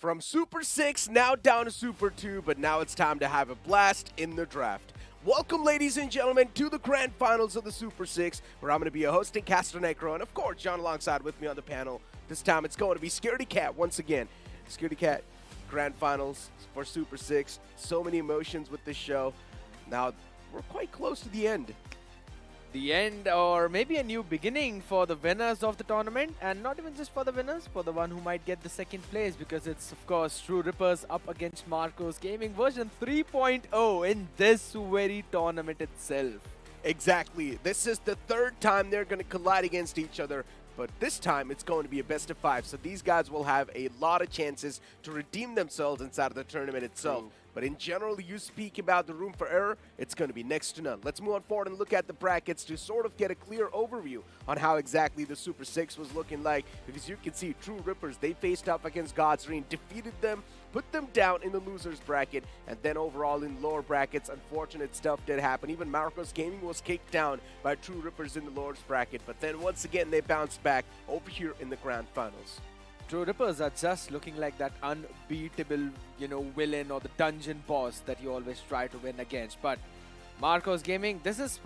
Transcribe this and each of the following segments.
From Super 6 now down to Super 2, but now it's time to have a blast in the draft. Welcome, ladies and gentlemen, to the grand finals of the Super 6, where I'm going to be a hosting Caster Necro, and of course, John alongside with me on the panel. This time it's going to be Scaredy Cat once again. Scaredy Cat, grand finals for Super 6. So many emotions with this show. Now, we're quite close to the end. The end, or maybe a new beginning for the winners of the tournament, and not even just for the winners, for the one who might get the second place, because it's of course True Rippers up against Marcos Gaming version 3.0 in this very tournament itself. Exactly. This is the third time they're going to collide against each other, but this time it's going to be a best of 5, so these guys will have a lot of chances to redeem themselves inside of the tournament itself. True. But in general, you speak about the room for error, it's going to be next to none. Let's move on forward and look at the brackets to sort of get a clear overview on how exactly the Super 6 was looking like. Because you can see True Rippers, they faced up against God's Reign, defeated them, put them down in the losers bracket, and then overall in lower brackets, unfortunate stuff did happen. Even Marcos Gaming was kicked down by True Rippers in the lowers bracket, but then once again they bounced back over here in the grand finals. True Rippers are just looking like that unbeatable, villain or the dungeon boss that you always try to win against. But Marcos Gaming, this is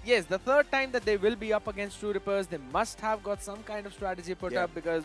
yes, the third time that they will be up against True Rippers. They must have got some kind of strategy put up because,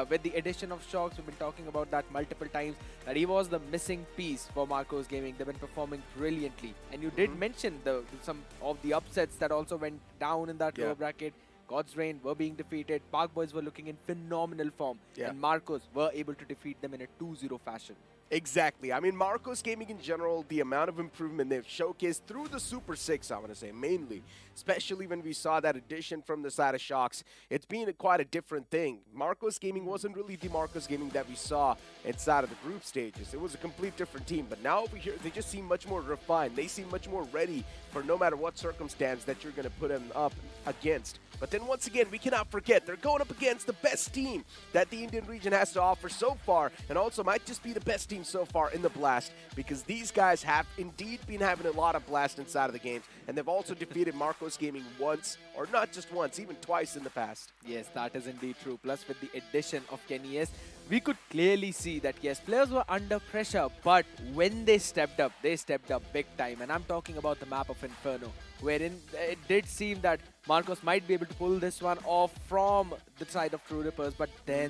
with the addition of Shocks, we've been talking about that multiple times, that he was the missing piece for Marcos Gaming. They've been performing brilliantly. And you did mention some of the upsets that also went down in that lower bracket. God's Reign were being defeated, Park Boys were looking in phenomenal form, and Marcos were able to defeat them in a 2-0 fashion. Exactly. I mean, Marcos Gaming in general, the amount of improvement they've showcased through the Super 6, I want to say, mainly, especially when we saw that addition from the side of Shocks, it's been quite a different thing. Marcos Gaming wasn't really the Marcos Gaming that we saw inside of the group stages. It was a complete different team, but now over here, they just seem much more refined. They seem much more ready for no matter what circumstance that you're going to put them up against. But then once again, we cannot forget, they're going up against the best team that the Indian region has to offer so far, and also might just be the best team so far in the Blast, because these guys have indeed been having a lot of blast inside of the games, and they've also defeated Marcos Gaming once, or not just once, even twice in the past. Yes, that is indeed true. Plus, with the addition of Kenny S, we could clearly see that, yes, players were under pressure, but when they stepped up big time. And I'm talking about the map of Inferno, wherein it did seem that Marcos might be able to pull this one off from the side of True Rippers, but then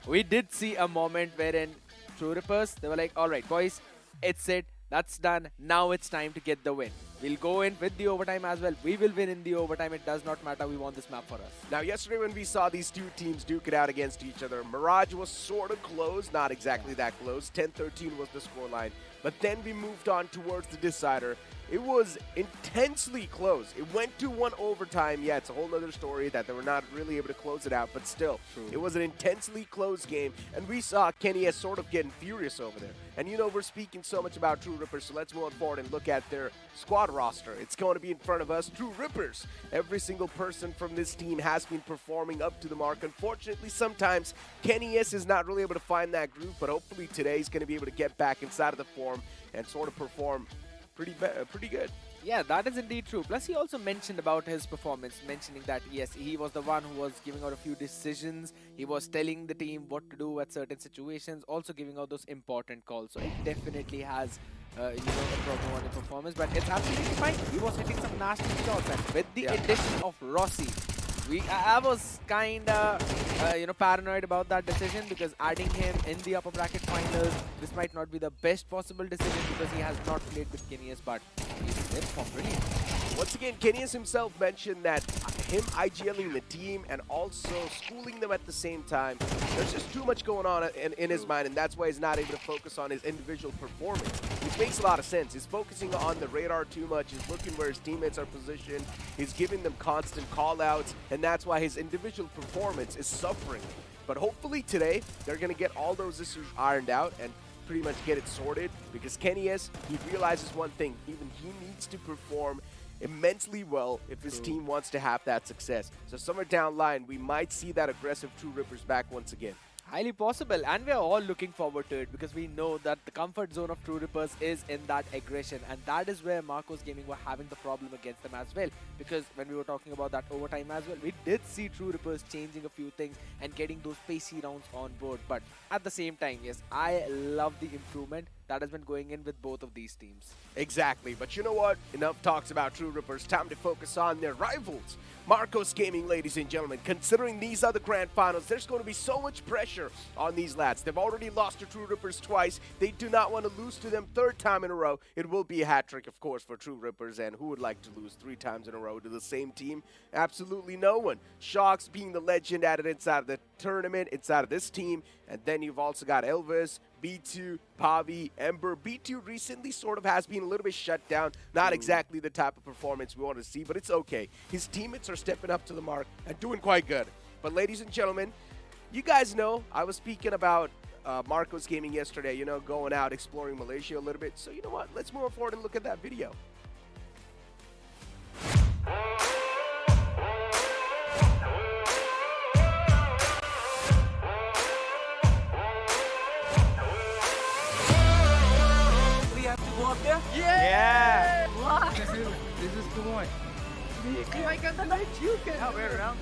we did see a moment wherein True Rippers, they were like, all right, boys, it's it. That's done. Now it's time to get the win. We'll go in with the overtime as well. We will win in the overtime. It does not matter. We want this map for us. Now, yesterday when we saw these two teams duke it out against each other, Mirage was sort of close, not exactly that close. 10-13 was the scoreline. But then we moved on towards the decider. It was intensely close. It went to one overtime. Yeah, it's a whole other story that they were not really able to close it out, but still, it was an intensely close game, and we saw Kenny S sort of getting furious over there. And we're speaking so much about True Rippers, so let's move on forward and look at their squad roster. It's going to be in front of us, True Rippers. Every single person from this team has been performing up to the mark. Unfortunately, sometimes Kenny S is not really able to find that groove, but hopefully today he's going to be able to get back inside of the form and sort of perform pretty good. Yeah, that is indeed true. Plus, he also mentioned about his performance, mentioning that, yes, he was the one who was giving out a few decisions. He was telling the team what to do at certain situations, also giving out those important calls. So it definitely has, a problem on his performance, but it's absolutely fine. He was hitting some nasty shots, and with the addition of Rossi, I was kind of, paranoid about that decision, because adding him in the upper bracket finals, this might not be the best possible decision because he has not played with Kenius, but he's performed brilliant. Once again, Kenius himself mentioned that him IGLing the team and also schooling them at the same time, there's just too much going on in his mind, and that's why he's not able to focus on his individual performance, which makes a lot of sense. He's focusing on the radar too much. He's looking where his teammates are positioned. He's giving them constant call-outs, and that's why his individual performance is suffering. But hopefully today, they're going to get all those issues ironed out and pretty much get it sorted, because Kenny S, he realizes one thing: even he needs to perform immensely well if his team wants to have that success. So somewhere down the line, we might see that aggressive True Rippers back once again. Highly possible, and we are all looking forward to it because we know that the comfort zone of True Rippers is in that aggression, and that is where Marcos Gaming were having the problem against them as well. Because when we were talking about that overtime as well, we did see True Rippers changing a few things and getting those pacey rounds on board. But at the same time, yes, I love the improvement that has been going in with both of these teams. Exactly, but you know what? Enough talks about True Rippers. Time to focus on their rivals. Marcos Gaming, ladies and gentlemen. Considering these are the grand finals, there's going to be so much pressure on these lads. They've already lost to True Rippers twice. They do not want to lose to them third time in a row. It will be a hat trick, of course, for True Rippers. And who would like to lose 3 times in a row to the same team? Absolutely no one. Shox being the legend at it inside of the tournament, inside of this team. And then you've also got Elvis, B2, Pavi, Ember. B2 recently sort of has been a little bit shut down. Not exactly the type of performance we want to see, but it's okay. His teammates are stepping up to the mark and doing quite good. But ladies and gentlemen, you guys know I was speaking about Marcos Gaming yesterday, you know, going out, exploring Malaysia a little bit. So you know what? Let's move forward and look at that video. Go up there? Yeah! What? This is the one. I got the night you can. Oh, we're around.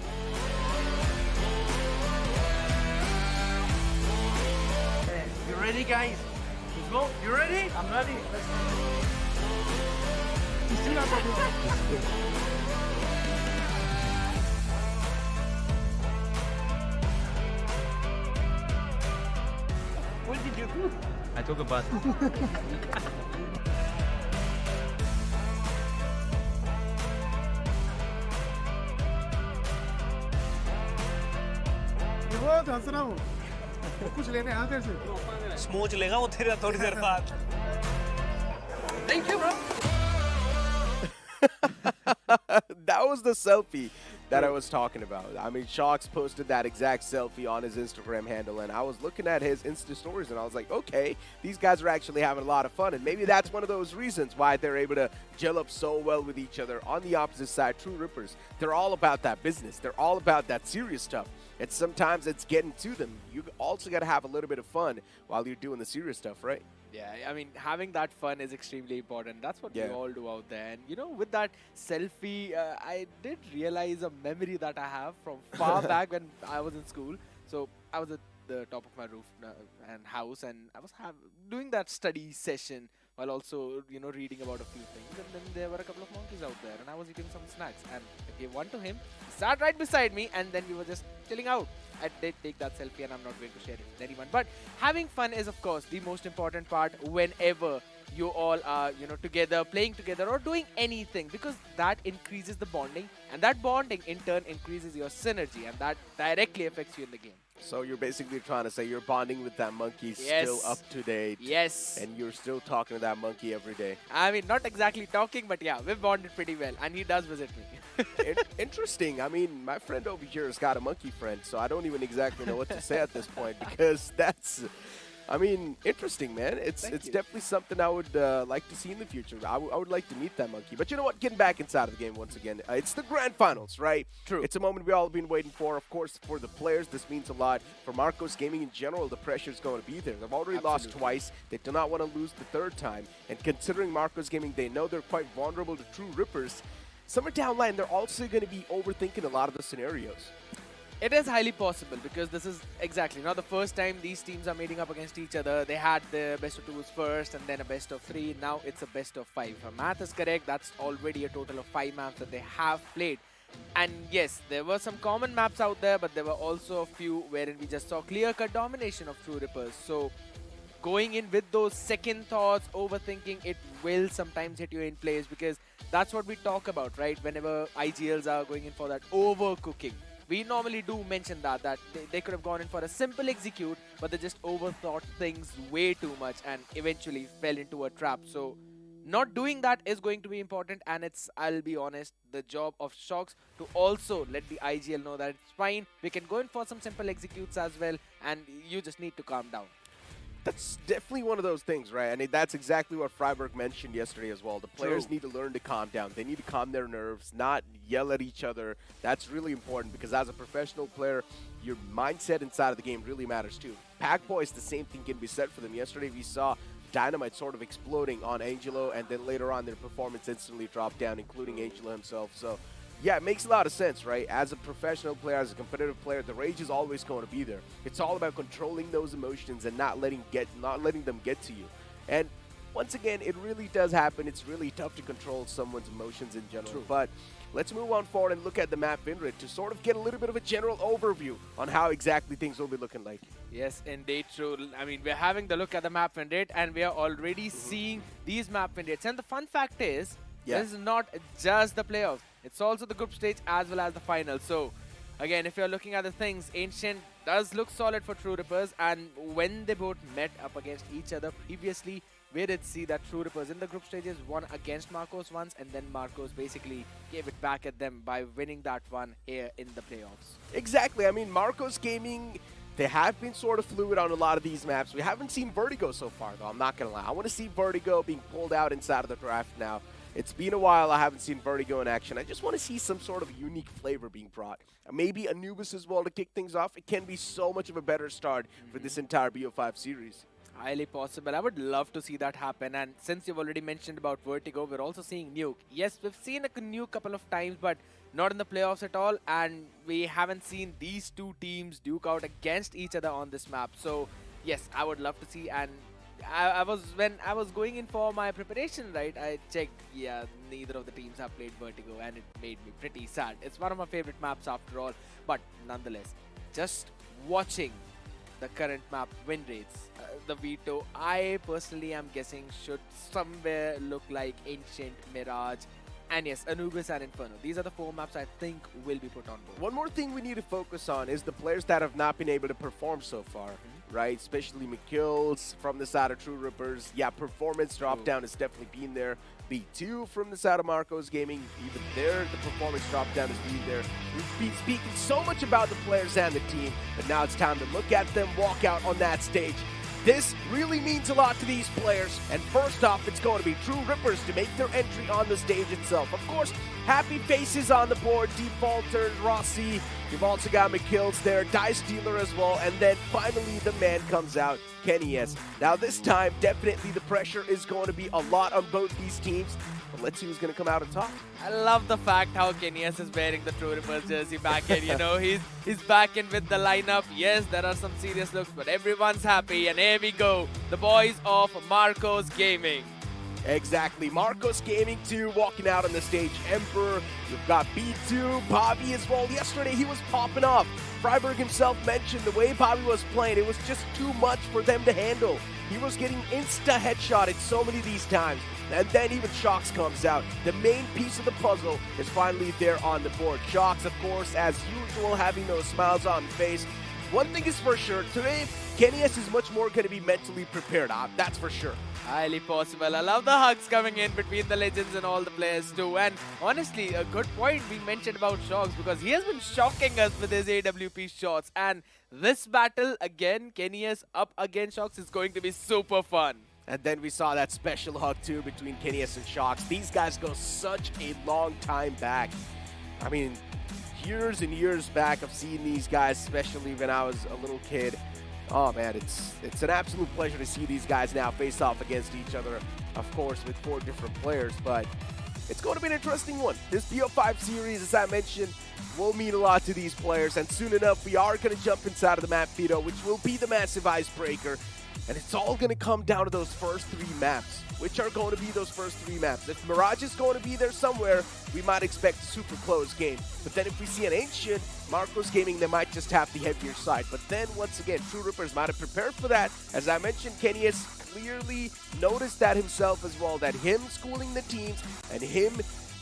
Okay, you ready, guys? Let's go. You ready? I'm ready. Let's go. What did you do? I took a bus. बहुत हंस रहा हूँ कुछ लेने आया तेरे से स्मोच लेगा वो तेरा थोड़ी देर बाद. Thank you, bro. That was the selfie that I was talking about. I mean, Shox posted that exact selfie on his Instagram handle, and I was looking at his Insta stories, and I was like, okay, these guys are actually having a lot of fun, and maybe that's one of those reasons why they're able to gel up so well with each other. On the opposite side, True Rippers, they're all about that business. They're all about that serious stuff. And sometimes it's getting to them. You also got to have a little bit of fun while you're doing the serious stuff, right? Yeah, I mean, having that fun is extremely important. That's what we Yeah. all do out there. And, you know, with that selfie, I did realize a memory that I have from far back when I was in school. So I was at the top of my roof and house, and I was doing that study session while also, you know, reading about a few things. And then there were a couple of monkeys out there, and I was eating some snacks. And I gave one to him, he sat right beside me, and then we were just chilling out. I did take that selfie, and I'm not going to share it with anyone. But having fun is, of course, the most important part whenever you all are, you know, together, playing together or doing anything, because that increases the bonding, and that bonding in turn increases your synergy, and that directly affects you in the game. So you're basically trying to say you're bonding with that monkey Yes. still up to date. Yes. And you're still talking to that monkey every day. I mean, not exactly talking, but yeah, we've bonded pretty well, and he does visit me. Interesting. I mean, my friend over here has got a monkey friend, so I don't even exactly know what to say at this point, because that's, I mean, interesting, man. It's Thank you. definitely something I would like to see in the future. I would like to meet that monkey. But you know what? Getting back inside of the game once again, it's the grand finals, right? True. It's a moment we all have been waiting for. Of course, for the players, this means a lot. For Marcos Gaming in general, the pressure is going to be there. They've already lost Absolutely. twice. They do not want to lose the third time. And considering Marcos Gaming, they know they're quite vulnerable to True Rippers. Somewhere down the line, they're also going to be overthinking a lot of the scenarios. It is highly possible, because this is exactly not the first time these teams are meeting up against each other. They had the best of twos first, and then a best of 3. Now it's a best of 5. If my math is correct, that's already a total of 5 maps that they have played. And yes, there were some common maps out there, but there were also a few wherein we just saw clear-cut domination of True Rippers. So going in with those second thoughts, overthinking, it will sometimes hit you in place, because that's what we talk about, right? Whenever IGLs are going in for that overcooking. We normally do mention that they could have gone in for a simple execute, but they just overthought things way too much and eventually fell into a trap. So not doing that is going to be important, and it's, I'll be honest, the job of Shox to also let the IGL know that it's fine. We can go in for some simple executes as well, and you just need to calm down. That's definitely one of those things, right? And that's exactly what Freiburg mentioned yesterday as well. The players need to learn to calm down. They need to calm their nerves, not yell at each other. That's really important because as a professional player, your mindset inside of the game really matters too. Pack Boys, the same thing can be said for them. Yesterday we saw Dynamite sort of exploding on Angelo, and then later on their performance instantly dropped down, including Angelo himself. So yeah, it makes a lot of sense, right? As a professional player, as a competitive player, the rage is always going to be there. It's all about controlling those emotions and not letting them get to you. And once again, it really does happen. It's really tough to control someone's emotions in general. True. But let's move on forward and look at the map win rate to sort of get a little bit of a general overview on how exactly things will be looking like. Yes, indeed, true. I mean, we're having the look at the map win rate, and we are already seeing these map win rates. And the fun fact is, this is not just the playoffs. It's also the group stage as well as the final. So, again, if you're looking at the things, Ancient does look solid for True Rippers. And when they both met up against each other previously, we did see that True Rippers in the group stages won against Marcos once, and then Marcos basically gave it back at them by winning that one here in the playoffs. Exactly. I mean, Marcos Gaming, they have been sort of fluid on a lot of these maps. We haven't seen Vertigo so far, though. I'm not going to lie. I want to see Vertigo being pulled out inside of the draft now. It's been a while. I haven't seen Vertigo in action. I just want to see some sort of unique flavor being brought. Maybe Anubis as well to kick things off. It can be so much of a better start for this entire BO5 series. Highly possible. I would love to see that happen. And since you've already mentioned about Vertigo, we're also seeing Nuke. Yes, we've seen a Nuke couple of times, but not in the playoffs at all. And we haven't seen these two teams duke out against each other on this map. So, yes, I would love to see. And when I was going in for my preparation, right, I checked, yeah, neither of the teams have played Vertigo, and it made me pretty sad. It's one of my favorite maps after all, but nonetheless, just watching the current map win rates, the Veto, I personally am guessing should somewhere look like Ancient, Mirage, and yes, Anubis and Inferno. These are the 4 maps I think will be put on board. One more thing we need to focus on is the players that have not been able to perform so far, right? Especially McKills from the side of True Rippers. Yeah, performance drop down has definitely been there. B2 from the side of Marcos Gaming, even there, the performance drop down has been there. We've been speaking so much about the players and the team, but now it's time to look at them walk out on that stage. This really means a lot to these players, and first off, it's going to be True Rippers to make their entry on the stage itself. Of course, happy faces on the board, Defaulter, Rossi, you've also got McKills there, Dice Dealer as well, and then finally the man comes out, Kenny S. Now this time, definitely the pressure is going to be a lot on both these teams, but let's see who's going to come out on top. I love the fact how Kenyas is wearing the True Rippers jersey back in. You know, he's back in with the lineup. Yes, there are some serious looks, but everyone's happy. And here we go, the boys of Marcos Gaming. Exactly, Marcos Gaming 2 walking out on the stage. Emperor, you've got B2, Bobby as well. Yesterday he was popping off. Freiburg himself mentioned the way Bobby was playing, it was just too much for them to handle. He was getting insta-headshotted so many of these times. And then even Shocks comes out. The main piece of the puzzle is finally there on the board. Shocks, of course, as usual, having those smiles on his face. One thing is for sure, today, Kenny S is much more going to be mentally prepared. That's for sure. Highly possible. I love the hugs coming in between the legends and all the players too. And honestly, a good point being mentioned about Shocks, because he has been shocking us with his AWP shots. And this battle, again, Kenny S up against Shocks, is going to be super fun. And then we saw that special hug too between Kenny S and Shocks. These guys go such a long time back. I mean, years and years back, I've seen these guys, especially when I was a little kid. Oh man, it's an absolute pleasure to see these guys now face off against each other, of course, with 4 different players, but it's going to be an interesting one. This BO5 series, as I mentioned, will mean a lot to these players, and soon enough, we are going to jump inside of the map Fido, which will be the massive icebreaker, and it's all going to come down to those first 3 maps. Which are going to be those first 3 maps? If Mirage is going to be there somewhere, we might expect a super close game. But then if we see an Ancient, Marcos Gaming, they might just have the heavier side. But then, once again, True Rippers might have prepared for that. As I mentioned, Kenny has clearly noticed that himself as well, that him schooling the teams and him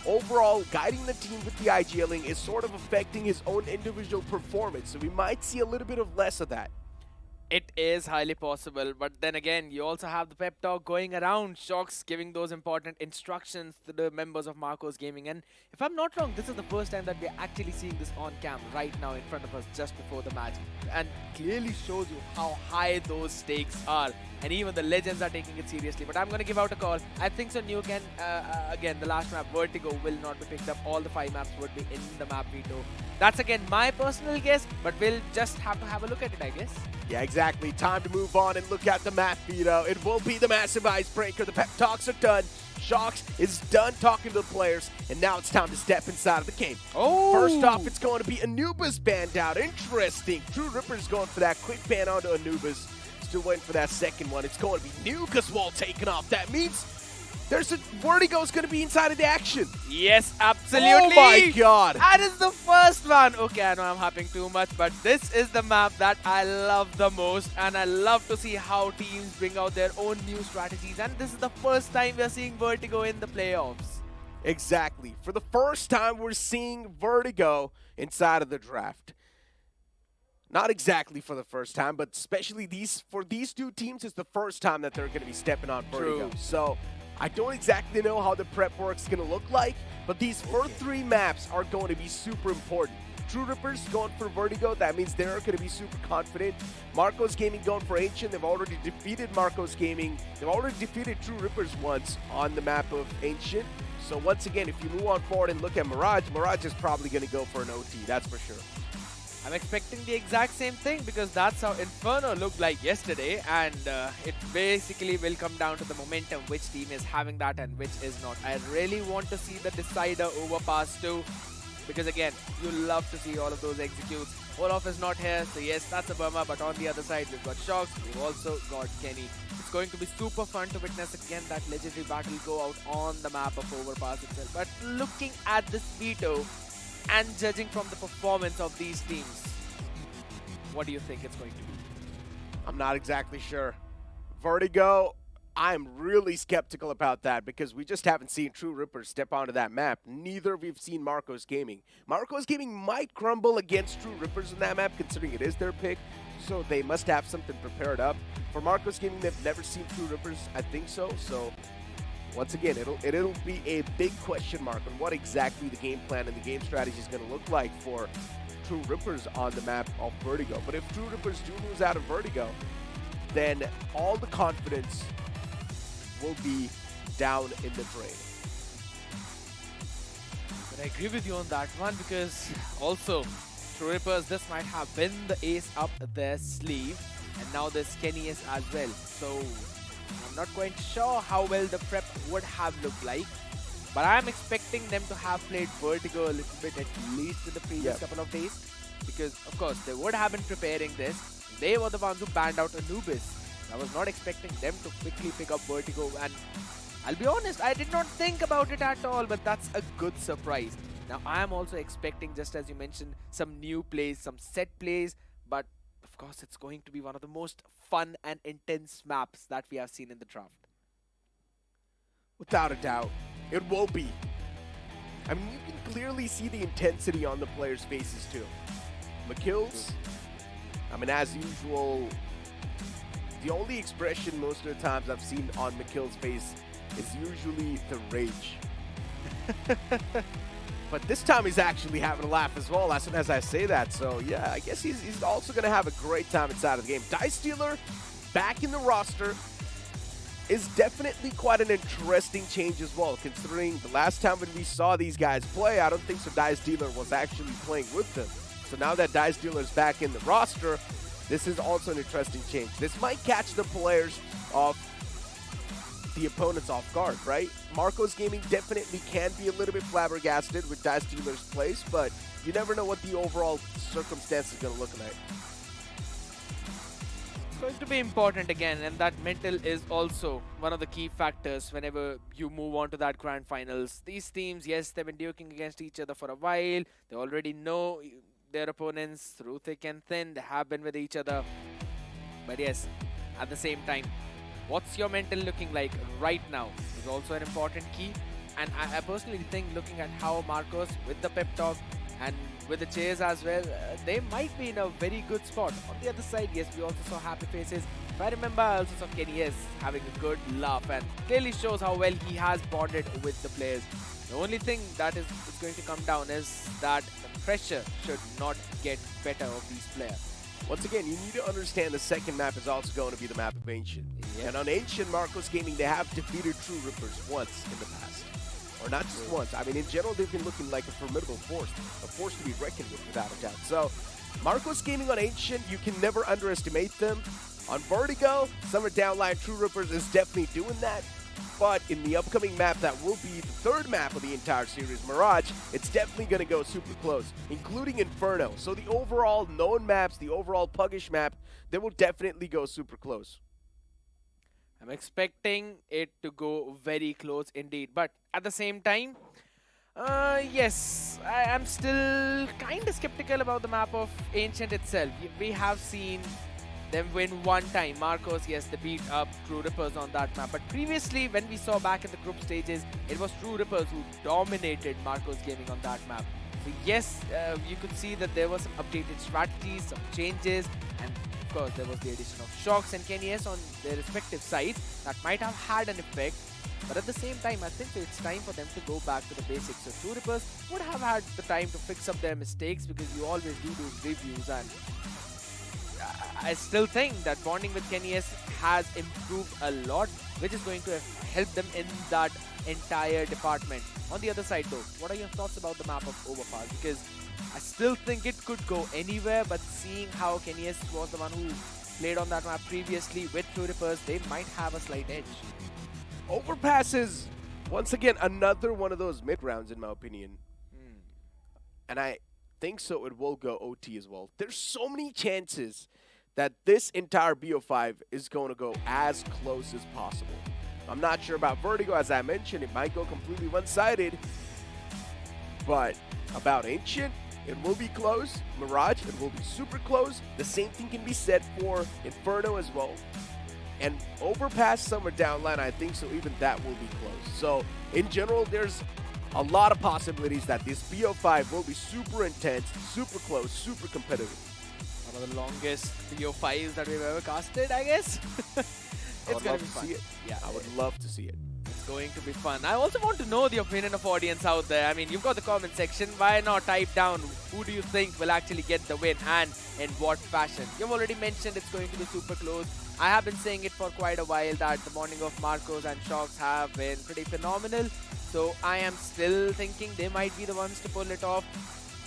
overall guiding the team with the IGLing is sort of affecting his own individual performance. So we might see a little bit of less of that. It is highly possible, but then again, you also have the pep talk going around, Shocks giving those important instructions to the members of Marcos Gaming. And if I'm not wrong, this is the first time that we're actually seeing this on cam right now in front of us just before the match. And clearly shows you how high those stakes are. And even the legends are taking it seriously. But I'm going to give out a call. I think so Nuke and again, the last map, Vertigo, will not be picked up. All the 5 maps would be in the map veto. That's again my personal guess, but we'll just have to have a look at it, I guess. Yeah, exactly. Time to move on and look at the map veto. It will be the massive icebreaker. The pep talks are done. Shocks is done talking to the players, and now it's time to step inside of the game. Oh! First off, it's going to be Anubis banned out. Interesting. True Ripper's going for that quick ban onto Anubis. Still waiting for that second one. It's going to be Nuke as well taken off. That means there's a Vertigo's going to be inside of the action. Yes, absolutely. Oh my god. That is the first one. Okay, I know I'm hopping too much, but this is the map that I love the most, and I love to see how teams bring out their own new strategies. And this is the first time we're seeing Vertigo in the playoffs. Exactly. For the first time, we're seeing Vertigo inside of the draft. Not exactly for the first time, but especially for these two teams, it's the first time that they're going to be stepping on Vertigo. True. So I don't exactly know how the prep work's going to look like, but these first 3 maps are going to be super important. True Rippers going for Vertigo, that means they're going to be super confident. Marcos Gaming going for Ancient, they've already defeated Marcos Gaming. They've already defeated True Rippers once on the map of Ancient. So once again, if you move on forward and look at Mirage, Mirage is probably going to go for an OT, that's for sure. I'm expecting the exact same thing because that's how Inferno looked like yesterday, and it basically will come down to the momentum, which team is having that and which is not. I really want to see the decider overpass too, because again, you love to see all of those executes. Olaf is not here, so yes, that's a Burma, but on the other side, we've got Shocks, we've also got Kenny. It's going to be super fun to witness again that legendary battle go out on the map of Overpass itself. But looking at this veto, and judging from the performance of these teams, what do you think it's going to be? I'm not exactly sure. Vertigo, I'm really skeptical about that because we just haven't seen True Rippers step onto that map. Neither we've seen Marcos Gaming. Marcos Gaming might crumble against True Rippers in that map considering it is their pick, so they must have something prepared up. For Marcos Gaming, they've never seen True Rippers, I think so, once again, it'll be a big question mark on what exactly the game plan and the game strategy is going to look like for True Rippers on the map of Vertigo. But if True Rippers do lose out of Vertigo, then all the confidence will be down in the drain. But I agree with you on that one because also, True Rippers, this might have been the ace up their sleeve, and now there's Kenny as well. So I'm not quite sure how well the prep would have looked like, but I'm expecting them to have played Vertigo a little bit at least in the previous couple of days, because of course they would have been preparing this. They were the ones who banned out Anubis. I was not expecting them to quickly pick up Vertigo, and I'll be honest, I did not think about it at all, but that's a good surprise. Now I am also expecting, just as you mentioned, some new plays, some set plays, but of course it's going to be one of the most fun and intense maps that we have seen in the draft. Without a doubt, it will be. I mean, you can clearly see the intensity on the players' faces too. McKill's, I mean, as usual, the only expression most of the times I've seen on McKill's face is usually the rage. But this time he's actually having a laugh as well as soon as I say that. So yeah, I guess he's also going to have a great time inside of the game. Dice Dealer back in the roster is definitely quite an interesting change as well, considering the last time when we saw these guys play, I don't think so Dice Dealer was actually playing with them. So now that Dice Dealer's back in the roster, this is also an interesting change. This might catch the players off the opponents off guard, right? Marcos Gaming definitely can be a little bit flabbergasted with Dice Dealer's place, but you never know what the overall circumstance is going to look like. It's going to be important again, and that mental is also one of the key factors whenever you move on to that grand finals. These teams, yes, they've been duking against each other for a while. They already know their opponents through thick and thin. They have been with each other. But yes, at the same time, what's your mental looking like right now is also an important key. And I personally think, looking at how Marcos with the pep talk And with the chase as well, they might be in a very good spot. On the other side, yes, we also saw happy faces. If I remember, I also saw Kenny S having a good laugh and clearly shows how well he has bonded with the players. The only thing that is going to come down is that the pressure should not get better of these players. Once again, you need to understand the second map is also going to be the map of Ancient. Yep. And on Ancient, Marcos Gaming, they have defeated True Rippers once in the past. Or not just once. I mean, in general, they've been looking like a formidable force. A force to be reckoned with, without a doubt. So, Marcos Gaming on Ancient, you can never underestimate them. On Vertigo, Summer Downline True Rippers is definitely doing that. But in the upcoming map that will be the third map of the entire series, Mirage, it's definitely going to go super close, including Inferno. So the overall known maps, the overall Puggish map, they will definitely go super close. I'm expecting it to go very close indeed. But at the same time, yes, I am still kind of skeptical about the map of Ancient itself. We have seen them win one time. Marcos, yes, they beat up True Rippers on that map. But previously, when we saw back in the group stages, it was True Rippers who dominated Marcos Gaming on that map. So yes, you could see that there were some updated strategies, some changes, and of course, there was the addition of Shocks and Kenny S on their respective sides that might have had an effect. But at the same time, I think it's time for them to go back to the basics. So True Rippers would have had the time to fix up their mistakes because you always do those reviews, and I still think that bonding with Kenny S has improved a lot, which is going to help them in that entire department. On the other side though, what are your thoughts about the map of Overpass? Because I still think it could go anywhere, but seeing how Kenny S was the one who played on that map previously with True Rippers, they might have a slight edge. Overpass is, once again, another one of those mid-rounds, in my opinion. And I think so it will go OT as well. There's so many chances that this entire BO5 is going to go as close as possible. I'm not sure about Vertigo, as I mentioned, it might go completely one-sided. But about Ancient, it will be close. Mirage, it will be super close. The same thing can be said for Inferno as well. And Overpass, Summer Downline, I think so even that will be close. So in general, there's a lot of possibilities that this BO5 will be super intense, super close, super competitive. One of the longest BO5s that we've ever casted, I guess. It's going to be fun. See it. Yeah, I would love to see it. It's going to be fun. I also want to know the opinion of audience out there. I mean, you've got the comment section. Why not type down who do you think will actually get the win and in what fashion? You've already mentioned it's going to be super close. I have been saying it for quite a while that the bonding of Marcos and Shocks have been pretty phenomenal. So I am still thinking they might be the ones to pull it off.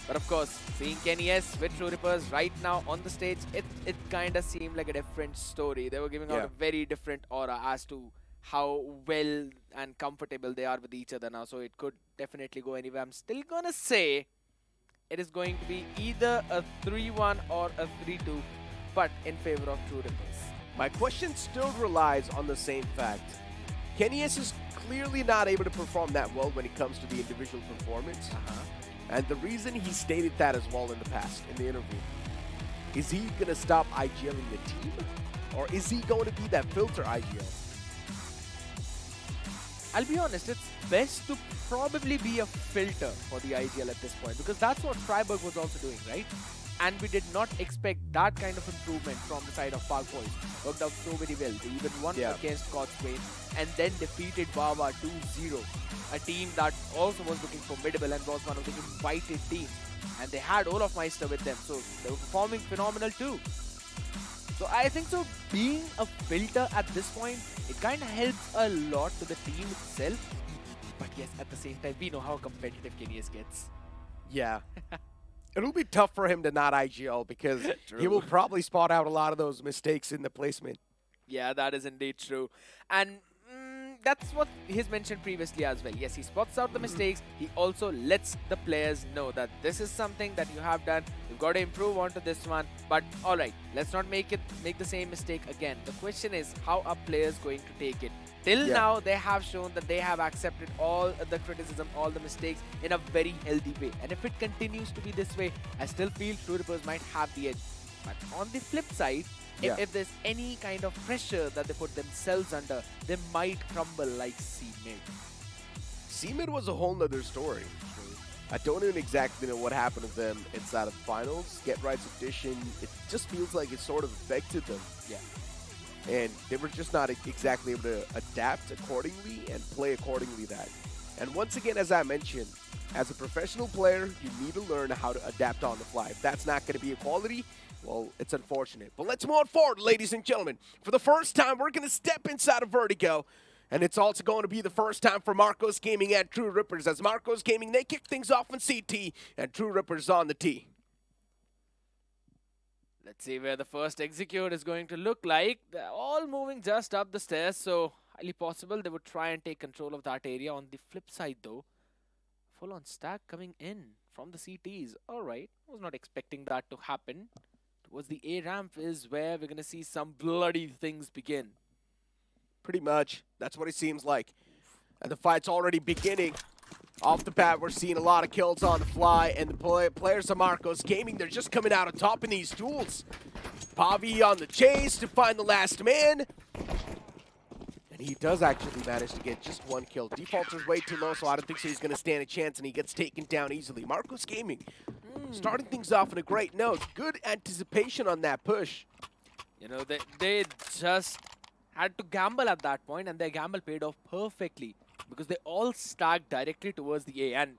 But of course, seeing Kenny S with True Rippers right now on the stage, it kind of seemed like a different story. They were giving out a very different aura as to how well and comfortable they are with each other now. So it could definitely go anywhere. I'm still going to say it is going to be either a 3-1 or a 3-2, but in favor of True Rippers. My question still relies on the same fact. Kenny S is clearly not able to perform that well when it comes to the individual performance. And the reason he stated that as well in the past, in the interview, is he going to stop IGLing the team? Or is he going to be that filter IGL? I'll be honest, it's best to probably be a filter for the IGL at this point, because that's what Freiburg was also doing, right? And we did not expect that kind of improvement from the side of Park Boys. Worked out so very well. They even won against Cotswain and then defeated Wawa 2-0. A team that also was looking formidable and was one of the invited teams. And they had Olaf Meister with them, so they were performing phenomenal too. So I think so being a filter at this point, it kind of helps a lot to the team itself. But yes, at the same time, we know how competitive Kenny S gets. Yeah. It'll be tough for him to not IGL because he will probably spot out a lot of those mistakes in the placement. Yeah, that is indeed true. And that's what he's mentioned previously as well. Yes, he spots out the mistakes. He also lets the players know that this is something that you have done. You've got to improve onto this one. But all right, let's not make the same mistake again. The question is, how are players going to take it? Till now, they have shown that they have accepted all the criticism, all the mistakes in a very healthy way. And if it continues to be this way, I still feel True Rippers might have the edge. But on the flip side, if there's any kind of pressure that they put themselves under, they might crumble like C-Mid. C-Mid was a whole nother story. I don't even exactly know what happened to them inside of finals. Get Right's addition, it just feels like it sort of affected them. Yeah. And they were just not exactly able to adapt accordingly and play accordingly that. And once again, as I mentioned, as a professional player, you need to learn how to adapt on the fly. If that's not going to be a quality, well, it's unfortunate. But let's move on forward, ladies and gentlemen. For the first time, we're going to step inside of Vertigo. And it's also going to be the first time for Marcos Gaming and True Rippers. As Marcos Gaming, they kick things off on CT, and True Rippers on the T. Let's see where the first execute is going to look like. They're all moving just up the stairs, so highly possible they would try and take control of that area. On the flip side, though, full-on stack coming in from the CTs. All right, was not expecting that to happen. Towards the A ramp is where we're going to see some bloody things begin. Pretty much. That's what it seems like. And the fight's already beginning. Off the bat, we're seeing a lot of kills on the fly, and the players of Marcos Gaming, they're just coming out on top in these duels. Pavi on the chase to find the last man. And he does actually manage to get just one kill. Defaulter's way too low, so I don't think so he's going to stand a chance, and he gets taken down easily. Marcos Gaming starting things off on a great note. Good anticipation on that push. You know, they just had to gamble at that point, and their gamble paid off perfectly because they all stacked directly towards the A, and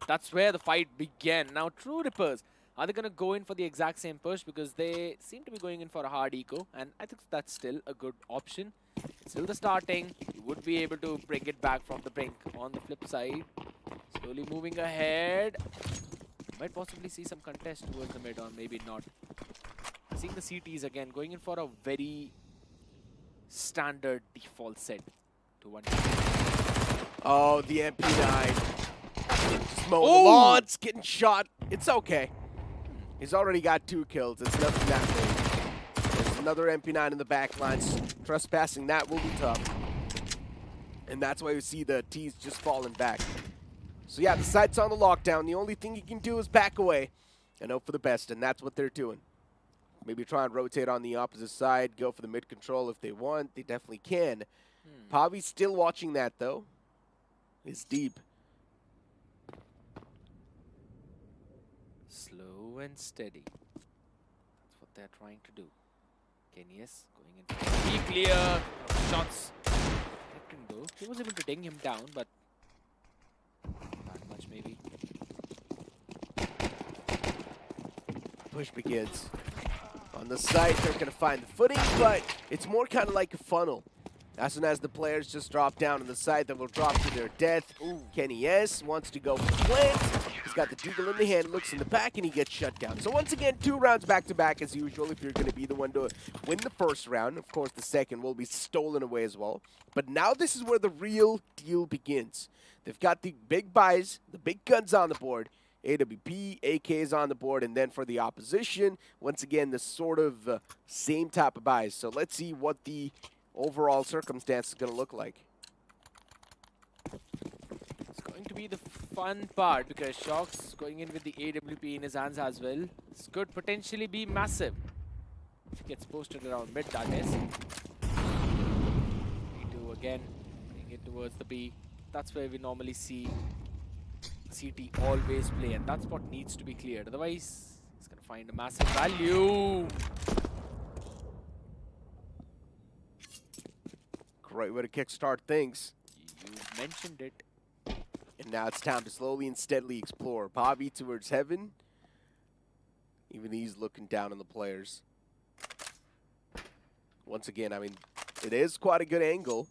that's where the fight began. Now, True Rippers, are they going to go in for the exact same push? Because they seem to be going in for a hard eco, and I think that's still a good option. Still the starting, you would be able to bring it back from the brink. On the flip side, slowly moving ahead. Might possibly see some contest towards the mid, or maybe not. Seeing the CTs again, going in for a very standard default set to 1. Oh, the MP9. Just mowing the lawns, getting shot. It's okay. He's already got 2 kills. It's nothing that big. There's another MP9 in the back lines. Trespassing that will be tough. And that's why you see the T's just falling back. So yeah, the site's on the lockdown. The only thing you can do is back away and hope for the best, and that's what they're doing. Maybe try and rotate on the opposite side, go for the mid control if they want. They definitely can. Pavi's still watching that, though. It's deep. Slow and steady. That's what they're trying to do. Kenius going in for the clear. Shots. Though. He was able to ding him down, but not that much maybe. Push begins. On the side, they're going to find the footing, but it's more kind of like a funnel. As soon as the players just drop down on the side, they will drop to their death. Kenny S wants to go for the plant. He's got the deagle in the hand, looks in the back, and he gets shut down. So once again, 2 rounds back-to-back as usual if you're going to be the one to win the first round. Of course, the second will be stolen away as well. But now this is where the real deal begins. They've got the big buys, the big guns on the board. AWP, AKs on the board, and then for the opposition, once again, the sort of same type of buys. So let's see what the overall circumstance is going to look like. It's going to be the fun part because Shock's going in with the AWP in his hands as well. This could potentially be massive. If he gets posted around mid, that is. B2 again, bring it towards the B. That's where we normally see CT always play, and that spot needs to be cleared. Otherwise, he's going to find a massive value. Great way to kickstart things. You mentioned it. And now it's time to slowly and steadily explore. Pavi towards heaven. Even he's looking down on the players. Once again, I mean, it is quite a good angle,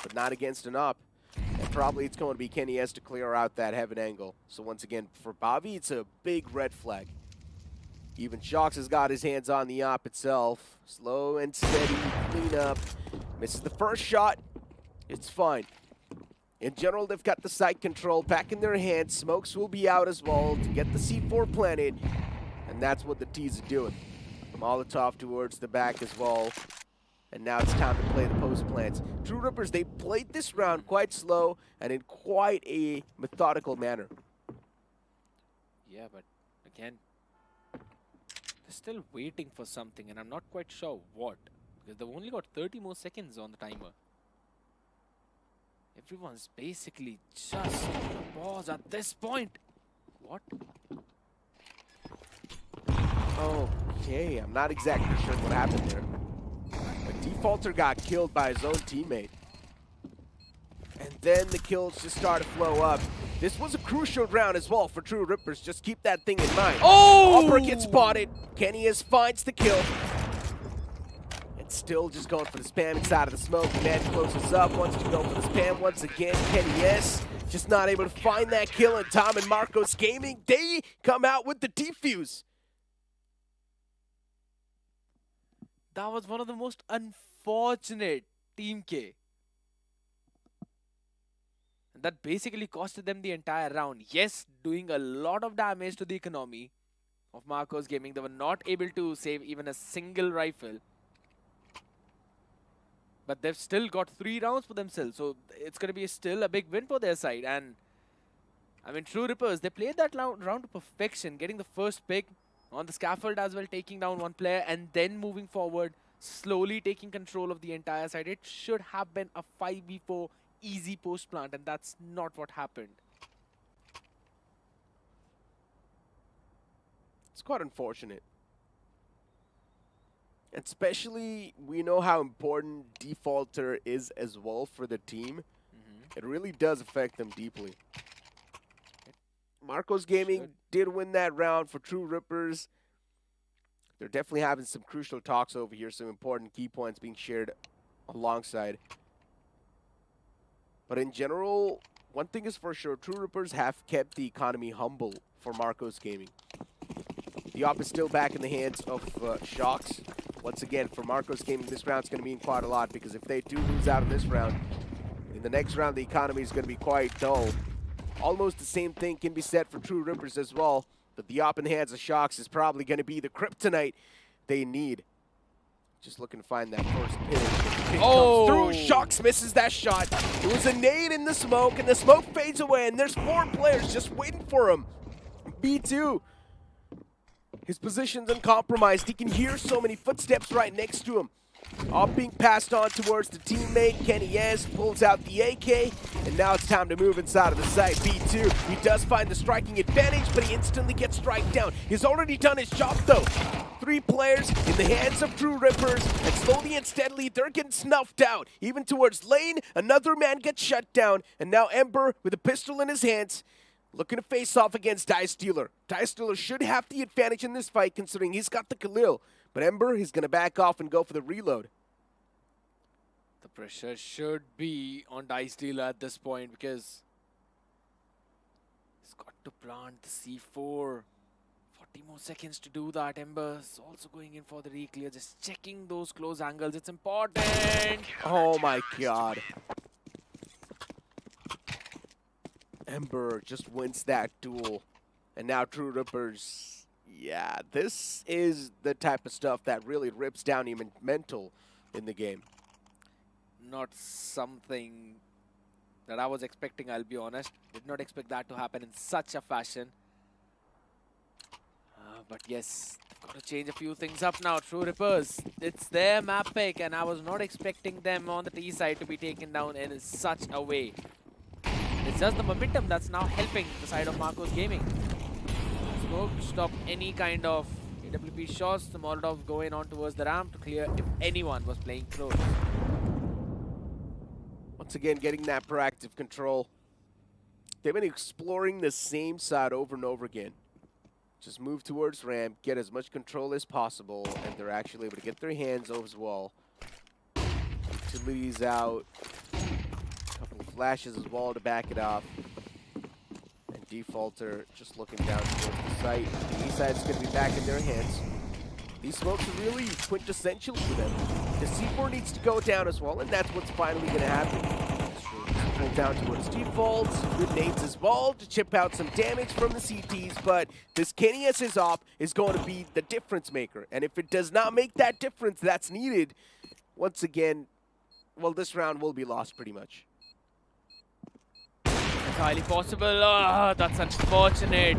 but not against an up. And probably it's going to be Kenny S to clear out that heaven angle. So once again, for Pavi, it's a big red flag. Even Shocks has got his hands on the op itself. Slow and steady, clean up. Misses the first shot. It's fine. In general, they've got the site control back in their hands. Smokes will be out as well to get the C4 planted. And that's what the T's are doing. Molotov towards the back as well. And now it's time to play the post plants. True Rippers, they played this round quite slow and in quite a methodical manner. Yeah, but again, they're still waiting for something, and I'm not quite sure what. Because they've only got 30 more seconds on the timer. Everyone's basically just on a pause at this point. What? Okay, I'm not exactly sure what happened there. But Defaulter got killed by his own teammate. And then the kills just started to flow up. This was a crucial round as well for True Rippers. Just keep that thing in mind. Oh! Upper gets spotted. Kenny's finds the kill. And still just going for the spam inside of the smoke. The man closes up, wants to go for the spam once again. Kenny just not able to find that kill in time. And Marcos Gaming, they come out with the defuse. That was one of the most unfortunate Team K. And that basically costed them the entire round. Yes, doing a lot of damage to the economy of Marcos Gaming. They were not able to save even a single rifle. But they've still got 3 rounds for themselves. So it's going to be still a big win for their side. And I mean, True Rippers, they played that round to perfection, getting the first pick on the scaffold as well, taking down one player and then moving forward, slowly taking control of the entire side. It should have been a 5v4 easy post plant, and that's not what happened. It's quite unfortunate. Especially, we know how important Defaulter is as well for the team. It really does affect them deeply. Marcos Gaming did win that round for True Rippers. They're definitely having some crucial talks over here, some important key points being shared alongside. But in general, one thing is for sure, True Rippers have kept the economy humble for Marcos Gaming. The op is still back in the hands of Shocks. Once again, for Marcos Gaming, this round's going to mean quite a lot, because if they do lose out of this round, in the next round, the economy is going to be quite dull. Almost the same thing can be said for True Rippers as well, but the op in the hands of Shocks is probably going to be the kryptonite they need. Just looking to find that first pitch. Comes through. Shocks misses that shot. It was a nade in the smoke, and the smoke fades away, and there's 4 players just waiting for him. B2. His position's uncompromised. He can hear so many footsteps right next to him. All being passed on towards the teammate. Kenny pulls out the AK, and now it's time to move inside of the site. B2, he does find the striking advantage, but he instantly gets strike down. He's already done his job, though. 3 players in the hands of True Rippers, and slowly and steadily, they're getting snuffed out. Even towards lane, another man gets shut down, and now Ember, with a pistol in his hands, looking to face off against Diestealer. Diestealer should have the advantage in this fight, considering he's got the Khalil. But Ember, he's going to back off and go for the reload. The pressure should be on Diestealer at this point, because he's got to plant the C4. 40 more seconds to do that. Ember's also going in for the re-clear, just checking those close angles. It's important. Oh my god. Ember just wins that duel. And now True Rippers, yeah, this is the type of stuff that really rips down your mental in the game. Not something that I was expecting, I'll be honest. Did not expect that to happen in such a fashion. But yes, they've got to change a few things up now. True Rippers, it's their map pick, and I was not expecting them on the T side to be taken down in such a way. It's just the momentum that's now helping the side of Marcos Gaming. Smoke to stop any kind of AWP shots. The Molotov going on towards the ramp to clear if anyone was playing close. Once again, getting that proactive control. They've been exploring the same side over and over again. Just move towards ramp, get as much control as possible, and they're actually able to get their hands over as well. Utilities out. A couple of flashes as well to back it off. And Defaulter just looking down towards the site. The east side's going to be back in their hands. These smokes are really quintessential for them. The C4 needs to go down as well, and that's what's finally going to happen. Pull down towards defaults, good nades as well to chip out some damage from the CTs, but this Kenny SS's op is going to be the difference maker. And if it does not make that difference that's needed, once again, well, this round will be lost pretty much. It's highly possible. Oh, that's unfortunate.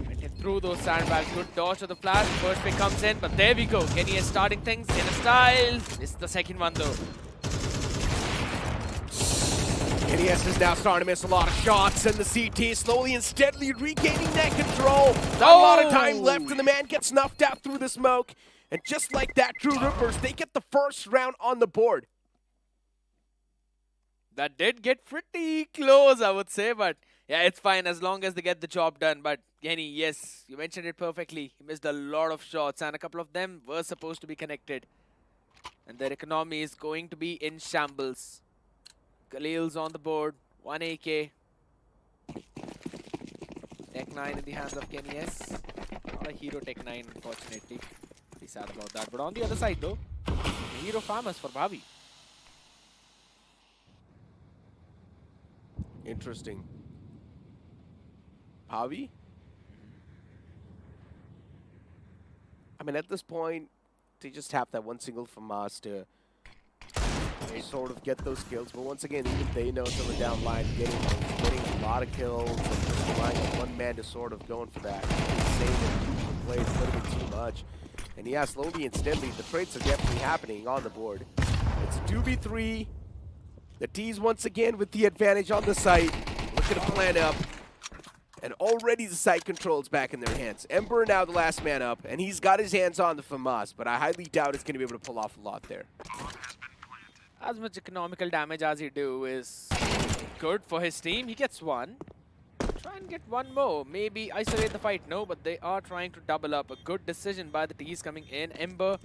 Went in through those sandbags. Good dodge of the flash. First pick comes in, but there we go. Kenny is starting things in a style. It's the second one though. NES is now starting to miss a lot of shots, and the CT slowly and steadily regaining that control. Not a lot of time left, and the man gets snuffed out through the smoke. And just like that, True Rippers, they get the first round on the board. That did get pretty close, I would say, but yeah, it's fine as long as they get the job done. But Kenny, yes, you mentioned it perfectly. He missed a lot of shots, and a couple of them were supposed to be connected. And their economy is going to be in shambles. Khalil's on the board, 1 AK. Tech 9 in the hands of Kenny S. Not a hero Tech 9, unfortunately. Pretty sad about that. But on the other side, though, hero farmers for Bhavi. Interesting. Pavi? I mean, at this point, they just have that one single from us to sort of get those kills. But once again, even they know someone down line getting a lot of kills and just relying on one man to sort of going for that. Insane and crucial play. It's a little bit too much. And yeah, slowly and steadily, the trades are definitely happening on the board. It's a 2v3. The T's once again with the advantage on the site. Looking to plan up. And already the site control's back in their hands. Ember now the last man up, and he's got his hands on the FAMAS, but I highly doubt he's going to be able to pull off a lot there. As much economical damage as he do is good for his team. He gets one. Try and get one more. Maybe isolate the fight. No, but they are trying to double up. A good decision by the T's coming in. Ember,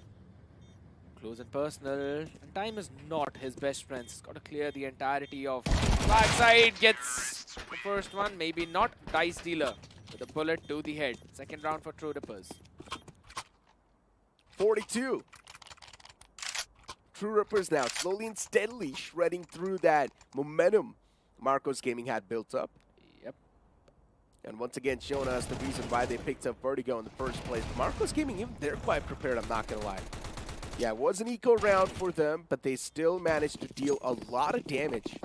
close and personal. And time is not his best friend. He's got to clear the entirety of backside. Gets the first one. Maybe not. Dice dealer with a bullet to the head. Second round for True Rippers. 42. True Rippers now slowly and steadily shredding through that momentum Marcos Gaming had built up. Yep. And once again showing us the reason why they picked up Vertigo in the first place. Marcos Gaming, even they're quite prepared, I'm not going to lie. Yeah, it was an eco round for them, but they still managed to deal a lot of damage.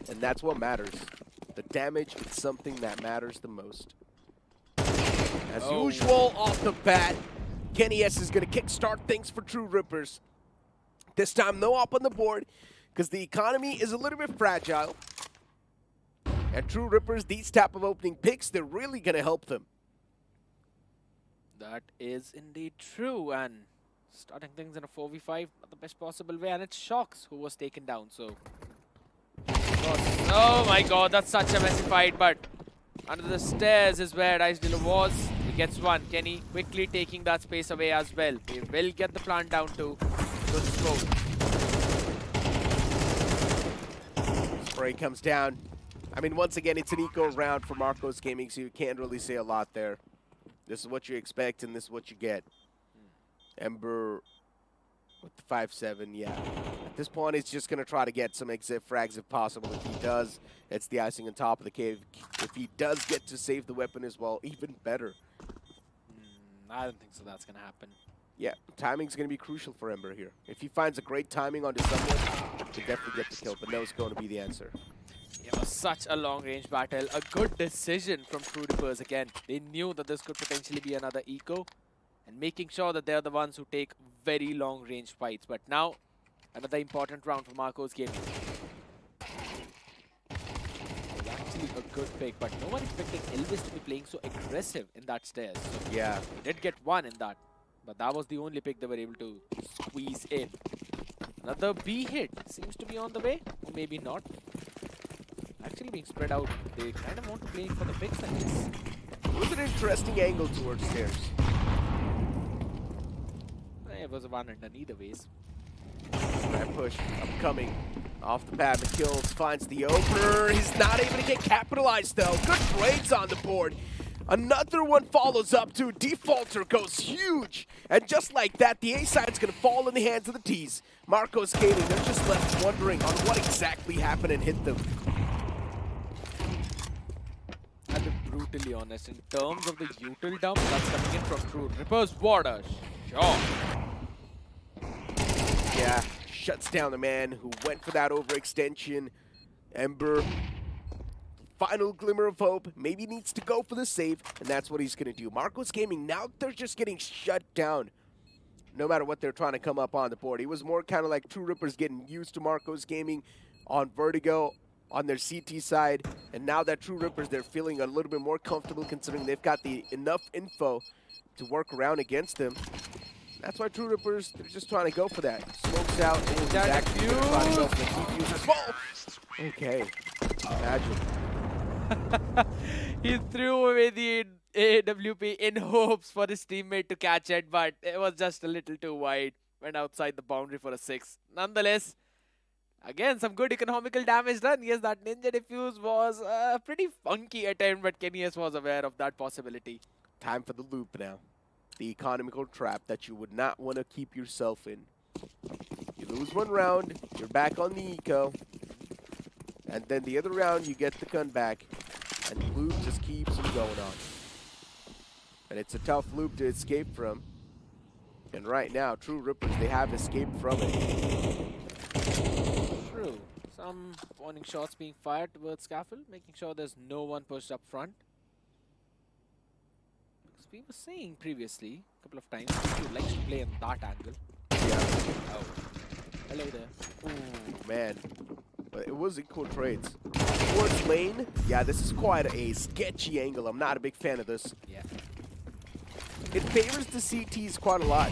And that's what matters. The damage is something that matters the most. As usual, off the bat, Kenny S is going to kickstart things for True Rippers. This time, no up on the board, because the economy is a little bit fragile. And True Rippers, these type of opening picks, they're really going to help them. That is indeed true, and starting things in a 4v5, not the best possible way, and it's Shocks who was taken down, so... Oh my god, that's such a messy fight, but under the stairs is where Dice Dealer was. He gets one. Kenny quickly taking that space away as well. They will get the plant down too. Good smoke. Spray comes down. I mean, once again, it's an eco round for Marcos Gaming, so you can't really say a lot there. This is what you expect, and this is what you get. Ember with the 5-7, yeah. At this point, it's just going to try to get some exit frags if possible. If he does, it's the icing on top of the cake. If he does get to save the weapon as well, even better. I don't think so that's going to happen. Yeah, timing's going to be crucial for Ember here. If he finds a great timing onto someone, he can definitely get the kill, but no is going to be the answer. It was such a long-range battle. A good decision from True Rippers again. They knew that this could potentially be another eco, and making sure that they're the ones who take very long-range fights. But now, another important round for Marcos Gaming. Actually a good pick, but no one expected Elvis to be playing so aggressive in that stairs. So Yeah. they did get one in that, but that was the only pick they were able to squeeze in. Another B hit seems to be on the way, or maybe not. Actually being spread out, they kind of want to play for the picks, I guess. It was an interesting angle towards stairs. It was a one-and-done either ways. That push upcoming. Off the pad, McKills finds the opener. He's not able to get capitalized though. Good trades on the board. Another one follows up too. Defaulter goes huge. And just like that, the A side's gonna fall in the hands of the T's. Marcos Gaming, they're just left wondering on what exactly happened and hit them. I'll be brutally honest, in terms of the util dump that's coming in from True Rippers, what a shot. Yeah, shuts down the man who went for that overextension. Ember, final glimmer of hope, maybe needs to go for the save, and that's what he's going to do. Marcos Gaming, now they're just getting shut down, no matter what they're trying to come up on the board. He was more kind of like True Rippers getting used to Marcos Gaming, on Vertigo on their CT side. And now that True Rippers, they're feeling a little bit more comfortable considering they've got the enough info to work around against them. That's why True Rippers, they're just trying to go for that. Smokes out. Oh, he's actually gonna try to go for the defuse as well. Okay. Imagine. He threw away the AWP in hopes for his teammate to catch it, but it was just a little too wide. Went outside the boundary for a 6. Nonetheless, again, some good economical damage done. Yes, that Ninja Diffuse was a pretty funky attempt, but Kenius was aware of that possibility. Time for the loop now. The economical trap that you would not want to keep yourself in. You lose one round, you're back on the eco. And then the other round, you get the gun back. And the loop just keeps on going on. And it's a tough loop to escape from. And right now, True Rippers, they have escaped from it. True. Some warning shots being fired towards Scaffold, making sure there's no one pushed up front. Because we were saying previously, a couple of times, you like to play on that angle. Yeah. Oh. Hello there. Ooh, man. But it was equal trades. Towards lane, yeah, this is quite a sketchy angle. I'm not a big fan of this. Yeah. It favors the CTs quite a lot.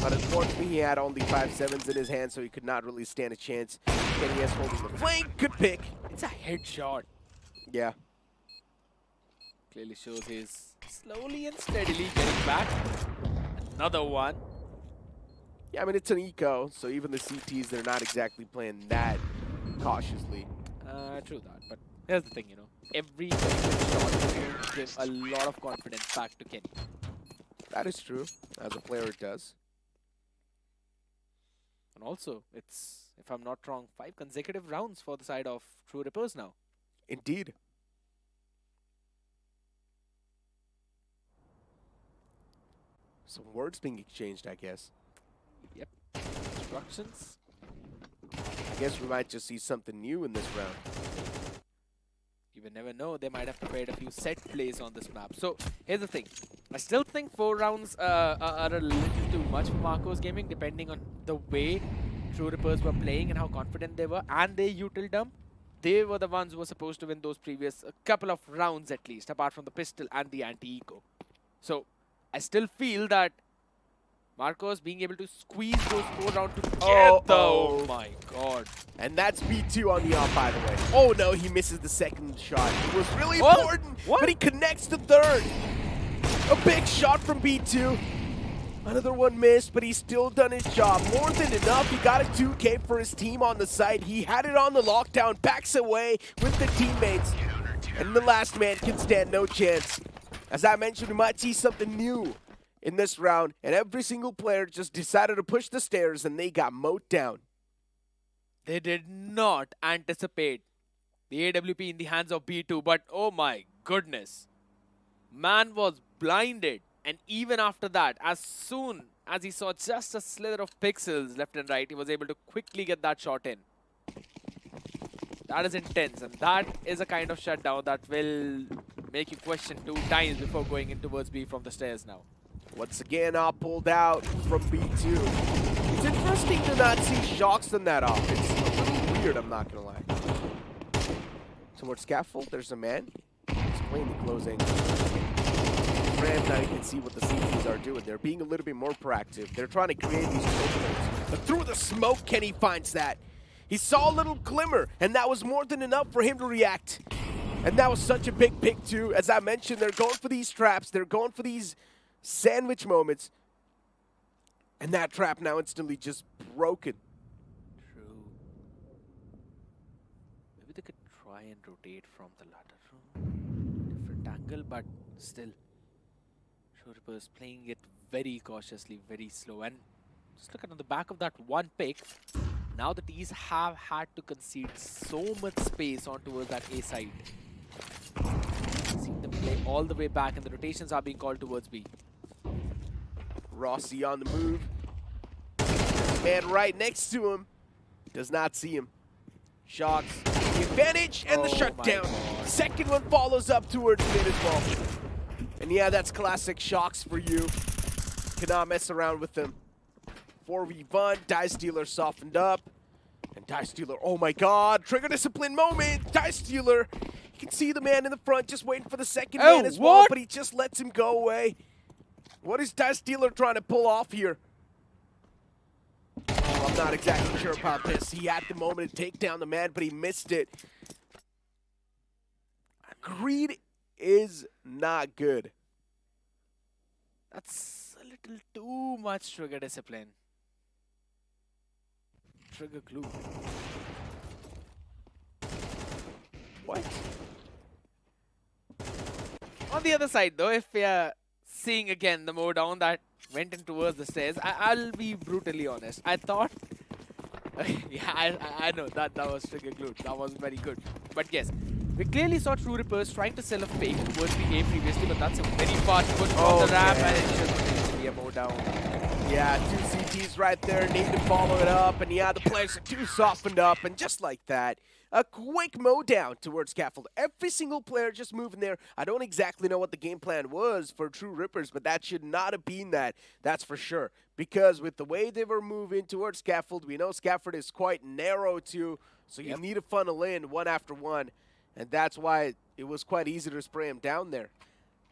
But unfortunately, he had only 5.7s in his hand, so he could not really stand a chance. Kenius holding the flank. Good pick. It's a headshot. Yeah. Clearly shows he's slowly and steadily getting back. Another one. Yeah, I mean, it's an eco, so even the CTs, they're not exactly playing that cautiously. True that, but here's the thing, you know. Every shot will give a lot of confidence back to Kenny. That is true. As a player, it does. And also, it's, if I'm not wrong, 5 consecutive rounds for the side of True Rippers now. Indeed. Some words being exchanged, I guess. Yep. Instructions. I guess we might just see something new in this round. You will never know. They might have prepared a few set plays on this map. So, here's the thing. I still think 4 rounds are a little too much for Marco's Gaming, depending on the way True Rippers were playing and how confident they were, and their util dump. They were the ones who were supposed to win those previous couple of rounds at least, apart from the pistol and the anti-eco. So, I still feel that Marcos being able to squeeze those 4 rounds to get oh my god. And that's B2 on the off, by the way. Oh no, he misses the second shot. It was really important, but he connects the third. A big shot from B2. Another one missed, but he's still done his job. More than enough. He got a 2K for his team on the side. He had it on the lockdown, backs away with the teammates. And the last man can stand no chance. As I mentioned, we might see something new in this round, and every single player just decided to push the stairs, and they got mowed down. They did not anticipate the AWP in the hands of B2, but oh my goodness. Man was blinded, and even after that, as soon as he saw just a slither of pixels left and right, he was able to quickly get that shot in. That is intense, and that is a kind of shutdown that will make you question 2 times before going in towards B from the stairs now. Once again, pulled out from B2. It's interesting to not see Shocks in that off. It's a little weird, I'm not gonna lie. Towards Scaffold, there's a man. He's playing the closing. Ram, now you can see what the CTs are doing. They're being a little bit more proactive. They're trying to create these openings. But through the smoke, Kenny finds that. He saw a little glimmer, and that was more than enough for him to react. And that was such a big pick, too. As I mentioned, they're going for these traps. They're going for these sandwich moments. And that trap now instantly just broken. True. Maybe they could try and rotate from the ladder room. Different angle, but still. True Rippers playing it very cautiously, very slow. And just look at on the back of that one pick. Now the T's have had to concede so much space on towards that A side. Seeing them play all the way back, and the rotations are being called towards B. Rossi on the move. Man right next to him. Does not see him. Shocks. The advantage and the shutdown. Second one follows up towards mid as well. And yeah, that's classic Shocks for you. Cannot mess around with them. 4v1, Die Stealer softened up. And Die Stealer, oh my god, trigger discipline moment. Die Stealer, you can see the man in the front just waiting for the second Oh, man as well, what? but he just lets him go away. What is Die Stealer trying to pull off here? Oh, I'm not exactly sure about this. He had the moment to take down the man, but he missed it. Greed is not good. That's a little too much trigger discipline. Trigger glue. What? On the other side, though, if we are seeing again the move down that went in towards the stairs, I'll be brutally honest. I thought, yeah, I know that was trigger glued. That was very good. But yes, we clearly saw True Rippers trying to sell a fake towards the A previously, but that's a very fast push on the ramp, and it should potentially be a move down. Yeah, 2 CTs right there, need to follow it up, and yeah, the players are too softened up, and just like that, a quick mow down towards Scaffold. Every single player just moving there. I don't exactly know what the game plan was for True Rippers, but that should not have been that, that's for sure. Because with the way they were moving towards Scaffold, we know Scaffold is quite narrow too, so you need to funnel in one after one, and that's why it was quite easy to spray him down there.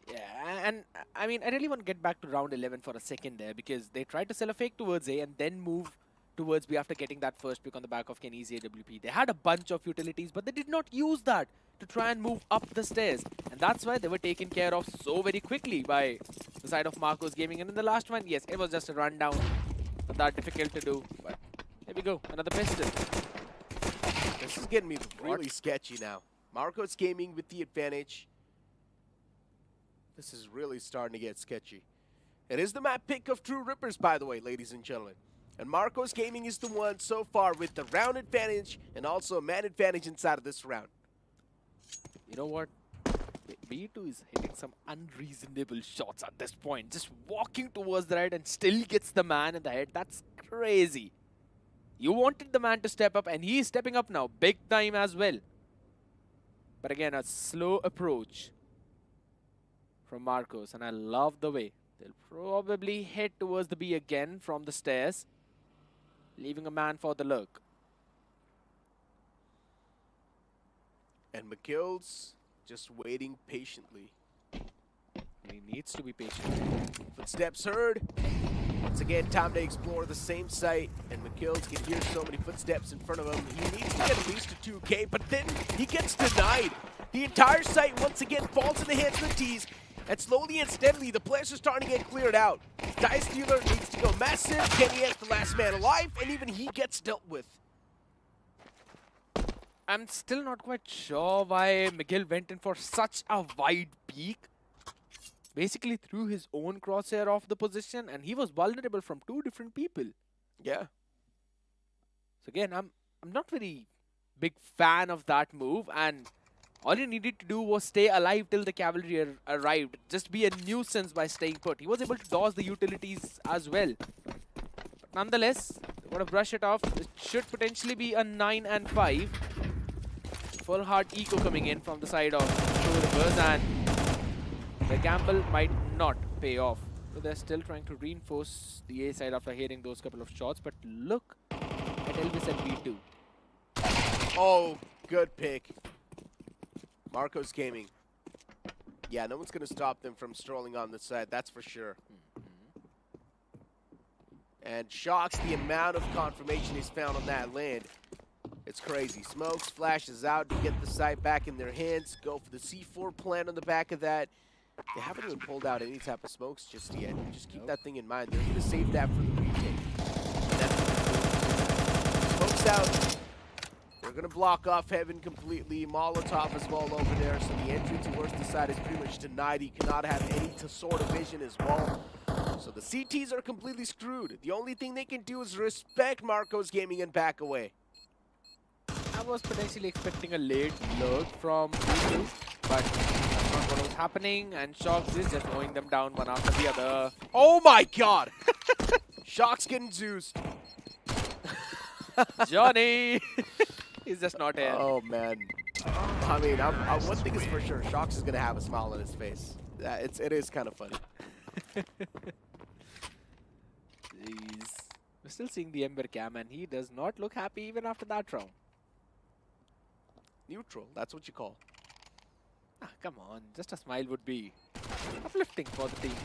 Yeah, and I mean, I really want to get back to round 11 for a second there, because they tried to sell a fake towards A and then move towards B after getting that first pick on the back of Kenny's AWP. They had a bunch of utilities, but they did not use that to try and move up the stairs. And that's why they were taken care of so very quickly by the side of Marcos Gaming. And in the last one, yes, it was just a rundown. Not that difficult to do, but there we go, another pistol. This is getting me really sketchy now. Marcos Gaming with the advantage. This is really starting to get sketchy. It is the map pick of True Rippers, by the way, ladies and gentlemen. And Marcos Gaming is the one so far with the round advantage and also a man advantage inside of this round. You know what? B2 is hitting some unreasonable shots at this point. Just walking towards the right and still gets the man in the head. That's crazy. You wanted the man to step up, and he is stepping up now. Big time as well. But again, a slow approach from Marcos, and I love the way they'll probably head towards the B again from the stairs, leaving a man for the lurk. And McGill's just waiting patiently. He needs to be patient. Footsteps heard. Once again, time to explore the same site, and McGill's can hear so many footsteps in front of him. He needs to get at least a 2K, but then he gets denied. The entire site once again falls in the hands of the T's. And slowly and steadily, the players are starting to get cleared out. Die Stealer needs to go massive. Kenny is the last man alive, and even he gets dealt with. I'm still not quite sure why Miguel went in for such a wide peak. Basically threw his own crosshair off the position, and he was vulnerable from two different people. Yeah. So again, I'm not very big fan of that move, and all he needed to do was stay alive till the cavalry arrived. Just be a nuisance by staying put. He was able to dodge the utilities as well. But nonetheless, they want to brush it off. It should potentially be a 9 and 5. Full hard eco coming in from the side of True Rippers, and the gamble might not pay off. So they're still trying to reinforce the A side after hearing those couple of shots. But look at Elvis at B2. Oh, good pick. Marcos Gaming. Yeah, no one's going to stop them from strolling on the side, that's for sure. And shocks the amount of confirmation he's found on that land. It's crazy. Smokes, flashes out to get the site back in their hands. Go for the C4 plant on the back of that. They haven't even pulled out any type of smokes just yet. Just keep that thing in mind. They're going to save that for the retake. That's what smokes out. They're going to block off Heaven completely. Molotov as well over there. So the entry towards the side is pretty much denied. He cannot have any sort of vision as well. So the CTs are completely screwed. The only thing they can do is respect Marcos Gaming and back away. I was potentially expecting a late lurk from B2, but that's not what was happening, and Shox is just mowing them down one after the other. Oh my god! Shock's getting Zeused. Johnny! He's just not here. Oh man. I mean, one thing is for sure, Shox is going to have a smile on his face. It is kind of funny. Jeez. We're still seeing the Ember cam, and he does not look happy even after that round. Neutral, that's what you call. Ah, come on. Just a smile would be uplifting for the team.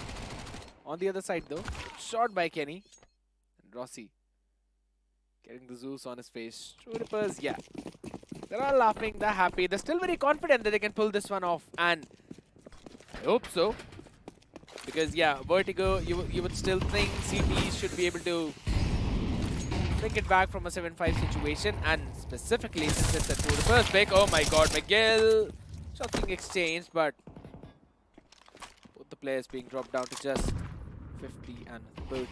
On the other side, though, shot by Kenny. And Rossi getting the Zeus on his face. True Rippers, yeah. They're all laughing, they're happy. They're still very confident that they can pull this one off. And I hope so. Because, yeah, Vertigo, you would still think CP should be able to bring it back from a 7-5 situation. And specifically, since it's a True Rippers pick, oh my god, McGill. Shots being exchanged, but both the players being dropped down to just 50 and 30.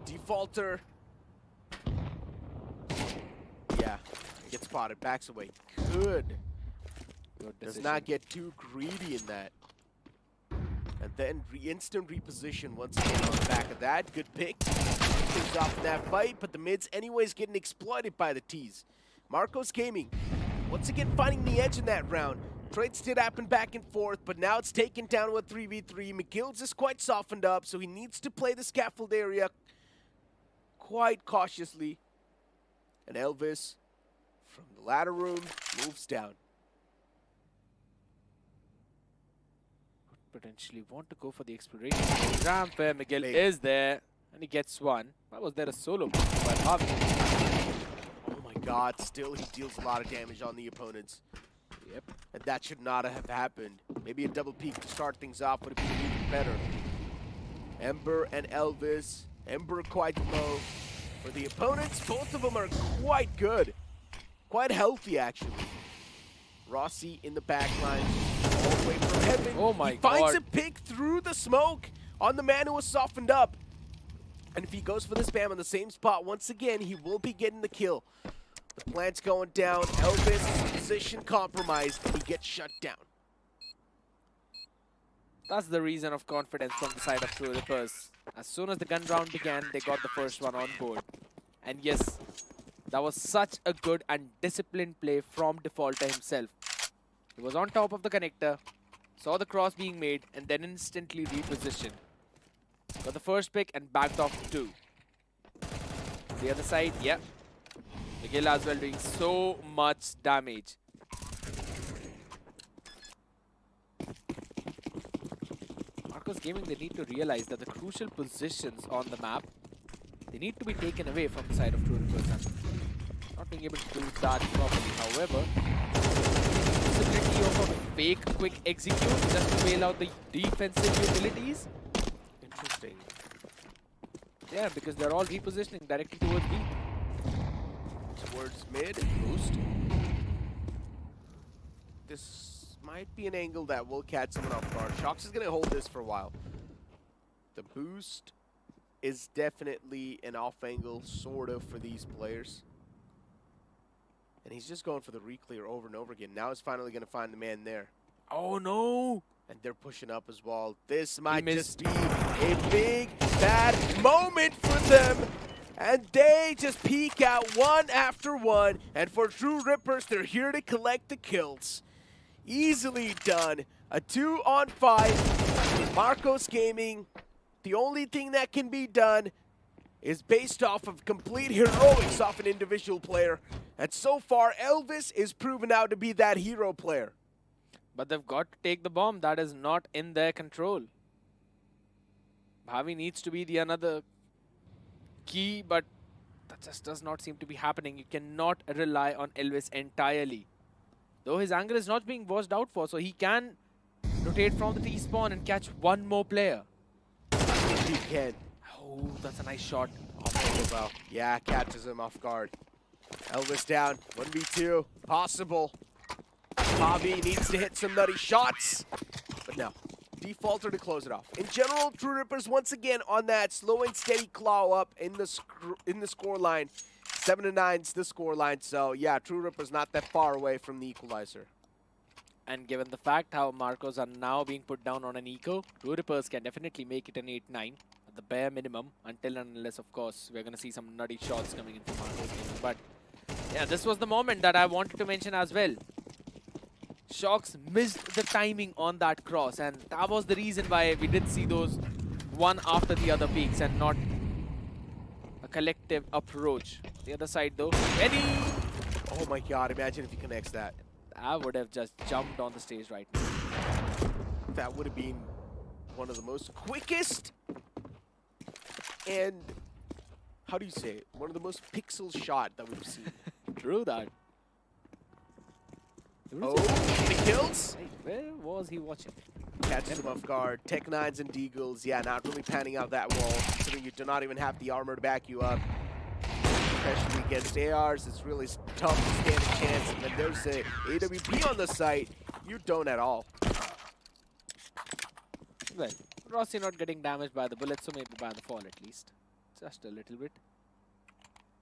Defaulter. Yeah, gets spotted, backs away. Good. Good Does decision. not get too greedy in that. And then instant reposition once again on the back of that. Good pick. Things off in that fight, but the mids anyways getting exploited by the T's. Marcos Gaming, once again finding the edge in that round. Trades did happen back and forth, but now it's taken down to a 3v3. McGill's is quite softened up, so he needs to play the scaffold area quite cautiously. And Elvis, from the ladder room, moves down. Potentially want to go for the exploration ramp where Miguel Late. is there, and he gets one. Why was there a solo by Harvey? Oh my god, still he deals a lot of damage on the opponents. Yep. And that should not have happened. Maybe a double peek to start things off would have been even better. Ember and Elvis. Ember quite low. For the opponents, both of them are quite good. Quite healthy, actually. Rossi in the back line, all the way from heaven. Oh my He finds god. a pick through the smoke on the man who was softened up. And if he goes for the spam on the same spot, once again, he will be getting the kill. The plant's going down. Elvis, position compromised. He gets shut down. That's the reason of confidence from the side of True Rippers. As soon as the gun round began, they got the first one on board. And yes, that was such a good and disciplined play from Defaulter himself. He was on top of the connector, saw the cross being made, and then instantly repositioned. Got the first pick and backed off two. The other side, yeah. Miguel as well doing so much damage. Marcos Gaming, they need to realize that the crucial positions on the map, they need to be taken away from the side of True Rippers. And not being able to do that properly. However, possibility of a fake quick execute just to bail out the defensive utilities. Interesting. Yeah, because they're all repositioning directly towards B. Towards mid, boost. This might be an angle that will catch someone off guard. Shox is going to hold this for a while. The boost is definitely an off angle, sort of, for these players. And he's just going for the re-clear over and over again. Now he's finally going to find the man there. Oh no! And they're pushing up as well. This might missed. just be a big, bad moment for them. And they just peek out one after one. And for True Rippers, they're here to collect the kills. Easily done. A 2-on-5. Marcos Gaming. The only thing that can be done is based off of complete heroics off an individual player. And so far, Elvis is proven out to be that hero player. But they've got to take the bomb. That is not in their control. Bhavi needs to be the another key, but that just does not seem to be happening. You cannot rely on Elvis entirely. Though his angle is not being watched out for, so he can rotate from the T-spawn and catch one more player. He can. Oh, that's a nice shot. Well, yeah, catches him off guard. Elvis down, 1v2, possible. Bobby needs to hit some nutty shots, but no. Defaulter to close it off. In general, True Rippers once again on that slow and steady claw up in the score line. 7-9's the score line, so yeah, True Rippers not that far away from the equalizer. And given the fact how Marcos are now being put down on an eco, True Rippers can definitely make it an 8-9 at the bare minimum, until and unless, of course, we're going to see some nutty shots coming in from Marcos. But yeah, this was the moment that I wanted to mention as well. Shox missed the timing on that cross, and that was the reason why we did see those one after the other peaks and not a collective approach. The other side though, Kenny! Oh my god, imagine if he connects that. I would have just jumped on the stage right now. That would have been one of the most quickest and, how do you say it? One of the most pixel shot that we've seen. True that. Oh, the kills? Hey, where was he watching? Catches him off guard. Tech 9s and Deagles, yeah, not really panning out that wall. Considering you do not even have the armor to back you up. Especially against ARs, it's really tough to stand a chance. And when there's a AWP on the site, you don't at all. Well, Rossi not getting damaged by the bullets, so maybe by the fall at least. Just a little bit.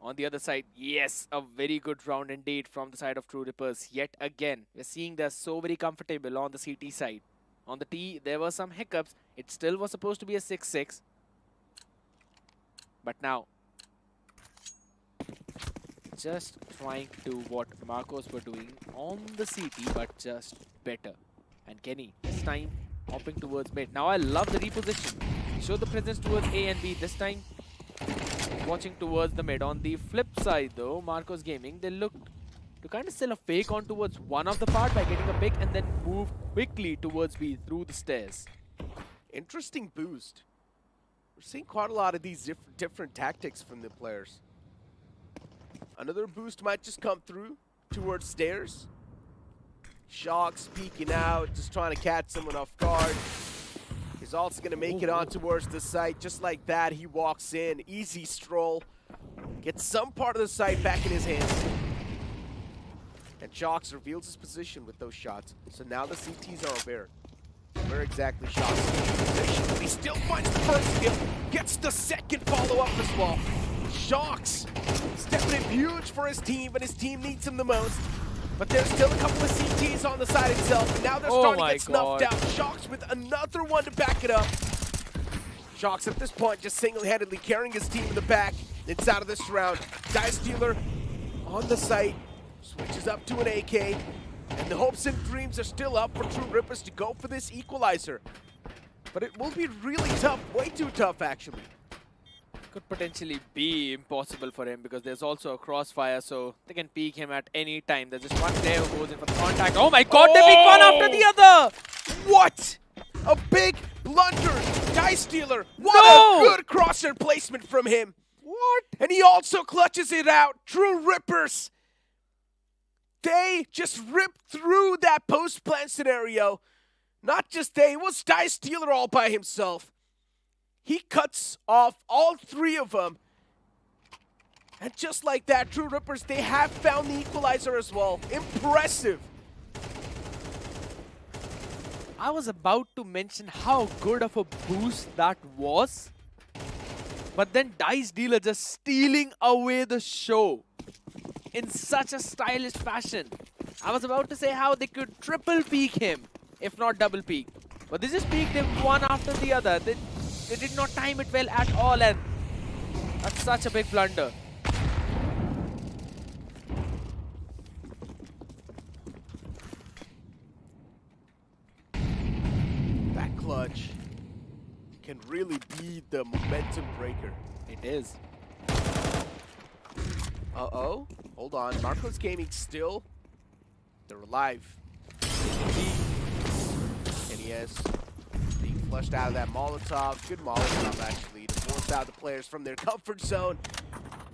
On the other side, yes, a very good round indeed from the side of True Rippers. Yet again, we're seeing they're so very comfortable on the CT side. On the T, there were some hiccups. It still was supposed to be a 6-6. But now, just trying to do what Marcos were doing on the CT, but just better. And Kenny, this time, hopping towards mid. Now I love the reposition. Show the presence towards A and B. This time, watching towards the mid. On the flip side though, Marcos Gaming, they looked to kind of sell a fake on towards one of the part by getting a pick and then move quickly towards B through the stairs. Interesting boost. We're seeing quite a lot of these different tactics from the players. Another boost might just come through towards stairs. Shocks peeking out, just trying to catch someone off guard. His ult's gonna make it on towards the site. Just like that, he walks in. Easy stroll. Gets some part of the site back in his hands. And Shocks reveals his position with those shots. So now the CTs are aware. Where exactly Shocks is in position. But he still finds the first kill. Gets the second follow-up as well. Shocks stepping in huge for his team, but his team needs him the most. But there's still a couple of CTs on the side itself, and now they're starting to get snuffed out. Shocks with another one to back it up. Shocks at this point just single-handedly carrying his team in the back. It's out of this round. Dice Dealer on the site, switches up to an AK, and the hopes and dreams are still up for True Rippers to go for this equalizer. But it will be really tough, way too tough actually. Could potentially be impossible for him because there's also a crossfire, so they can peek him at any time. There's just one player who goes in for the contact. Oh my god, they peek one after the other! What? A big blunder! Dice Dealer! What No! a good crosshair placement from him! What? And he also clutches it out. True Rippers! They just ripped through that post-plant scenario. Not just they, it was Dice Dealer all by himself. He cuts off all three of them. And just like that, True Rippers, they have found the equalizer as well. Impressive. I was about to mention how good of a boost that was. But then Dice Dealer just stealing away the show in such a stylish fashion. I was about to say how they could triple peek him, if not double peek. But they just peeked him one after the other. They did not time it well at all, and that's such a big blunder. That clutch can really be the momentum breaker. It is. Uh-oh. Hold on. Marcos Gaming still. They're alive. NES being flushed out of that Molotov. Good Molotov, actually, to force out the players from their comfort zone.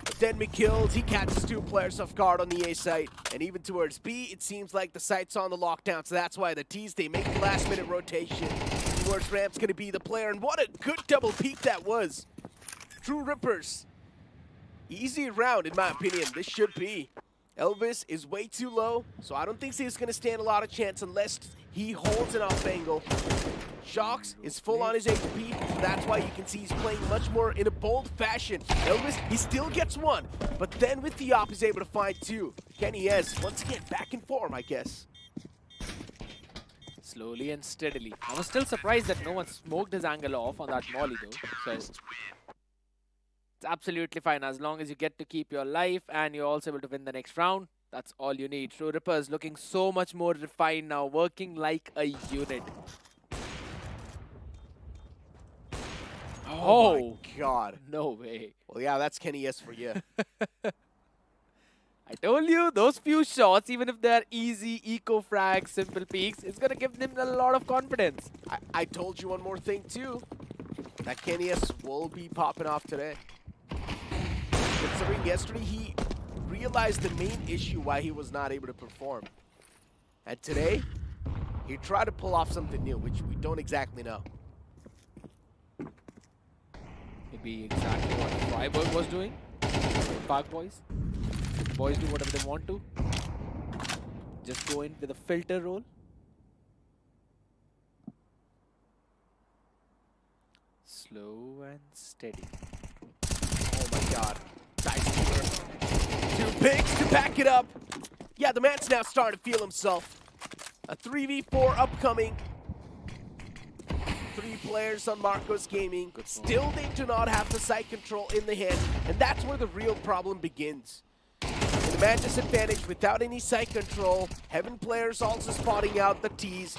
But then McKills, he catches two players off guard on the A site. And even towards B, it seems like the site's on the lockdown. So that's why the T's, they make the last-minute rotation. Towards Ramp's going to be the player. And what a good double peek that was. True Rippers. Easy round, in my opinion. This should be. Elvis is way too low, so I don't think he's going to stand a lot of chance unless he holds an off angle. Shocks is full on his HP, so that's why you can see he's playing much more in a bold fashion. Elvis, he still gets one, but then with the op, he's able to find two. Kenny S, once again, back in form, I guess. Slowly and steadily. I was still surprised that no one smoked his angle off on that molly though. So it's absolutely fine as long as you get to keep your life and you're also able to win the next round. That's all you need. True Rippers looking so much more refined now, working like a unit. Oh my Oh, God. no way. Well, yeah, that's Kenny S for you. I told you, those few shots, even if they're easy, eco-frag, simple peaks, it's going to give them a lot of confidence. I told you one more thing, too. That Kenny S will be popping off today. Considering yesterday, he realized the main issue why he was not able to perform. And today, he tried to pull off something new, which we don't exactly know. Maybe exactly what Freiburg was doing. Park boys. Boys do whatever they want to. Just go in with a filter roll. Slow and steady. Oh my God. Dice Two picks to back it up. Yeah, the man's now starting to feel himself. A 3v4 upcoming. 3 players on Marcos Gaming. Still, they do not have the site control in the hand, and that's where the real problem begins. The man disadvantage without any site control. Heaven players also spotting out the T's.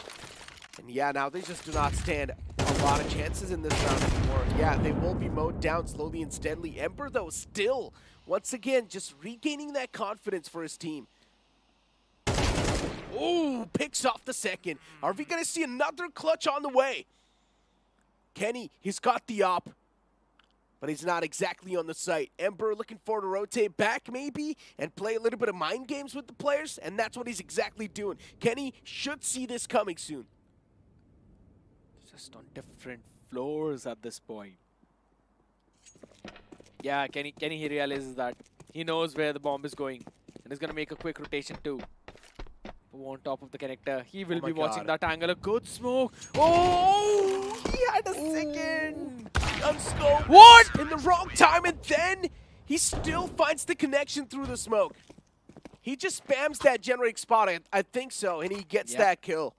And yeah, now they just do not stand a lot of chances in this round anymore. Yeah, they will be mowed down slowly and steadily. Ember, though, still, once again, just regaining that confidence for his team. Ooh, picks off the second. Are we going to see another clutch on the way? Kenny, he's got the op, but he's not exactly on the site. Ember looking for to rotate back maybe and play a little bit of mind games with the players, and that's what he's exactly doing. Kenny should see this coming soon. Just on different floors at this point. Yeah, Kenny he realizes that. He knows where the bomb is going. And he's going to make a quick rotation too. On top of the connector. He will be watching that angle. A good smoke. Oh! He had a second! Unscoped. What? In the wrong time, and then he still finds the connection through the smoke. He just spams that generating spot, I think so, and he gets that kill.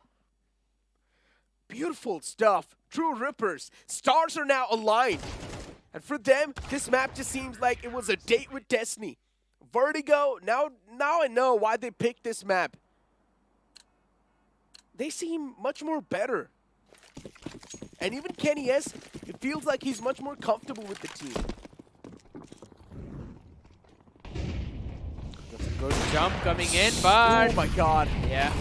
Beautiful stuff. True rippers. Stars are now aligned. And for them, this map just seems like it was a date with destiny. Vertigo, now I know why they picked this map. They seem much more better. And even Kenny S, it feels like he's much more comfortable with the team. That's a good jump coming in, but... Oh my God. Yeah.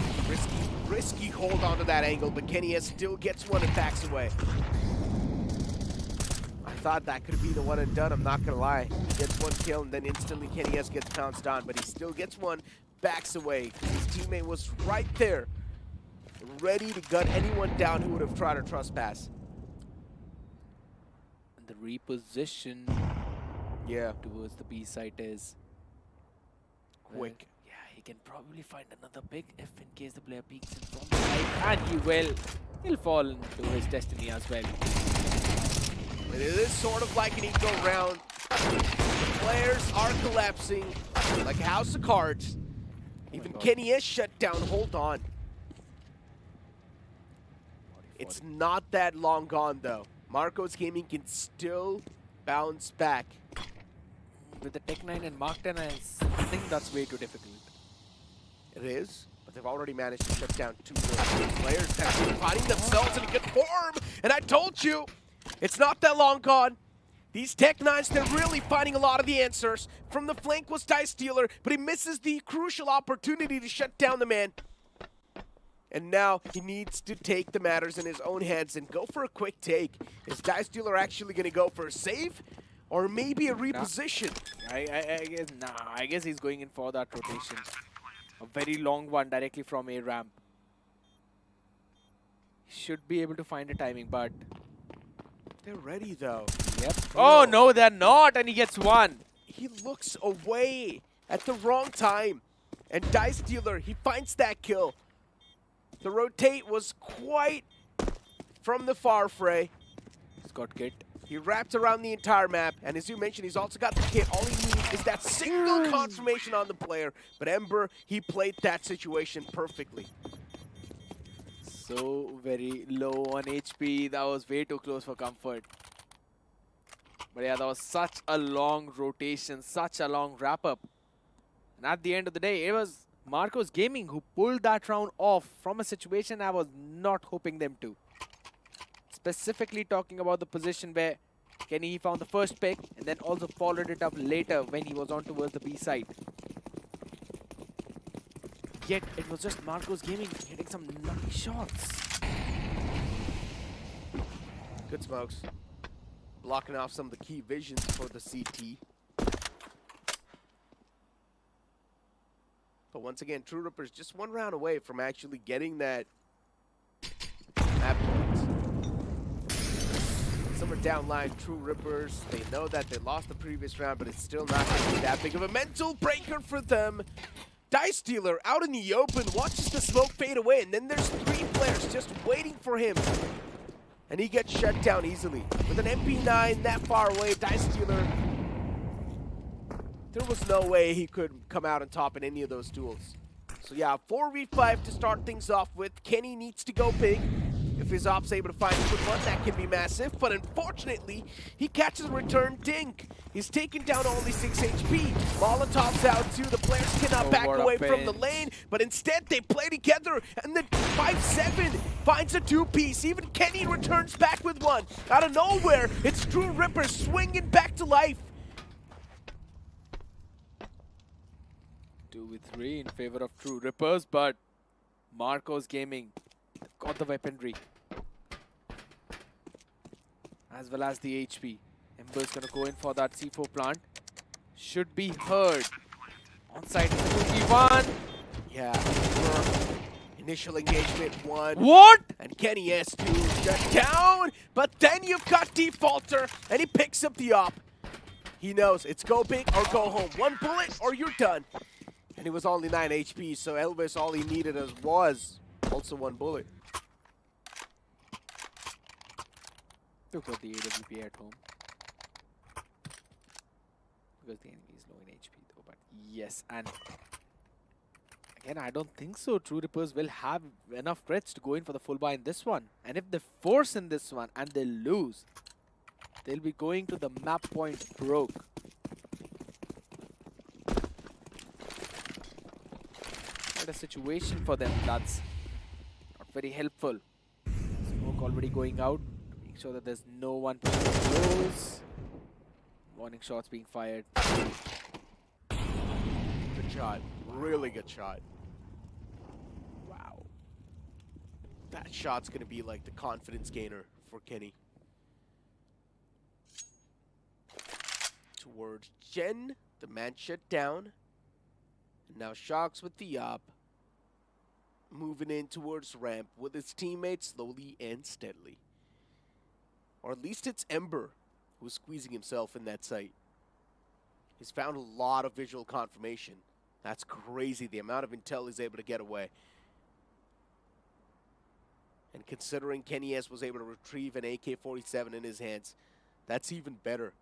Risky hold onto that angle, but Kenny S still gets one and backs away. I thought that could be the one and done, I'm not gonna lie. He gets one kill and then instantly Kenny S gets pounced on, but he still gets one, backs away. His teammate was right there, ready to gun anyone down who would have tried to trespass. And the reposition towards the B site is Quick. Yeah, he can probably find another pick if in case the player peeks in from the side, and he will. He'll fall into his destiny as well. It is sort of like an eco round. The players are collapsing like a house of cards. Even Kenny is shut down. Hold on. It's not that long gone, though. Marcos Gaming can still bounce back. With the Tech 9 and Mark 10, I think that's way too difficult. It is, but they've already managed to shut down 2 more players that have been finding themselves in a good form. And I told you, it's not that long gone. These Tech 9s, they're really finding a lot of the answers. From the flank was Dice Stealer, but he misses the crucial opportunity to shut down the man. And now he needs to take the matters in his own hands and go for a quick take. Is Dice Dealer actually going to go for a save? Or maybe a reposition? I guess he's going in for that rotation. A very long one directly from A ramp. He should be able to find a timing, but... They're ready, though. Yep. Oh, no, they're not, and he gets one. He looks away at the wrong time. And Dice Dealer, he finds that kill. The rotate was quite from the far fray. He's got kit. He wrapped around the entire map, and as you mentioned, he's also got the kit. All he needs is that single confirmation on the player. But Ember, he played that situation perfectly. So very low on HP. That was way too close for comfort. But yeah, that was such a long rotation, such a long wrap-up. And at the end of the day, it was Marcos Gaming who pulled that round off from a situation I was not hoping them to. Specifically talking about the position where Kenny, he found the first pick and then also followed it up later when he was on towards the B side. Yet it was just Marcos Gaming hitting some lucky shots. Good smokes. Blocking off some of the key visions for the CT. But once again, True Rippers just one round away from actually getting that map point. Somewhere down line, True Rippers, they know that they lost the previous round, but it's still not going to be that big of a mental breaker for them. Dice Dealer out in the open, watches the smoke fade away, and then there's 3 players just waiting for him. And he gets shut down easily. With an MP9 that far away, Dice Dealer, there was no way he could come out on top in any of those duels. So yeah, 4v5 to start things off with. Kenny needs to go big. If his op's able to find a good one, that can be massive. But unfortunately, he catches a return dink. He's taken down only 6 HP. Molotov's out too. The players cannot back away from the lane. But instead, they play together. And then 5-7 finds a 2-piece. Even Kenny returns back with one. Out of nowhere, it's True Ripper swinging back to life. 2v3 in favor of True Rippers, but Marcos Gaming got the weaponry as well as the HP. Ember's gonna go in for that C4 plant. Should be heard. Onside 2v1. Yeah, initial engagement 1. What? And Kenny has to shut down. But then you've got Defaulter, and he picks up the op. He knows it's go big or go home. 1 bullet or you're done. And it was only 9 HP, so Elvis, all he needed was also 1 bullet. Look at the AWP at home. Because the enemy is low in HP though, but yes, and again, I don't think so. True Rippers will have enough crits to go in for the full buy in this one. And if they force in this one and they lose, they'll be going to the map point broke. Quite a situation for them that's not very helpful. Smoke already going out. Make sure that there's no one pushing close. Warning shots being fired. Good shot. Really good shot. Wow. That shot's going to be like the confidence gainer for Kenny. Towards Jen. The man shut down. And now Shocks with the op. Moving in towards ramp with his teammates slowly and steadily. Or at least it's Ember who's squeezing himself in that site. He's found a lot of visual confirmation. That's crazy, the amount of intel he's able to get away. And considering Kenny S was able to retrieve an AK-47 in his hands, that's even better.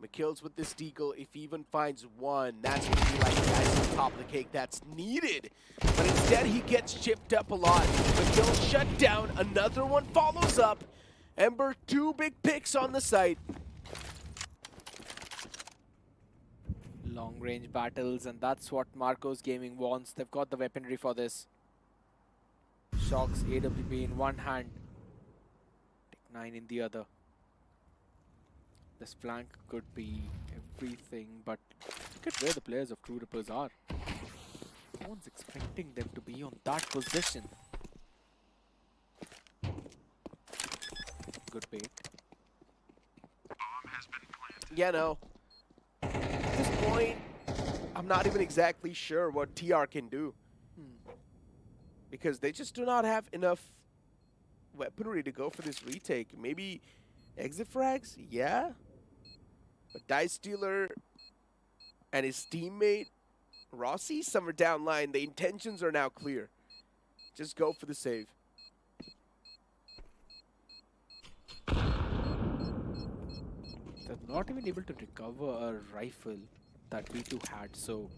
McKill's with this deagle. If he even finds one, that's going to be like the icing on top of the cake that's needed. But instead, he gets chipped up a lot. McKill shut down. Another one follows up. Ember, 2 big picks on the site. Long range battles, and that's what Marcos Gaming wants. They've got the weaponry for this. Shocks AWP in one hand. Tech 9 in the other. This flank could be everything, but look at where the players of True Rippers are. No one's expecting them to be on that position. Good bait. Yeah, no. At this point, I'm not even exactly sure what TR can do. Because they just do not have enough weaponry to go for this retake. Maybe exit frags? Yeah. But Dice Dealer and his teammate, Rossi, somewhere down line, the intentions are now clear. Just go for the save. They're not even able to recover a rifle that B2 had, so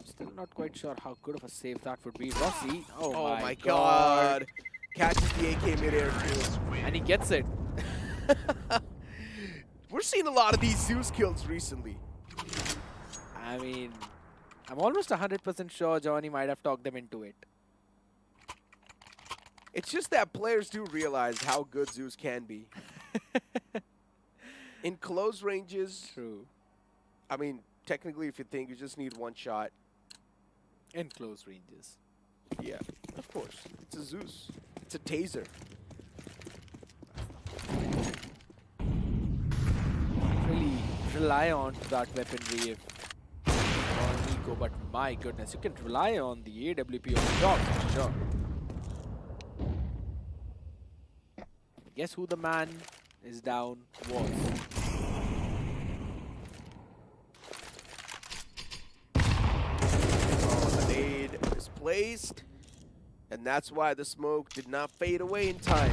still not quite sure how good of a save that would be. Rossi, oh my god. Catches the AK midair too. And he gets it. We're seeing a lot of these Zeus kills recently. I mean, I'm almost 100% sure Johnny might have talked them into it. It's just that players do realize how good Zeus can be. In close ranges, True. I mean, technically, if you think you just need one shot, In close ranges. yeah, of course. It's a Zeus. It's a taser. Really rely on that weaponry if on Nico, but my goodness, you can rely on the AWP on top, for sure. Guess who the man is down was? Oh, the nade is placed, and that's why the smoke did not fade away in time.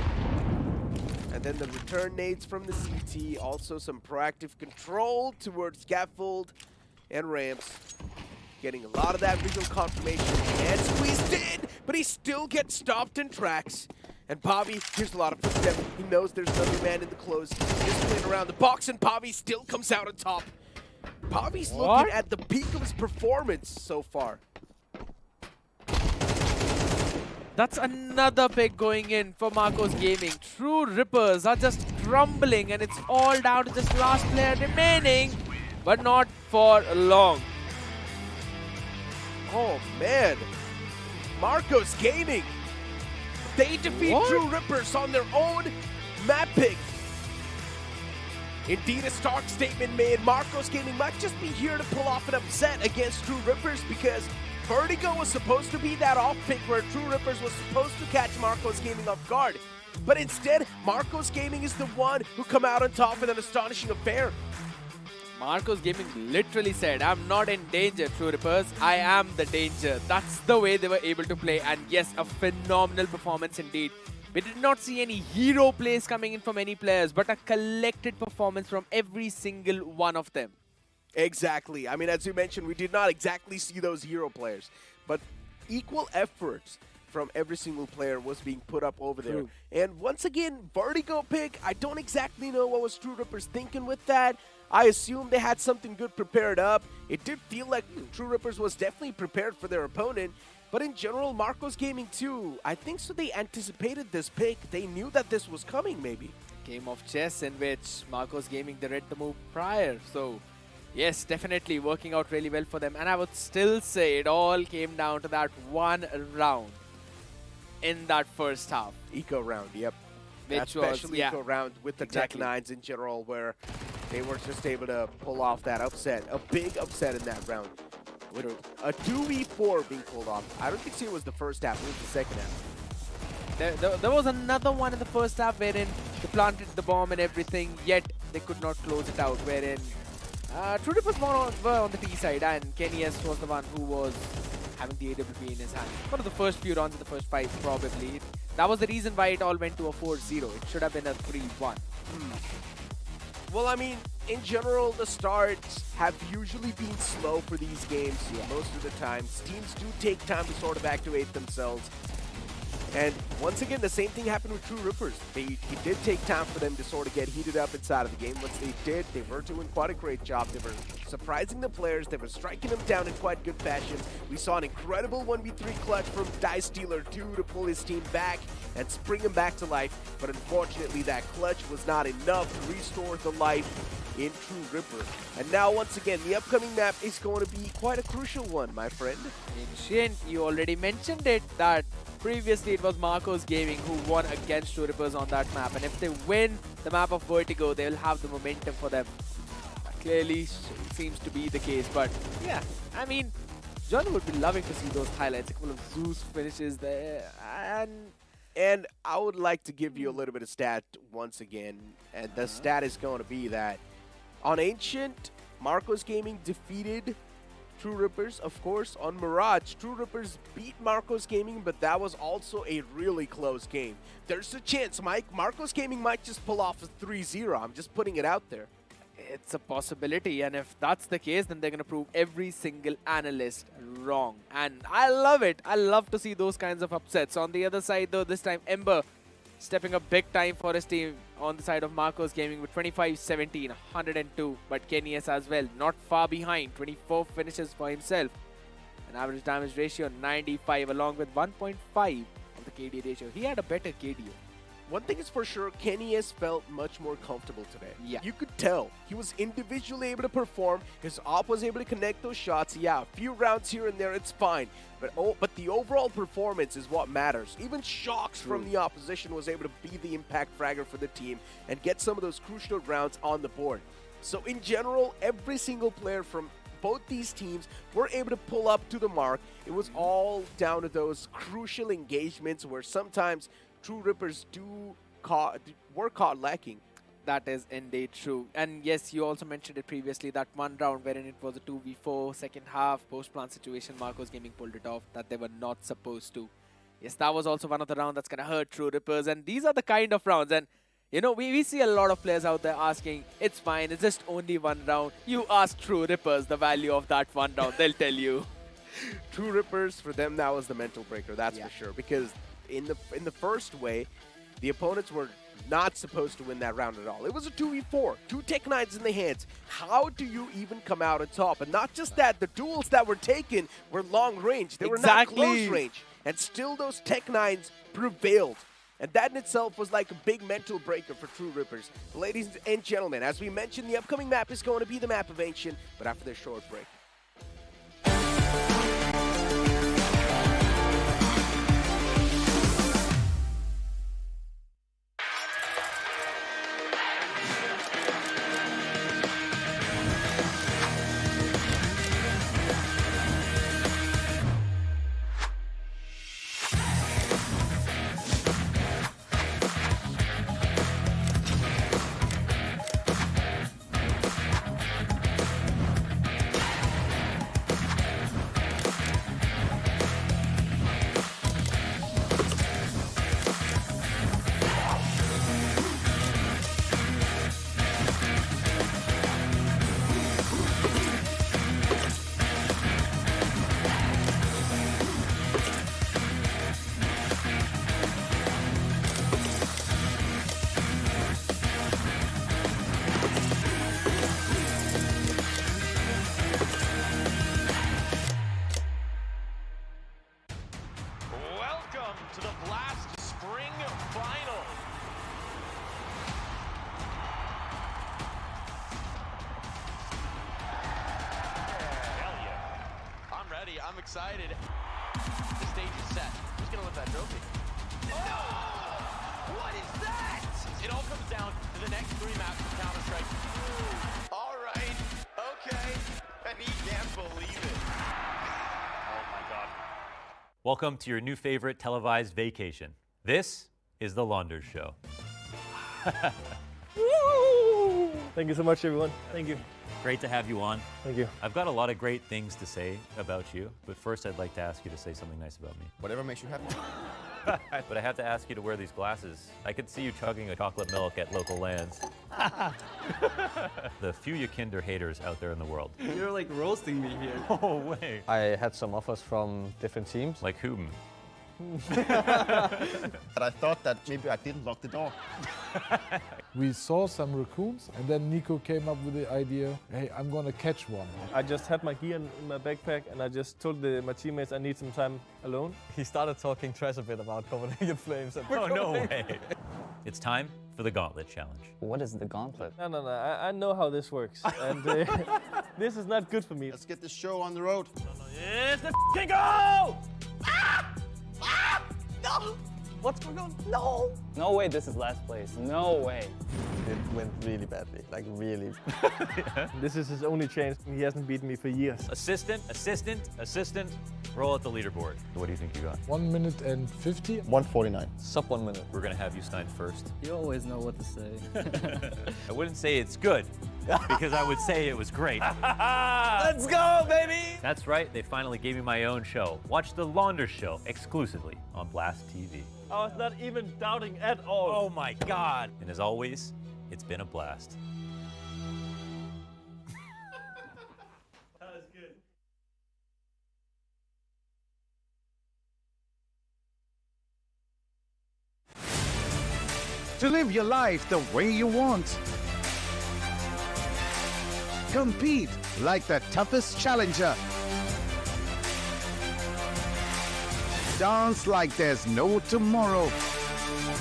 And then the return nades from the CT, also some proactive control towards scaffold and ramps. Getting a lot of that visual confirmation and squeezed in, but he still gets stopped in tracks. And Pavi hears a lot of footsteps. He knows there's another man in the close. He's playing around the box, and Pavi still comes out on top. Pavi's looking at the peak of his performance so far. That's another pick going in for Marcos Gaming. True Rippers are just crumbling, and it's all down to this last player remaining, but not for long. Oh man, Marcos Gaming. They defeat True Rippers on their own map pick. Indeed, a stark statement made. Marcos Gaming might just be here to pull off an upset against True Rippers because Vertigo was supposed to be that off pick where True Rippers was supposed to catch Marcos Gaming off guard. But instead, Marcos Gaming is the one who come out on top with an astonishing affair. Marcos Gaming literally said, I'm not in danger, True Rippers. I am the danger. That's the way they were able to play. And yes, a phenomenal performance indeed. We did not see any hero plays coming in from any players, but a collected performance from every single one of them. Exactly. I mean, as you mentioned, we did not exactly see those hero players, but equal efforts from every single player was being put up over there. True. And once again, Vertigo pick, I don't exactly know what was True Rippers thinking with that. I assume they had something good prepared up. It did feel like True Rippers was definitely prepared for their opponent. But in general, Marcos Gaming too, I think so they anticipated this pick. They knew that this was coming maybe. Game of chess in which Marcos Gaming, they read the move prior. So yes, definitely working out really well for them. And I would still say it all came down to that one round in that first half. Eco round, yep. Which Especially was, Eco round with the exactly. Tech 9s in general where they were just able to pull off that upset. A big upset in that round. With a 2v4 being pulled off. I don't think it was the first half, it was the second half. There was another one in the first half wherein they planted the bomb and everything, yet they could not close it out, wherein True Rippers were on the T side and Kenny S was the one who was having the AWP in his hand. One of the first few rounds in the first fight, probably. That was the reason why it all went to a 4-0. It should have been a 3-1. Well, I mean, in general, the starts have usually been slow for these games most of the time. Teams do take time to sort of activate themselves. And once again, the same thing happened with True Rippers. It did take time for them to sort of get heated up inside of the game. Once they did, they were doing quite a great job. They were surprising the players. They were striking them down in quite good fashion. We saw an incredible 1v3 clutch from Dice Stealer 2 to pull his team back and bring him back to life. But unfortunately, that clutch was not enough to restore the life in True Ripper. And now, once again, the upcoming map is going to be quite a crucial one, my friend. Ancient, you already mentioned it, that previously it was Marcos Gaming who won against True Rippers on that map. And if they win the map of Vertigo, they'll have the momentum for them. That clearly seems to be the case. But yeah, I mean, John would be loving to see those highlights. A couple of Zeus finishes there. And I would like to give you a little bit of stat once again. And the stat is going to be that on Ancient, Marcos Gaming defeated True Rippers, of course. On Mirage, True Rippers beat Marcos Gaming, but that was also a really close game. There's a chance, Mike, Marcos Gaming might just pull off a 3-0. I'm just putting it out there. It's a possibility, and if that's the case, then they're going to prove every single analyst wrong. And I love it. I love to see those kinds of upsets. On the other side, though, this time Ember stepping up big time for his team on the side of Marcos Gaming with 25-17, 102. But Kenny S as well, not far behind, 24 finishes for himself. An average damage ratio 95 along with 1.5 of the KD ratio. He had a better KDO. one thing is for sure, Kenny has felt much more comfortable today. Yeah. You could tell. He was individually able to perform. His op was able to connect those shots. Yeah, a few rounds here and there, it's fine. But the overall performance is what matters. Even Shocks from the opposition was able to be the impact fragger for the team and get some of those crucial rounds on the board. So in general, every single player from both these teams were able to pull up to the mark. It was all down to those crucial engagements where sometimes True Rippers were caught lacking. That is indeed true. And yes, you also mentioned it previously, that one round wherein it was a 2v4 second half post-plant situation, Marcos Gaming pulled it off that they were not supposed to. Yes, that was also one of the rounds that's going to hurt True Rippers. And these are the kind of rounds. And you know, we see a lot of players out there asking, it's fine, it's just only one round. You ask True Rippers the value of that one round, they'll tell you. True Rippers, for them, that was the mental breaker, that's for sure. Because in the first way, the opponents were not supposed to win that round at all. It was a 2v4, 2 Tech-9s in the hands. How do you even come out on top? And not just that, the duels that were taken were long range. They were not close range. And still those Tech-9s prevailed. And that in itself was like a big mental breaker for True Rippers. Ladies and gentlemen, as we mentioned, the upcoming map is going to be the map of Ancient, but after this short break. To the Blast Spring Final. Hell yeah. I'm ready. I'm excited. The stage is set. Who's going to lift that trophy? Oh! What is that? It all comes down to the next 3 maps of Counter-Strike. All right. Okay. And he can't believe it. Oh, my God. Welcome to your new favorite televised vacation. This is the Launders Show. Thank you so much, everyone. Thank you. Great to have you on. Thank you. I've got a lot of great things to say about you, but first I'd like to ask you to say something nice about me. Whatever makes you happy. But I have to ask you to wear these glasses. I could see you chugging a chocolate milk at local lands. The few Yakinder haters out there in the world. You're like roasting me here. Oh, way. I had some offers from different teams. Like whom? But I thought that maybe I didn't lock the door. We saw some raccoons, and then Nico came up with the idea, hey, I'm gonna catch one. I just had my gear in my backpack, and I just told my teammates I need some time alone. He started talking trash a bit about Copenhagen Flames. Oh, no way. It's time for the Gauntlet Challenge. What is the gauntlet? No. I know how this works, and this is not good for me. Let's get this show on the road. It's the f***ing go! No! What's going on? No! No way this is last place. No way. It went really badly, like really. This is his only chance. He hasn't beaten me for years. Assistant. Roll at the leaderboard. What do you think you got? 1 minute and 50. 149. Sub 1 minute. We're going to have you sign first. You always know what to say. I wouldn't say it's good, because I would say it was great. Let's go, baby! That's right, they finally gave me my own show. Watch the Launders Show exclusively on Blast TV. I was not even doubting at all. Oh my God! And as always, it's been a blast. That was good. To live your life the way you want. Compete like the toughest challenger. Dance like there's no tomorrow.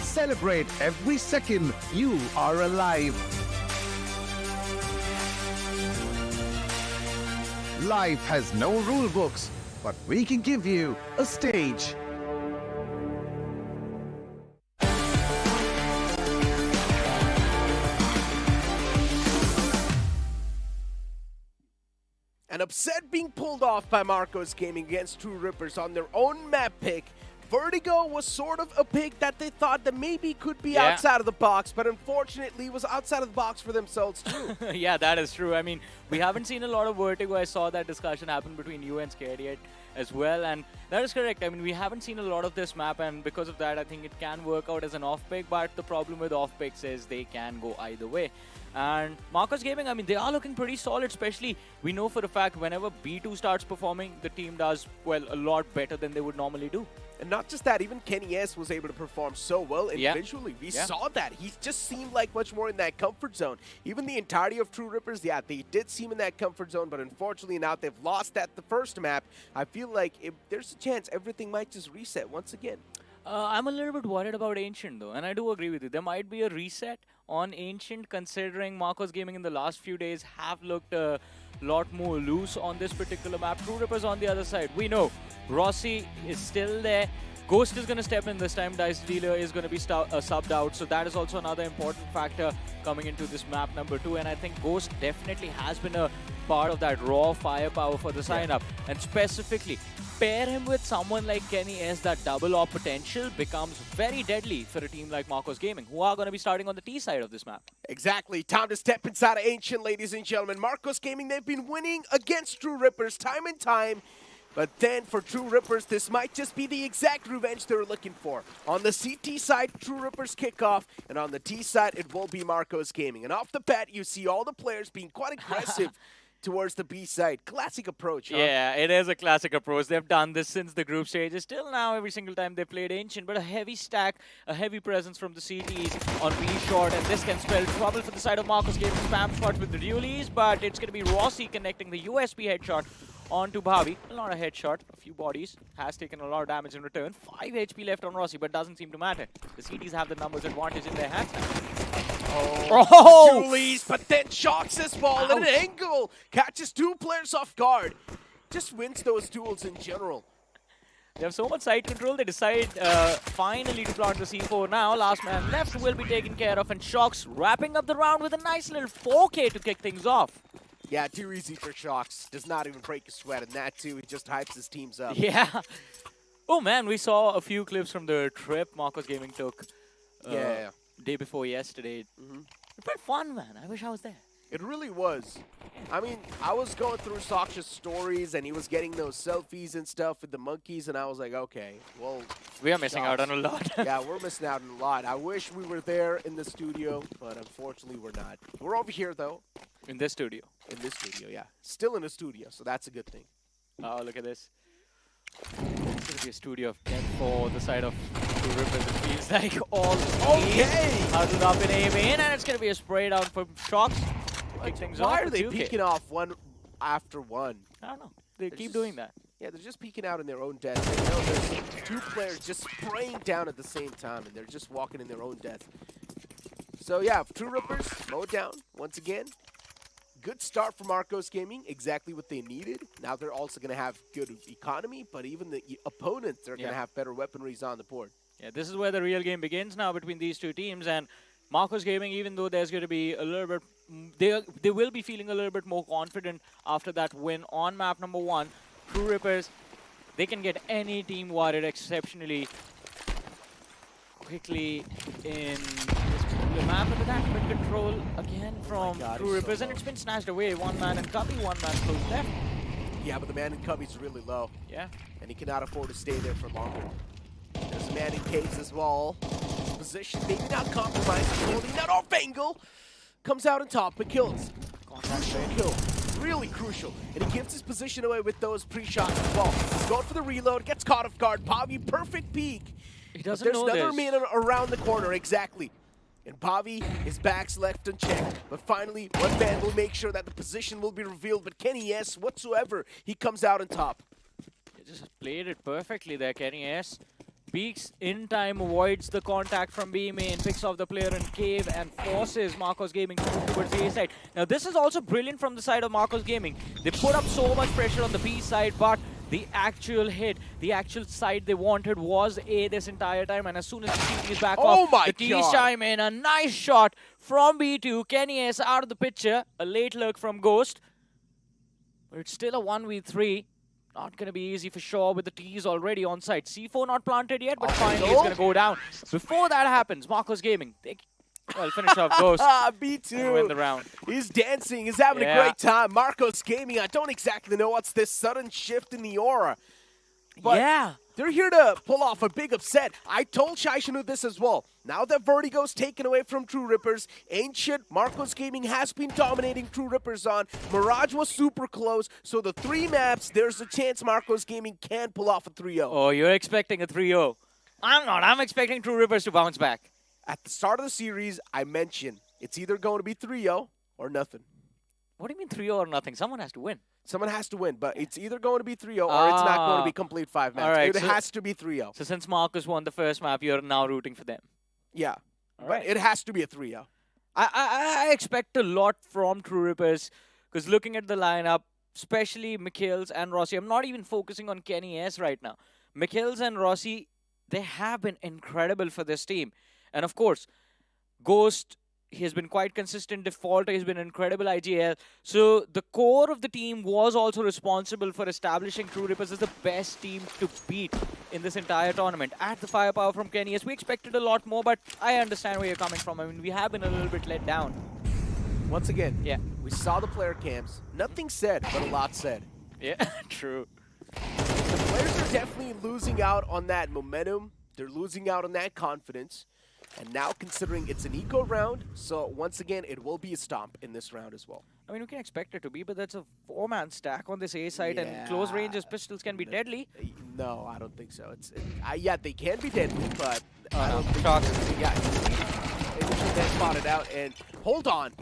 Celebrate every second you are alive. Life has no rule books, but we can give you a stage. An upset being pulled off by Marcos Gaming against True Rippers on their own map pick. Vertigo was sort of a pick that they thought that maybe could be outside of the box, but unfortunately was outside of the box for themselves too. Yeah, that is true. I mean, we haven't seen a lot of Vertigo. I saw that discussion happen between you and Scared as well, and that is correct. I mean, we haven't seen a lot of this map, and because of that, I think it can work out as an off pick, but the problem with off picks is they can go either way. And Marcos Gaming, I mean, they are looking pretty solid, especially we know for a fact whenever B2 starts performing, the team does, well, a lot better than they would normally do. And not just that, even Kenny S was able to perform so well individually. We saw that. He just seemed like much more in that comfort zone. Even the entirety of True Rippers, yeah, they did seem in that comfort zone, but unfortunately now they've lost at the first map. I feel like if there's a chance everything might just reset once again. I'm a little bit worried about Ancient though, and I do agree with you. There might be a reset on Ancient considering Marcos Gaming in the last few days have looked a lot more loose on this particular map. True Rippers on the other side. We know Rossi is still there. Ghost is going to step in this time. Dice Dealer is going to be subbed out. So that is also another important factor coming into this map number 2. And I think Ghost definitely has been a part of that raw firepower for the sign-up. And specifically, pair him with someone like Kenny S, that double op potential becomes very deadly for a team like Marcos Gaming, who are going to be starting on the T side of this map. Exactly. Time to step inside of Ancient, ladies and gentlemen. Marcos Gaming, they've been winning against True Rippers time and time. But then for True Rippers, this might just be the exact revenge they're looking for. On the CT side, True Rippers kick off, and on the T side, it will be Marcos Gaming. And off the bat, you see all the players being quite aggressive towards the B side. Classic approach, huh? Yeah, it is a classic approach. They've done this since the group stages. Still now, every single time they played Ancient, but a heavy stack, a heavy presence from the CTs on B short, and this can spell trouble for the side of Marcos Gaming. Spam shot with the dualies, but it's going to be Rossi connecting the USB headshot onto Bhavi. Not a headshot, a few bodies, has taken a lot of damage in return. 5 HP left on Rossi, but doesn't seem to matter. The CTs have the numbers advantage in their hands now. Oh! Dualies, but then shocks this ball at an angle. Catches 2 players off guard. Just wins those duels in general. They have so much side control, they decide finally to plant the C4 now. Last man left will be taken care of, and Shocks wrapping up the round with a nice little 4K to kick things off. Yeah, too easy for Shocks. Does not even break a sweat, and that too, he just hypes his teams up. Yeah. Oh man, we saw a few clips from the trip Marcos Gaming took day before yesterday. It's quite fun, man. I wish I was there. It really was. I mean, I was going through Saksha's stories, and he was getting those selfies and stuff with the monkeys, and I was like, okay, well... We are missing out on a lot. Yeah, we're missing out on a lot. I wish we were there in the studio, but unfortunately we're not. We're over here, though. In this studio. In this studio, yeah. Still in a studio, so that's a good thing. Oh, look at this. It's going to be a studio of death for the side of True Rippers. It feels like all the speed huddled up in aim in, and it's going to be a spray down from Shocks. Kick things off. Why are they peeking off one after one? I don't know. They keep doing that. Yeah, they're just peeking out in their own death. They know there's 2 players just spraying down at the same time, and they're just walking in their own death. So yeah, True Rippers mowed down once again. Good start for Marcos Gaming, exactly what they needed. Now they're also going to have good economy, but even the opponents are going to have better weaponries on the board. Yeah, this is where the real game begins now between these 2 teams, and Marcos Gaming, even though there's going to be a little bit, they will be feeling a little bit more confident after that win on map number 1. True Rippers, they can get any team worried exceptionally quickly in this particular map. Look at that mid control again from True Rippers, and it's been snatched away. 1 man in Cubby, 1 man close left. Yeah, but the man in Cubby's really low. Yeah. And he cannot afford to stay there for longer. There's a man in Caves as well. His position maybe not compromised. Holding that off angle. Comes out on top, but kills. Crucial kill. Really crucial. And he gives his position away with those pre-shots as well. He's going for the reload, gets caught off guard. Pavi, perfect peek. He doesn't There's know another this. man around the corner, exactly. And Pavi, his back's left unchecked. But finally, one man will make sure that the position will be revealed. But Kenny S, whatsoever, he comes out on top. He just played it perfectly there, Kenny S. Peaks in time, avoids the contact from B main, picks off the player in cave, and forces Marcos Gaming to move towards the A side. Now, this is also brilliant from the side of Marcos Gaming. They put up so much pressure on the B side, but the actual hit, the actual side they wanted was A this entire time. And as soon as the CT is back off, the T's chime in. A nice shot from B2. Kenny S out of the picture. A late lurk from Ghost. But it's still a 1v3. Not going to be easy for sure with the T's already on site. C4 not planted yet, but finally it's going to go down. Before that happens, Marcos Gaming, they finish off Ghost. B2 win the round. He's dancing. He's having a great time. Marcos Gaming, I don't exactly know what's this sudden shift in the aura. But they're here to pull off a big upset. I told Shaishanu this as well. Now that Vertigo's taken away from True Rippers, Ancient, Marcos Gaming has been dominating True Rippers on. Mirage was super close, so the 3 maps, there's a chance Marcos Gaming can pull off a 3-0. Oh, you're expecting a 3-0. I'm not. I'm expecting True Rippers to bounce back. At the start of the series, I mentioned it's either going to be 3-0 or nothing. What do you mean 3-0 or nothing? Someone has to win. Someone has to win, but it's either going to be 3-0 or it's not going to be complete 5 maps. Right, it has to be 3-0. So since Marcus won the first map, you're now rooting for them. Yeah, but it has to be a 3-0. I expect a lot from True Rippers because looking at the lineup, especially Mikhils and Rossi, I'm not even focusing on Kenny S right now. Mikhils and Rossi, they have been incredible for this team. And of course, Ghost, he has been quite consistent. Defaulter has been incredible IGL. So the core of the team was also responsible for establishing True Rippers as the best team to beat in this entire tournament. At the firepower from Kenny, yes, we expected a lot more, but I understand where you're coming from. I mean, we have been a little bit let down. Once again, we saw the player camps. Nothing said, but a lot said. Yeah, true. The players are definitely losing out on that momentum. They're losing out on that confidence. And now considering it's an eco round, so once again, it will be a stomp in this round as well. I mean, we can expect it to be, but that's a 4-man stack on this A side, and close ranges pistols can be deadly. No, I don't think so. Yeah, they can be deadly, but I don't think they spotted out. And hold on,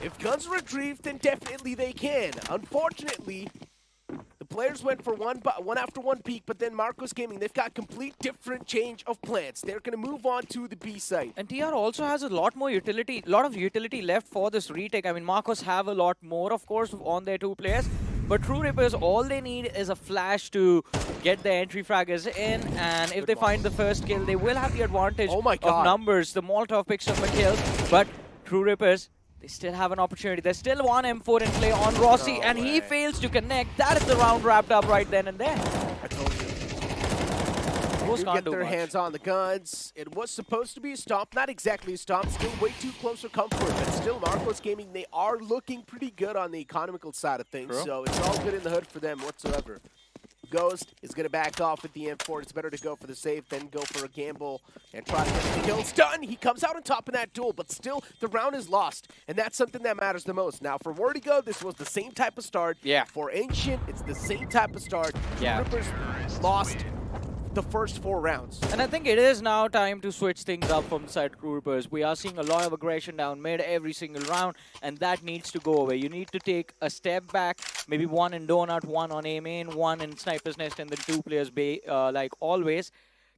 if guns are retrieved, then definitely they can. Unfortunately, the players went for one after one peak, but then Marcos Gaming, they've got complete different change of plans. They're going to move on to the B site. And TR also has a lot more utility, left for this retake. I mean, Marcos have a lot more, of course, on their 2 players. But True Rippers, all they need is a flash to get the entry fraggers in. And if they find the first kill, they will have the advantage of numbers. The Molotov picks up a kill, but True Rippers, they still have an opportunity. There's still one M4 in play on Rossi, and he fails to connect. That is the round wrapped up right then and there. I told you. They get their hands on the guns. It was supposed to be a stomp. Not exactly a stomp. Still way too close for comfort. But still, Marcos Gaming, they are looking pretty good on the economical side of things. So it's all good in the hood for them whatsoever. Ghost is going to back off with the M4. It's better to go for the save than go for a gamble and try to get the kill. Stun! He comes out on top in that duel, but still, the round is lost. And that's something that matters the most. Now, for Vertigo, this was the same type of start. Yeah. For Ancient, it's the same type of start. Yeah. Rippers lost the first 4 rounds. And I think it is now time to switch things up from the side of True Rippers. We are seeing a lot of aggression down mid every single round, and that needs to go away. You need to take a step back, maybe 1 in Donut, 1 on A main, 1 in Sniper's Nest, and then 2 players like always.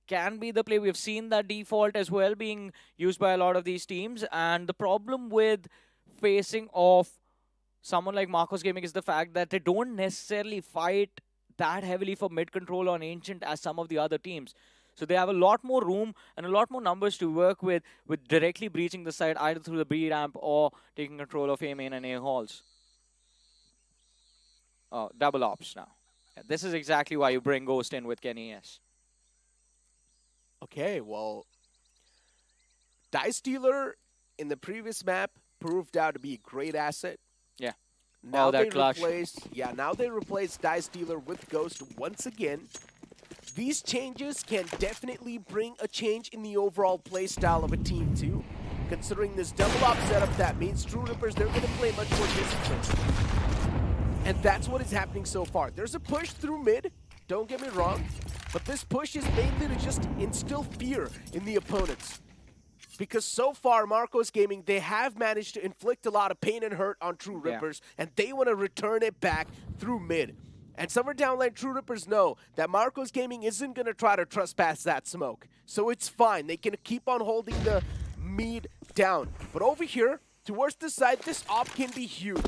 Can be the play. We've seen that default as well being used by a lot of these teams, and the problem with facing off someone like Marcos Gaming is the fact that they don't necessarily fight that heavily for mid control on Ancient as some of the other teams. So they have a lot more room and a lot more numbers to work with directly breaching the side either through the B ramp or taking control of A main and A halls. Oh, double ops now. Yeah, this is exactly why you bring Ghost in with Kenny S. Okay, well, Dice Dealer in the previous map proved out to be a great asset. Yeah. Now they clutch. now they replace Dice Dealer with Ghost once again. These changes can definitely bring a change in the overall play style of a team too. Considering this double op setup, that means True Rippers, they're going to play much more disciplined. And that's what is happening so far. There's a push through mid, don't get me wrong, but this push is mainly to just instill fear in the opponents. Because so far, Marcos Gaming, they have managed to inflict a lot of pain and hurt on True Rippers, and they want to return it back through mid. And somewhere down lane, True Rippers know that Marcos Gaming isn't going to try to trespass that smoke. So it's fine. They can keep on holding the mead down. But over here, towards the side, this op can be huge.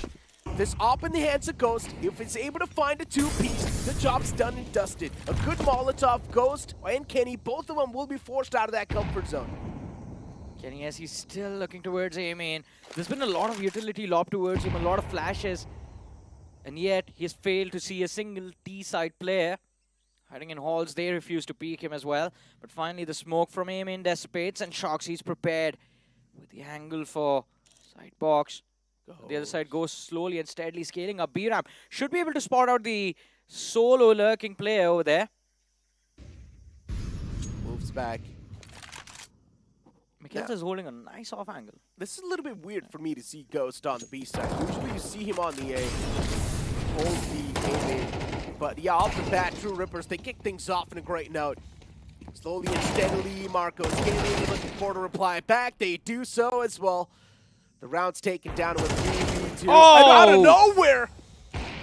This op in the hands of Ghost, if it's able to find a two-piece, the job's done and dusted. A good Molotov, Ghost and Kenny, both of them will be forced out of that comfort zone. Kenny, as he's still looking towards A main. There's been a lot of utility lobbed towards him, a lot of flashes. And yet, he's failed to see a single T-side player. Hiding in halls, they refuse to peek him as well. But finally, the smoke from A main dissipates, and Shoxy's prepared with the angle for side box. The other side goes slowly and steadily scaling up. B-Ramp should be able to spot out the solo lurking player over there. Moves back. Mikhails is holding a nice off angle. This is a little bit weird for me to see Ghost on the B side. Usually you see him on the A, hold the A main. But yeah, off the bat, True Rippers, they kick things off in a great note. Slowly and steadily, Marcos Gaming looking for to reply back. They do so as well. The round's taken down with 3v2. Oh! And out of nowhere,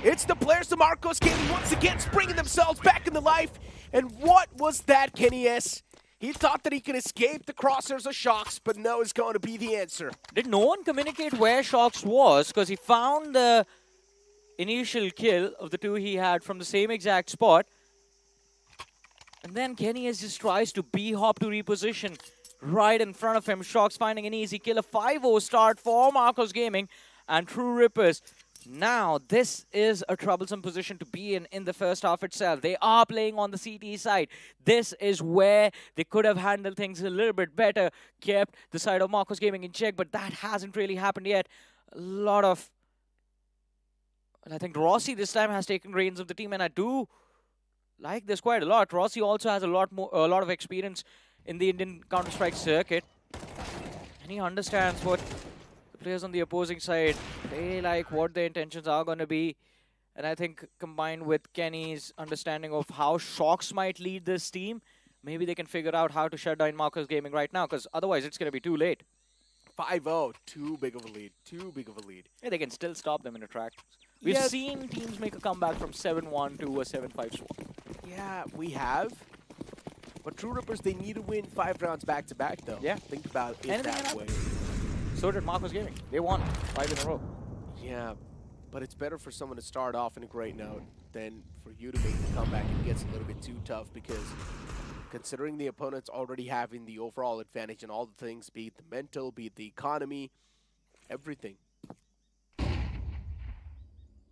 it's the players of Marcos Gaming once again springing themselves back into life. And what was that, Kenny S? He thought that he could escape the crosshairs of Shox, but no is going to be the answer. Did no one communicate where Shox was? Because he found the initial kill of the two he had from the same exact spot. And then Kenny S just tries to B-hop to reposition right in front of him. Shox finding an easy kill. A 5-0 start for Marcos Gaming and True Rippers. Now, this is a troublesome position to be in the first half itself. They are playing on the CT side. This is where they could have handled things a little bit better, kept the side of Marcos Gaming in check, but that hasn't really happened yet. A lot of... Well, I think Rossi this time has taken reins of the team, and I do like this quite a lot. Rossi also has a lot of experience in the Indian Counter-Strike circuit, and he understands what the players on the opposing side, they like what their intentions are going to be. And I think combined with Kenny's understanding of how Shox might lead this team, maybe they can figure out how to shut down Marcos Gaming right now, because otherwise it's going to be too late. 5-0, too big of a lead, too big of a lead. Yeah, they can still stop them in a track. We've seen teams make a comeback from 7-1 to a 7-5 swap. Yeah, we have. But True Rippers, they need to win 5 rounds back-to-back, though. Yeah. Think about it Anything that can way. So did Marcos Gaming. They won 5 in a row. Yeah, but it's better for someone to start off in a great note than for you to make the comeback. It gets a little bit too tough because considering the opponents already having the overall advantage in all the things, be it the mental, be it the economy, everything.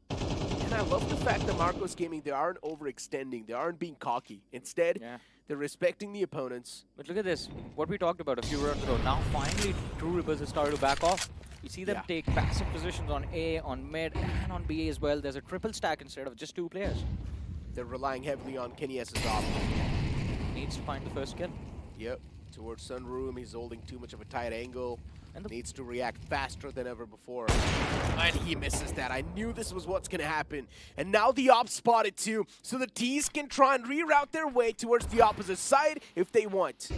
And I love the fact that Marcos Gaming, they aren't overextending. They aren't being cocky. Instead, they're respecting the opponents. But look at this. What we talked about a few rounds ago. Now, finally, True Rippers has started to back off. You see them take passive positions on A, on mid, and on B as well. There's a triple stack instead of just 2 players. They're relying heavily on Kenny S's op. Needs to find the first kill. Yep. Towards Sunroom, he's holding too much of a tight angle. And needs to react faster than ever before. And he misses that. I knew this was what's going to happen. And now the op spotted too. So the T's can try and reroute their way towards the opposite side if they want.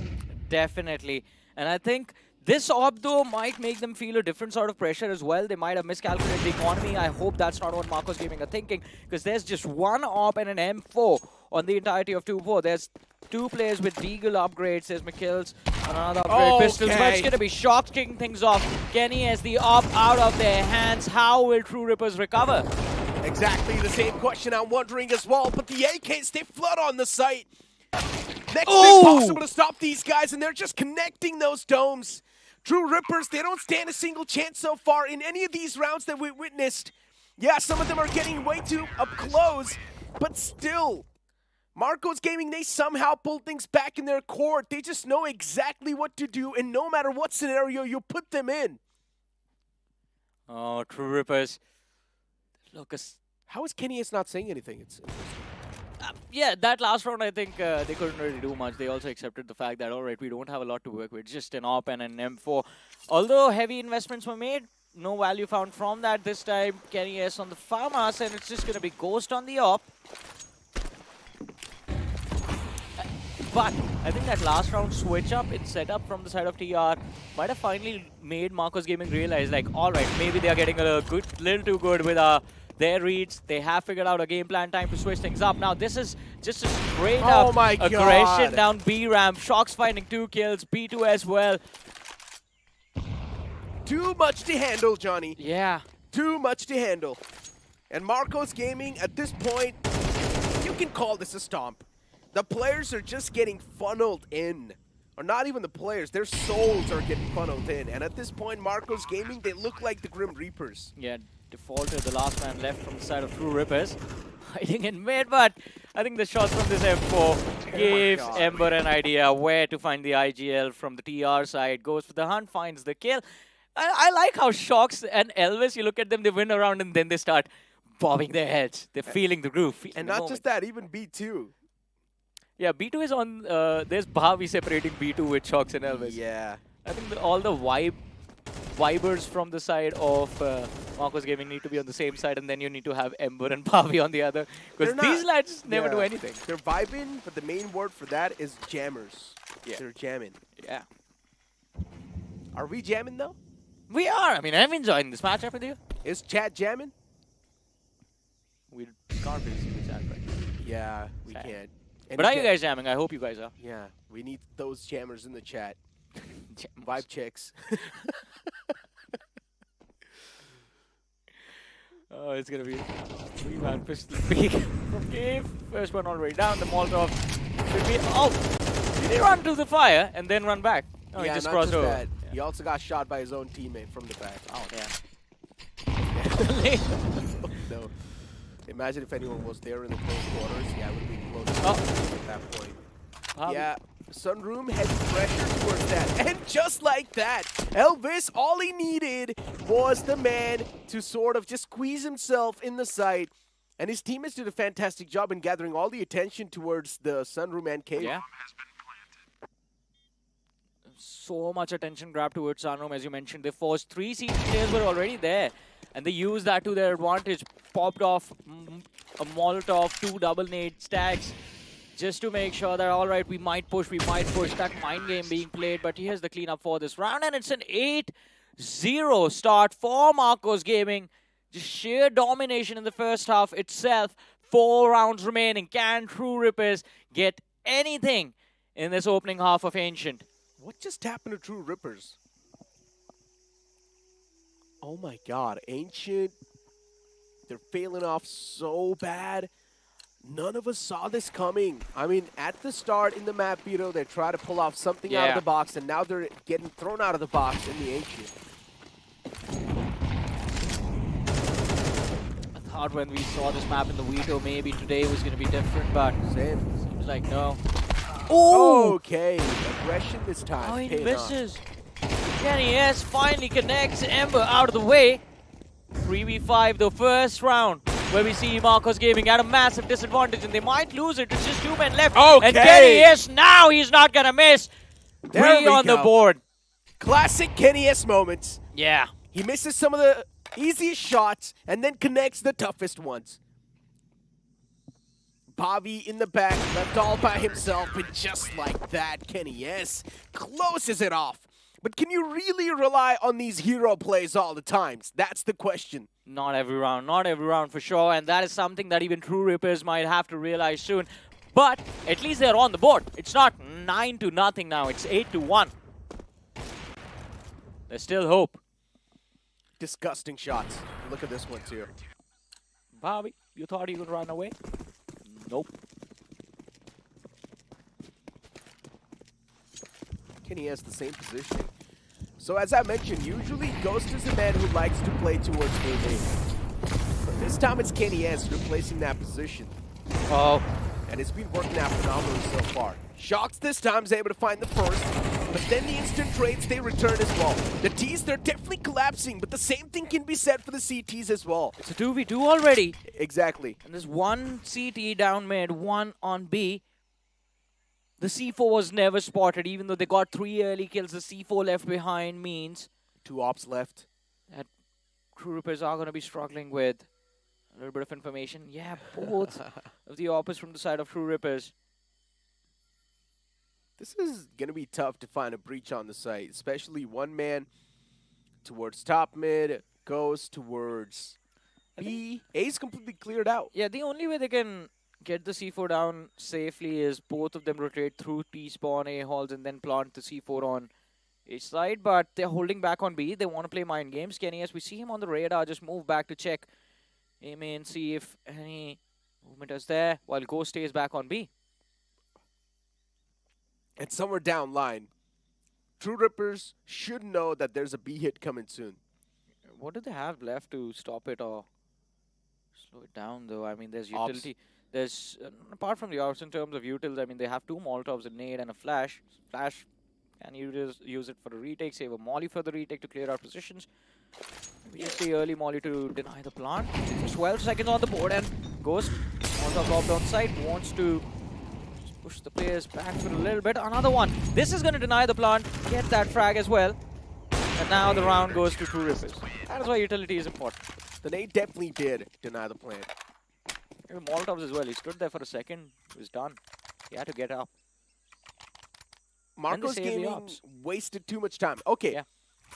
Definitely. And I think this op, though, might make them feel a different sort of pressure as well. They might have miscalculated the economy. I hope that's not what Marcos Gaming are thinking. Because there's just one op and an M4 on the entirety of 2-4. There's 2 players with Deagle upgrades. There's Mikhails and another upgrade pistols. But it's going to be Shox kicking things off. Kenny has the op out of their hands. How will True Rippers recover? Exactly the same question I'm wondering as well. But the AKs, they flood on the site. Next thing possible to stop these guys, and they're just connecting those domes. True Rippers, they don't stand a single chance so far in any of these rounds that we witnessed. Yeah, some of them are getting way too up close, but still. Marcos Gaming, they somehow pull things back in their court. They just know exactly what to do, and no matter what scenario you put them in. Oh, True Rippers. Lucas. How is Kenny S not saying anything? It's yeah, that last round, I think they couldn't really do much. They also accepted the fact that, all right, we don't have a lot to work with. Just an op and an M4. Although heavy investments were made, no value found from that this time. Kenny S on the farmhouse, and it's just going to be Ghost on the op. But I think that last round switch up, it's set up from the side of TR, might have finally made Marcos Gaming realize, like, all right, maybe they are getting a little too good with our their reads. They have figured out a game plan, time to switch things up. Now this is just a straight Oh up my aggression God. down B ramp. Shox finding 2 kills, B2 as well. Too much to handle, Johnny. Yeah. Too much to handle. And Marcos Gaming, at this point, you can call this a stomp. The players are just getting funneled in. Or not even the players, their souls are getting funneled in. And at this point, Marcos Gaming, they look like the Grim Reapers. Yeah, defaulted the last man left from the side of True Rippers. Hiding in mid, but I think the shots from this M4 gives Ember an idea where to find the IGL from the TR side. Goes for the hunt, finds the kill. I like how Shox and Elvis, you look at them, they win around and then they start bobbing their heads. They're feeling the groove. And not just that, even B2. Yeah, B2 is on, there's Bhavi separating B2 with Shox and Elvis. Yeah. I think all the vibers from the side of Marcos Gaming need to be on the same side, and then you need to have Ember and Bhavi on the other. Because these lads never do anything. They're vibing, but the main word for that is jammers. Yeah. They're jamming. Yeah. Are we jamming, though? We are. I mean, I'm enjoying this matchup with you. Is chat jamming? We can't really see the chat, right? Yeah, we Sad. can't. But are you guys jamming? I hope you guys are. Yeah, we need those jammers in the chat. Vibe checks. Oh, it's going to be 3-man pistol peek from Cave. First one already down. The Molotov should be... Oh! Did he run to the fire and then run back? No, yeah, he just not crossed just over. that. He also got shot by his own teammate from the back. Oh, yeah. No. Imagine if anyone was there in the close quarters. Yeah, it would have been close at that point. Yeah, Sunroom heavy pressure towards that. And just like that, Elvis, all he needed was the man to sort of just squeeze himself in the site. And his teammates did a fantastic job in gathering all the attention towards the Sunroom and cave. Yeah. So much attention grabbed towards Sunroom, as you mentioned. They forced 3 CT players were already there. And they used that to their advantage. Popped off a Molotov, 2 double nade stacks. Just to make sure that, all right, we might push. That mind game being played. But here's the cleanup for this round. And it's an 8-0 start for Marcos Gaming. Just sheer domination in the first half itself. 4 rounds remaining. Can True Rippers get anything in this opening half of Ancient? What just happened to True Rippers? Oh my god, Ancient. They're failing off so bad. None of us saw this coming. I mean, at the start in the map, they try to pull off something out of the box, and now they're getting thrown out of the box in the Ancient. I thought when we saw this map in the Vito, maybe today was going to be different, but same. Seems like no. Oh! Okay, aggression this time. Oh, he misses. Kenny S finally connects Ember out of the way. 3v5, the first round, where we see Marcos Gaming at a massive disadvantage, and they might lose it. It's just 2 men left. Okay. And Kenny S, now he's not going to miss. 3 on the board. Classic Kenny S moments. Yeah. He misses some of the easiest shots and then connects the toughest ones. Bobby in the back, left all by himself, and just like that, Kenny S closes it off. But can you really rely on these hero plays all the times? That's the question. Not every round for sure, and that is something that even True Rippers might have to realize soon. But at least they're on the board. It's not 9-0 now, it's 8-1. There's still hope. Disgusting shots. Look at this one too. Bobby, you thought you could run away? Nope. Kenny has the same positioning. So as I mentioned, usually Ghost is a man who likes to play towards A-Main. But this time it's Kenny S replacing that position. Oh. And it's been working out phenomenally so far. Shox this time is able to find the first, but then the instant trades, they return as well. The Ts, they're definitely collapsing, but the same thing can be said for the CTs as well. It's a 2v2 already. Exactly. And there's 1 CT down mid, 1 on B. The C4 was never spotted, even though they got 3 early kills. The C4 left behind means 2 ops left. That True Rippers are going to be struggling with a little bit of information. Yeah, both of the ops from the side of True Rippers. This is going to be tough to find a breach on the site, especially one man towards top mid, goes towards B, A's completely cleared out. Yeah, the only way they can get the C4 down safely is both of them rotate through T-spawn, A halls, and then plant the C4 on A side. But they're holding back on B. They want to play mind games. Kenny, as we see him on the radar, just move back to check A main, see if any movement is there, while Ghost stays back on B. And somewhere down line, True Rippers should know that there's a B hit coming soon. What do they have left to stop it or slow it down, though? I mean, there's Ops. utility. There's, apart from the ops, in terms of utils, I mean, they have 2 Molotovs, a nade, and a flash. Flash, can you use it for a retake, save a molly for the retake to clear out positions. We just the early molly to deny the plant. Just 12 seconds on the board, and Ghost, Molotov dropped on side, wants to push the players back for a little bit. Another one. This is going to deny the plant, get that frag as well. And now the round goes to True Rippers. That is why utility is important. The nade definitely did deny the plant. Even Molotovs as well. He stood there for a second. He was done. He had to get up. Marco's save the Gaming ops. wasted too much time. Okay, Yeah.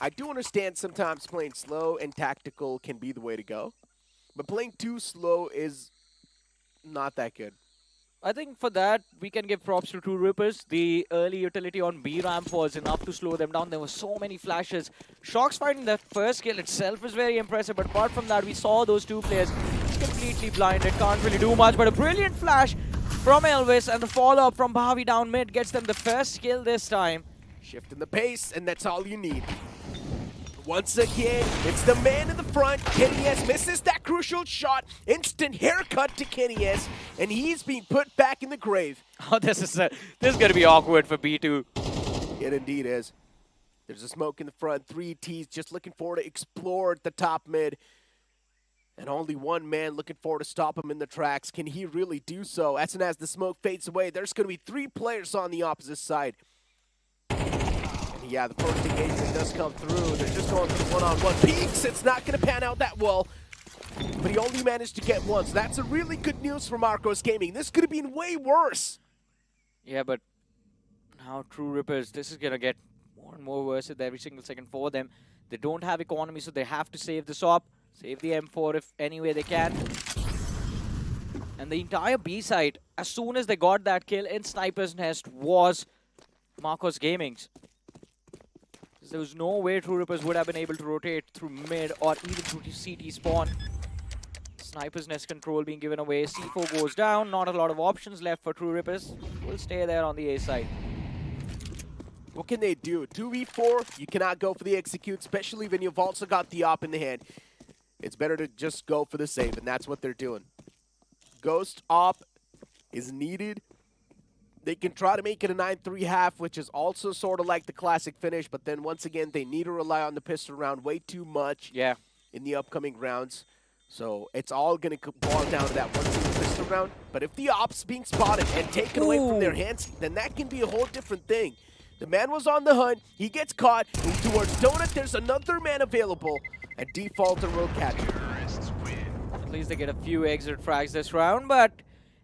I do understand sometimes playing slow and tactical can be the way to go. But playing too slow is not that good. I think for that, we can give props to True Rippers. The early utility on B ramp was enough to slow them down. There were so many flashes. Shox finding that first kill itself is very impressive. But apart from that, we saw those 2 players completely blinded. Can't really do much. But a brilliant flash from Elvis. And the follow-up from Bhavi down mid gets them the first kill this time. Shifting the pace, and that's all you need. Once again, it's the man in the front. Kenny S misses that crucial shot. Instant haircut to Kenny S, and he's being put back in the grave. Oh, this is going to be awkward for B2. It indeed is. There's a smoke in the front. 3 Ts just looking forward to explore at the top mid. And only one man looking forward to stop him in the tracks. Can he really do so? As soon as the smoke fades away, there's going to be 3 players on the opposite side. Yeah, the first engagement does come through. They're just going for the one-on-one. Peeks, it's not going to pan out that well. But he only managed to get one, so that's a really good news for Marco's Gaming. This could have been way worse. Yeah, but now True Rippers, this is going to get more and more worse with every single second for them. They don't have economy, so they have to save this op. Save the M4 if any way they can. And the entire B side, as soon as they got that kill in Sniper's Nest, was Marco's Gaming's. There was no way True Rippers would have been able to rotate through mid or even through CT spawn. Sniper's Nest control being given away. C4 goes down. Not a lot of options left for True Rippers. Will stay there on the A side. What can they do? 2v4, you cannot go for the execute, especially when you've also got the op in the hand. It's better to just go for the save, and that's what they're doing. Ghost op is needed. They can try to make it a 9-3 half, which is also sort of like the classic finish, but then once again, they need to rely on the pistol round way too much in the upcoming rounds. So it's all going to boil down to that one single pistol round. But if the op's being spotted and taken away from their hands, then that can be a whole different thing. The man was on the hunt. He gets caught. Moves towards Donut. There's another man available. And Defaulter will catch him. At least they get a few exit frags this round, but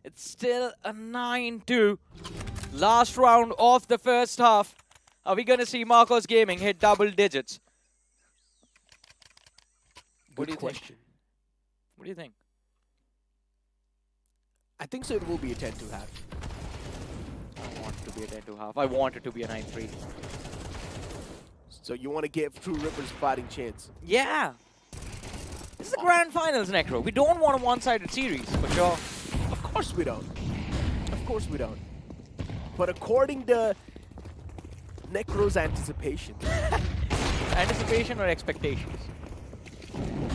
it's still a 9-2. Last round of the first half. Are we going to see Marco's Gaming hit double digits? What do you think? What do you think? I think so. It will be a 10-2 half. I want it to be a 10-2 half. I want it to be a 9-3. So you want to give True Rippers a fighting chance? Yeah. This is the grand finals, Necro. We don't want a one-sided series, for sure. Of course we don't. Of course we don't. But according to Necro's anticipation. Anticipation or expectations?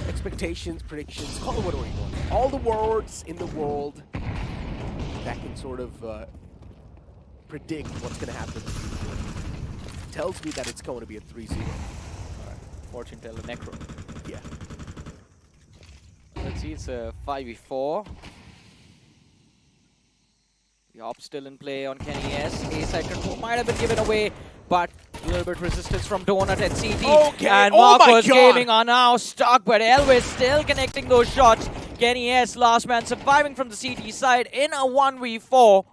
Expectations, predictions, call it whatever you want. All the words in the world that can sort of predict what's going to happen in the future tells me that it's going to be a 3-0. Alright. Fortune teller Necro. Yeah. Let's see, it's a 5v4. The op still in play on Kenny S. A-side control might have been given away, but a little bit resistance from Donut and CT. Okay. And Marco's Gaming are now stuck, but Elvis still connecting those shots. Kenny S, last man surviving from the CT side in a 1v4.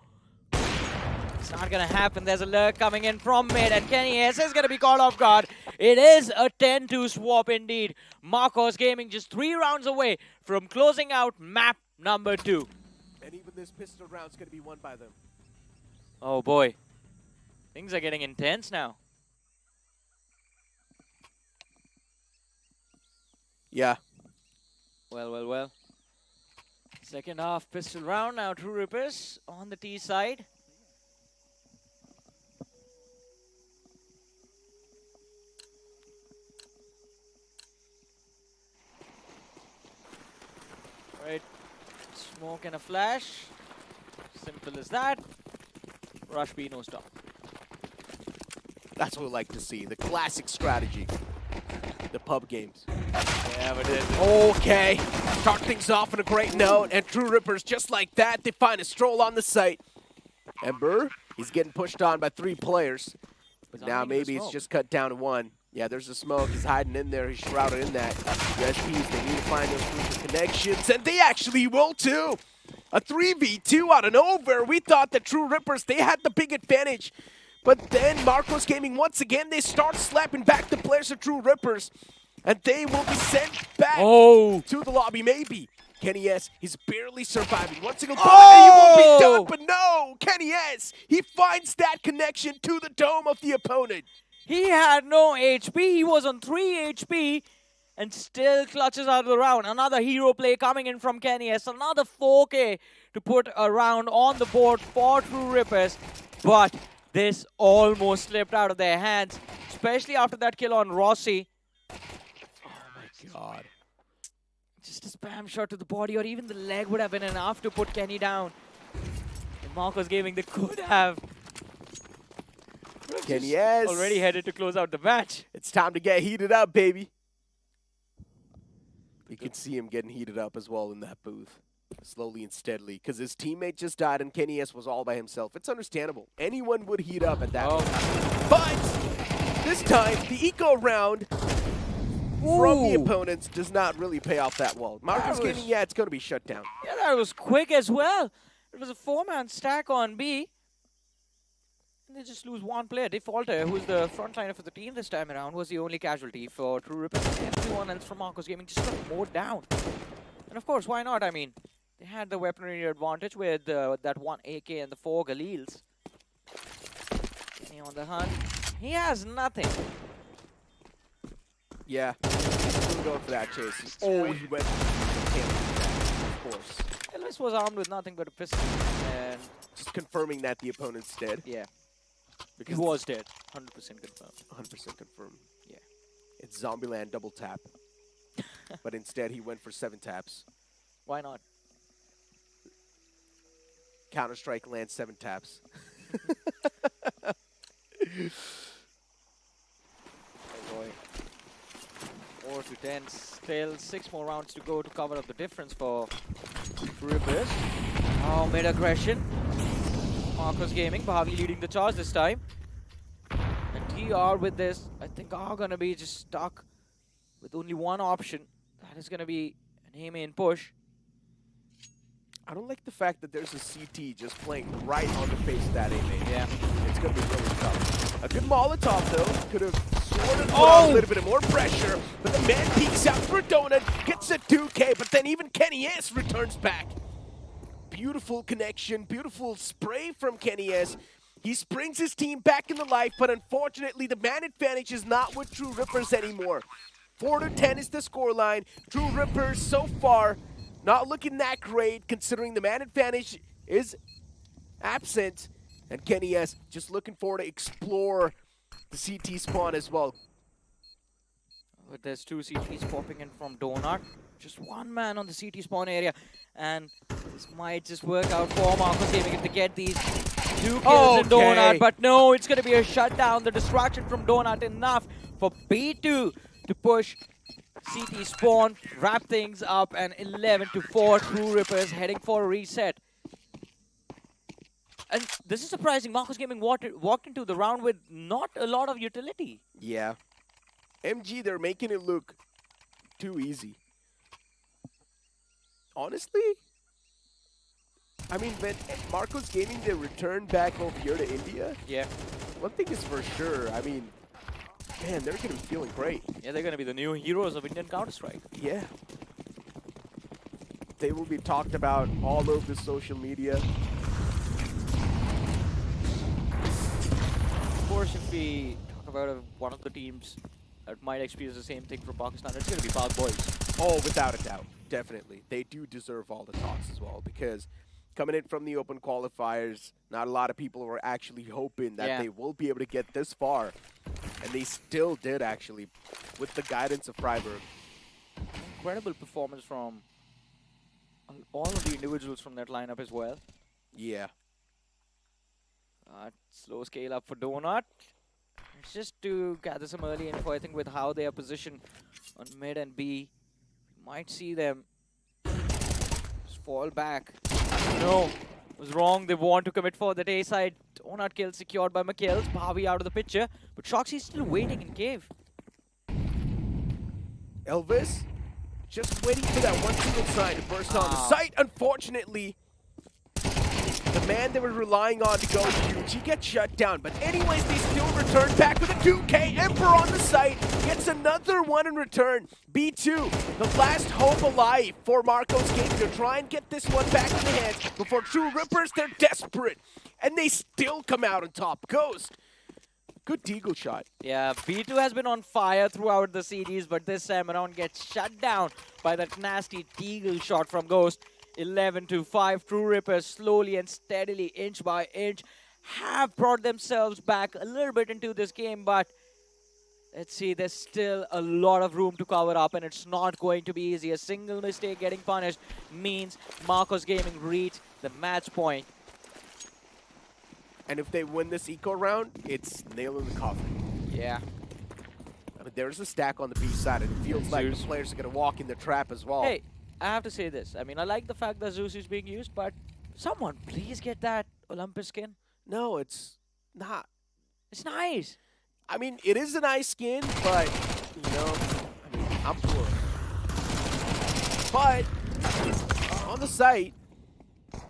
It's not going to happen. There's a lurk coming in from mid, and Kenny S is going to be caught off guard. It is a 10-2 swap indeed. Marcos Gaming just 3 rounds away from closing out map number 2. And even this pistol round's going to be won by them. Oh boy. Things are getting intense now. Yeah. Well. Second half pistol round now. True Rippers on the T side. Right. Smoke and a flash. Simple as that. Rush B, no stop. That's what we like to see. The classic strategy. The pub games. Yeah, but it Okay. Start things off on a great note. And True Rippers, just like that, they find a stroll on the site. Ember, he's getting pushed on by 3 players. But now maybe it's just cut down to 1. Yeah, there's a smoke. He's hiding in there. He's shrouded in that. The SPs, they need to find those crucial connections. And they actually will too. A 3v2 out of nowhere. We thought the True Rippers, they had the big advantage. But then Marcos Gaming, once again, they start slapping back the players of True Rippers. And they will be sent back to the lobby, maybe. Kenny S, he's barely surviving. One single bullet, and he won't be done. But no, Kenny S, he finds that connection to the dome of the opponent. He had no HP. He was on 3 HP and still clutches out of the round. Another hero play coming in from Kenny S. Another 4K to put a round on the board for True Rippers. But this almost slipped out of their hands, especially after that kill on Rossi. God. Just a spam shot to the body or even the leg would have been enough to put Kenny down. And Marcos Gaming, they could have. Kenny S. Already headed to close out the match. It's time to get heated up, baby. You can see him getting heated up as well in that booth. Slowly and steadily. Because his teammate just died and Kenny S was all by himself. It's understandable. Anyone would heat up at that point. But this time, the eco round from the opponents does not really pay off that well. Marcos Gaming, yeah, it's going to be shut down. Yeah, that was quick as well. It was a 4-man stack on B. And they just lose 1 player. Defaulter, who's the frontliner for the team this time around, was the only casualty for True Rippers. Everyone else from Marcos Gaming just got mowed down. And of course, why not? I mean, they had the weaponry advantage with that 1 AK and the 4 Galils. Kenny on the hunt. He has nothing. Yeah, he's going for that chase. Oh, he went for the of course. Elvis was armed with nothing but a pistol. And just confirming that the opponent's dead. Yeah. Because he was dead. 100% confirmed. 100% confirmed. Yeah. It's Zombieland double tap. But instead, he went for 7 taps. Why not? Counter-Strike lands 7 taps. Oh boy. 4 to 10. Still 6 more rounds to go to cover up the difference for Rippers. Oh, mid-aggression. Marcos Gaming, Bhavi leading the charge this time. And TR with this, I think, are going to be just stuck with only one option. That is going to be an A-main push. I don't like the fact that there's a CT just playing right on the face of that A-main. Yeah. It's going to be really tough. A good Molotov, though, could have sort of put on a little bit of more pressure. But the man peeks out for Donut, gets a 2K, but then even Kenny S returns back. Beautiful connection, beautiful spray from Kenny S. He springs his team back in the life, but unfortunately, the man advantage is not with True Rippers anymore. 4 to 10 is the scoreline. True Rippers, so far, not looking that great, considering the man advantage is absent. And Kenny S just looking forward to explore the CT spawn as well. But there's 2 CTs popping in from Donut. Just 1 man on the CT spawn area. And this might just work out for Marcos Gaming if they get these 2 kills in Donut. But no, it's going to be a shutdown. The distraction from Donut enough for B2 to push CT spawn, wrap things up, and 11 to 4. True Rippers heading for a reset. And this is surprising. Marcos Gaming walked into the round with not a lot of utility. Yeah. MG, they're making it look too easy. Honestly, I mean, when Marcos Gaming, they returned back over here to India. Yeah. One thing is for sure, I mean, Man, they're going to be feeling great. Yeah, they're going to be the new heroes of Indian Counter-Strike. Yeah. They will be talked about all over social media. Of course, if we talk about one of the teams that might experience the same thing from Pakistan, it's going to be Pak Boys. Oh, without a doubt. Definitely. They do deserve all the talks as well, because coming in from the open qualifiers, not a lot of people were actually hoping that they will be able to get this far. And they still did, actually, with the guidance of Freiburg. Incredible performance from all of the individuals from that lineup as well. Yeah. Slow scale up for Donut. It's just to gather some early info, I think, with how they are positioned on mid and B. Might see them just fall back. No, was wrong. They want to commit for that A side. Donut kill secured by Mikhails. Bhavi out of the picture. But Shoxy's still waiting in cave. Elvis just waiting for that one single sign to burst on the site. Unfortunately, the man they were relying on to go huge, he gets shut down. But anyways, they still return back with a 2K. Emperor on the site gets another one in return. B2, the last hope alive for Marco's game to try and get this one back in the hands before True Rippers. They're desperate, and they still come out on top. Ghost, good deagle shot. Yeah, B2 has been on fire throughout the series, but this time around gets shut down by that nasty deagle shot from Ghost. 11-5. True Rippers slowly and steadily, inch by inch, have brought themselves back a little bit into this game, but let's see, there's still a lot of room to cover up, and it's not going to be easy. A single mistake getting punished means Marcos Gaming reach the match point. And if they win this eco round, it's nail in the coffin. Yeah. I mean, there's a stack on the B side, and it feels like the players are going to walk in the trap as well. Hey, I have to say this. I mean, I like the fact that Zeus is being used, but someone please get that Olympus skin. No, it's not. It's nice. I mean, it is a nice skin, but, you know, I mean, I'm poor. But on the site,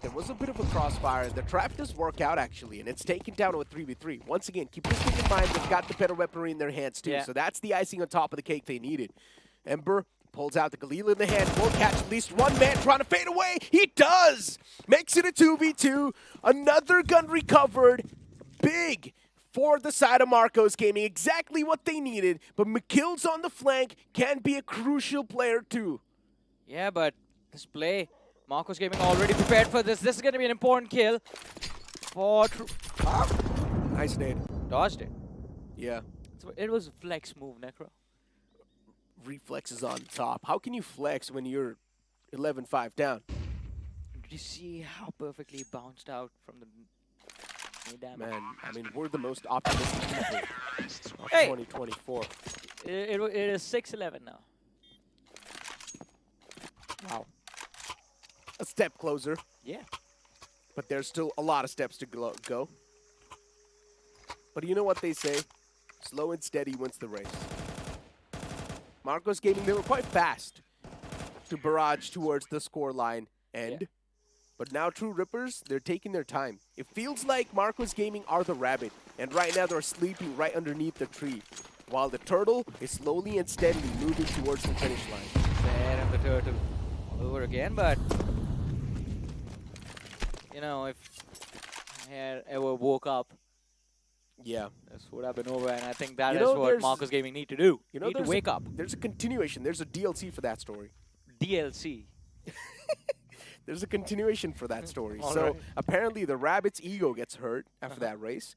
there was a bit of a crossfire. The trap does work out, actually, and it's taken down to a 3v3. Once again, keep this thing in mind. They've got the better weaponry in their hands, too, so that's the icing on top of the cake they needed. Ember pulls out the Galila in the hand, will catch at least one man trying to fade away. He does! Makes it a 2v2. Another gun recovered. Big for the side of Marcos Gaming. Exactly what they needed. But Mikhails on the flank can be a crucial player too. Yeah, but this play, Marcos Gaming already prepared for this. This is going to be an important kill for Nice nade. Dodged it. Yeah. So it was a flex move, Necro. Reflexes on top. How can you flex when you're 11-5 down? Did you see how perfectly it bounced out from the damage? Man, I mean, we're the most optimistic people of Hey. 2024. It is 6-11 now. Wow. A step closer. Yeah. But there's still a lot of steps to go. But you know what they say? Slow and steady wins the race. Marcos Gaming, they were quite fast to barrage towards the score line end. But now True Rippers, they're taking their time. It feels like Marcos Gaming are the rabbit, and right now they're sleeping right underneath the tree, while the turtle is slowly and steadily moving towards the finish line. There and the turtle all over again, but you know, if I had ever woke up, this would have been over, and I think that is what Marcos Gaming need to do. You know, need to wake up. There's a continuation. There's a DLC for that story. DLC. There's a continuation for that story. All So right. apparently the rabbit's ego gets hurt after that race.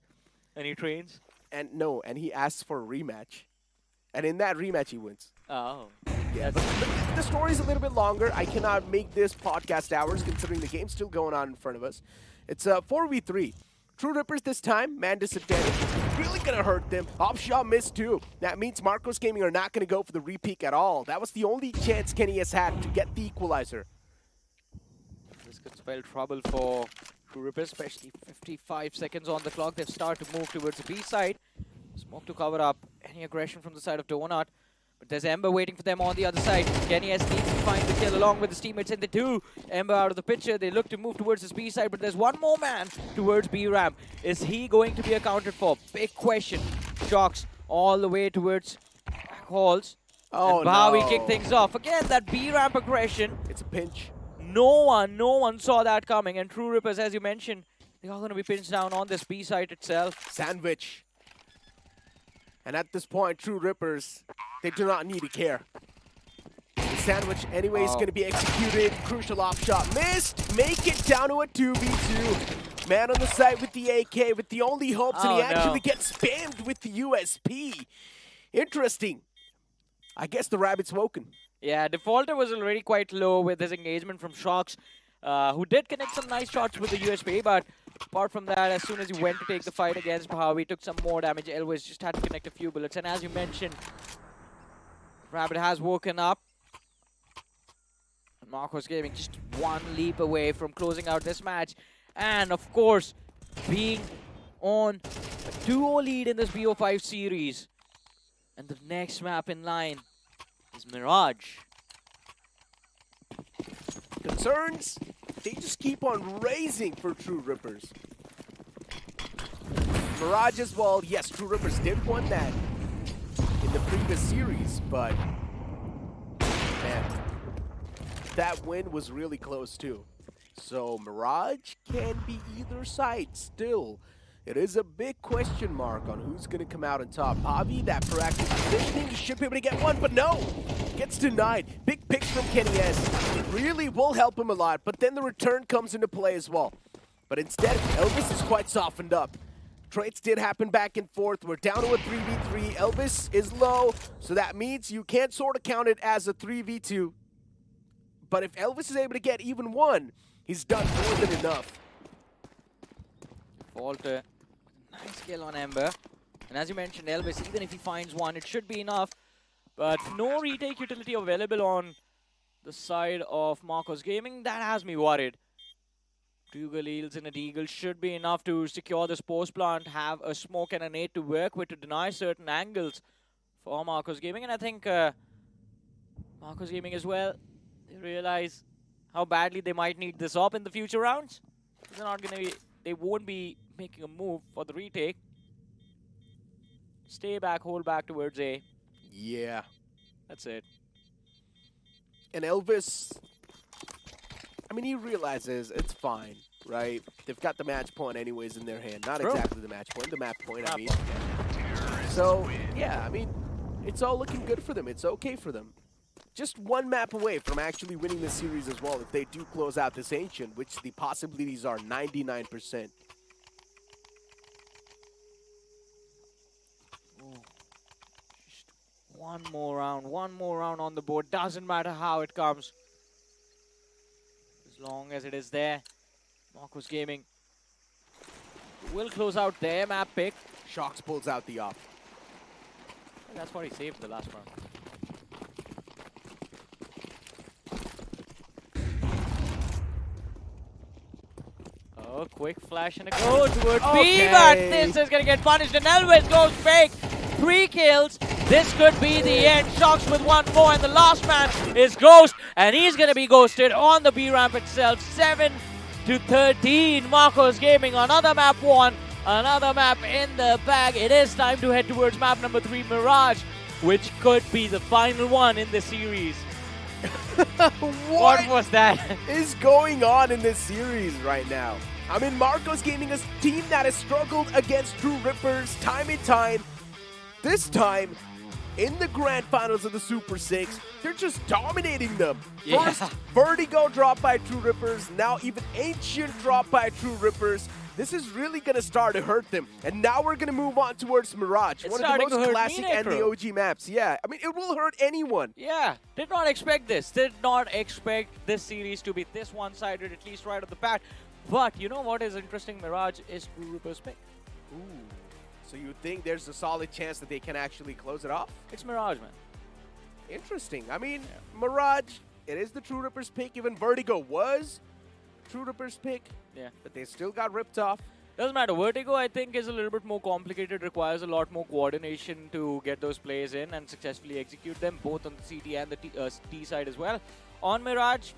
And he trains? And no, and he asks for a rematch. And in that rematch, he wins. Oh. Yeah, but the story's a little bit longer. I cannot make this podcast hours considering the game's still going on in front of us. It's 4v3. True Rippers this time, man disadvantage. Really going to hurt them. Opshot missed too. That means Marcos Gaming are not going to go for the repeat at all. That was the only chance Kenny has had to get the equalizer. This could spell trouble for True Rippers, especially 55 seconds on the clock. They've started to move towards the B side. Smoke to cover up any aggression from the side of Donut. But there's Ember waiting for them on the other side. Kenny has needs to find the kill along with his teammates in the two. Ember out of the picture. They look to move towards this B side, but there's one more man towards B ramp. Is he going to be accounted for? Big question. Shocks all the way towards Halls. Oh, and Bhavi no. kicked things off. Again, that B ramp aggression. It's a pinch. No one saw that coming. And True Rippers, as you mentioned, they are going to be pinched down on this B site itself. Sandwich. And at this point, True Rippers, they do not need to care. The sandwich anyway is going to be executed. Crucial off shot missed. Make it down to a 2v2. Man on the side with the AK, with the only hopes, and he actually gets spammed with the USP. Interesting. I guess the rabbit's woken. Yeah, Defaulter was already quite low with his engagement from Shocks, who did connect some nice shots with the USP, but apart from that, as soon as he went to take the fight against Bhavi, took some more damage. Elvis just had to connect a few bullets, and as you mentioned, Rabbit has woken up. Marcos Gaming just one leap away from closing out this match, and of course, being on a 2-0 lead in this BO5 series. And the next map in line is Mirage. Concerns? They just keep on raising for True Rippers. Mirage as well. Yes, True Rippers did win that in the previous series, but man, that win was really close too. So Mirage can be either side still. It is a big question mark on who's going to come out on top. Bobby, that proactive positioning, he should be able to get one, but no! Gets denied. Big picks from Kenny S. It really will help him a lot, but then the return comes into play as well. But instead, Elvis is quite softened up. Trades did happen back and forth. We're down to a 3v3. Elvis is low, so that means you can't sort of count it as a 3v2. But if Elvis is able to get even one, he's done more than enough. Walter, nice kill on Ember. And as you mentioned, Elvis, even if he finds one, it should be enough. But no retake utility available on the side of Marcos Gaming. That has me worried. 2 Galeels and a Deagle should be enough to secure this post plant, have a smoke and a nade to work with to deny certain angles for Marcos Gaming. And I think Marcos Gaming as well, they realize how badly they might need this up in the future rounds. They're not going to be, they won't be making a move for the retake. Stay back, hold back towards A. Yeah. That's it. And Elvis, I mean, he realizes it's fine, right? They've got the match point anyways in their hand. Not exactly the match point, the map point, I mean. So, yeah, I mean, it's all looking good for them. It's okay for them. Just one map away from actually winning the series as well if they do close out this Ancient, which the possibilities are 99%. One more round on the board. Doesn't matter how it comes. As long as it is there. Marcos Gaming will close out their map pick. Shocks pulls out the op. That's what he saved for the last round. Oh, quick flash and a go towards B, but this is going to get punished. And Elvis goes fake. 3 kills. This could be the end. Shocks with 1 more, and the last man is Ghost, and he's going to be ghosted on the B ramp itself. 7-13. Marcos Gaming, another map won, another map in the bag. It is time to head towards map number 3, Mirage, which could be the final one in the series. What was that? Is going on in this series right now? I mean, Marcos Gaming is a team that has struggled against True Rippers time and time. This time, in the grand finals of the Super 6, they're just dominating them. Yeah. First, Vertigo dropped by True Rippers, now even Ancient dropped by True Rippers. This is really going to start to hurt them. And now we're going to move on towards Mirage, one of the most classic and the OG maps. Yeah, I mean, it will hurt anyone. Yeah, did not expect this. Did not expect this series to be this one-sided, at least right off the bat. But you know what is interesting, Mirage is True Rippers' pick. Ooh. So you think there's a solid chance that they can actually close it off? It's Mirage, man. Interesting. I mean, Mirage, it is the True Rippers pick. Even Vertigo was True Rippers pick. Yeah. But they still got ripped off. Doesn't matter. Vertigo, I think, is a little bit more complicated. Requires a lot more coordination to get those plays in and successfully execute them, both on the CT and the T side as well. On Mirage,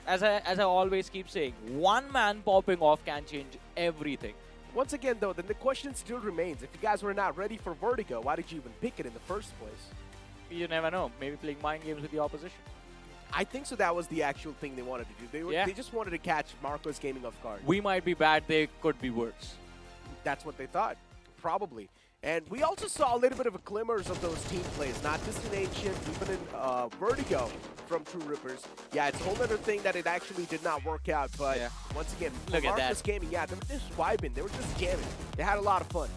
as I always keep saying, one man popping off can change everything. Once again, though, then the question still remains. If you guys were not ready for Vertigo, why did you even pick it in the first place? You never know. Maybe playing mind games with the opposition. I think so. That was the actual thing they wanted to do. They just wanted to catch Marco's Gaming off guard. We might be bad. They could be worse. That's what they thought, probably. And we also saw a little bit of a glimmers of those team plays, not just in Ancient, even in Vertigo from True Rippers. Yeah, it's a whole other thing that it actually did not work out, but once again, Look at Marcus that. Gaming, yeah, they were just vibing, they were just jamming. They had a lot of fun.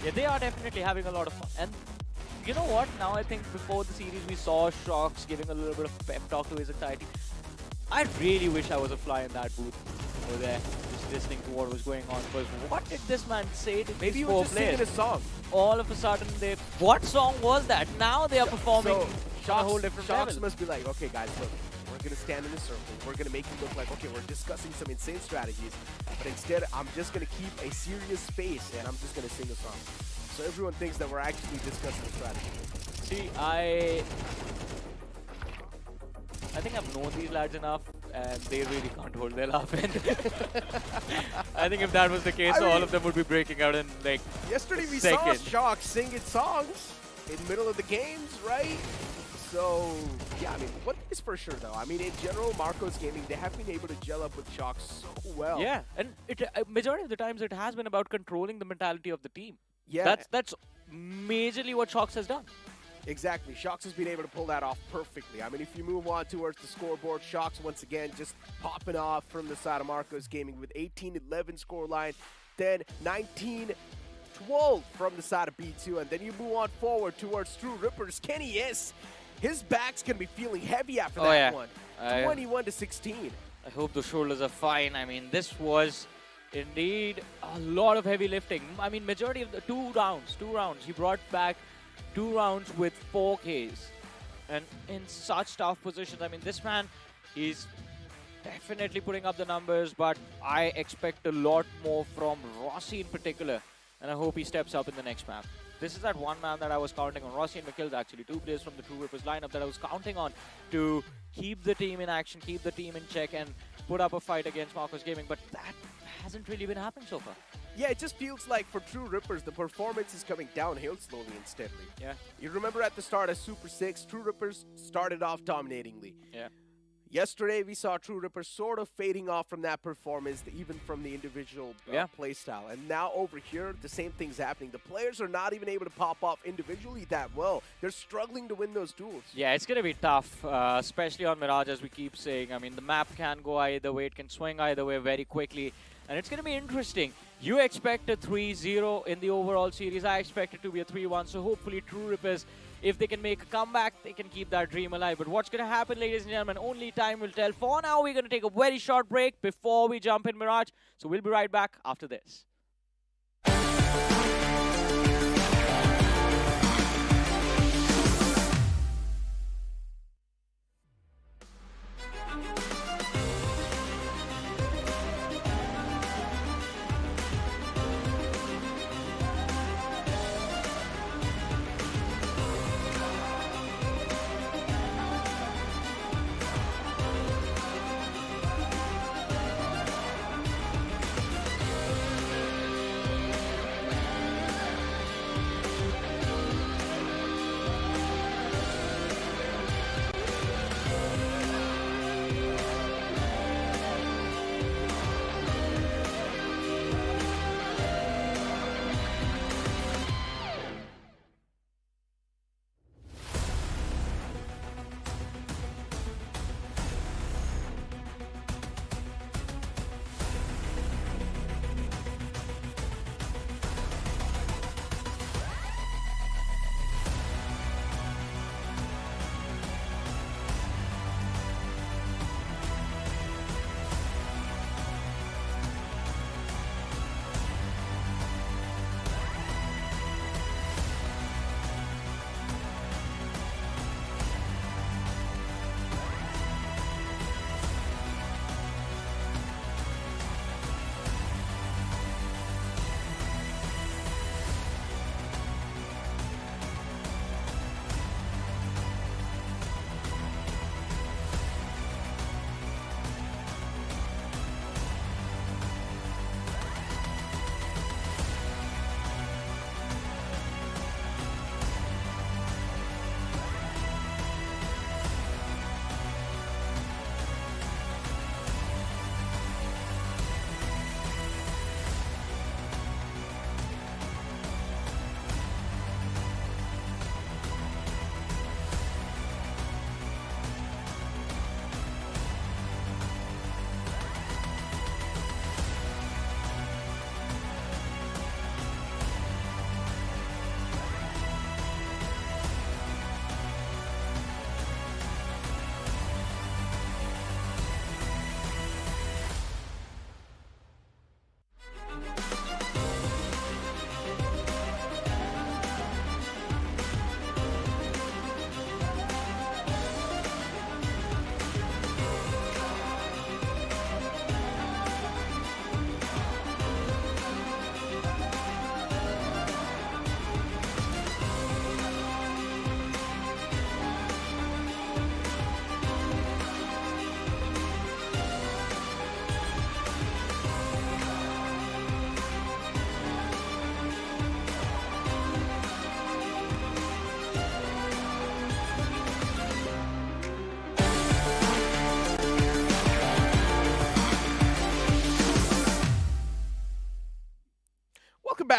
Yeah, they are definitely having a lot of fun. And you know what? Now I think before the series we saw Shox giving a little bit of pep talk to his anxiety. I really wish I was a fly in that booth over there, just listening to what was going on. Because what did this man say to Maybe these he four was just players? singing a song. All of a sudden, what song was that? Now they are performing So, on a whole different Shox level. must be like, okay guys, look, we're going to stand in a circle. We're going to make it look like, okay, we're discussing some insane strategies. But instead, I'm just going to keep a serious face and I'm just going to sing a song. So everyone thinks that we're actually discussing a strategy. See, I think I've known these lads enough, and they really can't hold their laugh in. I think if that was the case, all of them would be breaking out in like yesterday we second. saw Shox singing songs in the middle of the games, right? So, yeah, I mean, one thing is for sure, though. I mean, in general, Marco's Gaming, they have been able to gel up with Shox so well. Yeah, and majority of the times it has been about controlling the mentality of the team. Yeah. That's majorly what Shox has done. Exactly. Shox has been able to pull that off perfectly. I mean, if you move on towards the scoreboard, Shox once again just popping off from the side of Marco's Gaming with 18-11 scoreline, then 19-12 from the side of B2, and then you move on forward towards True Rippers. Kenny S, his back's going to be feeling heavy after that one. 21-16. I hope the shoulders are fine. I mean, this was indeed a lot of heavy lifting. I mean, majority of the two rounds. He brought back 2 rounds with 4 Ks. And in such tough positions, I mean, this man, he's definitely putting up the numbers, but I expect a lot more from Rossi in particular. And I hope he steps up in the next map. This is that one man that I was counting on. Rossi and Mikhail's actually 2 players from the True Rippers lineup that I was counting on to keep the team in action, keep the team in check, and put up a fight against Marcos Gaming. But that hasn't really been happening so far. Yeah, it just feels like for True Rippers, the performance is coming downhill slowly and steadily. Yeah. You remember at the start of Super 6, True Rippers started off dominatingly. Yeah. Yesterday, we saw True Rippers sort of fading off from that performance, even from the individual play style. And now over here, the same thing's happening. The players are not even able to pop off individually that well. They're struggling to win those duels. Yeah, it's going to be tough, especially on Mirage, as we keep saying. I mean, the map can go either way. It can swing either way very quickly. And it's going to be interesting. You expect a 3-0 in the overall series. I expect it to be a 3-1. So hopefully True Rippers, if they can make a comeback, they can keep that dream alive. But what's going to happen, ladies and gentlemen, only time will tell. For now, we're going to take a very short break before we jump in Mirage. So we'll be right back after this.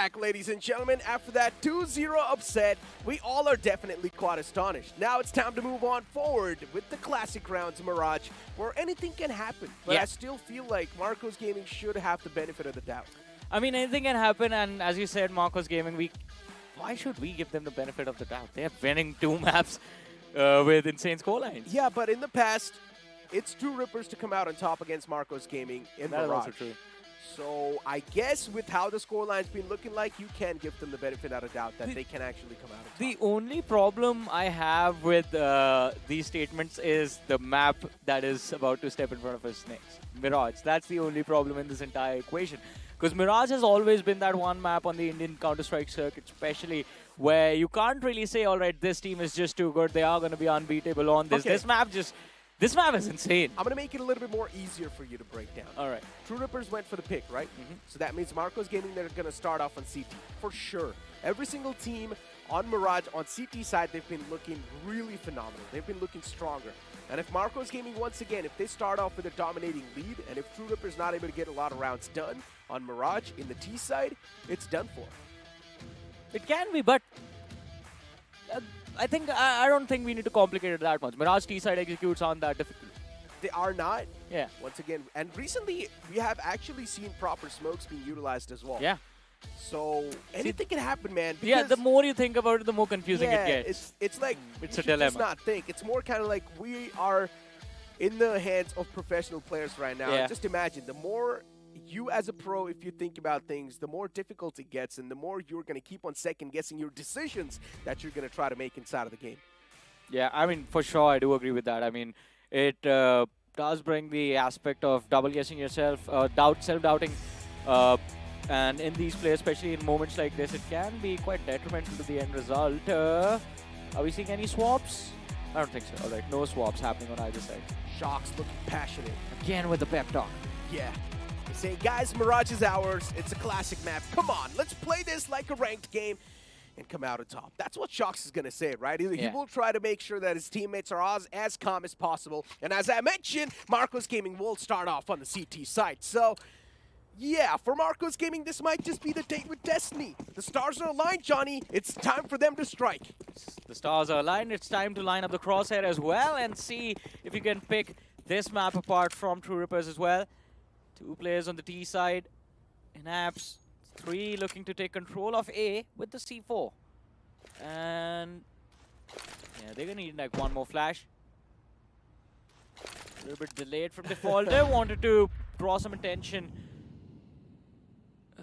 back, ladies and gentlemen. After that 2-0 upset, we all are definitely quite astonished. Now it's time to move on forward with the classic rounds, Mirage, where anything can happen. But I still feel like Marcos Gaming should have the benefit of the doubt. I mean, anything can happen, and as you said, Marcos Gaming, why should we give them the benefit of the doubt? They're winning 2 maps with insane scorelines. Yeah, but in the past, it's True Rippers to come out on top against Marcos Gaming in That is Mirage. also true. So I guess with how the scoreline's been looking like, you can give them the benefit of the doubt that they can actually come out on top. The only problem I have with these statements is the map that is about to step in front of us next. Mirage. That's the only problem in this entire equation. Because Mirage has always been that one map on the Indian Counter-Strike circuit, especially where you can't really say, all right, this team is just too good. They are going to be unbeatable on this. Okay. This map is insane. I'm going to make it a little bit more easier for you to break down. All right. True Rippers went for the pick, right? So that means Marcos Gaming, they're going to start off on CT. For sure. Every single team on Mirage, on CT side, they've been looking really phenomenal. They've been looking stronger. And if Marcos Gaming, once again, if they start off with a dominating lead, and if True Rippers not able to get a lot of rounds done on Mirage in the T side, it's done for. It can be, but I don't think we need to complicate it that much. Mirage T-side executes aren't that difficult. They are not. Yeah. Once again, and recently we have actually seen proper smokes being utilized as well. Yeah. So anything can happen, man. Yeah, the more you think about it, the more confusing it gets. It's like it's you a should dilemma. just not think. It's more kind of like we are in the hands of professional players right now. Yeah. Just imagine, the more you as a pro, if you think about things, the more difficult it gets, and the more you're going to keep on second-guessing your decisions that you're going to try to make inside of the game. Yeah, I mean, for sure, I do agree with that. I mean, it does bring the aspect of double-guessing yourself, self-doubting, and in these plays, especially in moments like this, it can be quite detrimental to the end result. Are we seeing any swaps? I don't think so. All right, no swaps happening on either side. Shocks looking passionate. Again with the pep talk. Yeah. They say, guys, Mirage is ours. It's a classic map. Come on, let's play this like a ranked game and come out on top. That's what Shocks is going to say, right? He will try to make sure that his teammates are as calm as possible. And as I mentioned, Marcos Gaming will start off on the CT side. So, yeah, for Marcos Gaming, this might just be the date with destiny. The stars are aligned, Johnny. It's time for them to strike. The stars are aligned. It's time to line up the crosshair as well and see if you can pick this map apart from True Rippers as well. 2 players on the T side in apps. 3 looking to take control of A with the C4. And yeah, they're going to need like one more flash. A little bit delayed from default. They wanted to draw some attention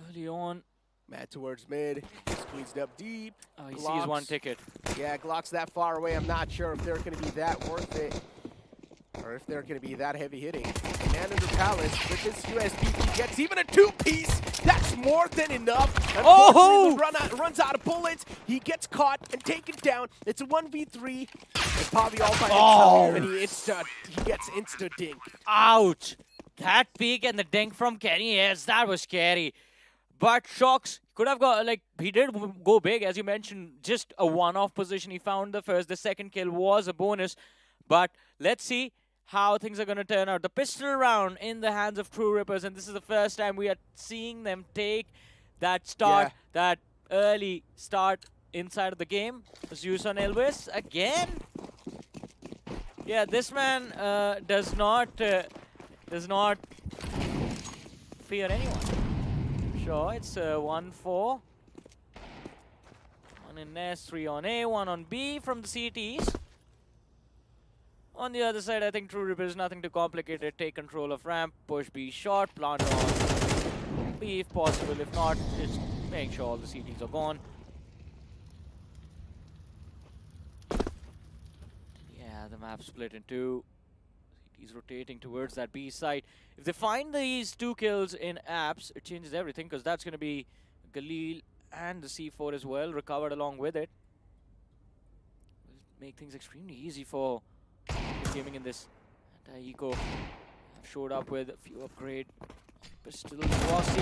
early on. Matt towards mid, squeezed up deep. Oh, he sees one ticket. Yeah, Glock's that far away. I'm not sure if they're going to be that worth it, or if they're going to be that heavy hitting. Man under Palace with his USP, he gets even a 2-piece. That's more than enough. Oh! Runs out of bullets. He gets caught and taken down. It's a 1v3. And Pavi all by himself, and he gets insta dink. Ouch! That peek and the dink from Kenny, yes, that was scary. But Shocks could have got, like, he did go big, as you mentioned, just a one-off position. He found the first. The second kill was a bonus. But let's see how things are going to turn out. The pistol round in the hands of True Rippers, and this is the first time we are seeing them take that start, that early start inside of the game. Zeus on Elvis again. Yeah, this man does not fear anyone. Sure, it's 1-4. 1 in Nest, 3 on A, 1 on B from the CTs. On the other side, I think True Ripper is nothing too complicated. Take control of ramp, push B short, plant on B if possible. If not, just make sure all the CTs are gone. Yeah, the map split in 2. CTs rotating towards that B side. If they find these 2 kills in apps, it changes everything, because that's going to be Galil and the C4 as well, recovered along with it. Will make things extremely easy for gaming in this. Anti-Eco have showed up with a few upgrade. Pistol Rossi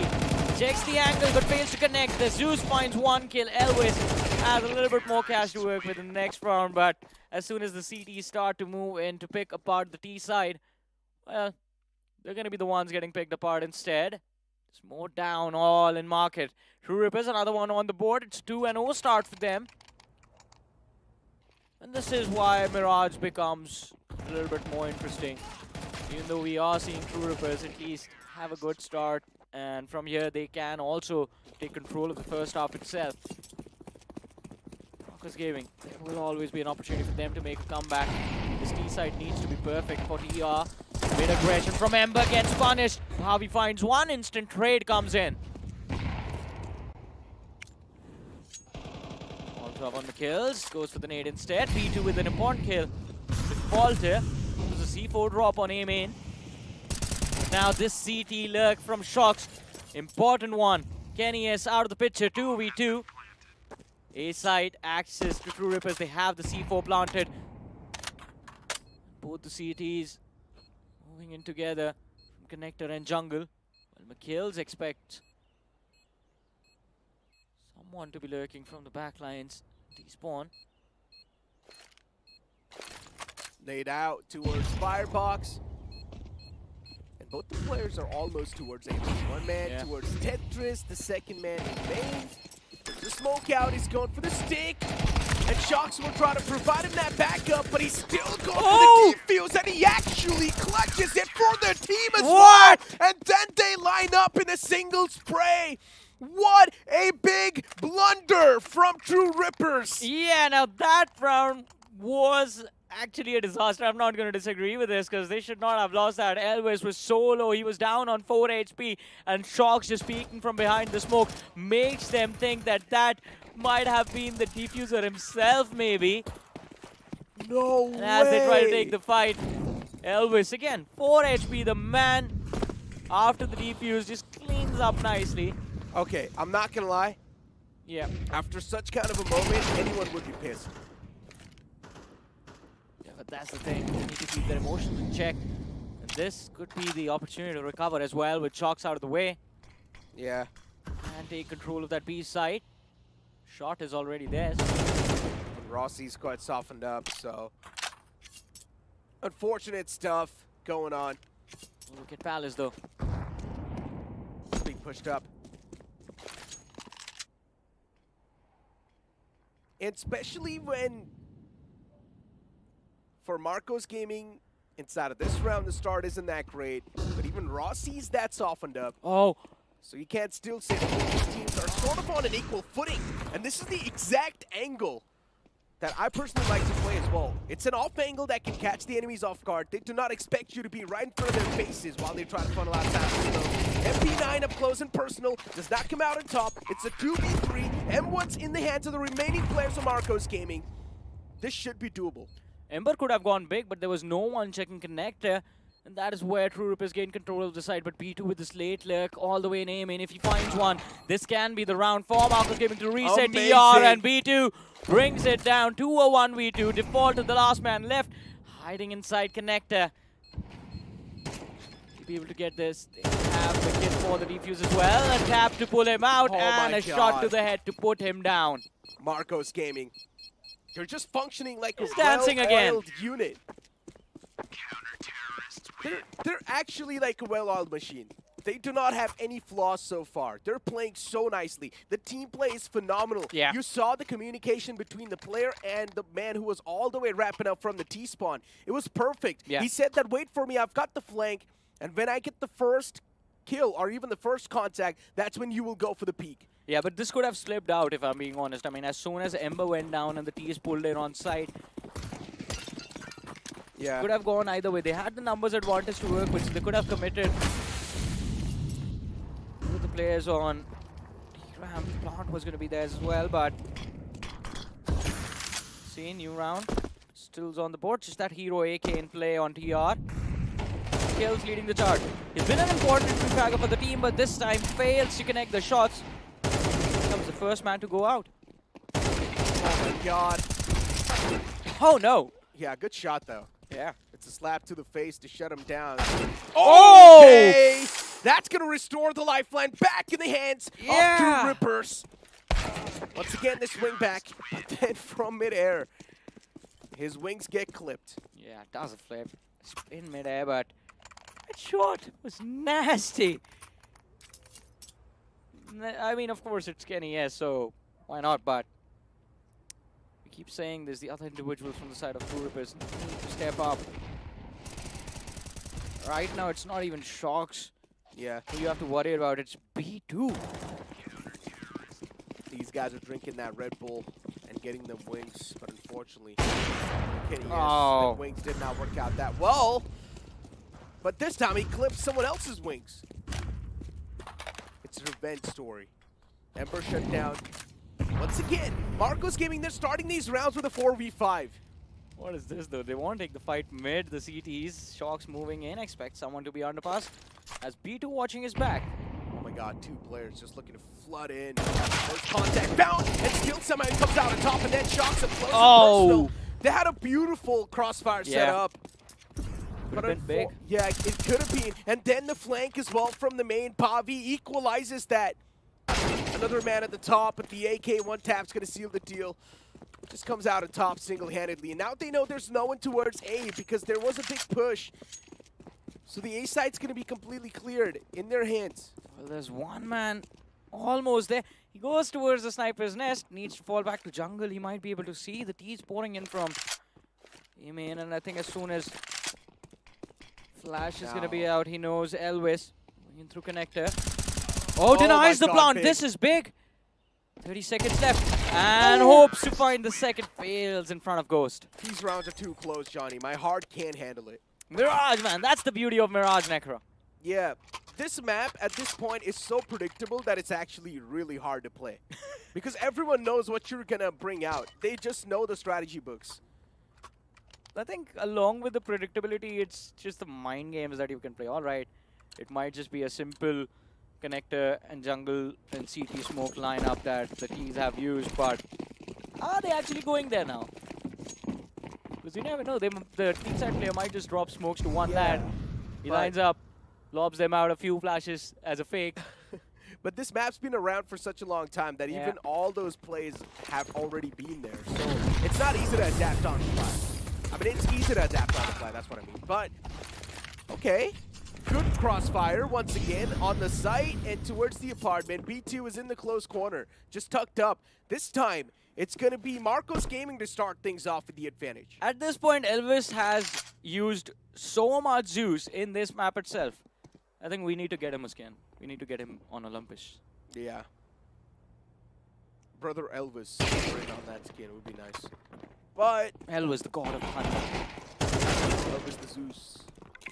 checks the angle but fails to connect. The Zeus finds 1 kill. Elvis has a little bit more cash to work with in the next round, but as soon as the CTs start to move in to pick apart the T side, well, they're going to be the ones getting picked apart instead. Just more down, all in market. True Rippers, another one on the board. It's 2-0 start for them. And this is why Mirage becomes a little bit more interesting. Even though we are seeing True Rippers at least have a good start. And from here, they can also take control of the first half itself. Marcus Gaming, there will always be an opportunity for them to make a comeback. This T side needs to be perfect for TR. Mid aggression from Ember gets punished. Harvey finds one, instant trade comes in. Up on the kills, goes for the nade instead. B2 with an important kill. Default here. There's a C4 drop on A main. Now this CT lurk from Shox. Important one. Kenny is out of the picture. 2v2. A side access to True Rippers. They have the C4 planted. Both the CTs moving in together from Connector and Jungle. Well, McKills expect someone to be lurking from the back lines. Despawn. Laid out towards Firebox. And both the players are almost towards A. One man towards Tetris, the second man in main. The smoke out, he's going for the stick. And Shox will try to provide him that backup, but he's still going for the defuse, and he actually clutches it for the team as well. And then they line up in a single spray. What a big blunder from True Rippers. Yeah, now that round was actually a disaster. I'm not going to disagree with this because they should not have lost that. Elvis was so low. He was down on 4 HP, and Shox just peeking from behind the smoke makes them think that that might have been the diffuser himself, maybe. No and way. As they try to take the fight, Elvis again, 4 HP. The man, after the defuse, just cleans up nicely. Okay, I'm not gonna lie. Yeah. After such kind of a moment, anyone would be pissed. Yeah, but that's the thing. They need to keep their emotions in check. And this could be the opportunity to recover as well with Shox out of the way. Yeah. And take control of that B side. Shot is already there. And Rossi's quite softened up, so unfortunate stuff going on. Look at Palace though. Being pushed up. And especially when, for Marcos Gaming, inside of this round, the start isn't that great. But even Rossi's that softened up. Oh. So you can't still say that these teams are sort of on an equal footing. And this is the exact angle that I personally like to play as well. It's an off angle that can catch the enemies off guard. They do not expect you to be right in front of their faces while they try to funnel out sound. MP9 up close and personal does not come out on top. It's a 2v3. M1's in the hands of the remaining players of Marcos Gaming. This should be doable. Ember could have gone big, but there was no one checking connector. And that is where True Rippers gain control of the side. But B2 with this late lurk all the way in aim. And if he finds one, this can be the round for Marcos Gaming to reset DR. And B2 brings it down to a 1v2. Default to the last man left. Hiding inside connector. To be able to get this, they have the kit for the defuse as well. A tap to pull him out. And a shot to the head to put him down. Marcos Gaming. They're just functioning like a dancing well-oiled unit. They're actually like a well-oiled machine. They do not have any flaws so far. They're playing so nicely. The team play is phenomenal. Yeah. You saw the communication between the player and the man who was all the way wrapping up from the T-spawn. It was perfect. Yeah. He said that, wait for me, I've got the flank, and when I get the first kill or even the first contact, that's when you will go for the peak. Yeah, but this could have slipped out if I'm being honest. I mean, as soon as Ember went down and the T is pulled in on site, yeah, could have gone either way. They had the numbers advantage to work with, so they could have committed with the players on DRAM. Plant was going to be there as well, but see, new round. Still's on the board. Just that hero AK in play on TR. Kills leading the chart. He's been an important fragger for the team, but this time fails to connect the shots. Becomes the first man to go out. Oh my god. Oh no. Yeah, good shot though. Yeah. It's a slap to the face to shut him down. Oh! Okay! That's going to restore the lifeline back in the hands of True Rippers. Once again, this wing back, but then from midair, his wings get clipped. Yeah, it does a flip. In midair, but that shot was nasty. I mean, of course, it's Kenny, yes, so why not? But we keep saying there's the other individuals from the side of True Rippers need to step up. Right now, it's not even Shocks Yeah. who you have to worry about. It's B2. These guys are drinking that Red Bull and getting them wings, but unfortunately, Kenny, Oh. the wings did not work out that well. But this time, he clipped someone else's wings. It's a revenge story. Ember shut down. Once again, Marcos Gaming, they're starting these rounds with a 4v5. What is this, though? They want to take the fight mid. The CTs, Shocks moving in. Expect someone to be underpass. As B2 watching his back. Oh my god, 2 players just looking to flood in. First contact found, and Skill somehow comes out on top, and then Shocks and close personal. They had a beautiful crossfire set up. Could have been big. Yeah, it could have been. And then the flank as well from the main. Pavi equalizes that. Another man at the top, but the AK one tap's going to seal the deal. Just comes out on top single-handedly. And now they know there's no one towards A because there was a big push. So the A side's going to be completely cleared in their hands. Well, there's one man almost there. He goes towards the sniper's nest. Needs to fall back to jungle. He might be able to see the T's pouring in from E-main. And I think as soon as Flash is going to be out, he knows Elvis. In through connector. Oh, denies the plant. Big. This is big. 30 seconds left. And hopes to find the second. Fails in front of Ghost. These rounds are too close, Johnny. My heart can't handle it. Mirage, man. That's the beauty of Mirage Necro. Yeah. This map, at this point, is so predictable that it's actually really hard to play. Because everyone knows what you're going to bring out. They just know the strategy books. I think along with the predictability, it's just the mind games that you can play. All right, it might just be a simple connector and jungle and CT smoke lineup that the T's have used, but are they actually going there now? Because you never know, the T side player might just drop smokes to one lad. He lines up, lobs them out a few flashes as a fake. But this map's been around for such a long time that even all those plays have already been there. So it's not easy to adapt on the fly. I mean, it's easy to adapt on the fly, that's what I mean. But, okay. Good crossfire once again on the site and towards the apartment. B2 is in the close corner, just tucked up. This time, it's going to be Marcos Gaming to start things off with the advantage. At this point, Elvis has used so much Zeus in this map itself. I think we need to get him a skin. We need to get him on Olympus. Yeah. Brother Elvis right on that skin would be nice. But Elvis, the god of hunting. Elvis the Zeus.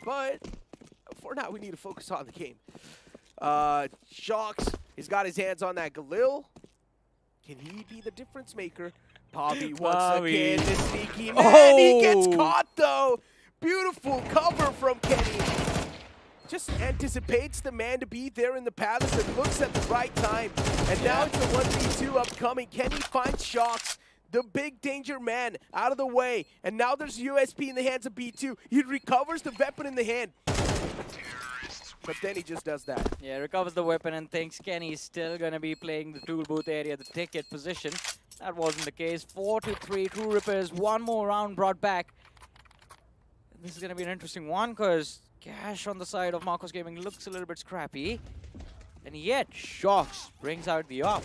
But for now, we need to focus on the game. Shocks, he's got his hands on that Galil. Can he be the difference maker? Pavi once again, the sneaky man. He gets caught though. Beautiful cover from Kenny. Just anticipates the man to be there in the palace and looks at the right time. And now it's a 1v2 upcoming. Kenny finds Shocks, the big danger man, out of the way. And now there's USP in the hands of B2. He recovers the weapon in the hand. But then he just does that. Yeah, recovers the weapon and thinks Kenny's still going to be playing the tool booth area, the ticket position. That wasn't the case. 4-3, True Rippers. One more round brought back. This is going to be an interesting one because Cash on the side of Marcos Gaming looks a little bit scrappy. And yet, Shocks brings out the up.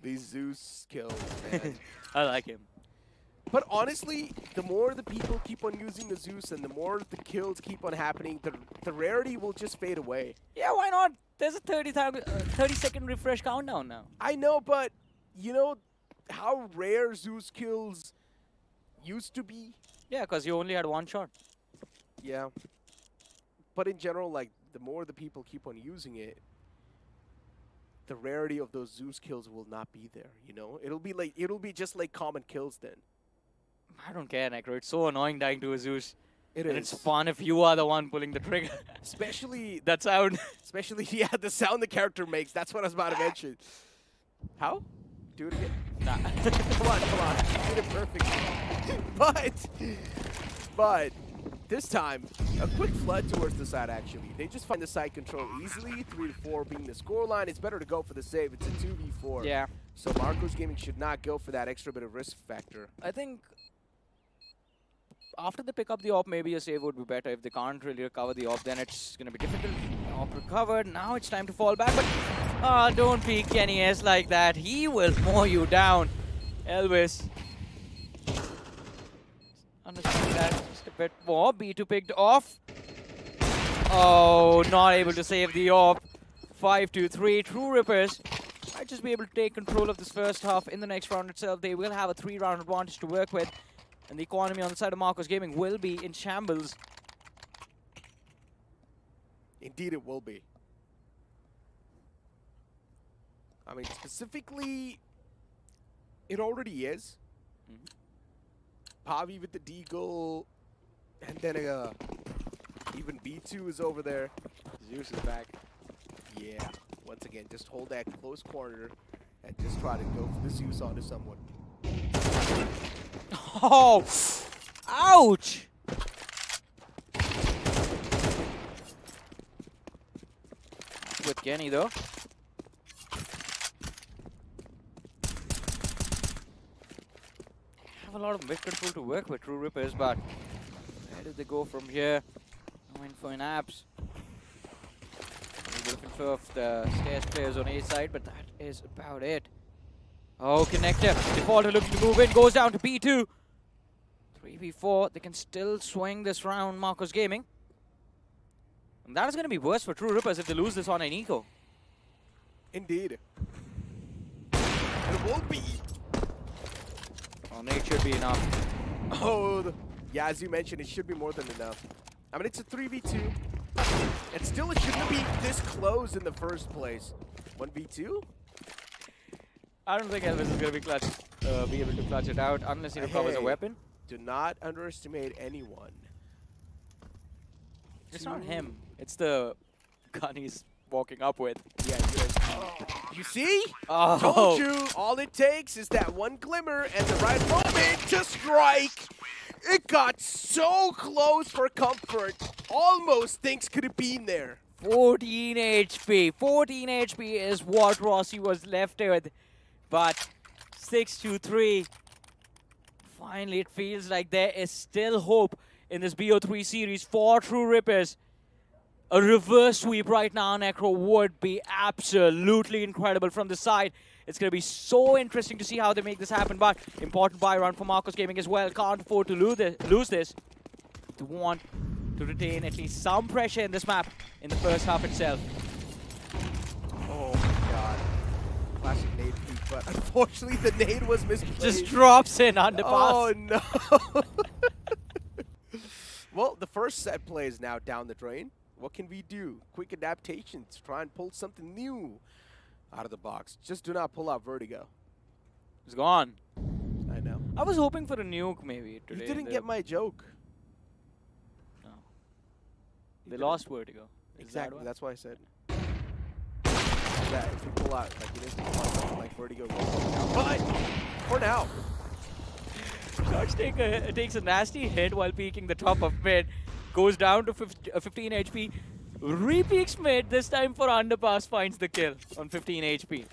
These Zeus kills, man. I like him. But honestly, the more the people keep on using the Zeus and the more the kills keep on happening, the rarity will just fade away. Yeah, why not? There's a 30-second refresh countdown now. I know, but you know how rare Zeus kills used to be? Yeah, because you only had one shot. Yeah. But in general, like, the more the people keep on using it, the rarity of those Zeus kills will not be there, you know? It'll be just like common kills then. I don't care, Necro. It's so annoying dying to a Zeus. It and is. It's fun if you are the one pulling the trigger. Especially that sound. Especially, yeah, the sound the character makes. That's what I was about to mention. How? Do it again. Nah. come on. You did it perfectly. But this time, a quick flood towards the side, actually. They just find the side control easily. 3-4 being the scoreline. It's better to go for the save. It's a 2v4. Yeah. So Marcos Gaming should not go for that extra bit of risk factor. I think after they pick up the op, maybe a save would be better. If they can't really recover the op, then it's going to be difficult. Op recovered. Now it's time to fall back. But don't peek Kenny S like that. He will mow you down. Elvis. Understand that just a bit more. B2 picked off. Oh, not able to save the op. 5-2-3. True Rippers might just be able to take control of this first half. In the next round itself, they will have a 3-round advantage to work with. And the economy on the side of Marcos Gaming will be in shambles. Indeed, it will be. I mean, specifically, it already is. Pavi with the deagle, and then even B2 is over there. Zeus is back. Yeah, once again, just hold that close corner and just try to go for the Zeus onto someone. Oh! Ouch! With Kenny though. Have a lot of mid control to work with, True Rippers, but where do they go from here? Going for an abs. Looking for the stairs players on A side, but that is about it. Oh, connector. Defaulter looking to move in, goes down to B2. 3v4, they can still swing this round, Marcos Gaming. And that is going to be worse for True Rippers if they lose this on an eco. Indeed. It will be. Oh, it should be enough. Oh, yeah, as you mentioned, it should be more than enough. I mean, it's a 3v2. And still, it shouldn't be this close in the first place. 1v2? I don't think Elvis is going to be able to clutch it out unless he recovers a weapon. Do not underestimate anyone. It's not him. It's the gun he's walking up with. Yeah, you see? Oh. Told you. All it takes is that one glimmer and the right moment to strike. It got so close for comfort. Almost things could have been there. 14 HP. 14 HP is what Rossi was left with. But 6-3. Finally, it feels like there is still hope in this BO3 series for True Rippers. A reverse sweep right now, Necro, would be absolutely incredible from the side. It's going to be so interesting to see how they make this happen, but important buy round for Marcos Gaming as well. Can't afford to lose this. To want to retain at least some pressure in this map in the first half itself. Oh my god. Classic nade peek, but unfortunately the nade was misplaced. Just drops in underpass. Oh no. Well, the first set play is now down the drain. What can we do? Quick adaptations. Try and pull something new out of the box. Just do not pull out Vertigo. It's gone. I know. I was hoping for a nuke maybe today. You didn't get my joke. No. They lost Vertigo. Exactly. That's why I said. That if you pull out, like it is pull out something like Vertigo. But for now. George takes a nasty hit while peeking the top of mid. Goes down to 15 HP. Re-peeks mid, this time for underpass, finds the kill on 15 HP.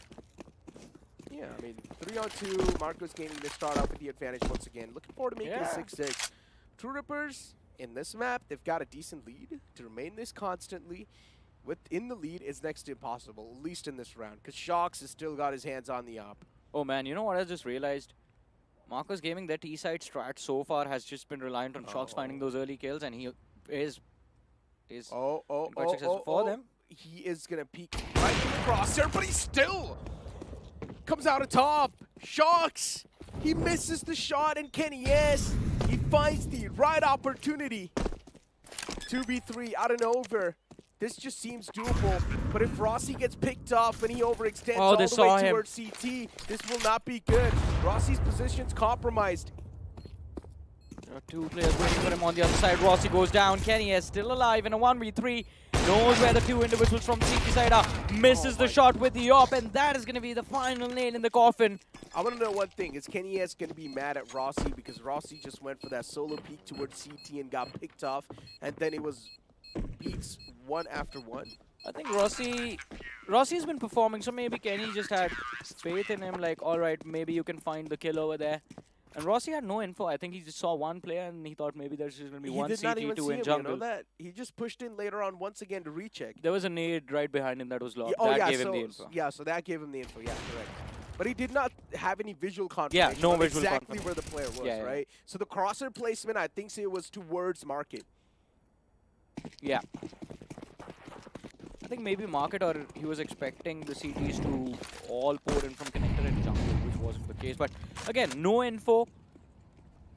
Yeah, I mean, 3-on-2, Marcos Gaming to start off with the advantage once again. Looking forward to making it 6-6. True Rippers, in this map, they've got a decent lead. To remain this constantly within the lead is next to impossible, at least in this round, because Shox has still got his hands on the op. Oh man, you know what I just realized? Marcos Gaming, their T-side strat so far has just been reliant on Shox finding those early kills, and he is quite successful for them. He is going to peek right in the crosshair, but he still comes out atop. Shox, he misses the shot, and Kenny S, he finds the right opportunity. 2v3 out of nowhere. This just seems doable, but if Rossi gets picked off and he overextends all the way towards CT, this will not be good. Rossi's position's compromised. There are two players waiting for him on the other side. Rossi goes down. Kenny is still alive in a 1v3. Knows where the two individuals from CT side are. Misses the shot with the op, and that is going to be the final nail in the coffin. I want to know one thing. Is Kenny S going to be mad at Rossi because Rossi just went for that solo peek towards CT and got picked off, and then it was beats one after one? I think Rossi's been performing, so maybe Kenny just had faith in him, like, all right, maybe you can find the kill over there. And Rossi had no info. I think he just saw one player and he thought maybe there's just going to be He one did not even CT2 see in him, jungle. you know that? He just pushed in later on once again to recheck. There was a nade right behind him that was locked. Oh, that yeah, gave him so, the info. yeah, so that gave him the info. Yeah, correct. But he did not have any visual confirmation no of visual exactly where the player was, Yeah. right? So the crosser placement, I think it was towards market. Yeah. I think maybe market, or he was expecting the CTs to all pour in from connector and jungle, which wasn't the case. But again, no info.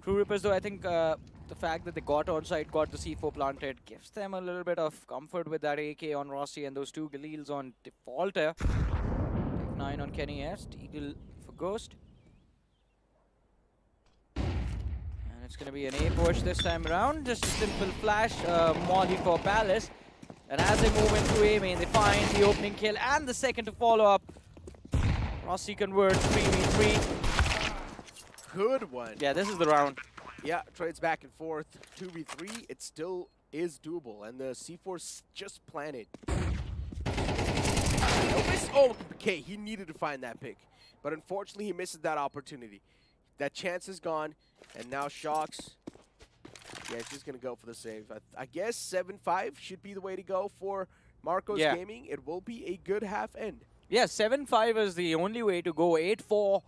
True Rippers, though, I think the fact that they got on site, got the C4 planted, gives them a little bit of comfort with that AK on Rossi and those two Galeels on defaulter. Take 9 on Kenny S. Deagle for Ghost. And it's going to be an A push this time around. Just a simple flash, molly for Palace. And as they move into A main, they find the opening kill and the second to follow up. Rossi converts 3v3. Good one. Yeah, this is the round. Yeah, trades back and forth. 2v3, it still is doable. And the C4's just planted. Oh, okay, he needed to find that pick. But unfortunately, he misses that opportunity. That chance is gone. And now Shocks. Yeah, he's just going to go for the save. I guess 7-5 should be the way to go for Marcos Gaming. It will be a good half end. Yeah, 7-5 is the only way to go. 8-4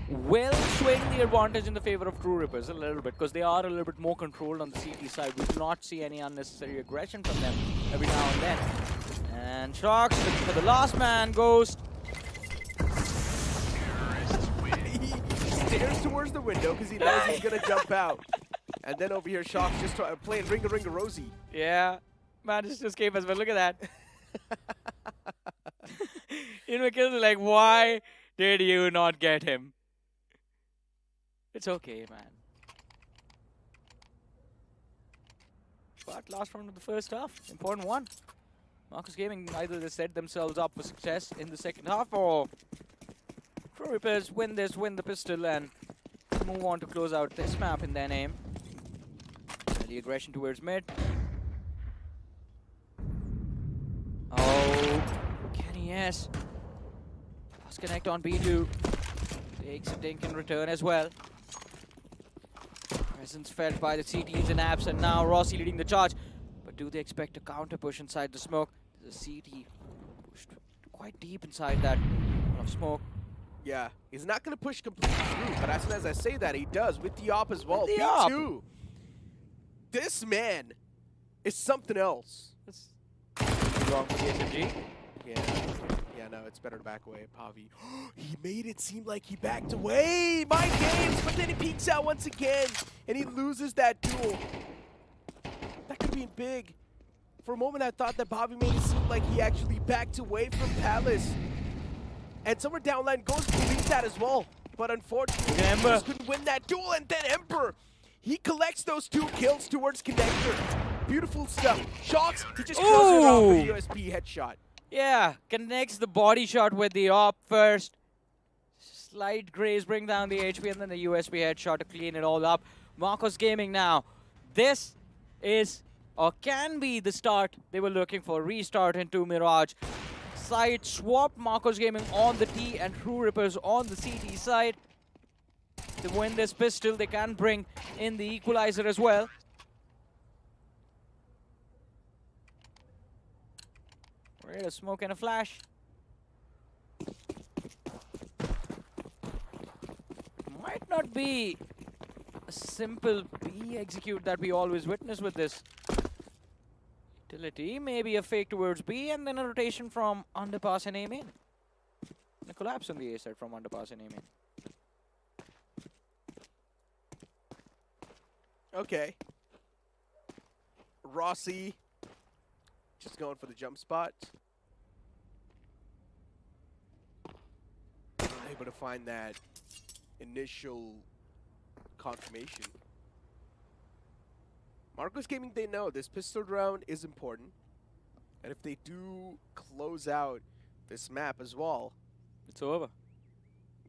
will swing the advantage in the favor of True Rippers a little bit, because they are a little bit more controlled on the CT side. We do not see any unnecessary aggression from them every now and then. And Sharks looking for the last man. Ghost. He stares towards the window because he knows he's going to jump out. And then over here, Shock just playing Ringa Rosie. Yeah, man, just came as well. Look at that. Inmakil's like, why did you not get him? It's okay, man. But last round of the first half, important one. Marcus Gaming, either they set themselves up for success in the second half, or True Rippers win this, win the pistol, and move on to close out this map in their name. The aggression towards mid. Oh, Kenny S. Lost connect on B2. Takes a dink in return as well. Presence felt by the CTs and Abs, and now Rossi leading the charge. But do they expect a counter push inside the smoke? The CT pushed quite deep inside that of smoke. Yeah, he's not going to push completely through, but as soon as I say that, he does with the op as well. With the B2. This man is something else. That's wrong for the SMG. Yeah, no, it's better to back away. Pavi, he made it seem like he backed away. Mind games, but then he peeks out once again, and he loses that duel. That could be big. For a moment, I thought that Pavi made it seem like he actually backed away from Palace. And somewhere downline, Ghost believes that as well. But unfortunately, Ember couldn't win that duel, and then Ember. He collects those 2 kills towards Connector. Beautiful stuff. Shocks, he just closes it off with a USP headshot. Yeah, connects the body shot with the op first. Slight graze, bring down the HP, and then the USB headshot to clean it all up. Marcos Gaming now. This is, or can be, the start they were looking for. Restart into Mirage. Side swap, Marcos Gaming on the T and True Rippers on the CT side. To win this pistol, they can bring in the equalizer as well. Right, a smoke and a flash. Might not be a simple B execute that we always witness with this utility. Maybe a fake towards B and then a rotation from underpass and A main. And a collapse on the A side from underpass and A main. Okay. Rossi just going for the jump spot. Able to find that initial confirmation. Marcos Gaming, they know this pistol round is important. And if they do close out this map as well, it's over.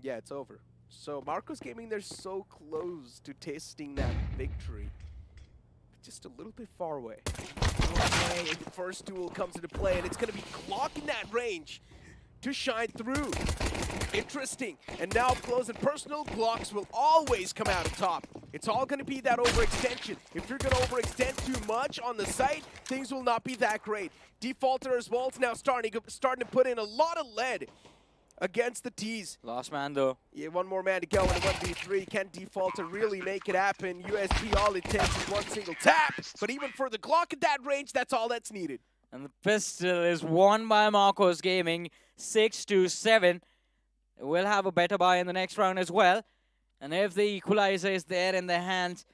Yeah, it's over. So Marcos Gaming, they're so close to tasting that victory. Just a little bit far away. Okay, the first duel comes into play, and it's going to be Glock in that range. to shine through. Interesting. And now up close and personal, Glocks will always come out on top. It's all going to be that overextension. If you're going to overextend too much on the site, things will not be that great. Defaulter as well is now starting to put in a lot of lead against the T's. Last man though. Yeah, one more man to go in a 1v3. Can Defaulter really make it happen? USP all it takes is one single tap. But even for the Glock at that range, that's all that's needed. And the pistol is won by Marcos Gaming, 6-7. We'll have a better buy in the next round as well. And if the equalizer is there in their hands,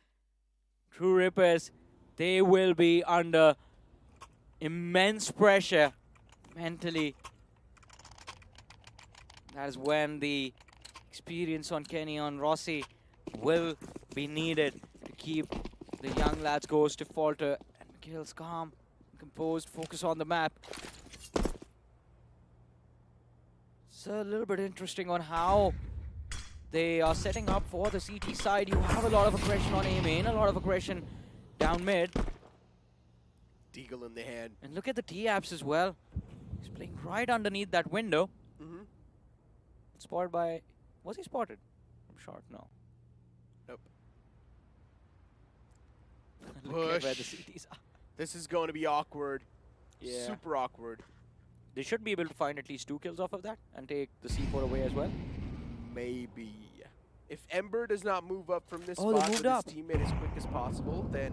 True Rippers, they will be under immense pressure mentally. That is when the experience on Kenny, on Rossi, will be needed to keep the young lads Ghost Defaulter and Mikhail's calm, composed, focus on the map. It's a little bit interesting on how they are setting up for the CT side. You have a lot of aggression on A main, a lot of aggression down mid. Deagle in the hand. And look at the T-Apps as well. He's playing right underneath that window. Spotted by... Was he spotted? I'm short, no. Nope. Look at where the CTs are. This is going to be awkward. Yeah. Super awkward. They should be able to find at least 2 kills off of that and take the C4 away as well. Maybe. If Ember does not move up from this Oh, they spot moved with up. his teammate as quick as possible, then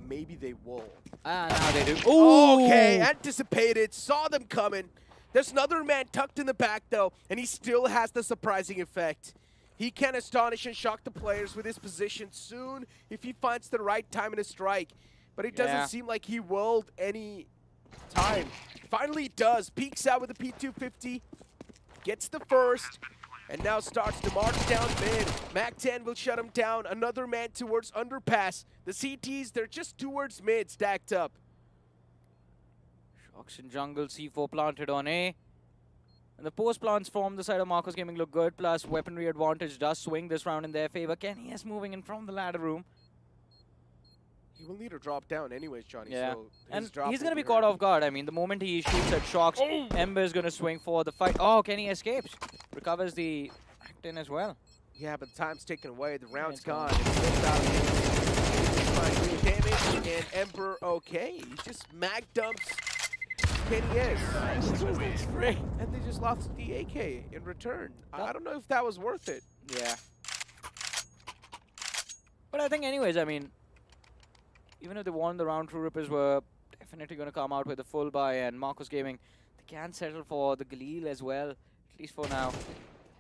maybe they will. Ah, now they do. Ooh! Okay, anticipated, saw them coming. There's another man tucked in the back, though, and he still has the surprising effect. He can astonish and shock the players with his position soon if he finds the right time in a strike. But it doesn't seem like he will any time. Finally he does. Peeks out with the P250. Gets the first. And now starts to march down mid. Mac-10 will shut him down. Another man towards underpass. The CTs, they're just towards mid, stacked up. Shocks in jungle, C4 planted on A. And the post plants from the side of Marcos Gaming look good, plus weaponry advantage does swing this round in their favor. Kenny is moving in from the ladder room. He will need to drop down anyways, Johnny. Yeah, So and his drop he's will going to be hurt. caught off guard. I mean, the moment he shoots at Shocks, Ember is going to swing for the fight. Oh, Kenny escapes. Recovers the Actin as well. Yeah, but the time's taken away. The round's it's gone. gone. It's slipped out of the damage, and Ember, okay. He just mag dumps Kenny is. And they just lost the AK in return. I don't know if that was worth it. Yeah. But I think anyways, I mean, even if they won the round, True Rippers were definitely going to come out with a full buy, and Marcos Gaming, they can settle for the Galil as well, at least for now.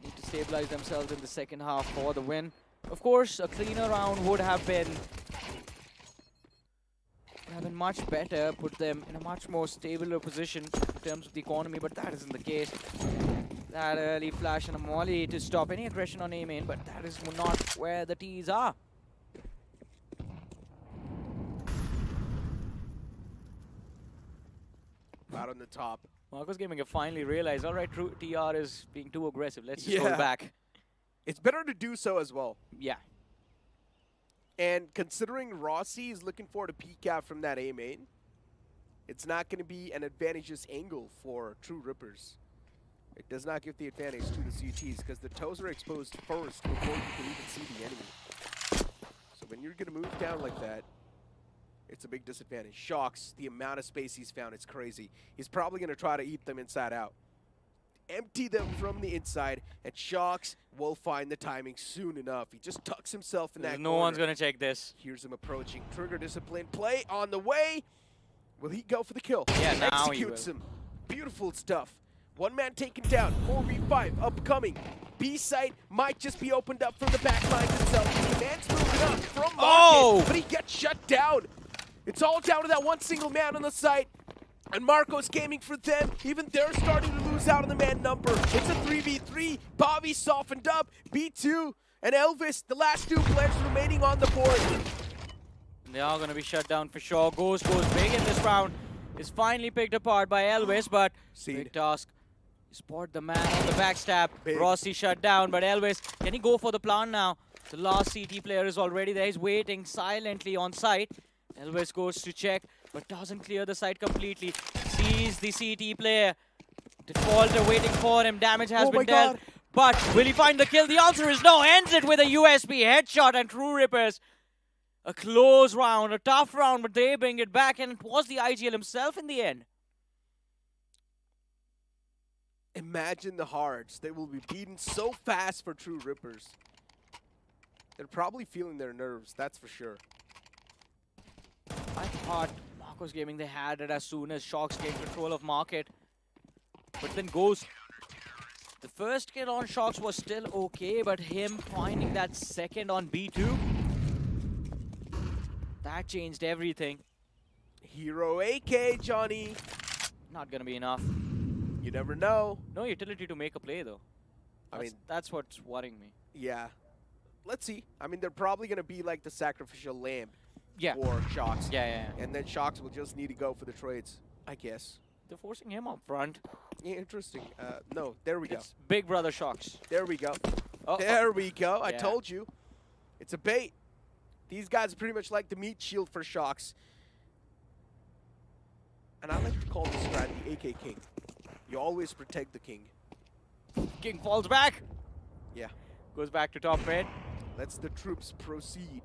Need to stabilize themselves in the second half for the win. Of course, a cleaner round would have been much better, put them in a much more stable position in terms of the economy, but that isn't the case. That early flash and a molly to stop any aggression on A main, but that is not where the T's are. Out on the top. Marcos Gaming have finally realized, all right, TR is being too aggressive. Let's just hold back. It's better to do so as well. Yeah. And considering Rossi is looking for to peek out from that A main, it's not going to be an advantageous angle for True Rippers. It does not give the advantage to the CTs because the toes are exposed first before you can even see the enemy. So when you're going to move down like that, it's a big disadvantage. Shocks, the amount of space he's found, it's crazy. He's probably going to try to eat them inside out. Empty them from the inside, and Shocks will find the timing soon enough. He just tucks himself in that corner. No one's going to check this. Here's him approaching. Trigger discipline play on the way. Will he go for the kill? Yeah, now he Executes will. him. Beautiful stuff. One man taken down. 4v5 upcoming. B site might just be opened up from the back lines itself. Man's moving up from Market, but he gets shut down. It's all down to that one single man on the site. And Marcos Gaming for them, even they're starting to lose out on the man number. It's a 3v3. Bobby softened up. B2 and Elvis, the last 2 players remaining on the board. They are going to be shut down for sure. Goes big in this round. Is finally picked apart by Elvis, but big task. Spot the man on the backstab. Big. Rossi shut down, but Elvis, can he go for the plant now? The last CT player is already there. He's waiting silently on site. Elvis goes to check, but doesn't clear the site completely. Sees the CT player. Defaulter waiting for him. Damage has Oh my been dealt. God. But will he find the kill? The answer is no. Ends it with a USP headshot, and True Rippers. A close round, a tough round, but they bring it back, and it was the IGL himself in the end. Imagine the hearts. They will be beaten so fast for True Rippers. They're probably feeling their nerves, that's for sure. I thought Marcos Gaming, they had it as soon as Shox gained control of market. But then Ghost. The first kill on Shox was still okay, but him finding that second on B2, that changed everything. Hero AK, Johnny. Not gonna be enough. You never know. No utility to make a play though. I mean, that's what's worrying me. yeah. Let's see. I mean, they're probably going to be like the sacrificial lamb Yeah. for Shox. Yeah. And then Shox will just need to go for the trades, I guess. They're forcing him up front. Yeah, interesting. No, there we go. It's Big Brother Shox. There we go. Oh, There we go. I Yeah. told you. It's a bait. These guys are pretty much like the meat shield for Shox. And I like to call this strat the AK King. You always protect the king. King falls back. Yeah. Goes back to top red. Lets the troops proceed.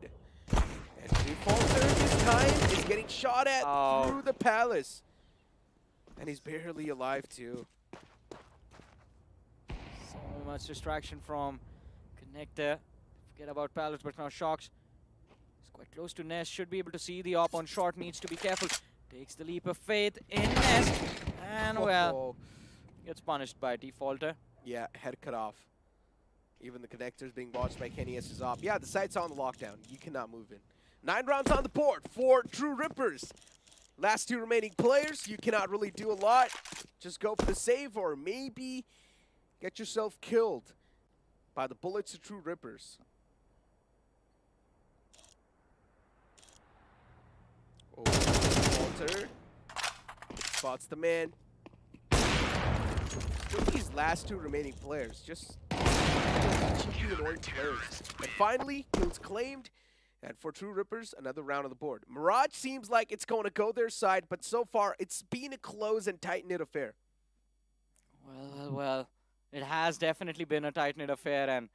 And Defaulter this time is getting shot at through the palace. And he's barely alive too. So much distraction from Connector. Forget about Palace, but now Shox. He's quite close to Nest. Should be able to see the op on short. Needs to be careful. Takes the leap of faith in Nest. And well, gets punished by Defaulter. Yeah, head cut off. Even the connectors being watched by Kenny S is off. Yeah, the site's on the lockdown. You cannot move in. 9 rounds on the board for True Rippers. Last 2 remaining players. You cannot really do a lot. Just go for the save or maybe get yourself killed by the bullets of True Rippers. Oh, Walter spots the man. Still these last 2 remaining players. Just cheeky annoying players. And finally, kills claimed. And for True Rippers, another round on the board. Mirage seems like it's going to go their side, but so far it's been a close and tight-knit affair. Well. It has definitely been a tight-knit affair, and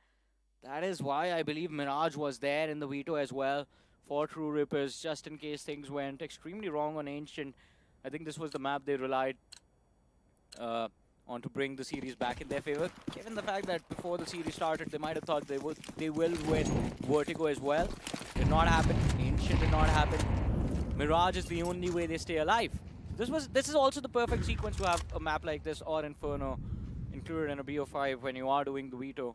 that is why I believe Mirage was there in the veto as well for True Rippers, just in case things went extremely wrong on Ancient. I think this was the map they relied on to bring the series back in their favor. Given the fact that before the series started, they might have thought they will win Vertigo as well. Did not happen. Ancient did not happen. Mirage is the only way they stay alive. This is also the perfect sequence to have a map like this or Inferno included in a BO5 when you are doing the veto.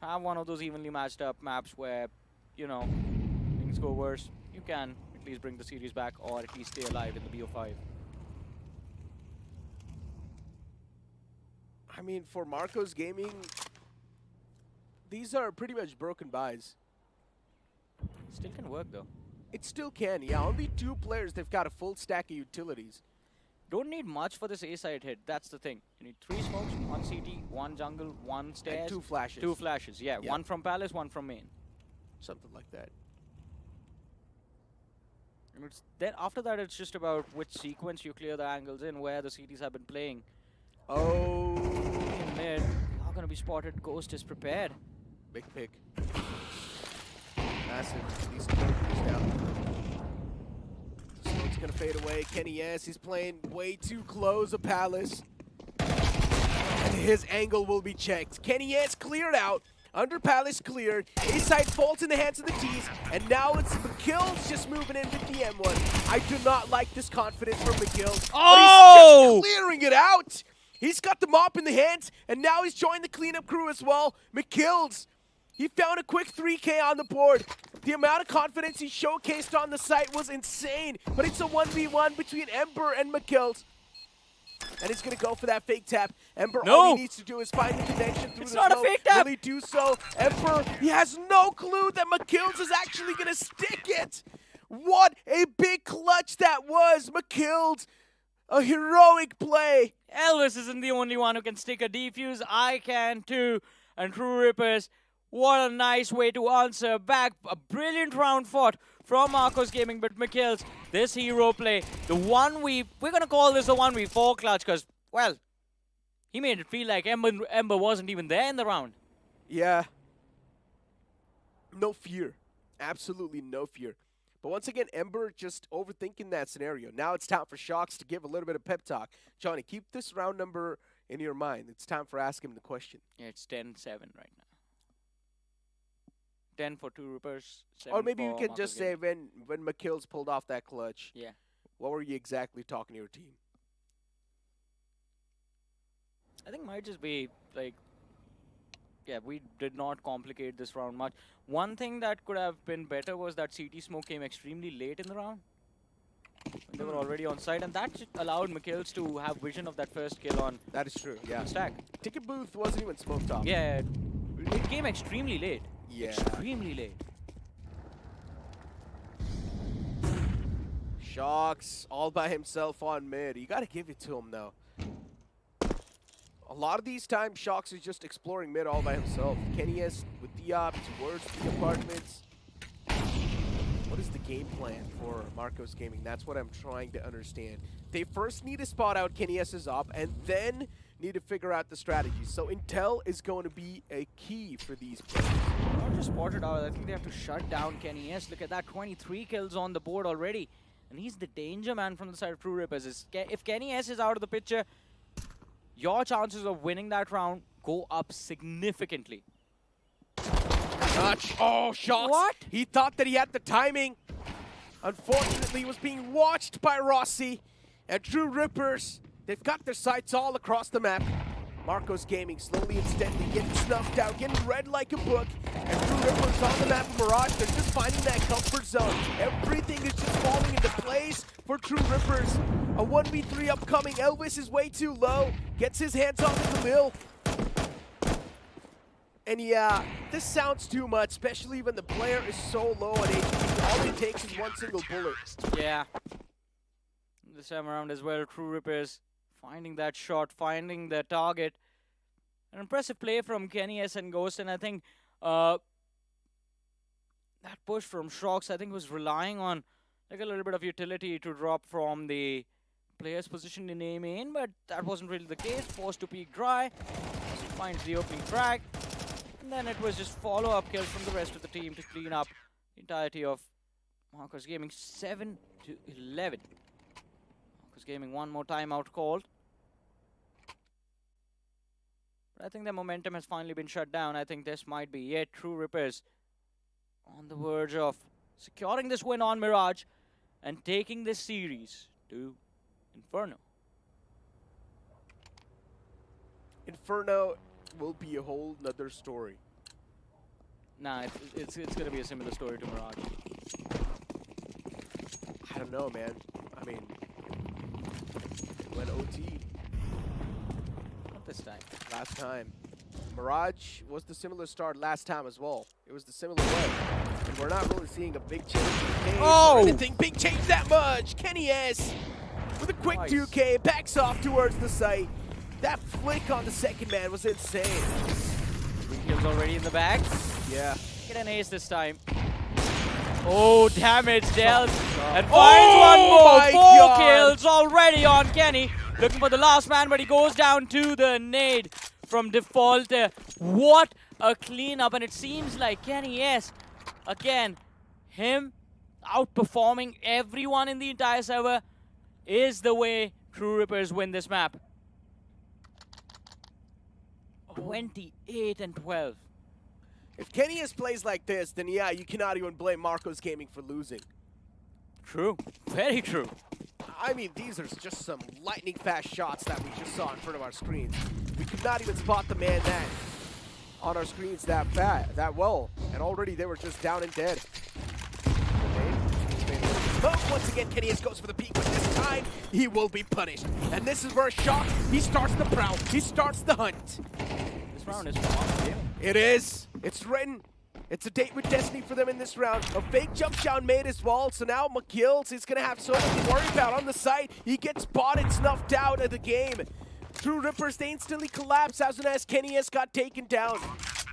Have one of those evenly matched up maps where, you know, things go worse. You can at least bring the series back or at least stay alive in the BO5. I mean, for Marcos Gaming, these are pretty much broken buys. Still can work though. It still can, yeah. Only 2 players, they've got a full stack of utilities. Don't need much for this A side hit. That's the thing. You need 3 smokes, 1 CT, 1 jungle, 1 stairs. And 2 flashes. 2 flashes, yeah. Yeah. 1 from Palace, 1 from main. Something like that. And then after that, it's just about which sequence you clear the angles in, where the CTs have been playing. Oh. In mid, not going to be spotted. Ghost is prepared. Big pick. Massive. These characters down. Smoke's gonna fade away. Kenny S, he's playing way too close to Palace. And his angle will be checked. Kenny S cleared out. Under Palace cleared. A-side falls in the hands of the T's. And now it's McKill's just moving in with the M1. I do not like this confidence from McKill. Oh! But he's just clearing it out. He's got the mop in the hands. And now he's joined the cleanup crew as well. McKill's. He found a quick 3K on the board. The amount of confidence he showcased on the site was insane. But it's a 1v1 between Ember and McKills. And he's going to go for that fake tap. Ember, all he needs to do is find the connection through It's the not a smoke. fake tap. Will he do so? Ember, he has no clue that McKills is actually going to stick it. What a big clutch that was. McKills, a heroic play. Elvis isn't the only one who can stick a defuse. I can too. And True Rippers, what a nice way to answer back. A brilliant round fought from Marcos Gaming, but McKills, this hero play, we're going to call this a 1v4 clutch because, well, He made it feel like Ember wasn't even there in the round. Yeah. No fear. Absolutely no fear. But once again, Ember just overthinking that scenario. Now it's time for Shocks to give a little bit of pep talk. Johnny, keep this round number in your mind. It's time for Ask Him the Question. Yeah, it's 10-7 right now. 10 for 2 Rippers. Or maybe you for can Marcos just say Gaming. when McKills pulled off that clutch, Yeah. what were you exactly talking to your team? I think might just be like, yeah, we did not complicate this round much. One thing that could have been better was that CT smoke came extremely late in the round. They were already on site, and that allowed McKills to have vision of that first kill on. That is true, yeah. Stack. Ticket booth wasn't even smoked off. Yeah, it came extremely late. Yeah. Extremely late. Shocks all by himself on mid. You got to give it to him, though. A lot of these times, Shocks is just exploring mid all by himself. Kenny S with the ops, towards the apartments. What is the game plan for Marcos Gaming? That's what I'm trying to understand. They first need to spot out Kenny S's op, and then need to figure out the strategy. So intel is going to be a key for these players. Not just spotted out, I think they have to shut down Kenny S. Look at that, 23 kills on the board already. And he's the danger man from the side of True Rippers. If Kenny S is out of the picture, your chances of winning that round go up significantly. Touch. Oh, Shocks. What? He thought that he had the timing. Unfortunately, he was being watched by Rossi. And True Rippers, they've got their sights all across the map. Marcos Gaming slowly and steadily getting snuffed out, getting read like a book. And True Rippers on the map of Mirage, they're just finding that comfort zone. Everything is just falling into place for True Rippers. A 1v3 upcoming. Elvis is way too low. Gets his hands on the mill. And yeah, this sounds too much, especially when the player is so low on HP. All it takes is one single bullet. Yeah. This time around as well, True Rippers finding that shot, finding the target. An impressive play from Kenny S and Ghost, and I think that push from Shocks, I think, was relying on like a little bit of utility to drop from the player's position in A main, but that wasn't really the case. Forced to peek dry, finds the opening frag, and then it was just follow-up kills from the rest of the team to clean up the entirety of Marcos Gaming. 7-11. Marcos Gaming, one more timeout called. But I think the momentum has finally been shut down. I think this might be it. True Rippers on the verge of securing this win on Mirage and taking this series to Inferno. Inferno will be a whole nother story. Nah, it's going to be a similar story to Mirage. I don't know, man. I mean, it went OT. Not this time. Last time. Mirage was the similar start last time as well. It was the similar way. And we're not really seeing a big change in the game or anything big change that much. Kenny S with a quick 2K, backs off towards the site. That flick on the second man was insane. 3 kills already in the bag. Yeah. Get an ace this time. Oh, damage dealt. And finds one more. 4 kills already on Kenny. Looking for the last man, but he goes down to the nade from default. What a cleanup. And it seems like Kenny S, again, him outperforming everyone in the entire server is the way True Rippers win this map. 28-12. If Kenny S plays like this, then yeah, you cannot even blame Marcos Gaming for losing. True. Very true. I mean, these are just some lightning fast shots that we just saw in front of our screens. We could not even spot the man that on our screens that well, and already they were just down and dead. Once again, Kenny S goes for the peek, but this time he will be punished. And this is where Shock, he starts the prowl, he starts the hunt. This round is for It is. It's written. It's a date with destiny for them in this round. A fake jump down made as well, so now McKills is going to have so much to worry about on the site. He gets spotted, snuffed out of the game. True Rippers, they instantly collapse as soon as Kenny S got taken down.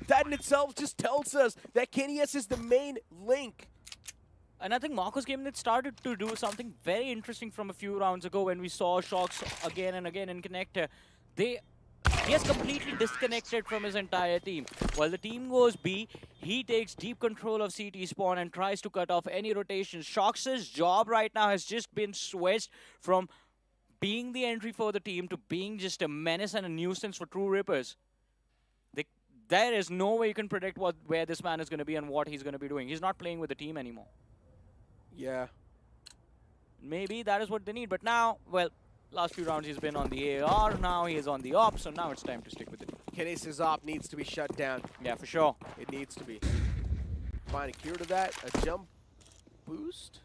That in itself just tells us that Kenny S is the main link. And I think Marcos Gaming had started to do something very interesting from a few rounds ago when we saw Shocks again and again in Connector. They He has completely disconnected from his entire team. While the team goes B, he takes deep control of CT spawn and tries to cut off any rotations. Shox' job right now has just been switched from being the entry for the team to being just a menace and a nuisance for True Rippers. There is no way you can predict where this man is going to be and what he's going to be doing. He's not playing with the team anymore. Yeah. Maybe that is what they need. But now, well, last few rounds he's been on the AR. Now he is on the op. So now it's time to stick with it. Kinesis op needs to be shut down. Yeah, for sure. It needs to be. Find a cure to that. A jump boost?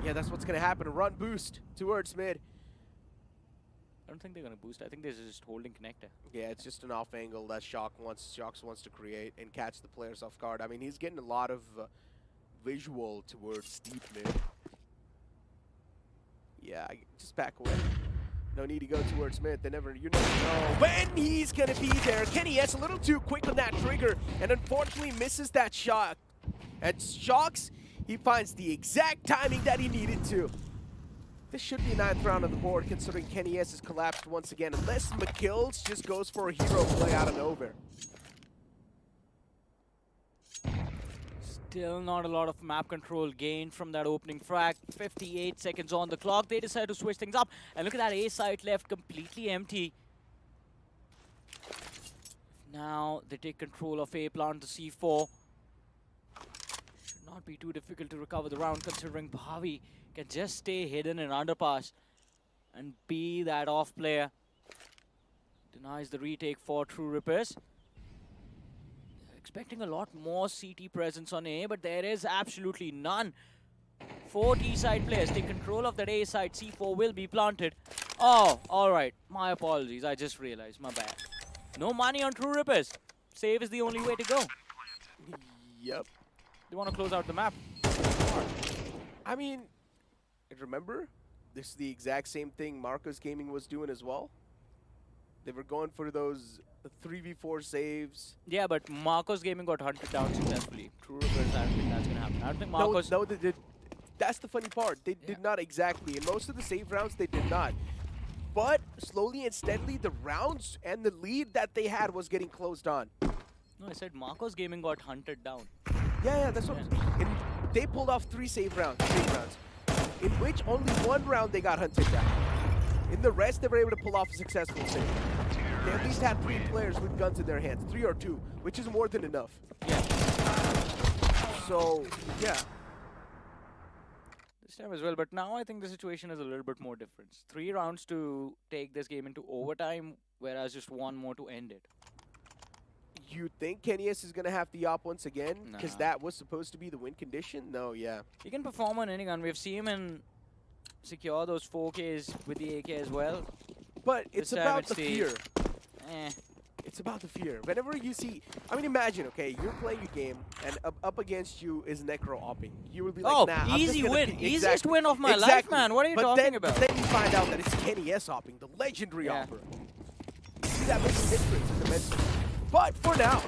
Yeah, that's what's going to happen. A run boost towards mid. I don't think they're going to boost. I think they're just holding connector. Yeah, it's just an off angle that Shox wants to create and catch the players off guard. I mean, he's getting a lot of visual towards deep mid. Yeah, just back away. No need to go towards mid. You never know when he's going to be there. KennyS a little too quick on that trigger and unfortunately misses that shot. And Shox, he finds the exact timing that he needed to. This should be a 9th round on the board considering KennyS has collapsed once again. Unless McKills just goes for a hero play out of nowhere. Still not a lot of map control gained from that opening frag. 58 seconds on the clock. They decide to switch things up. And look at that A site left completely empty. Now they take control of A, plant the C4. Should not be too difficult to recover the round considering Bhavi can just stay hidden in underpass and be that off player. Denies the retake for True Rippers. Expecting a lot more CT presence on A, but there is absolutely none. 4 T-side players take control of that A side. C4 will be planted. Oh, alright. My apologies. I just realized. My bad. No money on True Rippers. Save is the only way to go. Yep. They want to close out the map. I mean, remember, this is the exact same thing Marcos Gaming was doing as well. They were going for those 3v4 saves. Yeah, but Marcos Gaming got hunted down successfully. True Rippers, I don't think that's going to happen. I don't think Marcos... No, they did. That's the funny part. They did not exactly. In most of the save rounds, they did not. But slowly and steadily, the rounds and the lead that they had was getting closed on. No, I said Marcos Gaming got hunted down. Yeah, that's what... They pulled off 3 save rounds, in which only 1 round they got hunted down. In the rest, they were able to pull off a successful save. They at least had 3 players with guns in their hands, 3 or 2, which is more than enough. Yeah. So, yeah. This time as well, but now I think the situation is a little bit more different. 3 rounds to take this game into overtime, whereas just 1 more to end it. You think KennyS is going to have the op once again? Because that was supposed to be the win condition? No, yeah. He can perform on any gun. We've seen him secure those 4Ks with the AK as well. But it's about the fear. Eh. It's about the fear. Whenever you see... I mean, imagine, okay, you're playing a game, and up against you is Necro-opping. You will be like, nah, easy win. Easiest win of my life, man. What are you talking about? But then you find out that it's KennyS opping, the legendary opper. See, that makes a difference in the mental. But for now,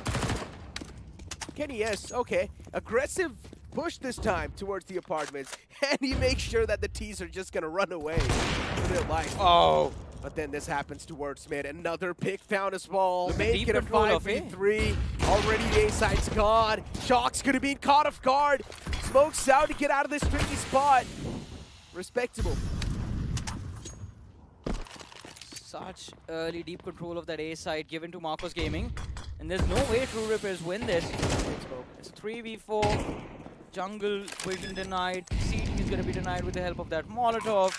KennyS, okay, aggressive push this time towards the apartments, and he makes sure that the T's are just going to run away for their life. Oh. But then this happens towards mid. Another pick found as well. Make it a 5v3. Already the A-side's gone. Shox could have been caught off guard. Smokes out to get out of this tricky spot. Respectable. Such early deep control of that A side given to Marcos Gaming. And there's no way True Rippers win this. It's 3v4. Jungle vision denied. CT is going to be denied with the help of that Molotov.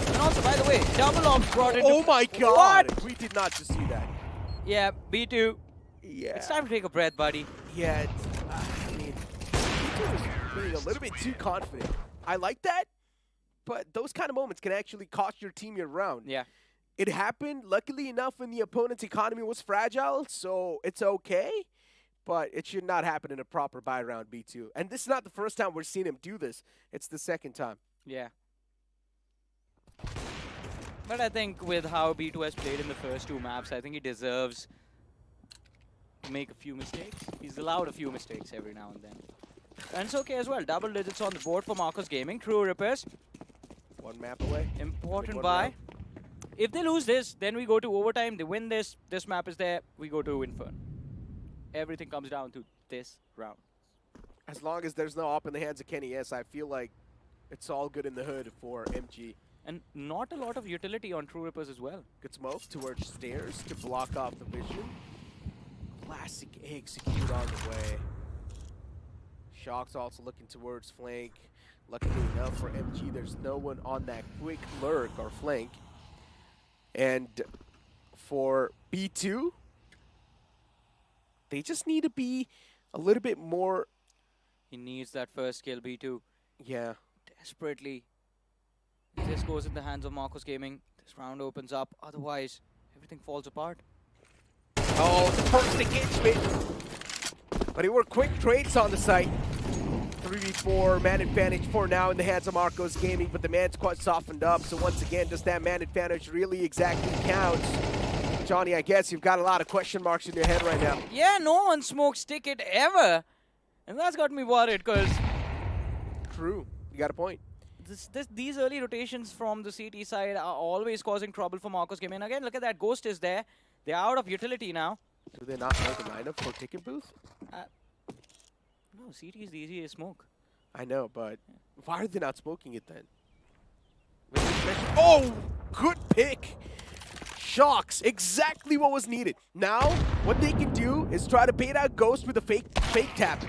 And also, by the way, double ops brought in. Oh my god! What? We did not just see that. Yeah, B2. Yeah. It's time to take a breath, buddy. Yeah, I mean, B2 was being a little bit too confident. I like that, but those kind of moments can actually cost your team your round. Yeah. It happened, luckily enough, when the opponent's economy was fragile, so it's okay. But it should not happen in a proper buy round B2. And this is not the first time we're seeing him do this. It's the second time. Yeah. But I think with how B2 has played in the first 2 maps, I think he deserves to make a few mistakes. He's allowed a few mistakes every now and then. And it's okay as well. Double digits on the board for Marcos Gaming. True Rippers. 1 map away. Important buy. If they lose this, then we go to overtime. They win this. This map is there. We go to Inferno. Everything comes down to this round. As long as there's no op in the hands of Kenny S, I feel like it's all good in the hood for MG. And not a lot of utility on True Rippers as well. Good smoke towards stairs to block off the vision. Classic execute on the way. Shock's also looking towards flank. Luckily enough for MG, there's no one on that quick lurk or flank. And for B2, they just need to be a little bit more. He needs that first kill, B2. Yeah. Desperately. If this goes in the hands of Marcos Gaming, this round opens up. Otherwise, everything falls apart. Oh, the first engagement. But it were quick trades on the site. 3v4, man advantage for now in the hands of Marcos Gaming, but the man squad softened up. So once again, does that man advantage really exactly count? Johnny, I guess you've got a lot of question marks in your head right now. Yeah, no one smokes ticket ever. And that's got me worried because... True. You got a point. These early rotations from the CT side are always causing trouble for Marcos Gaming. Again, look at that. Ghost is there. They're out of utility now. Do they not know the lineup for ticket booth? No, CT is the easiest smoke. I know, but why are they not smoking it then? Oh, good pick. Shocks, exactly what was needed. Now, what they can do is try to bait out Ghost with a fake tap.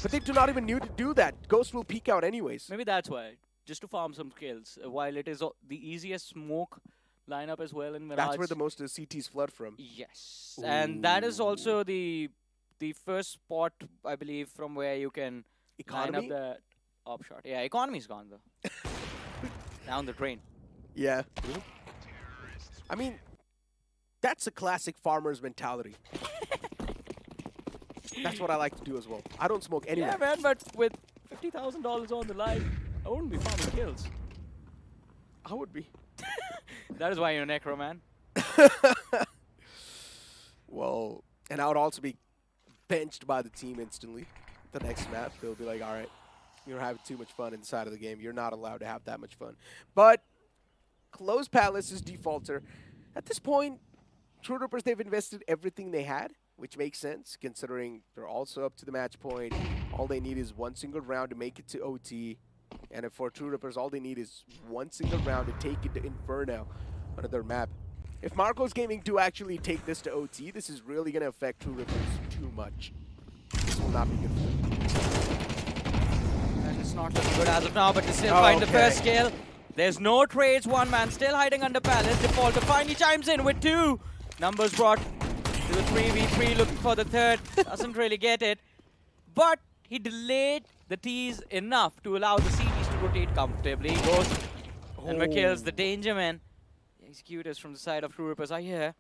But they do not even need to do that. Ghost will peek out anyways. Maybe that's why. Just to farm some kills. While it is the easiest smoke lineup as well in Mirage. That's where the most of the CTs flood from. Yes. Ooh. And that is also the first spot, I believe, from where you can line up the op shot. Yeah, economy's gone though. Down the drain. Yeah. I mean, that's a classic farmer's mentality. That's what I like to do as well. I don't smoke anywhere. Yeah, man, but with $50,000 on the line, I wouldn't be farming kills. I would be. That is why you're a necro, man. Well, and I would also be benched by the team instantly. The next map, they'll be like, all right, you're having too much fun inside of the game. You're not allowed to have that much fun. But Close Palace is defaulter. At this point, True Rippers, they've invested everything they had, which makes sense considering they're also up to the match point. All they need is one single round to make it to OT. And for True Rippers, all they need is one single round to take it to Inferno, another map. If Marcos Gaming do actually take this to OT, this is really going to affect True Rippers too much. This will not be good for them. And it's not looking good as of now, but they still find the first kill. There's no trades, one man still hiding under Palace. Defaulter finally chimes in with 2. Numbers brought to the 3v3, looking for the third. Doesn't really get it. But he delayed the tease enough to allow the CTs to rotate comfortably. Goes and kills the danger man. The executors from the side of True Rippers are here.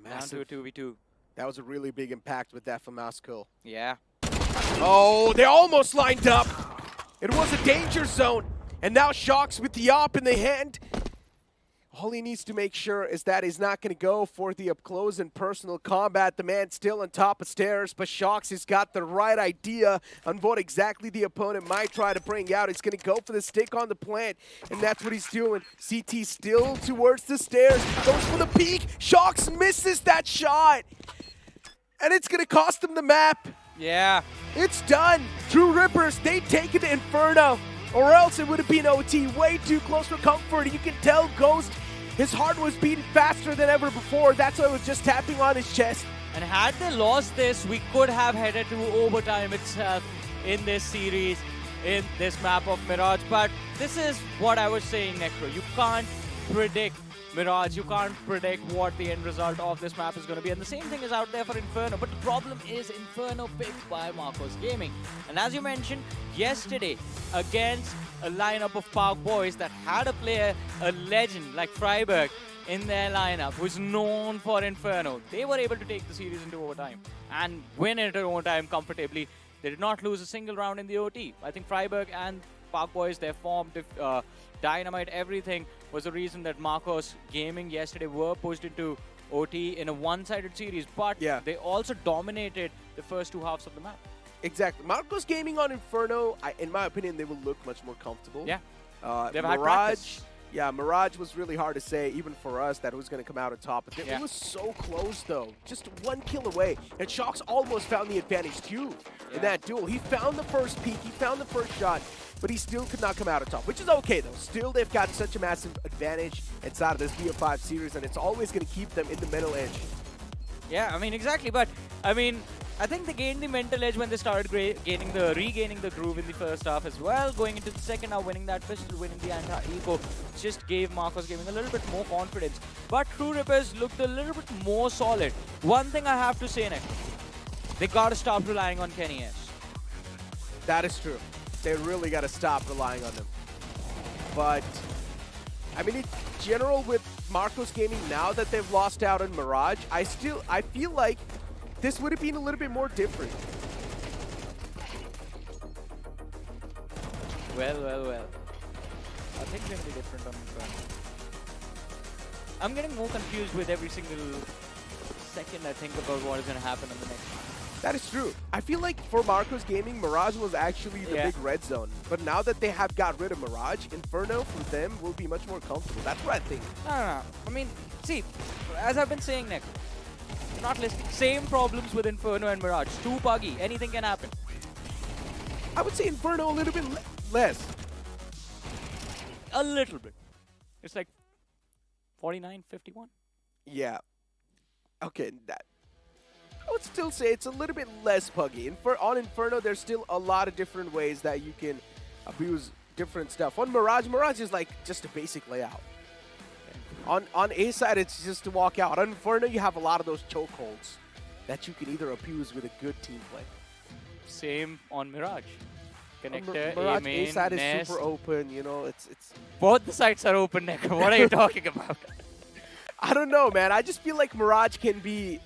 Massive. Down to a 2v2. That was a really big impact with that FAMAS kill. Yeah. Oh, they almost lined up. It was a danger zone. And now Shocks with the op in the hand. All he needs to make sure is that he's not going to go for the up-close and personal combat. The man's still on top of stairs, but Shocks has got the right idea on what exactly the opponent might try to bring out. He's going to go for the stick on the plant, and that's what he's doing. CT still towards the stairs, goes for the peek. Shocks misses that shot, and it's going to cost him the map. Yeah. It's done. True Rippers, they take it to Inferno, or else it would have been OT. Way too close for comfort. You can tell Ghost, his heart was beating faster than ever before. That's why it was just tapping on his chest. And had they lost this, we could have headed to overtime itself in this series, in this map of Mirage. But this is what I was saying, Necro. You can't predict Mirage. You can't predict what the end result of this map is going to be. And the same thing is out there for Inferno. But the problem is Inferno picked by Marcos Gaming. And as you mentioned, yesterday, against a lineup of Park Boys that had a player, a legend like Freiberg in their lineup, who's known for Inferno, they were able to take the series into overtime and win it in overtime comfortably. They did not lose a single round in the OT. I think Freiberg and Park Boys, their form, dynamite, everything was the reason that Marcos Gaming yesterday were pushed into OT in a one-sided series. But they also dominated the first 2 halves of the map. Exactly. Marcos Gaming on Inferno, in my opinion, they will look much more comfortable. Yeah. They've had practice. Yeah, Mirage was really hard to say, even for us, that it was going to come out on top. But it Yeah. was so close, though. Just one kill away. And Shox almost found the advantage, too, in that duel. He found the first peak, he found the first shot, but he still could not come out on top, which is okay, though. Still, they've got such a massive advantage inside of this BO5 series, and it's always going to keep them in the middle edge. Yeah, I mean, exactly. But, I mean, I think they gained the mental edge when they started regaining the groove in the first half as well. Going into the second half, winning that pistol, winning the anti-eco, just gave Marcos Gaming a little bit more confidence. But True Rippers looked a little bit more solid. One thing I have to say, Nick, they got to stop relying on Kenny S. That is true. They really got to stop relying on them. But, I mean, in general, with Marcos Gaming, now that they've lost out on Mirage, I feel like this would have been a little bit more different. Well. I think it's going to be different on Inferno. I'm getting more confused with every single second I think about what is going to happen in the next one. That is true. I feel like for Marcos Gaming, Mirage was actually the big red zone. But now that they have got rid of Mirage, Inferno for them will be much more comfortable. That's what I think. No. I mean, see, as I've been saying, Nick, you're not listening. Same problems with Inferno and Mirage. Too buggy. Anything can happen. I would say Inferno a little bit less. A little bit. It's like 49, 51. Yeah. Okay, that. I would still say it's a little bit less buggy. On Inferno, there's still a lot of different ways that you can abuse different stuff. On Mirage is like just a basic layout. On A side, it's just to walk out. On Inferno, you have a lot of those chokeholds that you can either abuse with a good team play. Same on Mirage. Connector, Mirage A main, A side is nest. super open. You know, it's. Both the sides are open, Nick. What are you talking about? I don't know, man. I just feel like Mirage can be.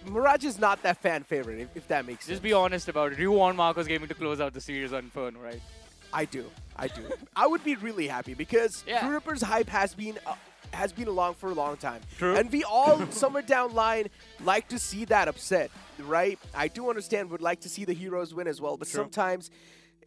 Mirage is not that fan favorite, if that makes sense. Just be honest about it. You want Marcos Gaming to close out the series on Inferno, right? I do. I would be really happy because True Rippers hype has been along for a long time. True. And we all, somewhere down line, like to see that upset, right? I do understand would like to see the heroes win as well, but sometimes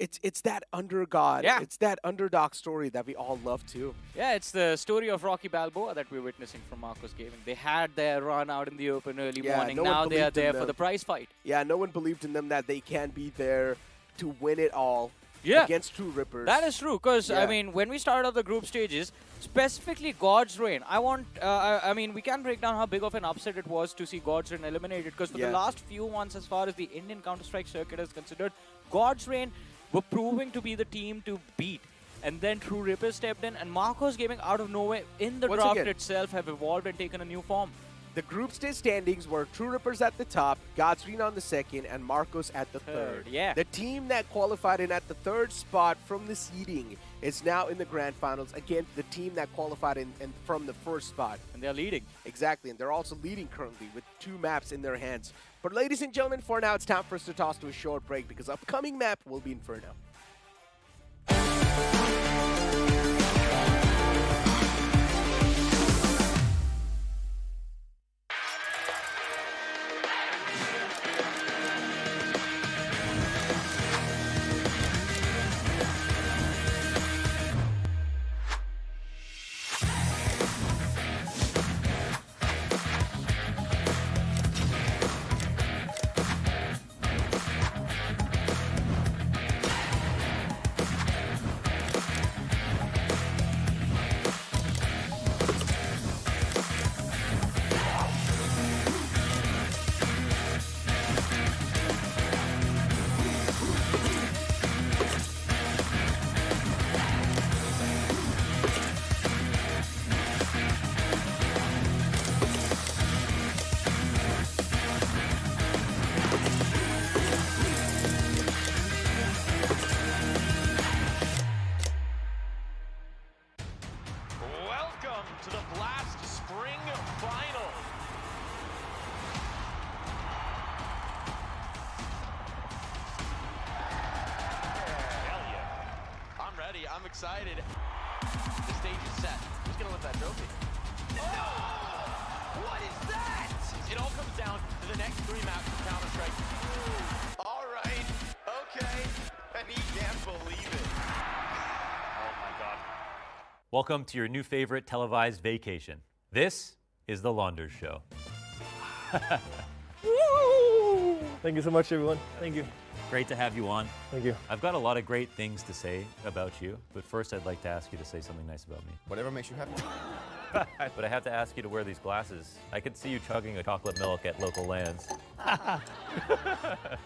it's that undergod, it's that underdog story that we all love too. Yeah, it's the story of Rocky Balboa that we're witnessing from Marcos Gaming. They had their run out in the open early morning. Now they are there for the prize fight. Yeah, no one believed in them that they can be there to win it all. Against True Rippers. That is true, because, I mean, when we started off the group stages, specifically God's Reign, I mean, we can break down how big of an upset it was to see God's Reign eliminated, because for the last few months, as far as the Indian Counter-Strike circuit is considered, God's Reign were proving to be the team to beat. And then True Rippers stepped in, and Marcos Gaming, out of nowhere, in the draft itself, have evolved and taken a new form. The group stage standings were True Rippers at the top, God's Reign on the second, and Marcos at the third. Yeah. The team that qualified in at the third spot from the seeding is now in the grand finals against the team that qualified in from the first spot. And they're leading. Exactly, and they're also leading currently with 2 maps in their hands. But ladies and gentlemen, for now, it's time for us to toss to a short break because upcoming map will be Inferno. I'm excited. The stage is set. Who's gonna lift that trophy? No! What is that? It all comes down to the next 3 maps of Counter-Strike. All right, okay. And he can't believe it. Oh my god. Welcome to your new favorite televised vacation. This is The Launders Show. Thank you so much, everyone. Thank you. Great to have you on. Thank you. I've got a lot of great things to say about you, but first I'd like to ask you to say something nice about me. Whatever makes you happy. But I have to ask you to wear these glasses. I could see you chugging a chocolate milk at local lands.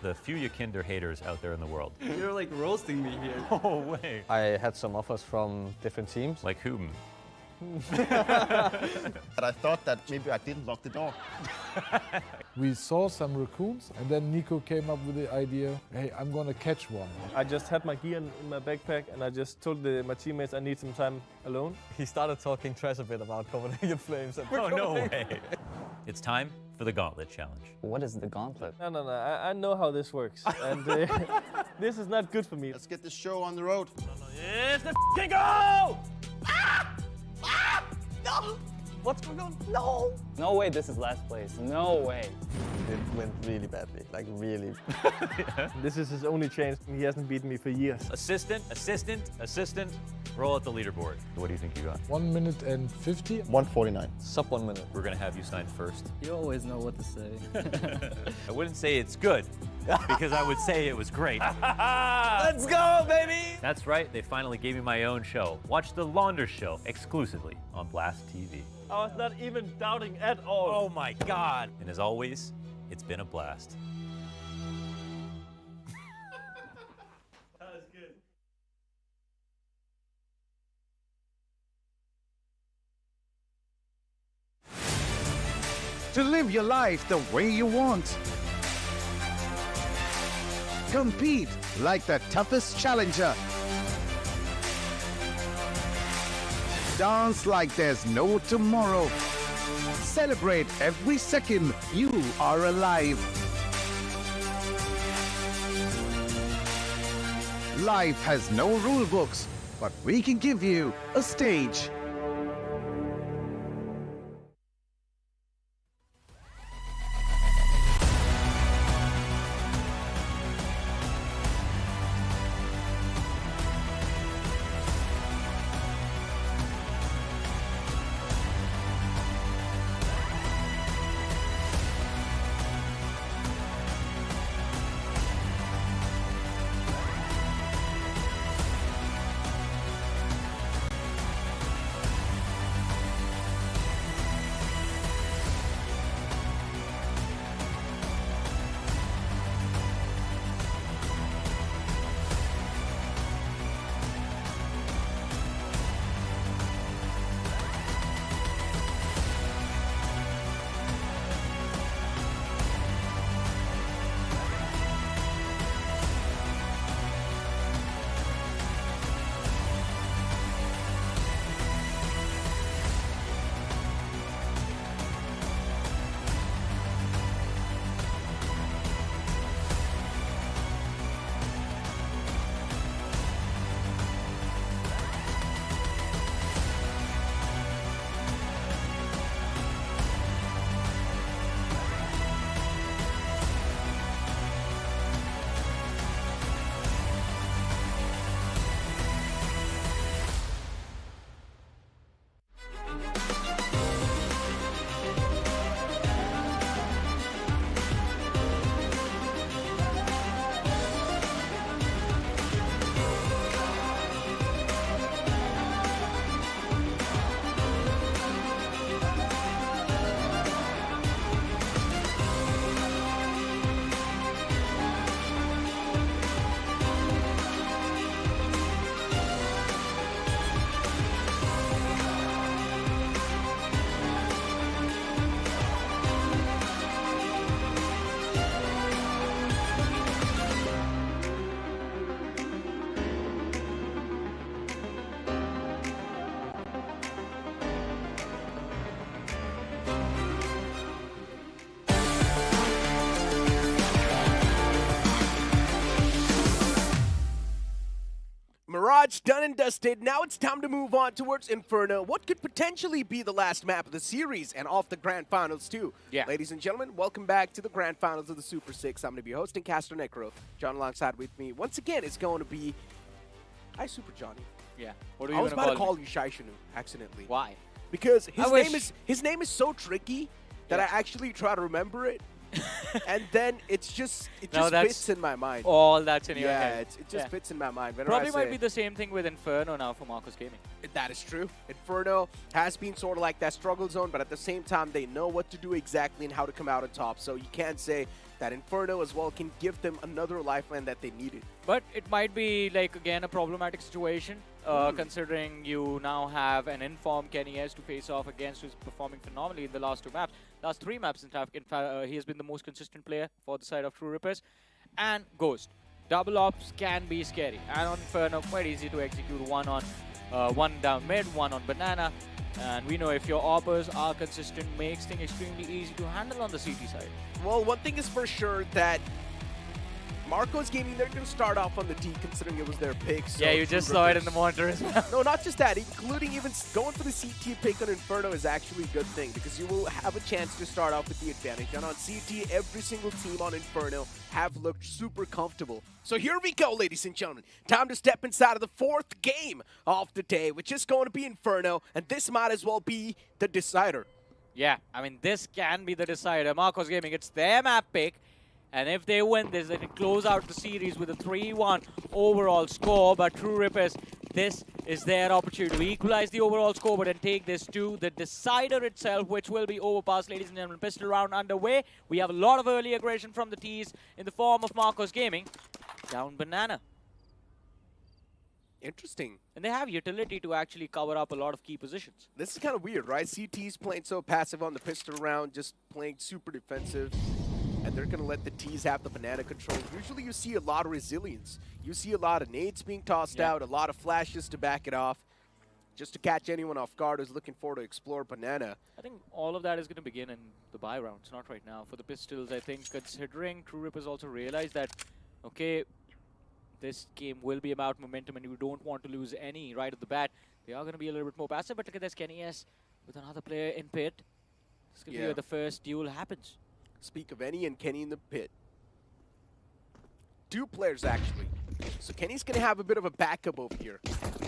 The few Kinder haters out there in the world. You're like roasting me here. Oh, way. I had some offers from different teams. Like whom? But I thought that maybe I didn't lock the door. We saw some raccoons, and then Nico came up with the idea, hey, I'm gonna catch one. I just had my gear in my backpack and I just told my teammates I need some time alone. He started talking trash a bit about Copenhagen Flames. Oh, no way. It's time for the Gauntlet Challenge. What is the gauntlet? No. I know how this works. And this is not good for me. Let's get the show on the road. It's the f***ing go! What's going on? No! No way this is last place. No way. It went really badly, like really. This is his only chance. He hasn't beaten me for years. Assistant. Roll out the leaderboard. What do you think you got? 1 minute and 50. 149. Sub 1 minute. We're gonna have you sign first. You always know what to say. I wouldn't say it's good, because I would say it was great. Let's go, baby! That's right, they finally gave me my own show. Watch The Launders Show exclusively on Blast TV. I was not even doubting at all. Oh my God. And as always, it's been a blast. That was good. To live your life the way you want. Compete like the toughest challenger. Dance like there's no tomorrow. Celebrate every second you are alive. Life has no rule books, but we can give you a stage. Mirage done and dusted. Now it's time to move on towards Inferno. What could potentially be the last map of the series and off the Grand Finals too. Yeah. Ladies and gentlemen, welcome back to the Grand Finals of the Super 6. I'm going to be hosting Caster Necro. John alongside with me once again is going to be... Hi, Super Johnny. Yeah. What are I you was gonna about to call call you Shaishanu accidentally. Why? Because I wish- his name is so tricky that Yeah. I actually try to remember it, and then it just No, that's fits in my mind. All that's in your Yeah, head. it just Yeah. fits in my mind. Whenever Probably I might say be the same thing with Inferno now for Marcos Gaming. that is true. Inferno has been sort of like that struggle zone, but at the same time, they know what to do exactly and how to come out on top. So you can't say that Inferno as well can give them another lifeline that they needed. But it might be, like, again, a problematic situation, considering you now have an informed Kenny S to face off against, who's performing phenomenally in the last 2 maps. Last 3 maps, in fact, he has been the most consistent player for the side of True Rippers. And Ghost. Double ops can be scary. And on Inferno, quite easy to execute. One down mid, one on Banana. And we know if your oppers are consistent, makes things extremely easy to handle on the CT side. Well, one thing is for sure that Marcos Gaming, they're going to start off on the T considering it was their pick. So Yeah, you True just saw it in Rippers- the monitor as well. No, not just that. Including even going for the CT pick on Inferno is actually a good thing because you will have a chance to start off with the advantage. And on CT, every single team on Inferno have looked super comfortable. So here we go, ladies and gentlemen. Time to step inside of the 4th game of the day, which is going to be Inferno. And this might as well be the decider. Yeah, I mean, this can be the decider. Marcos Gaming, it's their map pick. And if they win this, they can close out the series with a 3-1 overall score. But True Rippers, this is their opportunity to equalize the overall score, but then take this to the decider itself, which will be overpassed, ladies and gentlemen. Pistol round underway. We have a lot of early aggression from the T's in the form of Marcos Gaming. Down Banana. Interesting. And they have utility to actually cover up a lot of key positions. This is kind of weird, right? CT's playing so passive on the pistol round, just playing super defensive. And they're going to let the T's have the Banana control. Usually you see a lot of resilience. You see a lot of nades being tossed out, a lot of flashes to back it off, just to catch anyone off guard who's looking forward to explore Banana. I think all of that is going to begin in the buy rounds, not right now. For the Pistols, I think considering True Rippers also realized that, okay, this game will be about momentum and you don't want to lose any right at the bat, they are going to be a little bit more passive. But look at this, Kenny S with another player in pit. This is going to be where the first duel happens. Speak of Any and Kenny in the pit. 2 players, actually. So Kenny's going to have a bit of a backup over here.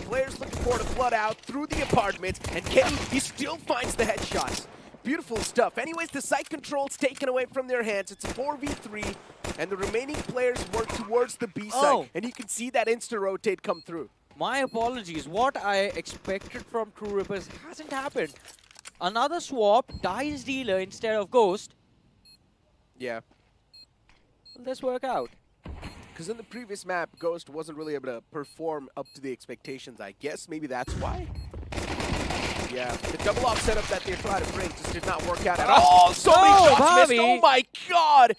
Players looking forward to flood out through the apartments, and Kenny, he still finds the headshots. Beautiful stuff. Anyways, the site control's taken away from their hands. It's a 4v3, and the remaining players work towards the B side, and you can see that insta-rotate come through. My apologies. What I expected from True Rippers hasn't happened. Another swap, Dice Dealer instead of Ghost. Yeah. Will this work out? Because in the previous map, Ghost wasn't really able to perform up to the expectations, I guess. Maybe that's why. Yeah, the double off setup that they tried to bring just did not work out at all. So many shots missed. Oh my god!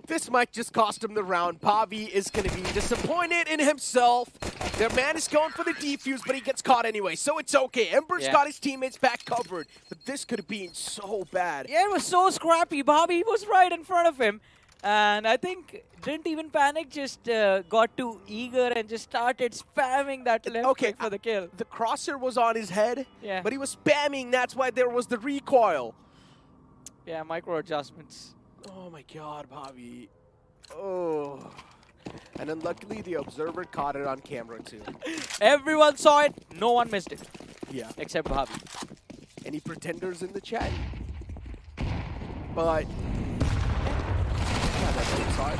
This might just cost him the round. Pavi is going to be disappointed in himself. Their man is going for the defuse, but he gets caught anyway, so it's okay. Ember's got his teammates back covered, but this could have been so bad. Yeah, it was so scrappy. Bobby was right in front of him. And I think didn't even panic, just got too eager and just started spamming that left click for the kill. The crosser was on his head, Yeah. but he was spamming. That's why there was the recoil. Yeah, micro adjustments. Oh my god, Bobby. Oh. And then luckily the observer caught it on camera too. Everyone saw it, no one missed it. Yeah. Except Bobby. Any pretenders in the chat? But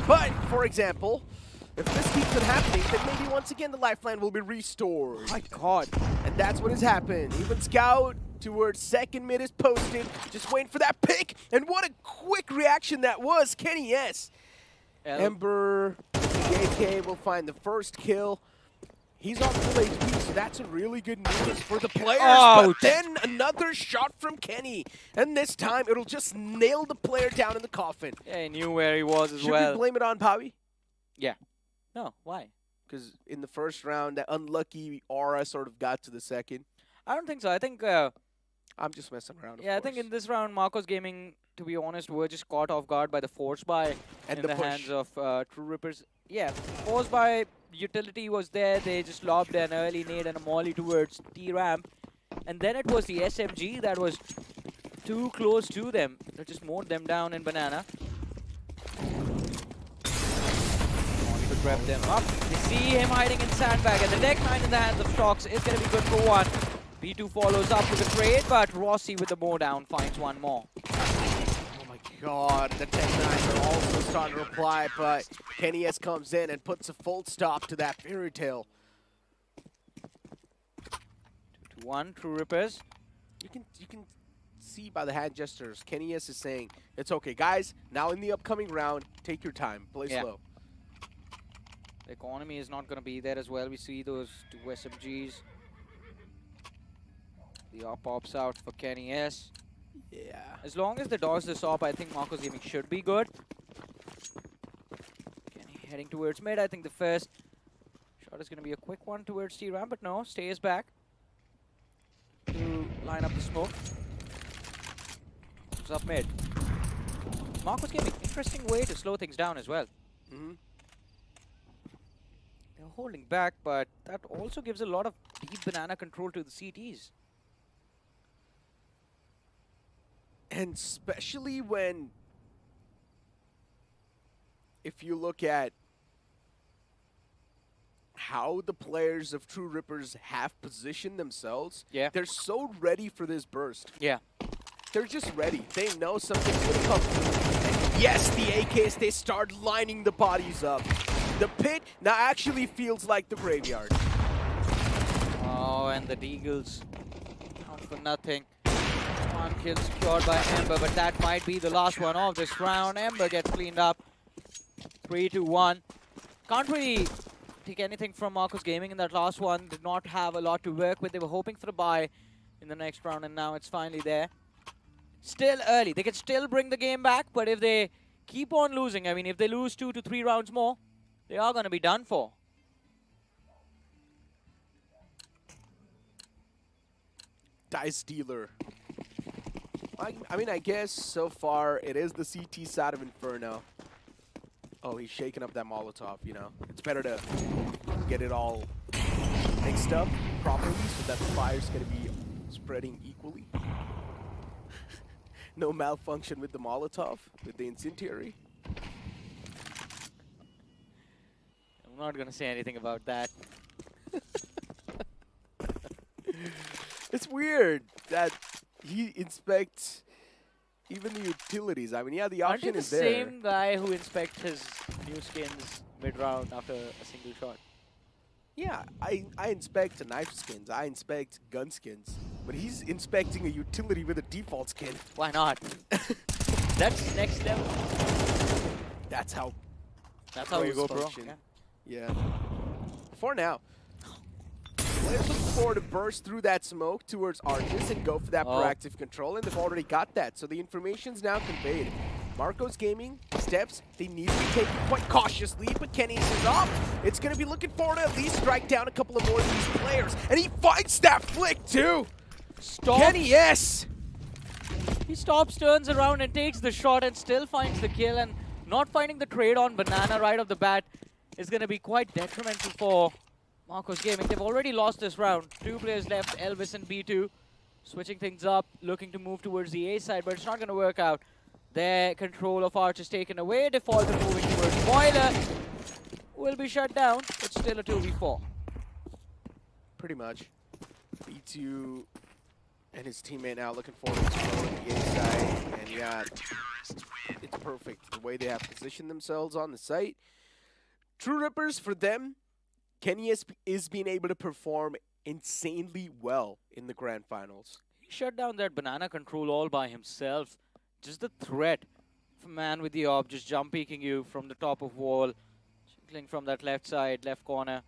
But, for example, if this keeps on happening, then maybe once again the lifeline will be restored. My god. And that's what has happened. Even Scout towards second mid is posted, just waiting for that pick. And what a quick reaction that was. Kenny S. Ember, AK will find the first kill. He's on full HP, so that's a really good news for the players. But then another shot from Kenny. And this time, it'll just nail the player down in the coffin. Yeah, he knew where he was as Should well. we blame it on Pavi? Yeah. No, why? Because in the first round, that unlucky aura sort of got to the second. I don't think so. I think... I'm just messing around, Yeah, I think in this round, Marcos Gaming, to be honest, were just caught off guard by the force buy and in the hands of True Rippers. Yeah, force buy utility was there. They just lobbed an early nade and a molly towards T-Ramp. And then it was the SMG that was too close to them. They just mowed them down in Banana. grab them up. They see him hiding in sandbag, and the deck 9 in the hands of Stocks is going to be good for one. B2 follows up with a trade, but Rossi with the mow down finds one more. Oh my god, the Tech 9s are also starting to reply, but Kenny S comes in and puts a full stop to that fairy tale. 2-1, True Rippers. You can see by the hand gestures, Kenny S is saying, it's okay, guys, now in the upcoming round, take your time, play slow. The economy is not going to be there as well. We see those 2 SMGs. The AWP pops out for Kenny S. Yeah. As long as they dodge this AWP, I think Marcos Gaming should be good. Kenny heading towards mid. I think the first shot is going to be a quick one towards T-Ram, but no, stays back to line up the smoke. Comes up mid. Marcos Gaming, interesting way to slow things down as well. They're holding back, but that also gives a lot of deep banana control to the CTs. And especially when, if you look at how the players of True Rippers have positioned themselves, they're so ready for this burst. Yeah. They're just ready. They know something's going to come through. And yes, the AKs, they start lining the bodies up. The pit now actually feels like the graveyard. Oh, and the Deagles out for nothing. One kill secured by Ember, but that might be the last one of this round. Ember gets cleaned up. 3-1. Can't really take anything from Marcos Gaming in that last one. Did not have a lot to work with. They were hoping for the bye in the next round, and now it's finally there. Still early. They can still bring the game back, but if they keep on losing, I mean, if they lose 2 to 3 rounds more, they are going to be done for. Dice Dealer. I mean, I guess so far it is the CT side of Inferno. Oh, he's shaking up that Molotov, you know. It's better to get it all mixed up properly so that the fire's going to be spreading equally. No malfunction with the Molotov, with the incendiary. I'm not going to say anything about that. It's weird that he inspects even the utilities. I mean, yeah, the option is there. Aren't you the same guy who inspects his new skins mid-round after a single shot? Yeah, I inspect knife skins. I inspect gun skins. But he's inspecting a utility with a default skin. Why not? That's next level. That's how you go, bro. function. Yeah. For now. Players looking forward to burst through that smoke towards Arches and go for that proactive control, and they've already got that. So the information's now conveyed. Marcos Gaming steps, they need to be taken quite cautiously, but Kenny is up. It's going to be looking forward to at least strike down a couple of more of these players. And he finds that flick too. Kenny, yes. He stops, turns around, and takes the shot and still finds the kill. And not finding the trade on Banana right off the bat is going to be quite detrimental for Marcos Gaming. They've already lost this round. 2 players left, Elvis and B2. Switching things up, looking to move towards the A side, but it's not going to work out. Their control of Arch is taken away. Default are moving towards Boiler. Will be shut down, but still a 2v4. Pretty much. B2 and his teammate now looking forward to exploring the A side. And yeah, it's perfect the way they have positioned themselves on the site. True Rippers, for them, Kenny is being able to perform insanely well in the grand finals. He shut down that Banana control all by himself. Just the threat of a man with the AWP just jump peeking you from the top of wall, circling from that left side, left corner.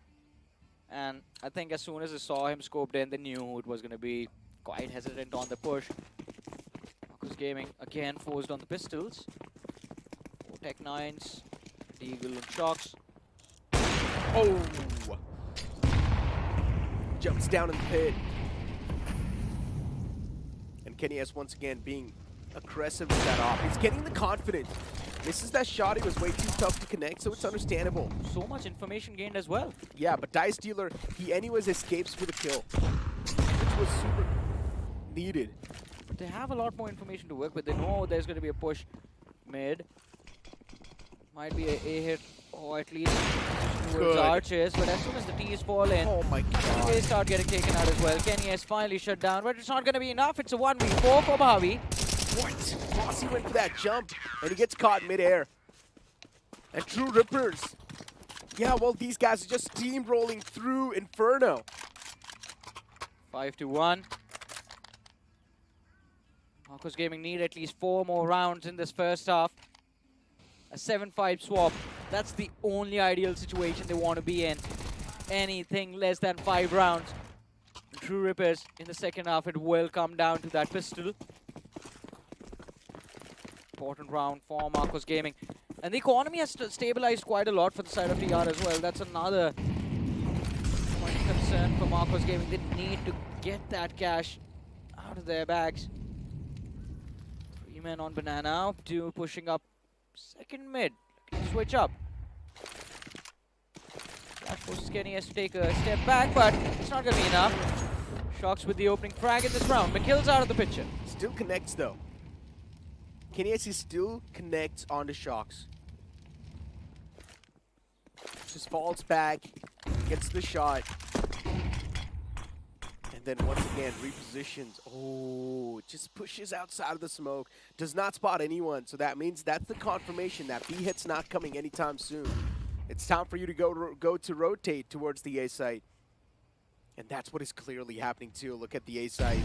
And I think as soon as they saw him scoped in, they knew who it was going to be. Quite hesitant on the push. Marcos Gaming again forced on the pistols. 4 Tech 9s, Deagle and Shocks. Oh! Jumps down in the pit. And Kenny S once again being aggressive with that off. He's getting the confidence. Misses that shot. He was way too tough to connect, so it's understandable. So much information gained as well. Yeah, but Dice Dealer, he anyways escapes with a kill, which was super needed. They have a lot more information to work with. They know there's going to be a push mid. Might be a hit, or at least towards Good. Archers, but as soon as the T's fall in, Oh my god. they start getting taken out as well. Kenny has finally shut down, but it's not going to be enough. It's a 1v4 for Bhavi. What? Rossi went for that jump, and he gets caught midair. And True Rippers. Yeah, well, these guys are just steamrolling through Inferno. 5-1. Marcos Gaming need at least 4 more rounds in this first half. A 7-5 swap. That's the only ideal situation they want to be in. Anything less than 5 rounds. True Rippers in the second half, it will come down to that pistol. Important round for Marcos Gaming. And the economy has stabilized quite a lot for the side of TR as well. That's another point of concern for Marcos Gaming. They need to get that cash out of their bags. 3 men on Banana. 2 pushing up second mid. Switch up. That forces Kenny has to take a step back, but it's not going to be enough. Shocks with the opening frag in this round. McKill's out of the picture. Still connects, though. Kenny still connects onto Shocks. Just falls back, gets the shot. And then once again, repositions. Oh, just pushes outside of the smoke. Does not spot anyone. So that means that's the confirmation that B hit's not coming anytime soon. It's time for you to go to rotate towards the A site. And that's what is clearly happening too. Look at the A site.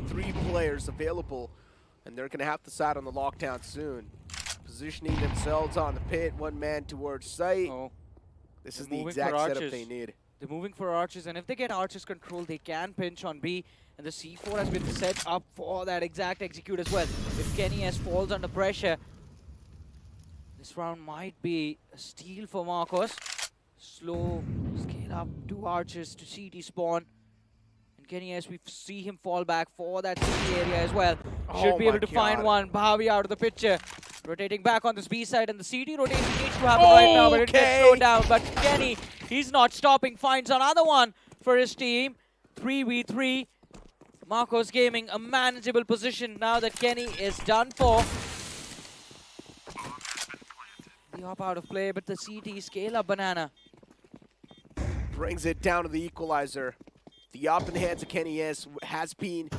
3 players available. And they're going to have to side on the lockdown soon. Positioning themselves on the pit. 1 man towards site. Oh. This is the exact setup they need. They're moving for Archers, and if they get Archers control, they can pinch on B. And the C4 has been set up for that exact execute as well. If Kenny S falls under pressure, this round might be a steal for Marcos. Slow scale up 2 Archers to CT spawn. And Kenny S, we see him fall back for that CT area as well. Should be able to find one. Bhavi out of the picture. Rotating back on this B side, and the CT rotation needs to happen right now, but it gets slowed down. But Kenny, he's not stopping, finds another one for his team. 3v3. Marcos Gaming, a manageable position now that Kenny is done for. The hop out of play, but the CT scale up Banana. Brings it down to the equalizer. The op in the hands of Kenny S has been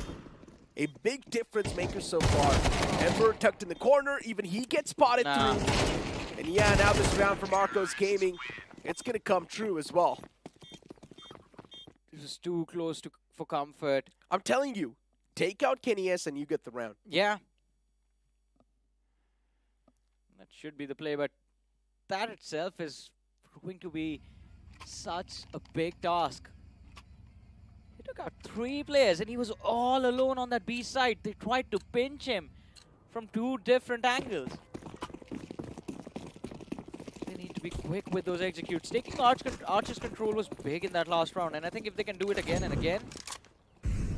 a big difference maker so far. Ember tucked in the corner, even he gets spotted through. And yeah, now this round for Marcos Gaming, it's going to come true as well. This is too close for comfort. I'm telling you, take out Kenny S and you get the round. Yeah. That should be the play, but that itself is going to be such a big task. He took out 3 players and he was all alone on that B side. They tried to pinch him from 2 different angles. They need to be quick with those executes. Taking Archer's control was big in that last round, and I think if they can do it again and again,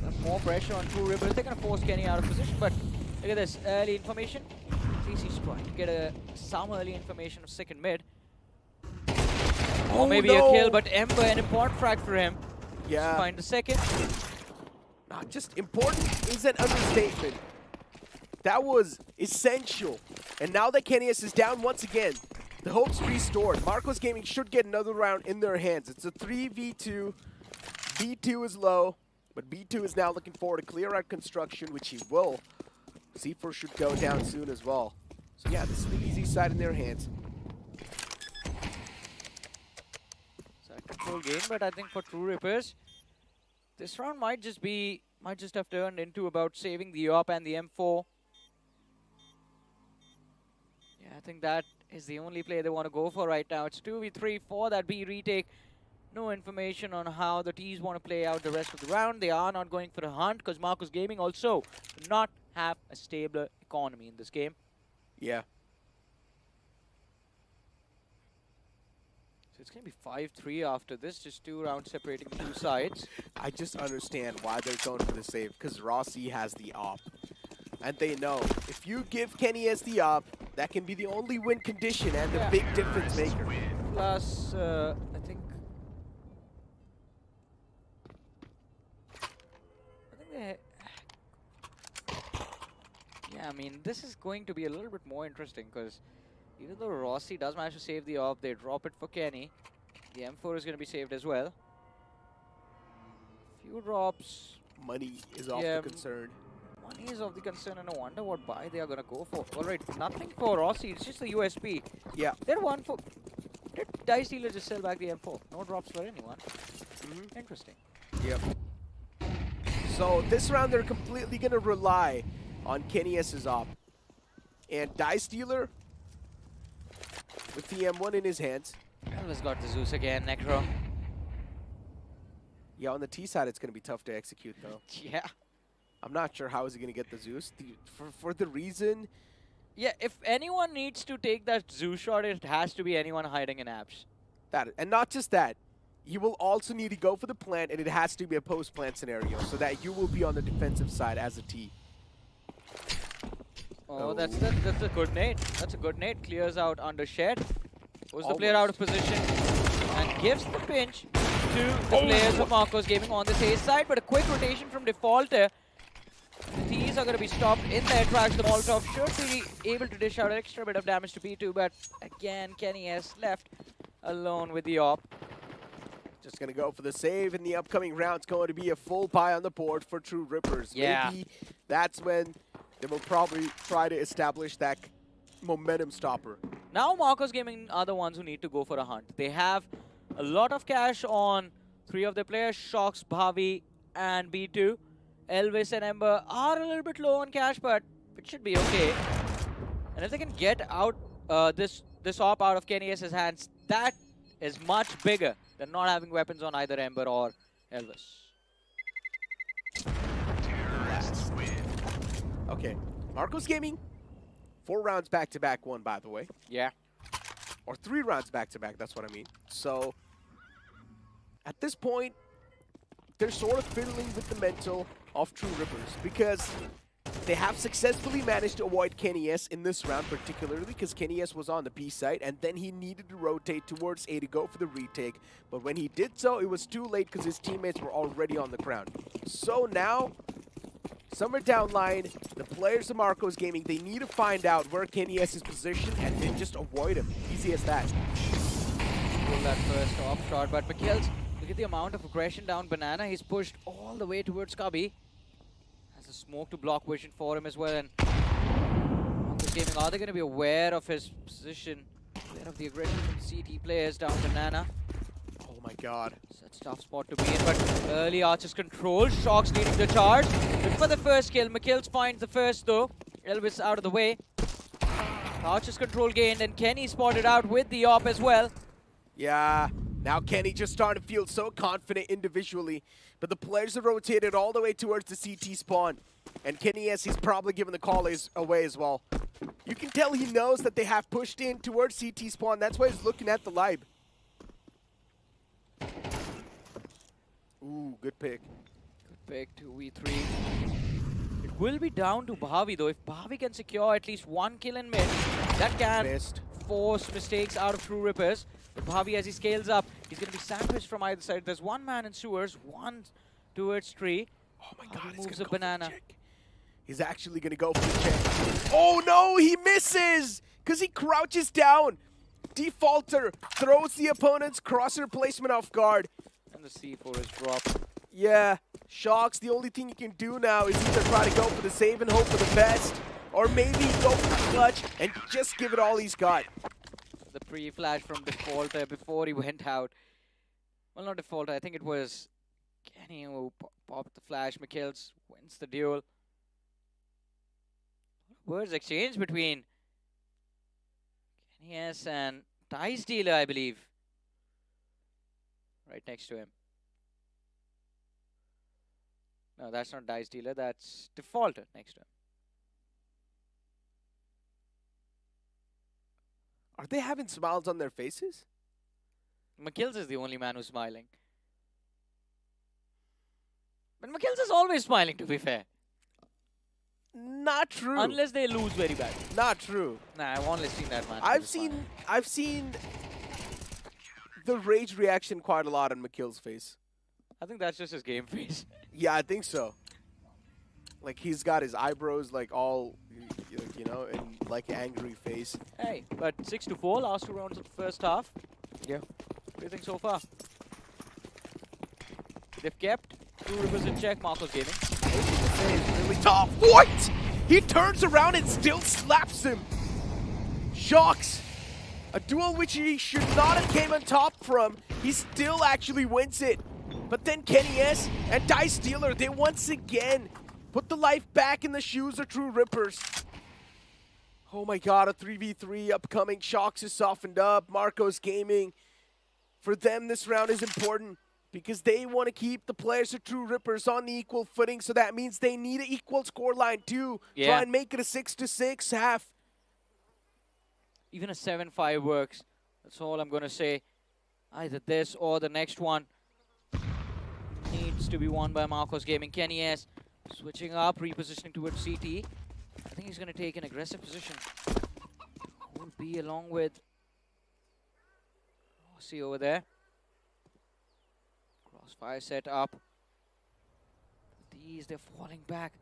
that's more pressure on True Rippers. They're going to force Kenny out of position, but look at this early information. TC's trying to get some early information of second mid. Or maybe a kill, but Ember, an important frag for him. Yeah. Find the second. Not just important is an understatement. That was essential. And now that Kenny S is down once again, the hope's restored. Marcos Gaming should get another round in their hands. It's a 3v2. B2 is low, but B2 is now looking forward to clear out construction, which he will. C4 should go down soon as well. So yeah, this is the easy side in their hands. Control game, but I think for True Rippers, this round might just have turned into about saving the AWP and the M4. Yeah, I think that is the only play they want to go for right now. It's 2v3 for that B retake. No information on how the T's want to play out the rest of the round. They are not going for a hunt because Marcos Gaming also do not have a stable economy in this game. Yeah. So it's going to be 5-3 after this, just 2 rounds separating the 2 sides. I just understand why they're going for the save, because Rossi has the op. And they know, if you give Kenny S the op, that can be the only win condition and the big difference maker. Plus, I think they... Yeah, I mean, this is going to be a little bit more interesting, because Even though Rossi does manage to save the AWP, they drop it for Kenny. The M4 is going to be saved as well. Few drops. Money is off the concern. Money is of the concern, and I wonder what buy they are going to go for. Alright, nothing for Rossi, it's just the USP. Yeah. They're one for... Did Dice Dealer just sell back the M4? No drops for anyone. Interesting. Yep. So this round they're completely going to rely on Kenny S's op. And Dice Dealer with the M1 in his hands. Elvis got the Zeus again, Necro. Yeah, on the T side it's going to be tough to execute though. Yeah. I'm not sure how is he going to get the Zeus. For the reason... Yeah, if anyone needs to take that Zeus shot, it has to be anyone hiding in apps. And not just that. You will also need to go for the plant, and it has to be a post-plant scenario, so that you will be on the defensive side as a T. Oh, that's a good nade. That's a good nade. Clears out under shed. Was the player out of position and gives the pinch to the players of Marcos Gaming on this ace side, but a quick rotation from Defaulter. The T's are going to be stopped in their tracks. The Molotov should be able to dish out an extra bit of damage to P2, but again, Kenny S left alone with the AWP. Just going to go for the save in the upcoming round. It's going to be a full pie on the board for True Rippers. Yeah. Maybe that's when they will probably try to establish that momentum stopper. Now Marcos Gaming are the ones who need to go for a hunt. They have a lot of cash on three of their players, Shox, Bhavi, and B2. Elvis and Ember are a little bit low on cash, but it should be okay. And if they can get out this AWP out of Kenny S's hands, that is much bigger than not having weapons on either Ember or Elvis. Okay, Marcos Gaming, 4 rounds back-to-back won, by the way. Yeah. Or 3 rounds back-to-back, that's what I mean. So, at this point, they're sort of fiddling with the mental of True Rippers because they have successfully managed to avoid Kenny S in this round, particularly because Kenny S was on the B side and then he needed to rotate towards A to go for the retake. But when he did so, it was too late because his teammates were already on the ground. So now, somewhere down line, the players of Marcos Gaming, they need to find out where Kenny S is positioned and then just avoid him. Easy as that. Pull that first off shot, but Mikhails, look at the amount of aggression down Banana. He's pushed all the way towards Cubby. Has a smoke to block vision for him as well. And Marcos Gaming, are they going to be aware of his position? Aware of the aggression from CT players down Banana? Oh my god. Such a tough spot to be in, but early Archer's control. Shox leading the charge. Look for the first kill. Mikhails finds the first though. Elvis out of the way. Archer's control gained, and Kenny spotted out with the AWP as well. Yeah, now Kenny just starting to feel so confident individually, but the players have rotated all the way towards the CT spawn, and Kenny S, he's probably given the call away as well. You can tell he knows that they have pushed in towards CT spawn. That's why he's looking at the lib. Ooh, good pick. Good pick, 2v3. It will be down to Bhavi though. If Bhavi can secure at least 1 kill in mid, that can force mistakes out of True Rippers. But Bhavi, as he scales up, he's going to be sandwiched from either side. There's one man in sewers, one towards tree. Oh my god, he moves a banana. He's actually going to go for the check. Oh no, he misses! Because he crouches down. Defaulter throws the opponent's crosser placement off guard. And the C4 is dropped. Yeah, Shox, the only thing he can do now is either try to go for the save and hope for the best, or maybe go for the clutch and just give it all he's got. The pre-flash from Defaulter before he went out. Well, not Defaulter, I think it was Kenny who popped the flash. Mikhails wins the duel. Words exchanged between Kenny S and Dice Dealer, I believe. Right next to him. No, that's not Dice Dealer, that's Defaulter next to him. Are they having smiles on their faces? Mikhails is the only man who's smiling. But Mikhails is always smiling, to be fair. Not true. Unless they lose very bad. Not true. Nah, I've only seen that man. I've seen the rage reaction quite a lot on Mikhail's face. I think that's just his game face. Yeah, I think so. Like he's got his eyebrows like all you know, in like angry face. Hey, but 6-4 last 2 rounds of the first half. Yeah. What do you think so far? They've kept True Rivers in check. Marcos Gaming. Really tough. What? He turns around and still slaps him. Shocks. A duel which he should not have came on top from. He still actually wins it. But then Kenny S and Dice Dealer, they once again put the life back in the shoes of True Rippers. Oh my god, a 3v3 upcoming. Shocks is softened up. Marcos Gaming. For them, this round is important because they want to keep the players of True Rippers on the equal footing, so that means they need an equal scoreline too. Yeah. Try and make it a 6-6 half. Even a 7-5 works. That's all I'm going to say. Either this or the next one needs to be won by Marcos Gaming. Kenny S switching up, repositioning towards CT. I think he's going to take an aggressive position. Will be along with see over there. Crossfire set up. They're falling back.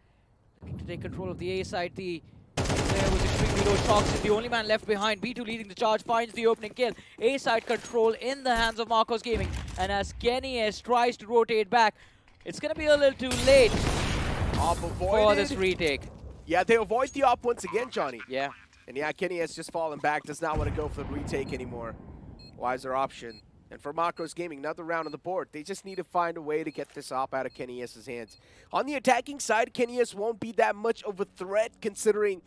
Looking to take control of the A side. The there was extremely low. Shocks is the only man left behind. B2 leading the charge, finds the opening kill. A side control in the hands of Marcos Gaming. And as Kenny S tries to rotate back, it's going to be a little too late for this retake. Yeah, they avoid the op once again, Johnny. Yeah. And yeah, Kenny has just fallen back, does not want to go for the retake anymore. Wiser option. And for Marcos Gaming, another round on the board. They just need to find a way to get this op out of Kenny S's hands. On the attacking side, Kenny S won't be that much of a threat, considering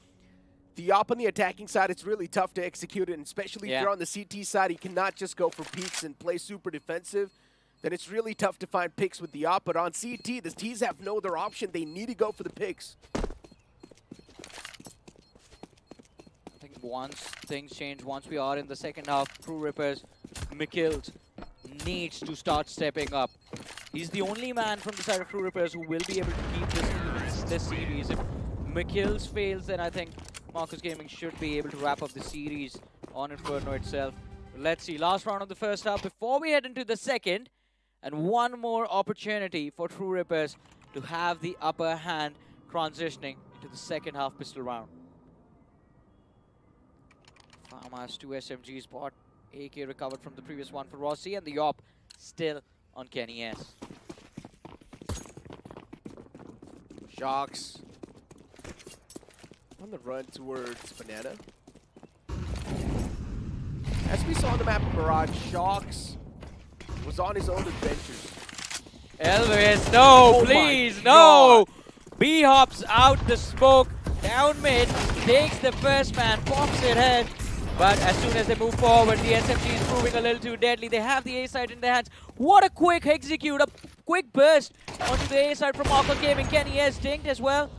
the op on the attacking side, it's really tough to execute it, and especially if you're on the CT side, you cannot just go for peaks and play super defensive. Then it's really tough to find picks with the op. But on CT, the T's have no other option. They need to go for the picks. I think once things change, once we are in the second half, True Rippers, Mikils needs to start stepping up. He's the only man from the side of True Rippers who will be able to keep this series. If Mikils fails, then I think Marcos Gaming should be able to wrap up the series on Inferno itself. But let's see, last round of the first half before we head into the second, and one more opportunity for True Rippers to have the upper hand transitioning into the second half pistol round. Farm has 2 SMGs bought. AK recovered from the previous one for Rossi, and the op still on Kenny S. Shocks on the run towards Banana. As we saw on the map of Mirage, Shocks was on his own adventures. Elvis, no, please, no! B hops out the smoke, down mid, takes the first man, pops it head. But as soon as they move forward, the SMG is proving a little too deadly. They have the A side in their hands. What a quick execute, a quick burst onto the A side from Marcos Gaming. Kenny S dinked as well.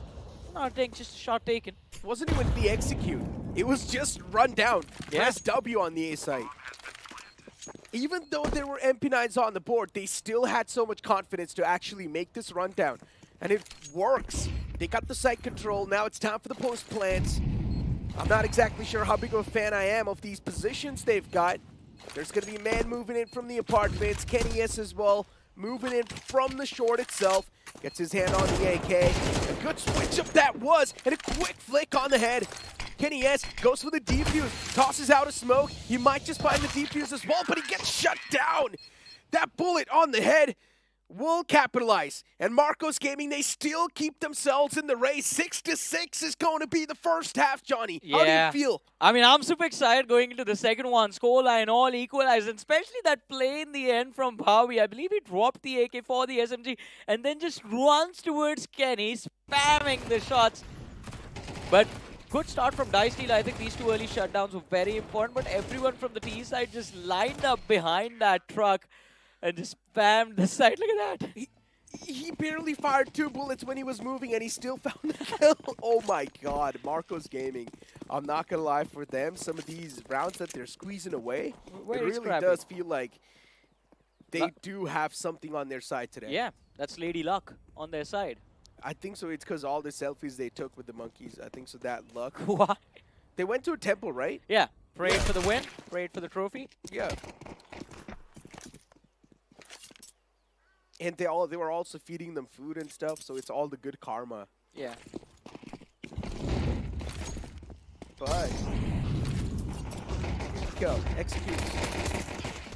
Not dinked, just a shot taken. It wasn't even the execute. It was just run down. Press W on the A side. Even though there were MP9s on the board, they still had so much confidence to actually make this rundown. And it works. They got the site control. Now it's time for the post plants. I'm not exactly sure how big of a fan I am of these positions they've got. There's going to be a man moving in from the apartments. Kenny S as well, moving in from the short itself. Gets his hand on the AK. A good switch up that was, and a quick flick on the head. Kenny S goes for the defuse, tosses out a smoke. He might just find the defuse as well, but he gets shut down. That bullet on the head will capitalize. And Marcos Gaming, they still keep themselves in the race. 6-6 is going to be the first half, Johnny. How do you feel? I mean, I'm super excited going into the second one. Scoreline all equalized, and especially that play in the end from Bhavi. I believe he dropped the AK for the SMG and then just runs towards Kenny, spamming the shots. But good start from Dice Dealer. I think these two early shutdowns were very important, but everyone from the T side just lined up behind that truck and just spammed the side. Look at that. He barely fired 2 bullets when he was moving, and he still found the kill. Oh my god, Marcos Gaming. I'm not going to lie, for them, some of these rounds that they're squeezing away, it really does feel like they do have something on their side today. Yeah, that's Lady Luck on their side. I think so. It's because all the selfies they took with the monkeys. I think so, that luck. Why? They went to a temple, right? Yeah. Prayed for the win, prayed for the trophy. Yeah. And they were also feeding them food and stuff, so it's all the good karma. Yeah. but go, executes.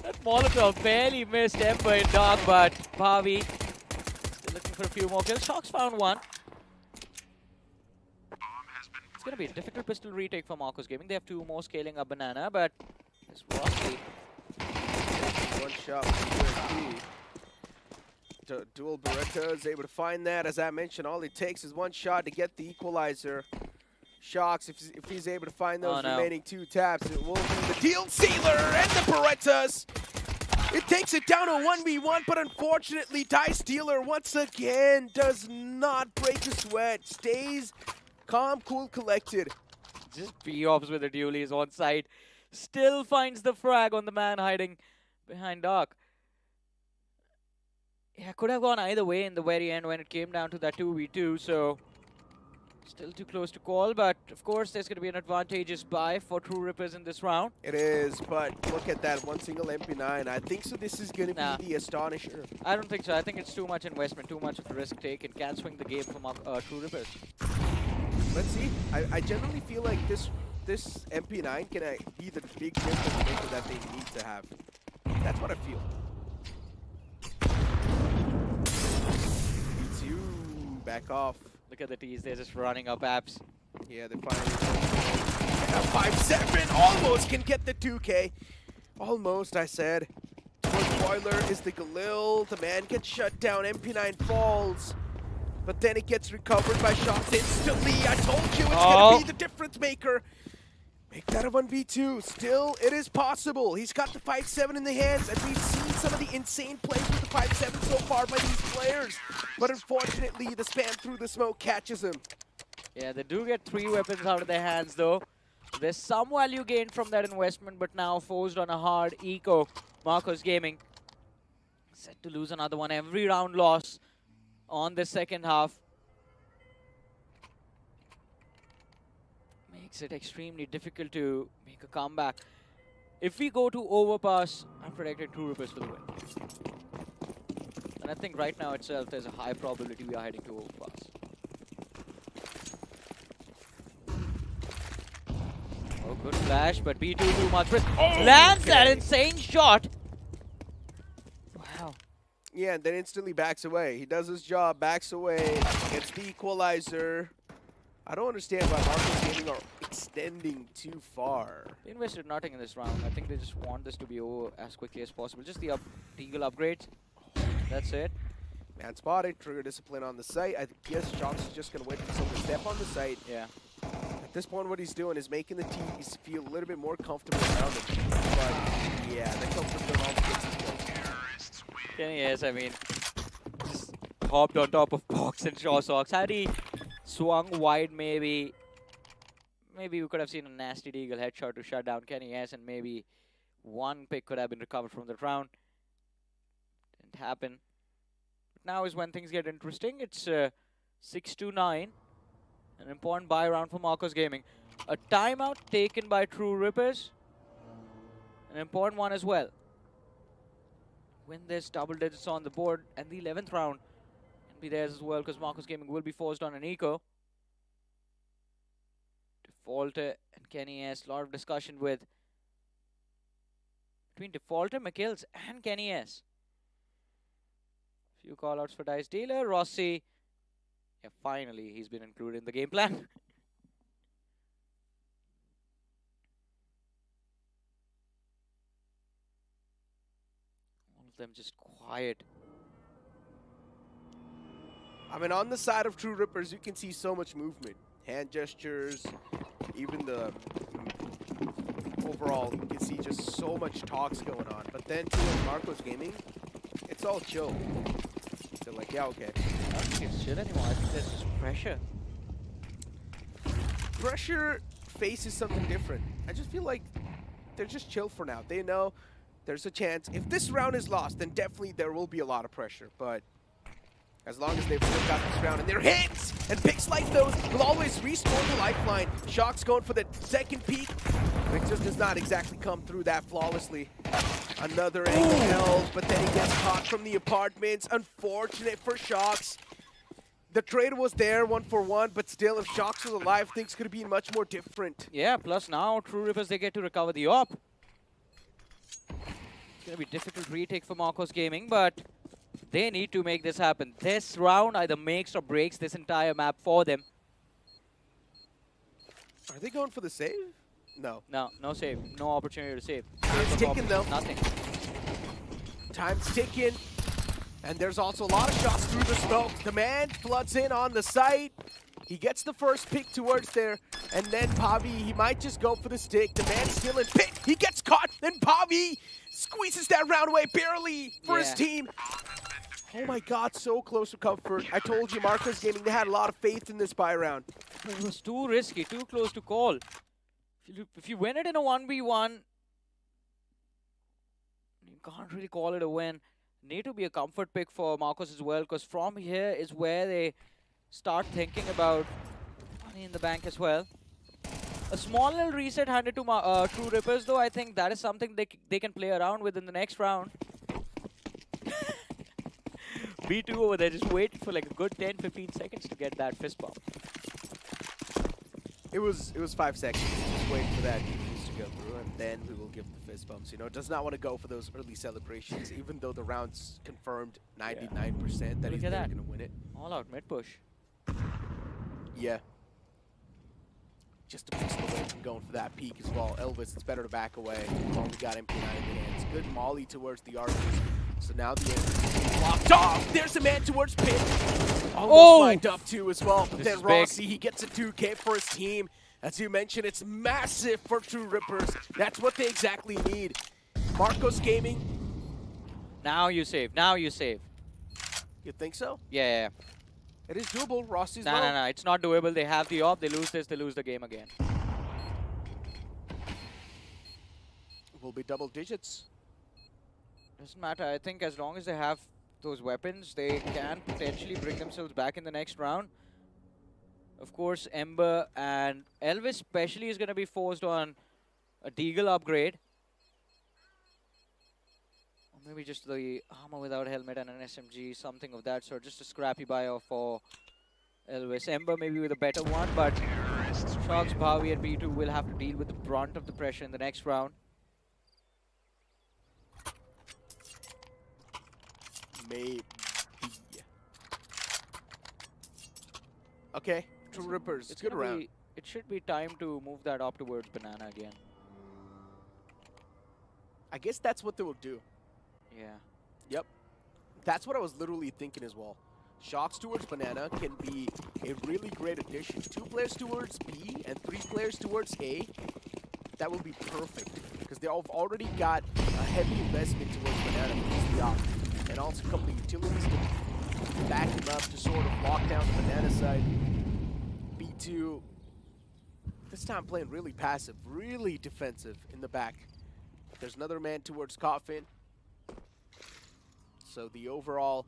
That Molotov barely missed Ember in Dark, but Bhavi still looking for a few more kills. Shox found one. It's going to be a difficult pistol retake for Marcos Gaming. They have two more scaling up Banana, but it's Rossi. One shot from USP. Dual Beretta is able to find that. As I mentioned, all it takes is one shot to get the equalizer. Shox, if he's able to find those remaining two taps, it will be the deal sealer and the Berettas. It takes it down to a 1v1, but unfortunately, Dice Dealer once again does not break a sweat. Stays calm, cool, collected. Just B-Ops with the dualies on side. Still finds the frag on the man hiding behind Dark. Yeah, could have gone either way in the very end when it came down to that 2v2, so still too close to call, but of course there's going to be an advantageous buy for True Rippers in this round. It is, but look at that, one single MP9. I think so this is going to be the Astonisher. I don't think so. I think it's too much investment, too much of a risk taken. Can swing the game from True Rippers. Let's see. I generally feel like this MP9 can be the big difference maker that they need to have. That's what I feel. B2, back off. Look at the T's, they're just running up apps. Yeah, they finally 5-7, almost can get the 2K. Almost, I said. Spoiler is the Galil. The man gets shut down. MP9 falls. But then it gets recovered by Shox instantly. I told you it's going to be the difference maker. Make that a 1v2. Still, it is possible. He's got the 5-7 in the hands, and we've seen some of the insane plays with the 5-7 so far by these players. But unfortunately, the spam through the smoke catches him. Yeah, they do get 3 weapons out of their hands, though. There's some value gained from that investment, but now forced on a hard eco. Marcos Gaming set to lose another one. Every round loss on the second half makes it extremely difficult to make a comeback. If we go to overpass, I'm predicting True Rippers for the win. And I think right now itself, there's a high probability we are heading to overpass. Oh, good flash, but B2 too much risk. Lands that insane shot. Wow. Yeah, and then instantly backs away. He does his job, backs away, gets the equalizer. I don't understand why Marcos Gaming are extending too far. They invested nothing in this round. I think they just want this to be over as quickly as possible. Just the Deagle upgrades. That's it. Man spotted, trigger discipline on the site. I guess Shox is just going to wait for someone to step on the site. Yeah. At this point, what he's doing is making the teams feel a little bit more comfortable around him. But yeah, the comfort zone also gets his goals. Yes, I mean, just hopped on top of Box and Sox. Had he swung wide, maybe we could have seen a nasty Deagle headshot to shut down Kenny S, and maybe one pick could have been recovered from that round. Didn't happen. But now is when things get interesting. It's 6-9. An important buy round for Marcos Gaming. A timeout taken by True Rippers. An important one as well. Win this, double digits on the board, and the 11th round can be theirs as well because Marcos Gaming will be forced on an eco. Defaulter and Kenny S. A lot of discussion between Defaulter, McKills, and Kenny S. Few callouts for Dice Dealer. Rossi. Yeah, finally, he's been included in the game plan. All of them just quiet. I mean, on the side of True Rippers, you can see so much movement. Hand gestures, even the overall, you can see just so much talks going on. But then, too, in Marcos Gaming, it's all chill. They're like, yeah, okay. I don't think it's chill anymore. I think there's just pressure. Pressure faces something different. I just feel like they're just chill for now. They know there's a chance. If this round is lost, then definitely there will be a lot of pressure. But as long as they've still got this round in their hands, and picks like those will always restore the lifeline. Shox going for the second peak. It just does not exactly come through that flawlessly. Another angle held, but then he gets caught from the apartments. Unfortunate for Shox. The trade was there, 1-for-1, but still, if Shox was alive, things could have been much more different. Yeah, plus now True Rippers, they get to recover the op. It's going to be difficult retake for Marcos Gaming, but they need to make this happen. This round either makes or breaks this entire map for them. Are they going for the save? No. No, no save. No opportunity to save. Time's ticking, though. Nothing. Time's ticking. And there's also a lot of shots through the smoke. The man floods in on the site. He gets the first pick towards there. And then Pavi, he might just go for the stick. The man's still in pit. He gets caught. Then Pavi squeezes that round away barely for his team. Oh my god, so close to comfort. I told you, Marcos Gaming, they had a lot of faith in this buy round. It was too risky, too close to call. If you win it in a 1v1, you can't really call it a win. Need to be a comfort pick for Marcos as well, because from here is where they start thinking about money in the bank as well. A small little reset handed to True Rippers, though. I think that is something they can play around with in the next round. B2 over there just waited for like a good 10-15 seconds to get that fist bump. It was 5 seconds. Just wait for that defuse to go through, and then we will give the fist bumps. You know, does not want to go for those early celebrations, even though the round's confirmed 99% that he's never going to win it. All out mid push. Yeah. Just a pistol away from going for that peak as well. Elvis, it's better to back away. Only got MP9 in the hands. Good molly towards the archers. So now the entrance is blocked off. There's a man towards pit. Almost lined up too as well. But then Rossi, he gets a 2K for his team. As you mentioned, it's massive for True Rippers. That's what they exactly need. Marcos Gaming. Now you save. Now you save. You think so? Yeah. It is doable. Rossi's No, it's not doable. They have the op. They lose this. They lose the game again. It will be double digits. Doesn't matter. I think as long as they have those weapons, they can potentially bring themselves back in the next round. Of course, Ember and Elvis especially is going to be forced on a Deagle upgrade. Or maybe just the armor without helmet and an SMG, something of that sort. Just a scrappy buy for Elvis. Ember maybe with a better one, but Shox, Bhavi and B2 will have to deal with the brunt of the pressure in the next round. Maybe. Okay, True Rippers. It's good round. It should be time to move that up towards Banana again. I guess that's what they will do. Yeah. Yep. That's what I was literally thinking as well. Shox towards Banana can be a really great addition. 2 players towards B and 3 players towards A. That will be perfect because they've already got a heavy investment towards Banana because the op. And also a couple of utilities to back him up to sort of lock down the Banana side. B2, this time playing really passive, really defensive in the back. There's another man towards Coffin. So the overall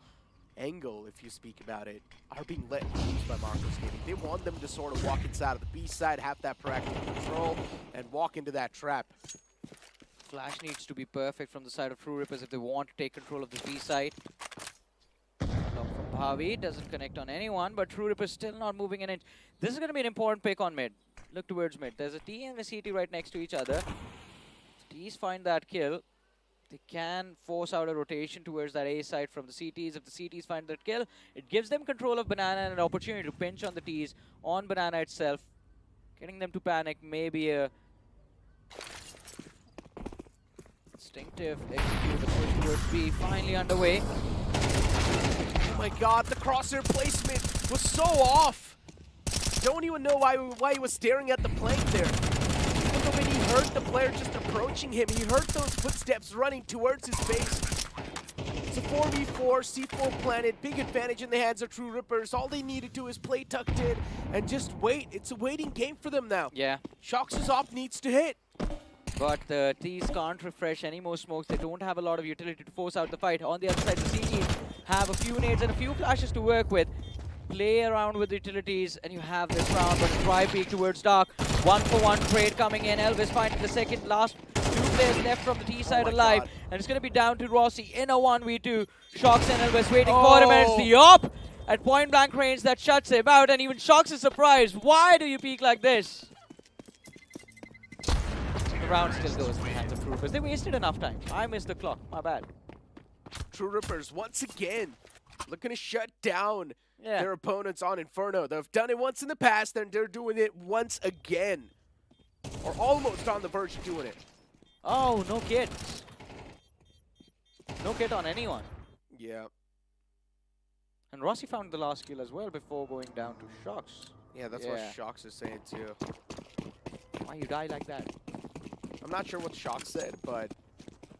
angle, if you speak about it, are being let loose by Marcos Gaming. They want them to sort of walk inside of the B side, have that proactive control, and walk into that trap. Flash needs to be perfect from the side of True Rippers if they want to take control of the B side. Lock from Bhavi, doesn't connect on anyone, but True Rippers still not moving an inch. This is going to be an important pick on mid. Look towards mid. There's a T and a CT right next to each other. T's find that kill. They can force out a rotation towards that A side from the CTs. If the CTs find that kill, it gives them control of Banana and an opportunity to pinch on the Ts on Banana itself. Getting them to panic may be a instinctive execute. The push towards B finally underway. Oh my god, the crosshair placement was so off. Don't even know why he was staring at the plank there. Even though when he heard the player just approaching him, he heard those footsteps running towards his face. It's a 4v4, C4 planted, big advantage in the hands of True Rippers. All they need to do is play tucked in and just wait. It's a waiting game for them now. Yeah. Shox's op needs to hit. But the T's can't refresh any more smokes. They don't have a lot of utility to force out the fight. On the other side, the CTs have a few nades and a few flashes to work with. Play around with utilities, and you have this round. But try peek towards Dark. 1-for-1 trade coming in. Elvis finding the second last 2 players left from the T side alive. God. And it's going to be down to Rossi in a 1v2. Shox and Elvis waiting for him, and it's the op. at point blank range that shuts him out, and even Shocks is surprised. Why do you peek like this? The round still goes in the hands of True Rippers. They wasted enough time. I missed the clock. My bad. True Rippers once again looking to shut down Yeah. their opponents on Inferno. They've done it once in the past, and they're doing it once again. Or almost on the verge of doing it. Oh, no kit. No kit on anyone. Yeah. And Rossi found the last kill as well before going down to Shocks. Yeah, that's what Shocks is saying too. Why you die like that? I'm not sure what Shocks said, but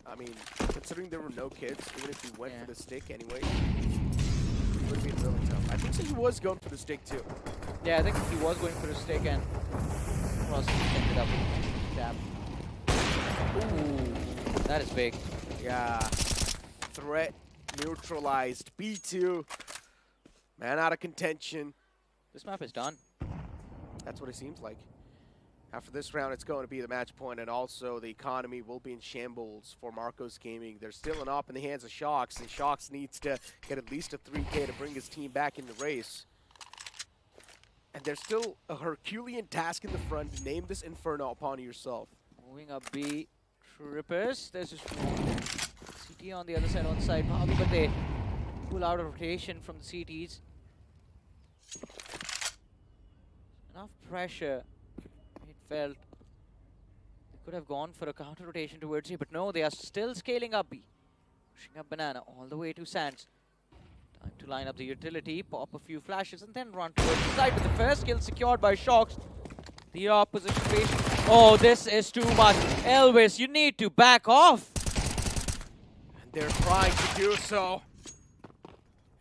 I mean, considering there were no kids, even if he went for the stick anyway, it would be really tough. I think so he was going for the stick too. Yeah, I think he was going for a stick and Rossi ended up with damn. Ooh, that is big. Yeah. Threat neutralized. B2. Man out of contention. This map is done. That's what it seems like. After this round, it's going to be the match point, and also the economy will be in shambles for Marcos Gaming. There's still an op in the hands of Shocks, and Shocks needs to get at least a 3K to bring his team back in the race. And there's still a Herculean task in the front. Name this Inferno upon yourself. Moving up B, True Rippers. There's just CT on the other side on side, probably, but they pull out of rotation from the CTs. Enough pressure. It felt they could have gone for a counter rotation towards it, but no, they are still scaling up B. Pushing up Banana all the way to Sands. Time to line up the utility, pop a few flashes, and then run towards the side with the first kill secured by Shocks. The opposition patient. Oh, this is too much. Elvis, you need to back off. And they're trying to do so.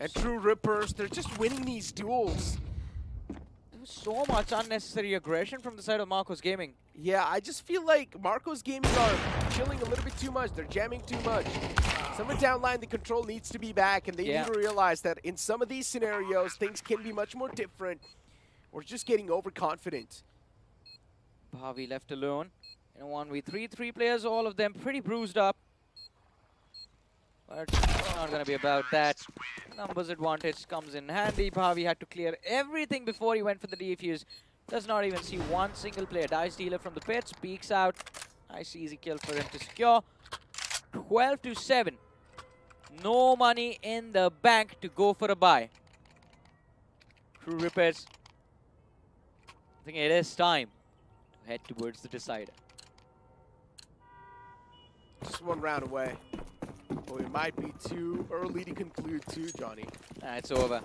And True Rippers, they're just winning these duels. There was so much unnecessary aggression from the side of Marcos Gaming. Yeah, I just feel like Marcos Gaming are chilling a little bit too much. They're jamming too much. Somewhere down line, the control needs to be back, and they need to realize that in some of these scenarios, things can be much more different. We're just getting overconfident. Bhavi left alone in a 1v3. 3 players, all of them pretty bruised up. But it's not going to be about that. Numbers advantage comes in handy. Bhavi had to clear everything before he went for the defuse. Does not even see one single player. Dice dealer from the pits, peeks out. Nice easy kill for him to secure. 12-7. No money in the bank to go for a buy. True Rippers. I think it is time to head towards the decider. Just one round away. But we might be too early to conclude too, Johnny. It's over.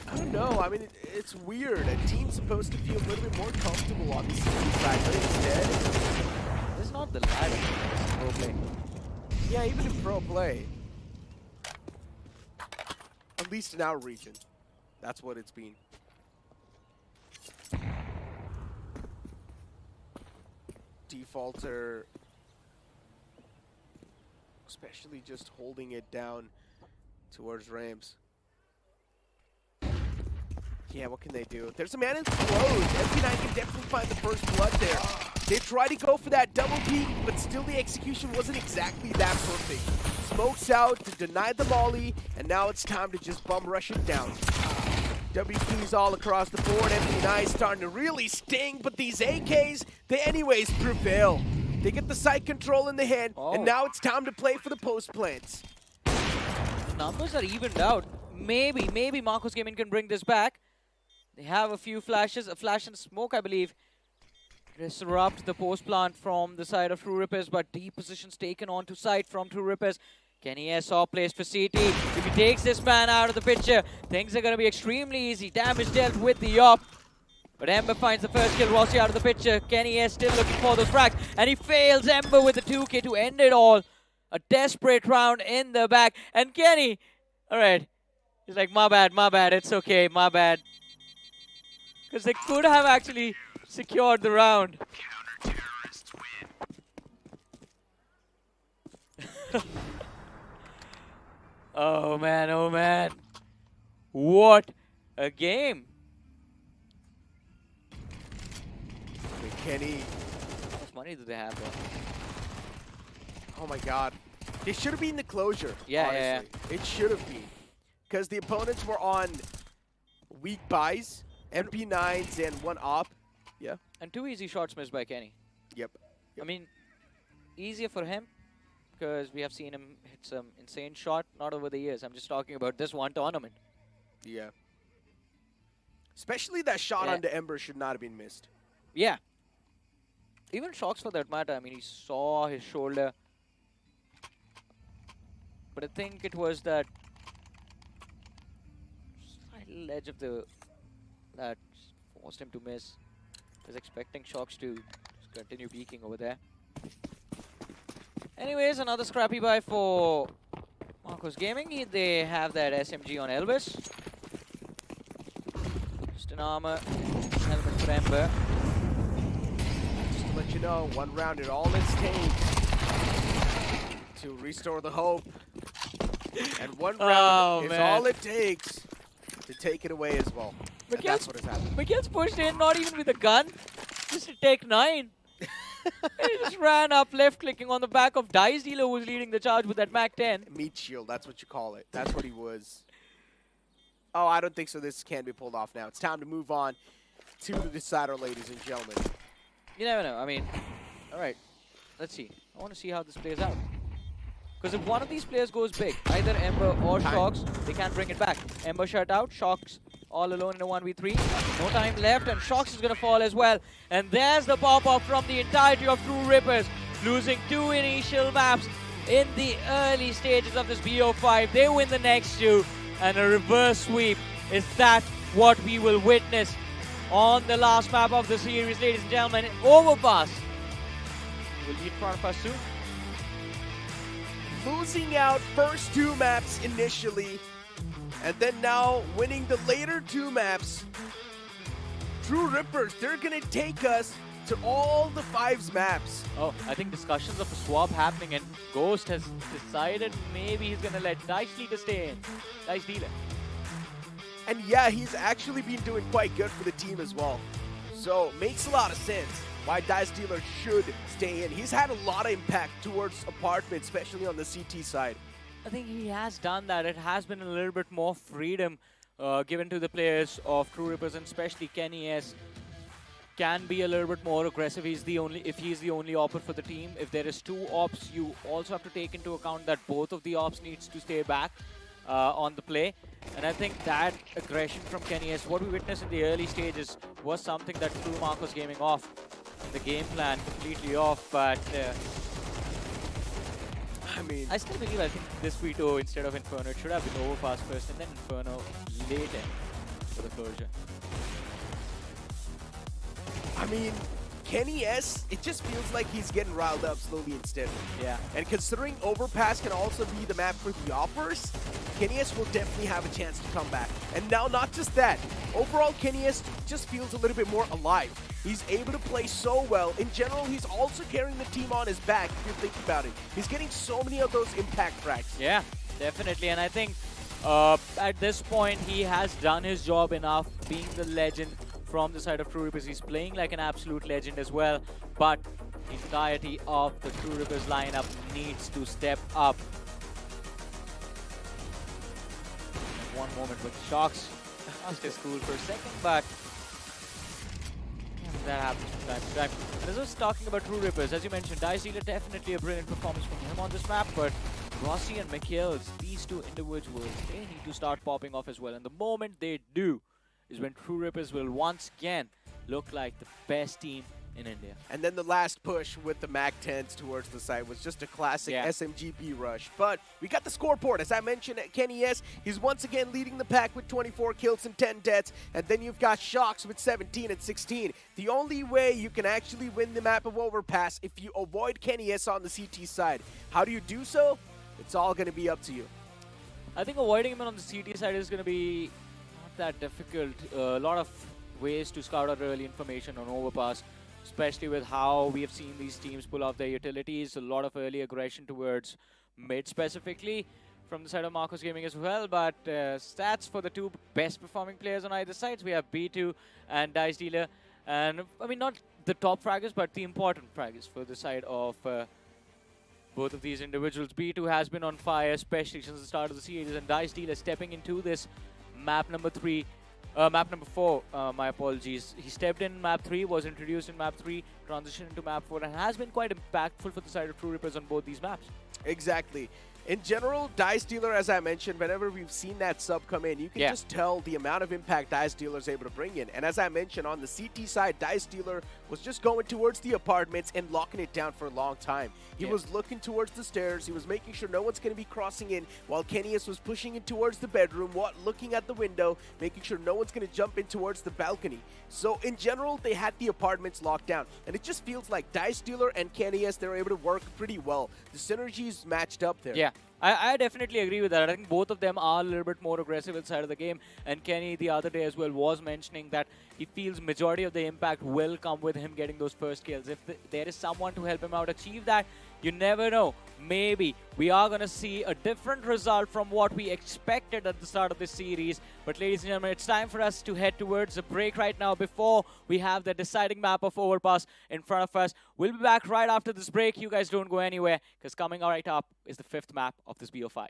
I don't know. I mean, it's weird. A team's supposed to feel a little bit more comfortable on the CT side, but instead... This is not the ladder. This is pro play. Yeah, even in pro play. At least in our region. That's what it's been. Defaulter... especially just holding it down towards Rams. Yeah, what can they do? There's a man in close. MP9 can definitely find the first blood there. They try to go for that double peek, but still the execution wasn't exactly that perfect. Smokes out to deny the molly, and now it's time to just bum rush it down. WPs all across the board. MP9 starting to really sting, but these AKs, they anyways prevail. They get the site control in the hand, and now it's time to play for the post plants. The numbers are evened out. Maybe Marcos Gaming can bring this back. They have a few flashes, a flash and smoke, I believe. Disrupt the post plant from the side of True Rippers, but deep positions taken onto site from True Rippers. Kenny S. placed for CT. If he takes this man out of the picture, things are going to be extremely easy. Damage dealt with the op. But Ember finds the first kill. Rossi out of the picture. Kenny S still looking for those frags. And he fails Ember with the 2K to end it all. A desperate round in the back. And Kenny, alright. He's like, my bad, it's okay, my bad. Because they could have actually secured the round. Oh man, oh man. What a game. Kenny. How much money do they have though? Oh my god. They should have been the closure. Yeah, honestly. It should have been. because the opponents were on weak buys, MP9s and 1 op. Yeah. And 2 easy shots missed by Kenny. Yep. I mean, easier for him because we have seen him hit some insane shot, not over the years. I'm just talking about this one tournament. Yeah. Especially that shot onto Ember should not have been missed. Yeah. Even Shocks for that matter. I mean, he saw his shoulder. But I think it was that slight edge of the that forced him to miss. I was expecting Shocks to just continue peeking over there. Anyways, another scrappy buy for Marcos Gaming. They have that SMG on Elvis. Just an armor helmet for Ember. Just to let you know, 1 round it all it takes to restore the hope. And 1 round is all it takes to take it away as well. And that's what has happened. Miguel's pushed in, not even with a gun, just to take 9. He just ran up, left clicking on the back of Dice Dealer, who was leading the charge with that Mac 10. Meat shield, that's what you call it. That's what he was. Oh, I don't think so. This can be pulled off now. It's time to move on to the decider, ladies and gentlemen. You never know. I mean, all right, let's see. I want to see how this plays out. Because if one of these players goes big, either Ember or Shocks, they can't bring it back. Ember shut out, Shocks all alone in a 1v3. No time left, and Shocks is going to fall as well. And there's the pop-up from the entirety of True Rippers, losing 2 initial maps in the early stages of this BO5. They win the next 2, and a reverse sweep. Is that what we will witness on the last map of the series, ladies and gentlemen? Overpass will be in front of us soon. Losing out first 2 maps initially, and then now winning the later 2 maps. True Rippers, they're going to take us to all the 5s maps. Oh, I think discussions of a swap happening, and Ghost has decided maybe he's going to let Dice Dealer stay in. Dice Dealer. And yeah, he's actually been doing quite good for the team as well. So, makes a lot of sense why Dice Dealer should stay in. He's had a lot of impact towards Apartment, especially on the CT side. I think he has done that. It has been a little bit more freedom given to the players of True Rippers, and especially Kenny S. Can be a little bit more aggressive. If he's the only opper for the team. If there is 2 ops, you also have to take into account that both of the ops needs to stay back on the play. And I think that aggression from Kenny S, what we witnessed in the early stages, was something that threw Marcos Gaming off. The game plan completely off, but I mean, I still believe, I think this veto instead of Inferno, it should have been Overpass first and then Inferno later for the closure. I mean, Kenny S, it just feels like he's getting riled up slowly and steadily. Yeah. And considering Overpass can also be the map for the offers, Kenny S will definitely have a chance to come back. And now, not just that, overall Kenny S just feels a little bit more alive. He's able to play so well. In general, he's also carrying the team on his back, if you think about it. He's getting so many of those impact frags. Yeah, definitely. And I think at this point, he has done his job enough, being the legend from the side of True Rippers. He's playing like an absolute legend as well. But the entirety of the True Rippers lineup needs to step up. One moment with Shocks. Lost his cool for a second, but that happens from time to time. And as I was talking about True Rippers, as you mentioned, Dice Dealer, definitely a brilliant performance from him on this map, but Rossi and Mikhails, these 2 individuals, they need to start popping off as well. And the moment they do is when True Rippers will once again look like the best team in India. And then the last push with the Mac 10s towards the side was just a classic SMGB rush. But we got the scoreboard. As I mentioned, Kenny S, he's once again leading the pack with 24 kills and 10 deaths. And then you've got Shocks with 17 and 16. The only way you can actually win the map of Overpass if you avoid Kenny S on the CT side. How do you do so? It's all going to be up to you. I think avoiding him on the CT side is going to be not that difficult. A lot of ways to scout out early information on Overpass, especially with how we have seen these teams pull off their utilities. A lot of early aggression towards mid specifically from the side of Marcos Gaming as well. But stats for the 2 best performing players on either sides. We have B2 and Dice Dealer. And I mean, not the top fraggers, but the important fraggers for the side of both of these individuals. B2 has been on fire, especially since the start of the series, and Dice Dealer stepping into this map number 4, my apologies. He stepped in map 3, was introduced in map 3, transitioned into map 4, and has been quite impactful for the side of True Rippers on both these maps. Exactly. In general, Dice Dealer, as I mentioned, whenever we've seen that sub come in, you can just tell the amount of impact Dice Dealer is able to bring in. And as I mentioned, on the CT side, Dice Dealer was just going towards the apartments and locking it down for a long time. He was looking towards the stairs. He was making sure no one's going to be crossing in, while Kennyus was pushing in towards the bedroom, looking at the window, making sure no one's going to jump in towards the balcony. So in general, they had the apartments locked down. And it just feels like Dice Dealer and Kennyus, they're able to work pretty well. The synergies matched up there. Yeah. I definitely agree with that. I think both of them are a little bit more aggressive inside of the game. And Kenny, the other day as well, was mentioning that he feels majority of the impact will come with him getting those first kills. If there is someone to help him out achieve that, you never know. Maybe we are going to see a different result from what we expected at the start of this series. But ladies and gentlemen, it's time for us to head towards a break right now before we have the deciding map of Overpass in front of us. We'll be back right after this break. You guys don't go anywhere, because coming right up is the 5th map of this BO5.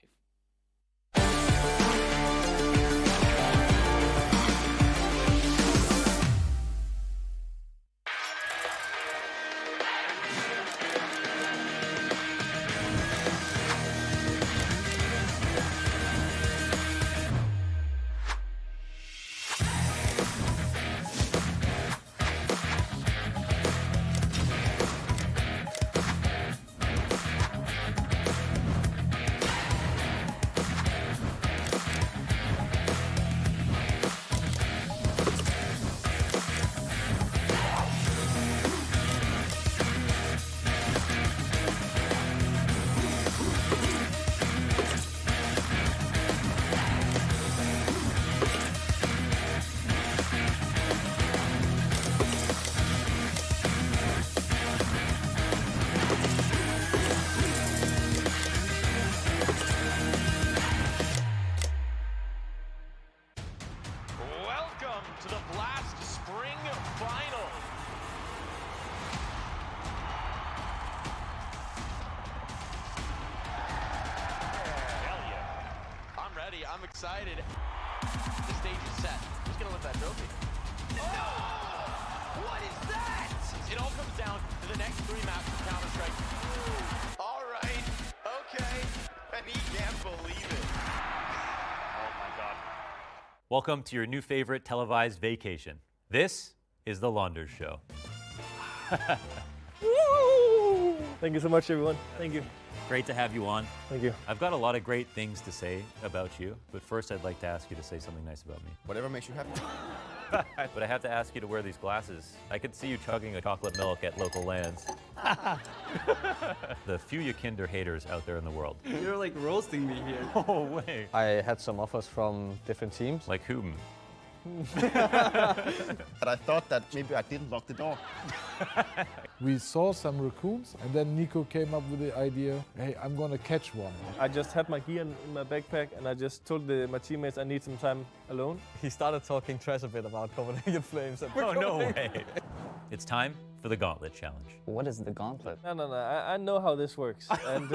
I'm excited. The stage is set. Who's gonna lift that trophy? No! What is that? It all comes down to the next 3 maps of Counter-Strike. All right, okay. And he can't believe it. Oh my God. Welcome to your new favorite televised vacation. This is the Launders Show. Thank you so much, everyone. Thank you. Great to have you on. Thank you. I've got a lot of great things to say about you, but first I'd like to ask you to say something nice about me. Whatever makes you happy. But I have to ask you to wear these glasses. I could see you chugging a chocolate milk at local lands. The few Yakinder haters out there in the world. You're like roasting me here. Oh, wait. I had some offers from different teams. Like whom? But I thought that maybe I didn't lock the door. We saw some raccoons, and then Nico came up with the idea, hey, I'm gonna catch one. I just had my gear in my backpack, and I just told my teammates I need some time alone. He started talking trash a bit about Copenhagen Flames. Oh, no way. It's time for the Gauntlet Challenge. What is the gauntlet? No. I know how this works, and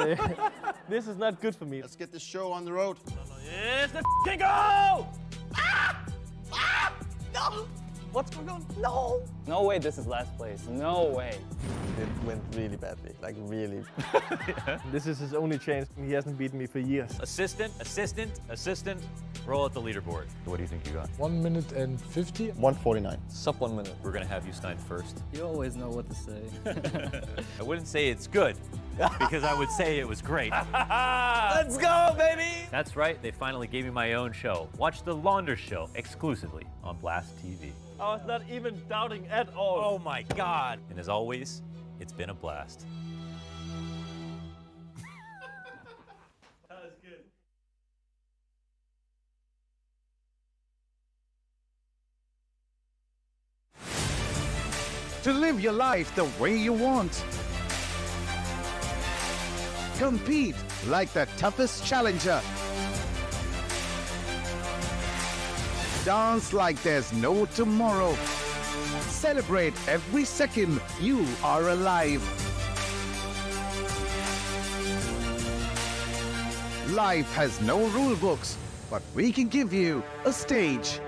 this is not good for me. Let's get the show on the road. Yes, let's f***ing go! No! What's going on? No! No way this is last place. No way. It went really badly, like really. This is his only chance. He hasn't beaten me for years. Assistant. Roll out the leaderboard. What do you think you got? 1 minute and 50. 149. Sub 1 minute. We're gonna have you sign first. You always know what to say. I wouldn't say it's good, because I would say it was great. Let's go, baby! That's right, they finally gave me my own show. Watch the Launders Show exclusively on Blast TV. I was not even doubting at all. Oh my God! And as always, it's been a blast. That was good. To live your life the way you want. Compete like the toughest challenger. Dance like there's no tomorrow. Celebrate every second you are alive. Life has no rule books, but we can give you a stage.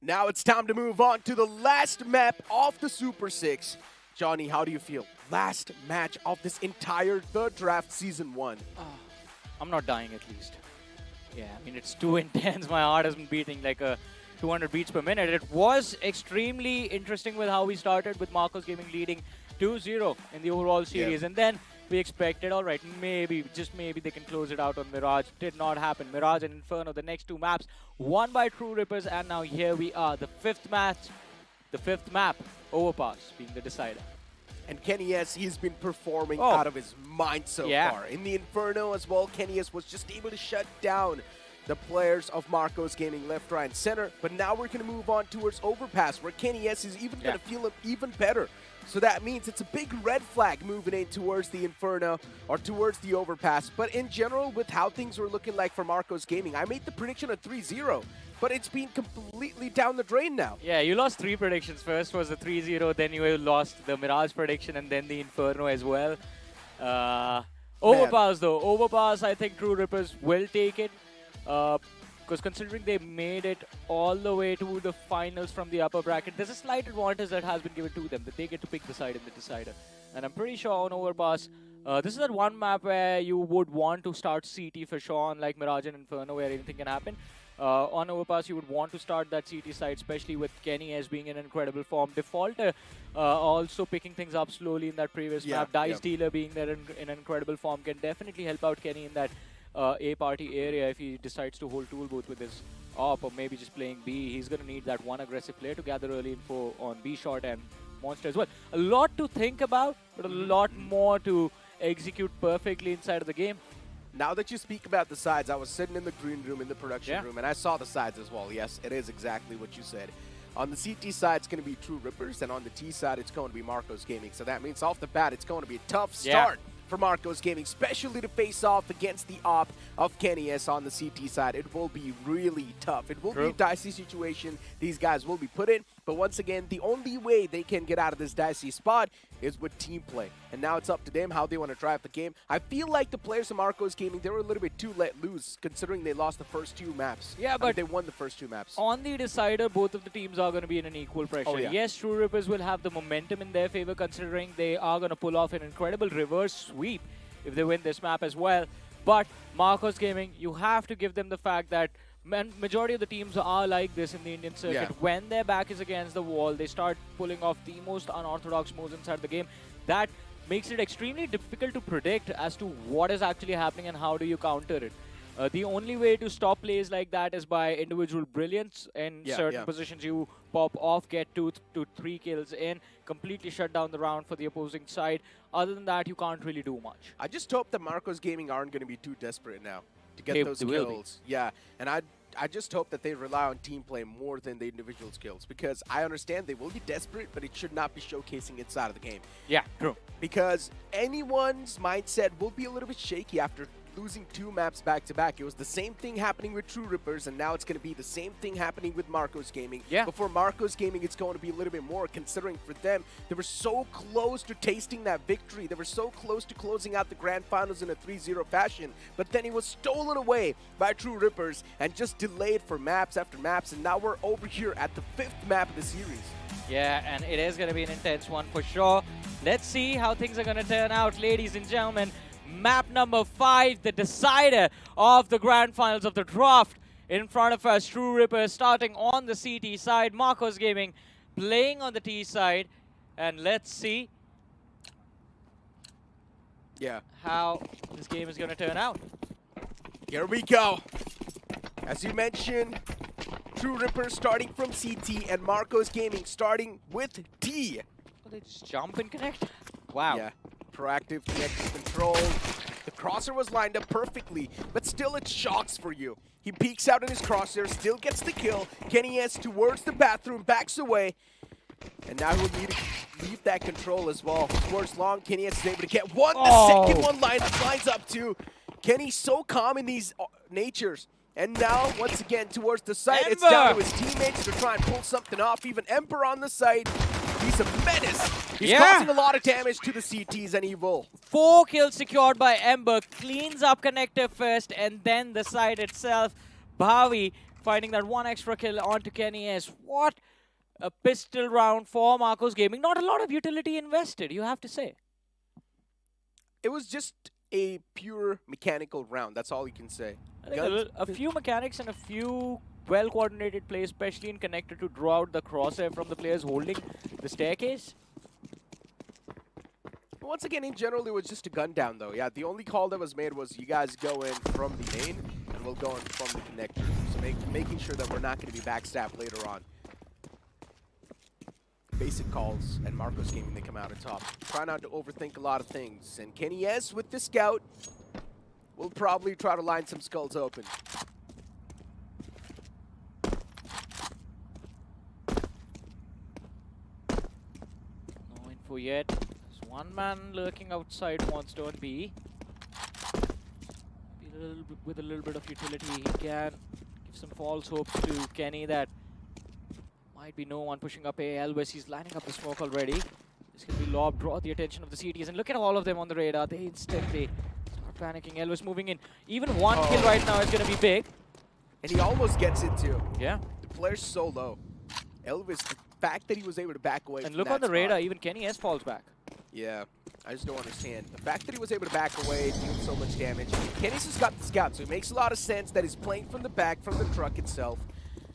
Now it's time to move on to the last map of the Super 6. Johnny, how do you feel? Last match of this entire third draft season 1. I'm not dying at least. Yeah, I mean, it's too intense. My heart has been beating like a 200 beats per minute. It was extremely interesting with how we started with Marcos Gaming leading 2-0 in the overall series. And then we expected, all right, maybe, just maybe they can close it out on Mirage. Did not happen. Mirage and Inferno, the next two maps, won by True Rippers. And now here we are, the fifth map, Overpass, being the decider. And Kenny S, he's been performing out of his mind so far. In the Inferno as well, Kenny S was just able to shut down the players of Marcos Gaming left, right, and center. But now we're going to move on towards Overpass, where Kenny S is even going to feel him even better. So that means it's a big red flag moving in towards the Inferno or towards the Overpass. But in general, with how things were looking like for Marcos Gaming, I made the prediction of 3-0. But it's been completely down the drain now. Yeah, you lost 3 predictions. First was the 3-0, then you lost the Mirage prediction, and then the Inferno as well. Overpass, though. Overpass, I think True Rippers will take it. Because considering they made it all the way to the finals from the upper bracket, there's a slight advantage that has been given to them, that they get to pick the side in the decider. And I'm pretty sure on Overpass, this is that one map where you would want to start CT for sure, unlike Mirage and Inferno, where anything can happen. On Overpass, you would want to start that CT side, especially with Kenny as being in incredible form. Defaulter also picking things up slowly in that previous map. Dice Dealer being there in incredible form can definitely help out Kenny in that A-party area if he decides to hold tool booth with his AWP or maybe just playing B. He's going to need that one aggressive player to gather early info on B shot and Monster as well. A lot to think about, but a lot more to execute perfectly inside of the game. Now that you speak about the sides, I was sitting in the green room, in the production room, and I saw the sides as well. Yes, it is exactly what you said. On the CT side, it's going to be True Rippers, and on the T side, it's going to be Marcos Gaming. So that means off the bat, it's going to be a tough start for Marcos Gaming, especially to face off against the op of Kenny S on the CT side. It will be really tough. It will be a dicey situation these guys will be put in. But once again, the only way they can get out of this dicey spot is with team play. And now it's up to them how they want to drive the game. I feel like the players of Marcos Gaming, they were a little bit too let loose considering they lost the first 2 maps. Yeah, but they won the first 2 maps. On the decider, both of the teams are going to be in an equal pressure. Oh, yeah. Yes, True Rippers will have the momentum in their favor considering they are going to pull off an incredible reverse sweep if they win this map as well. But Marcos Gaming, you have to give them the fact that majority of the teams are like this in the Indian circuit. Yeah. When their back is against the wall, they start pulling off the most unorthodox moves inside the game. That makes it extremely difficult to predict as to what is actually happening and how do you counter it. The only way to stop plays like that is by individual brilliance. In certain positions, you pop off, get 2 to 3 kills in, completely shut down the round for the opposing side. Other than that, you can't really do much. I just hope that Marcos Gaming aren't going to be too desperate now to get those kills. Yeah, and I just hope that they rely on team play more than the individual skills, because I understand they will be desperate, but it should not be showcasing inside of the game. Yeah, true. Because anyone's mindset will be a little bit shaky after losing 2 maps back-to-back. It was the same thing happening with True Rippers, and now it's going to be the same thing happening with Marcos Gaming. Yeah. But for Marcos Gaming, it's going to be a little bit more, considering for them, they were so close to tasting that victory. They were so close to closing out the Grand Finals in a 3-0 fashion, but then it was stolen away by True Rippers and just delayed for maps after maps, and now we're over here at the 5th map of the series. Yeah, and it is going to be an intense one for sure. Let's see how things are going to turn out, ladies and gentlemen. Map number 5, the decider of the Grand Finals of the draft. In front of us, True Rippers starting on the CT side, Marcos Gaming playing on the T side. And let's see how this game is going to turn out. Here we go. As you mentioned, True Rippers starting from CT and Marcos Gaming starting with T. Oh, they just jump and connect. Wow. Yeah. Proactive connection control. The crosser was lined up perfectly, but still it shocks for you. He peeks out in his crosshair, still gets the kill. Kenny S towards the bathroom, backs away. And now he'll need to leave that control as well. Towards long, Kenny S is able to get one. The second one lines up too. Kenny's so calm in these natures. And now, once again, towards the site, it's down to his teammates to try and pull something off. Even Ember on the site. He's a menace. He's causing a lot of damage to the CTs and Evil. 4 kills secured by Ember. Cleans up connector first and then the side itself. Bhavi finding that 1 extra kill onto Kenny S. What a pistol round for Marcos Gaming. Not a lot of utility invested, you have to say. It was just a pure mechanical round. That's all you can say. I think a few mechanics and a few well-coordinated plays, especially in connector, to draw out the crosshair from the players holding the staircase. Once again, in general, it was just a gun down, though. Yeah, the only call that was made was you guys go in from the main, and we'll go in from the connector. So making sure that we're not going to be backstabbed later on. Basic calls, and Marcos Gaming, they come out on top. Try not to overthink a lot of things. And Kenny S with the scout will probably try to line some skulls open. No info yet. There's one man lurking outside, wants to on B. With a little bit of utility, he can give some false hopes to Kenny that might be no one pushing up A. Elvis, he's lining up the smoke already. This can be lob, draw the attention of the CTs, and look at all of them on the radar. They instantly start panicking. Elvis moving in. Even one kill right now is going to be big. And he almost gets it too. Yeah. The player's so low. Elvis, the fact that he was able to back away and from look that on the spot. radar, even Kenny S falls back. Yeah, I just don't understand. The fact that he was able to back away, deal so much damage. Kenny's just got the scout, so it makes a lot of sense that he's playing from the back, from the truck itself.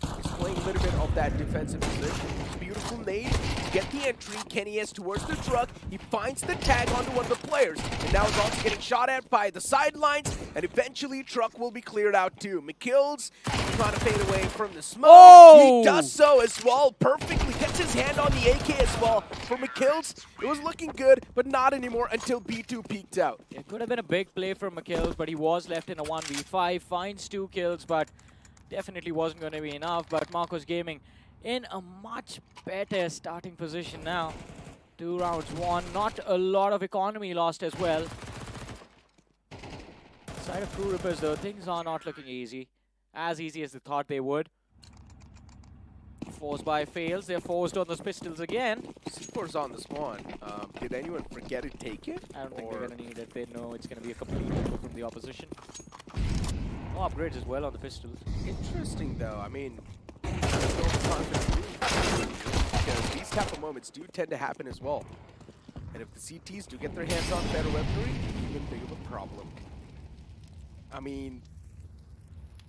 He's playing a little bit of that defensive position. Beautiful nade to get the entry. Kenny S towards the truck. He finds the tag onto one of the players. And now is also getting shot at by the sidelines. And eventually, truck will be cleared out too. McKills trying to fade away from the smoke. Oh! He does so as well perfectly. Gets his hand on the AK as well. For McKills, it was looking good, but not anymore until B2 peeked out. It could have been a big play from McKills, but he was left in a 1v5. Finds 2 kills, but definitely wasn't going to be enough. But Marcos Gaming in a much better starting position now. 2 rounds won. Not a lot of economy lost as well. Side of True Rippers, though, things are not looking easy. As easy as they thought they would. Force by fails. They're forced on those pistols again. C4's on the spawn. Did anyone forget to take it? I don't think they're going to need it. They know it's going to be a complete input from the opposition. No upgrades as well on the pistols. Interesting, though. I mean, because these type of moments do tend to happen as well. And if the CTs do get their hands on better weaponry, even bigger of a problem. I mean,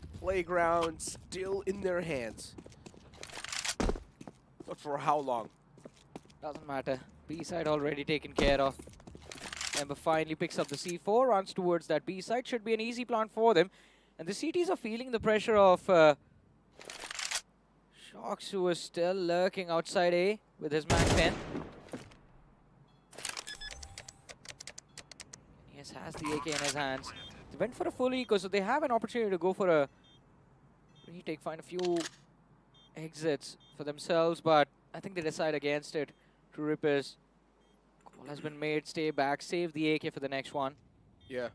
the playground still in their hands. But for how long? Doesn't matter. B side already taken care of. Ember finally picks up the C4, runs towards that B side. Should be an easy plant for them. And the CTs are feeling the pressure of Shox, who is still lurking outside A with his Mac 10. Yes, has the AK in his hands. They went for a full eco, so they have an opportunity to go for a retake, find a few exits for themselves, but I think they decide against it. True Rippers. Call has been made, stay back, save the AK for the next one. Yeah.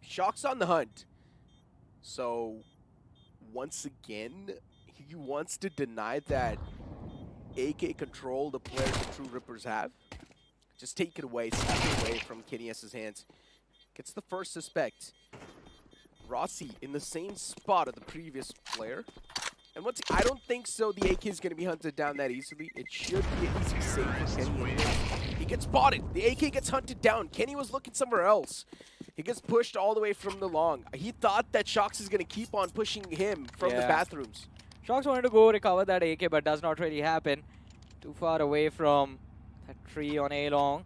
Shock's on the hunt. So, once again, he wants to deny that AK control the players the True Rippers have. Just take it away, snap it away from Kenny S's hands. Gets the first suspect. Rossi in the same spot of the previous player. And once I don't think so the AK is going to be hunted down that easily. It should be an easy save for Kenny. He gets spotted. The AK gets hunted down. Kenny was looking somewhere else. He gets pushed all the way from the long. He thought that Shox is going to keep on pushing him from the bathrooms. Shox wanted to go recover that AK, but does not really happen. Too far away from that tree on A long.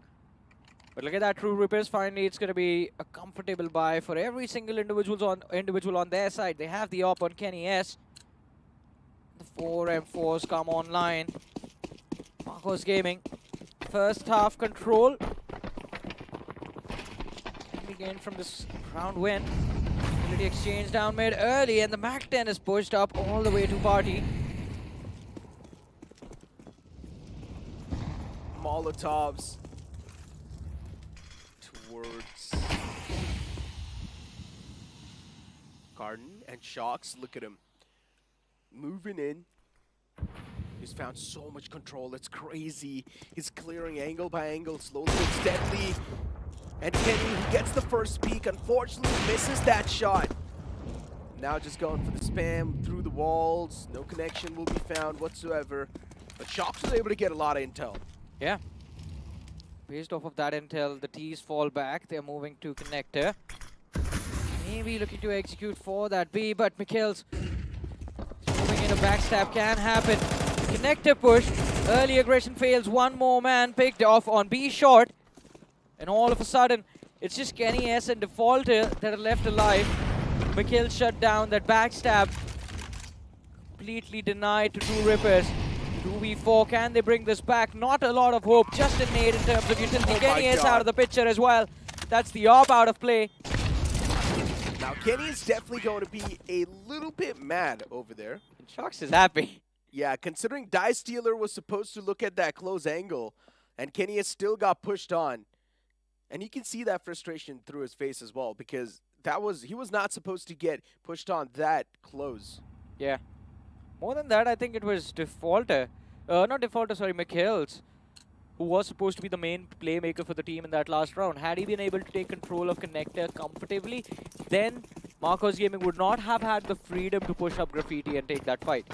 But look at that, True Rippers. Finally, it's going to be a comfortable buy for every single individual on their side. They have the op on Kenny S. The 4 M4s come online. Marcos Gaming. First half control. We gain from this round win. Ability exchange down mid early, and the Mac 10 is pushed up all the way to party. Molotovs towards Garden and Shox. Look at him. Moving in. He's found so much control. It's crazy. He's clearing angle by angle, slowly but steadily. And Kenny, who gets the first peek, unfortunately misses that shot. Now just going for the spam through the walls. No connection will be found whatsoever. But Shox was able to get a lot of intel. Yeah. Based off of that intel, the T's fall back. They're moving to connector. Maybe looking to execute for that B, but Mikhail's moving in a backstab can happen. Connector push. Early aggression fails. One more man picked off on B short. And all of a sudden, it's just Kenny S and Defaulter that are left alive. Mikhail shut down that backstab. Completely denied to True Rippers. 2v4, can they bring this back? Not a lot of hope, just a nade in terms of utility. Kenny is out of the picture as well. That's the AWP out of play. Now Kenny is definitely going to be a little bit mad over there. And Shox is happy. Yeah, considering Die Stealer was supposed to look at that close angle, and Kenny has still got pushed on. And you can see that frustration through his face as well, because he was not supposed to get pushed on that close. Yeah. More than that, I think it was Defaulter. Not Defaulter, sorry, Mikhails, who was supposed to be the main playmaker for the team in that last round. Had he been able to take control of connector comfortably, then Marcos Gaming would not have had the freedom to push up Graffiti and take that fight.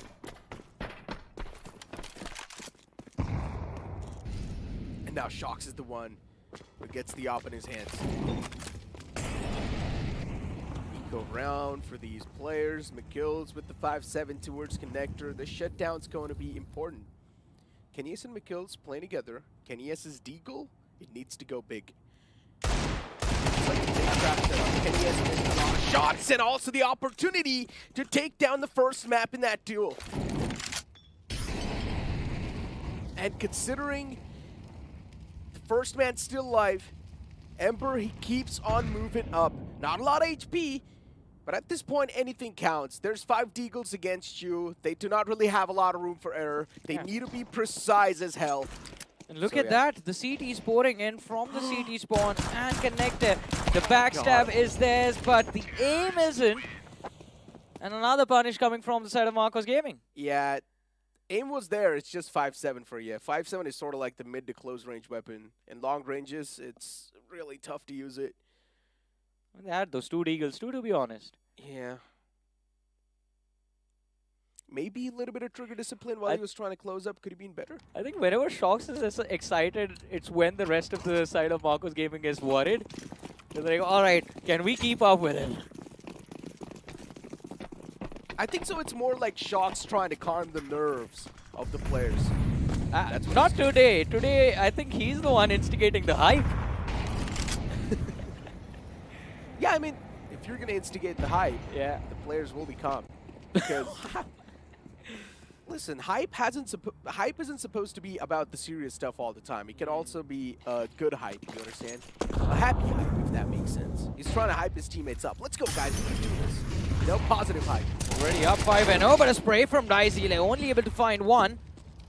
And now Shox is the one who gets the op in his hands. Go round for these players. McGill's with the 5-7 towards connector. The shutdown's going to be important. Kenny S and McGill's playing together. Kenny S's deagle, it needs to go big. It's like a big trap setup. Kenny S missed a lot of shots and also the opportunity to take down the first map in that duel. And considering the first man's still alive, Ember, he keeps on moving up. Not a lot of HP, but at this point, anything counts. There's 5 deagles against you. They do not really have a lot of room for error. They need to be precise as hell. And look So, at yeah. that. The CT is pouring in from the CT spawn and Connector. The backstab is theirs, but the aim isn't. And another punish coming from the side of Marcos Gaming. Yeah, aim was there. It's just 5-7 for you. 5-7 is sort of like the mid to close range weapon. In long ranges, it's really tough to use it. They had those two deagles too, to be honest. Yeah. Maybe a little bit of trigger discipline while he was trying to close up could have been better. I think whenever Shox is this excited, it's when the rest of the side of Marcos Gaming is worried. They're like, alright, can we keep up with him? I think so. It's more like Shock's trying to calm the nerves of the players. That's what Not he's doing. today. Today, I think he's the one instigating the hype. Yeah, I mean, if you're going to instigate the hype, Yeah. the players will be calm. Because, listen, hype isn't supposed to be about the serious stuff all the time. It can also be a good hype, you understand? A happy hype, if that makes sense. He's trying to hype his teammates up. Let's go, guys. We can do this. You know, positive hype. Already up 5-0, but a spray from Dicey. They're only able to find one.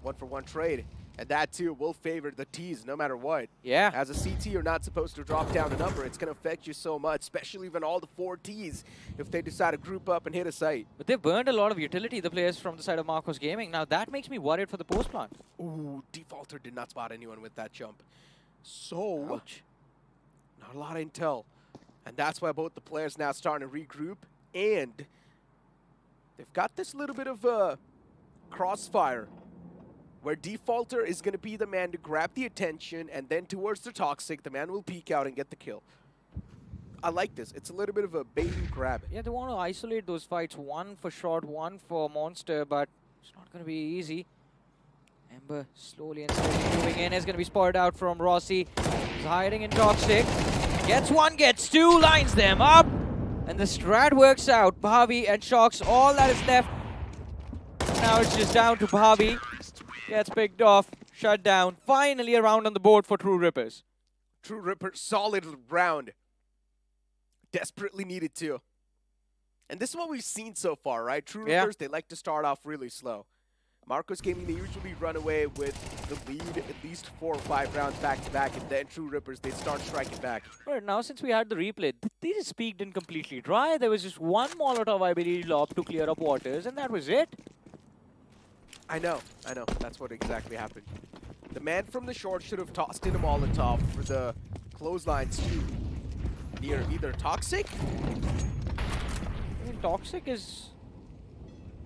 1-for-1 trade. And that, too, will favor the T's no matter what. Yeah. As a CT, you're not supposed to drop down a number. It's going to affect you so much, especially even all the 4 Ts if they decide to group up and hit a site. But they've burned a lot of utility, the players from the side of Marcos Gaming. Now that makes me worried for the post plant. Ooh, Defaulter did not spot anyone with that jump. So, Ouch. not a lot of intel. And that's why both the players now starting to regroup. And they've got this little bit of a crossfire where Defaulter is going to be the man to grab the attention, and then towards the Toxic, the man will peek out and get the kill. I like this. It's a little bit of a bait and grab it. Yeah, they want to isolate those fights. One for Short, one for Monster, but it's not going to be easy. Ember slowly and slowly moving in. Is going to be spotted out from Rossi. He's hiding in Toxic. Gets one, gets two, lines them up. And the strat works out. Bhavi and Shox, all that is left. Now it's just down to Bhavi. Gets picked off, shut down. Finally a round on the board for True Rippers. True Ripper, solid round. Desperately needed to. And this is what we've seen so far, right? True Rippers, they like to start off really slow. Marcos Gaming, they usually run away with the lead at least 4 or 5 rounds back to back, and then True Rippers, they start striking back. Right, now since we had the replay, this peak didn't completely dry. There was just one Molotov, I believe, lob to clear up waters, and that was it. I know. That's what exactly happened. The man from the short should have tossed in a Molotov for the clotheslines too. Near either Toxic? I mean, Toxic is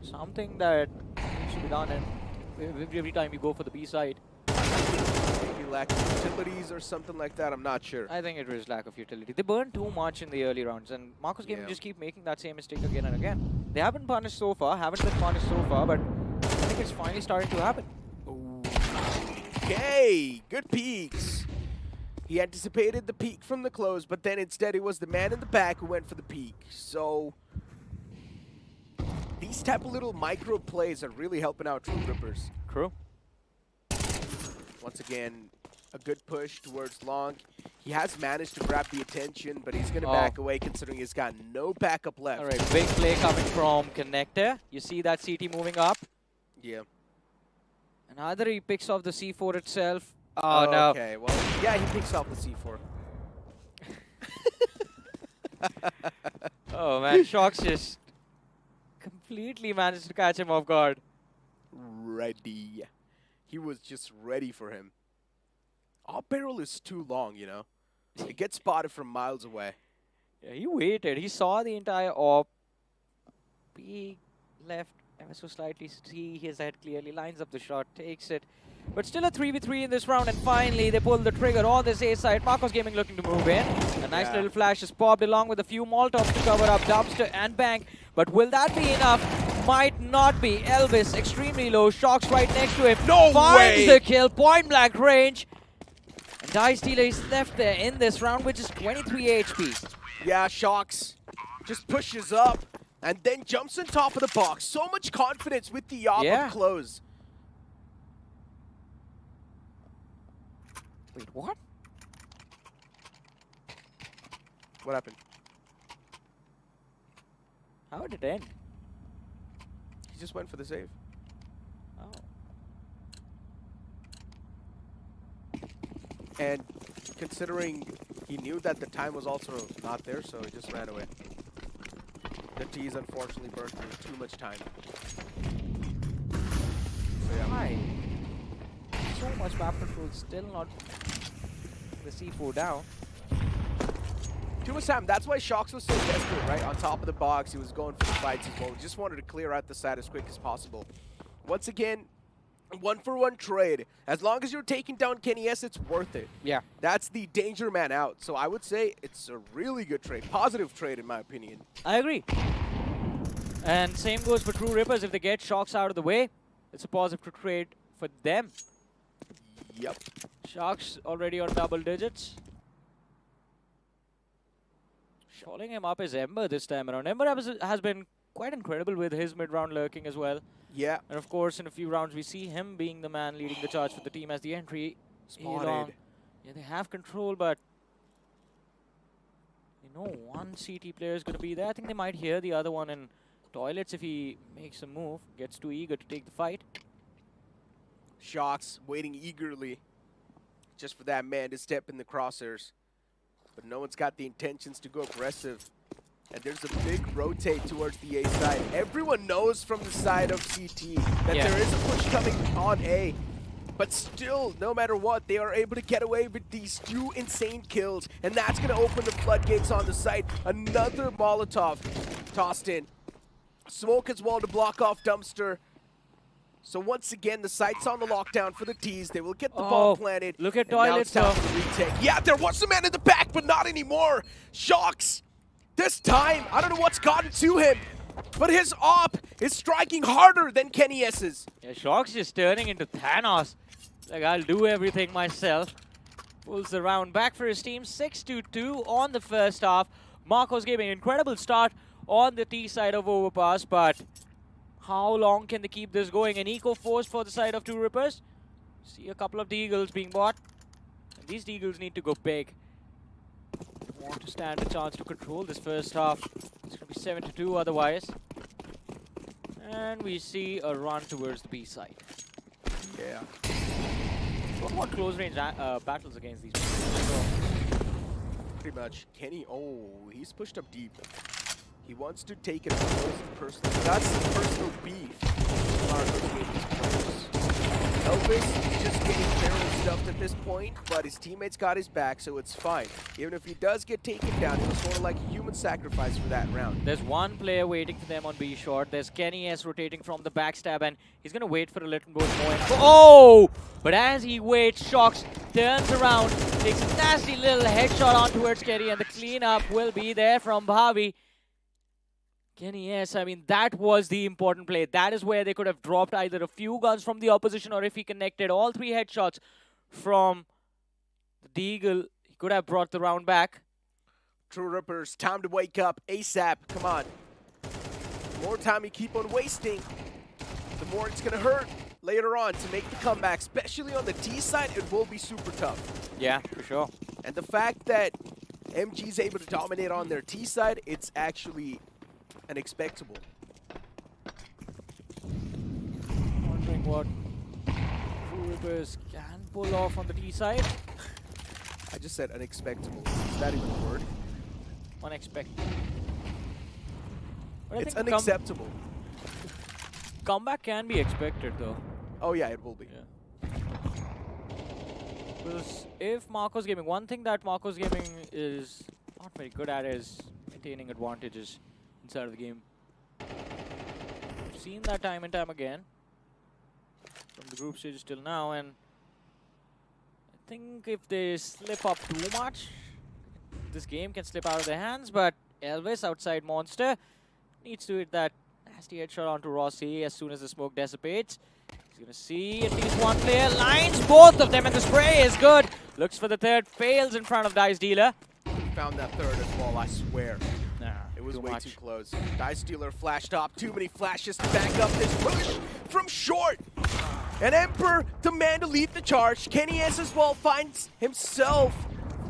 something that needs to be done, and every time you go for the B side. Maybe lack of utilities or something like that, I'm not sure. I think it was lack of utility. They burned too much in the early rounds, and Marcos Gaming just keep making that same mistake again and again. They haven't been punished so far, but I think it's finally starting to happen. Okay, good peeks. He anticipated the peek from the close, but then instead it was the man in the back who went for the peek. So these type of little micro plays are really helping out True Rippers. True. Once again, a good push towards long. He has managed to grab the attention, but he's going to back away considering he's got no backup left. All right, big play coming from Connector. You see that CT moving up. Yeah. And either he picks off the C4 itself. Oh, no. Okay, well, yeah, he picks off the C4. Oh, man, Shox just completely managed to catch him off guard. Ready. He was just ready for him. Our barrel is too long, you know. It gets spotted from miles away. Yeah, he waited. He saw the entire AWP. He left ever so slightly. See his head clearly. Lines up the shot. Takes it. But still a 3v3 in this round. And finally, they pull the trigger on this A side. Marcos Gaming looking to move in. A nice little flash is popped along with a few Molotovs to cover up Dumpster and Bank. But will that be enough? Might not be. Elvis extremely low. Shox right next to him. No Finds way! the kill. Point blank range. And Dice Dealer is left there in this round, which is 23 HP. Yeah, Shox just pushes up and then jumps on top of the box. So much confidence with the op up close. Wait, what? What happened? How did it end? He just went for the save. Oh. And considering he knew that the time was also not there, so he just ran away. The T's unfortunately burned through too much time. So yeah. Why? So much map control, still not the C4 down. Too much time. That's why Shox was so desperate, right? On top of the box, he was going for the fights as well. He just wanted to clear out the side as quick as possible. Once again, 1-for-1 trade. As long as you're taking down Kenny S, it's worth it. Yeah. That's the danger man out. So I would say it's a really good trade. Positive trade, in my opinion. I agree. And same goes for True Rippers. If they get Shox out of the way, it's a positive trade for them. Yep. Shox already on double digits. Following him up is Ember this time around. Ember has been quite incredible with his mid-round lurking as well. Yeah. And of course, in a few rounds, we see him being the man leading the charge for the team as the entry. Spotted. Yeah, they have control, but you know, one CT player is going to be there. I think they might hear the other one in toilets if he makes a move. Gets too eager to take the fight. Shox waiting eagerly just for that man to step in the crosshairs. But no one's got the intentions to go aggressive. And there's a big rotate towards the A side. Everyone knows from the side of CT that there is a push coming on A. But still, no matter what, they are able to get away with these 2 insane kills. And that's going to open the floodgates on the site. Another Molotov tossed in. Smoke as well to block off Dumpster. So once again, the site's on the lockdown for the T's. They will get the bomb planted. Look at and now toilets, it's time for the retake. Yeah, there was a man in the back, but not anymore. Shox. This time, I don't know what's gotten to him, but his op is striking harder than Kenny S's. Yeah, Shox is turning into Thanos. Like, I'll do everything myself. Pulls the round back for his team. 6-2 on the first half. Marcos Gaming, incredible start on the T side of Overpass, but how long can they keep this going? An eco force for the side of Two Rippers. See a couple of Deagles being bought. And these Deagles need to go big. Want to stand a chance to control this first half. It's going to be 7-2 otherwise. And we see a run towards the B side. Yeah. Don't want close range battles against these people. Pretty much. Kenny, he's pushed up deep. He wants to take it personally. That's the personal beef. Elvis just getting barrel stuffed at this point, but his teammates got his back, so it's fine. Even if he does get taken down, it was sort of like a human sacrifice for that round. There's one player waiting for them on B short. There's Kenny S rotating from the backstab, and he's going to wait for a little bit more. Oh! But as he waits, Shox turns around, takes a nasty little headshot on towards Kenny, and the cleanup will be there from Bhavi. Kenny S, I mean, that was the important play. That is where they could have dropped either a few guns from the opposition, or if he connected all 3 headshots from the Deagle, he could have brought the round back. True Rippers, time to wake up ASAP. Come on. The more time you keep on wasting, the more it's going to hurt later on to make the comeback. Especially on the T side, it will be super tough. Yeah, for sure. And the fact that MG is able to dominate on their T side, it's actually unexpectable. Wondering what True Rippers can pull off on the T side. I just said unexpectable. Is that even a word? Unexpected. But It's unacceptable. Comeback can be expected though. Oh yeah, it will be. Yeah. Because if Marcos Gaming, one thing that Marcos Gaming is not very good at is maintaining advantages inside of the game. We've seen that time and time again from the group stage till now, and I think if they slip up too much, this game can slip out of their hands. But Elvis outside Monster needs to hit that nasty headshot onto Rossi as soon as the smoke dissipates. He's gonna see at least one player, lines both of them, and the spray is good. Looks for the third, fails in front of Dice Dealer. Found that third as well, I swear. Nah, it was way much. too close. Dice Dealer flashed up, too many flashes to back up this push from short. And Emperor, the man to lead the charge. Kenny S as well finds himself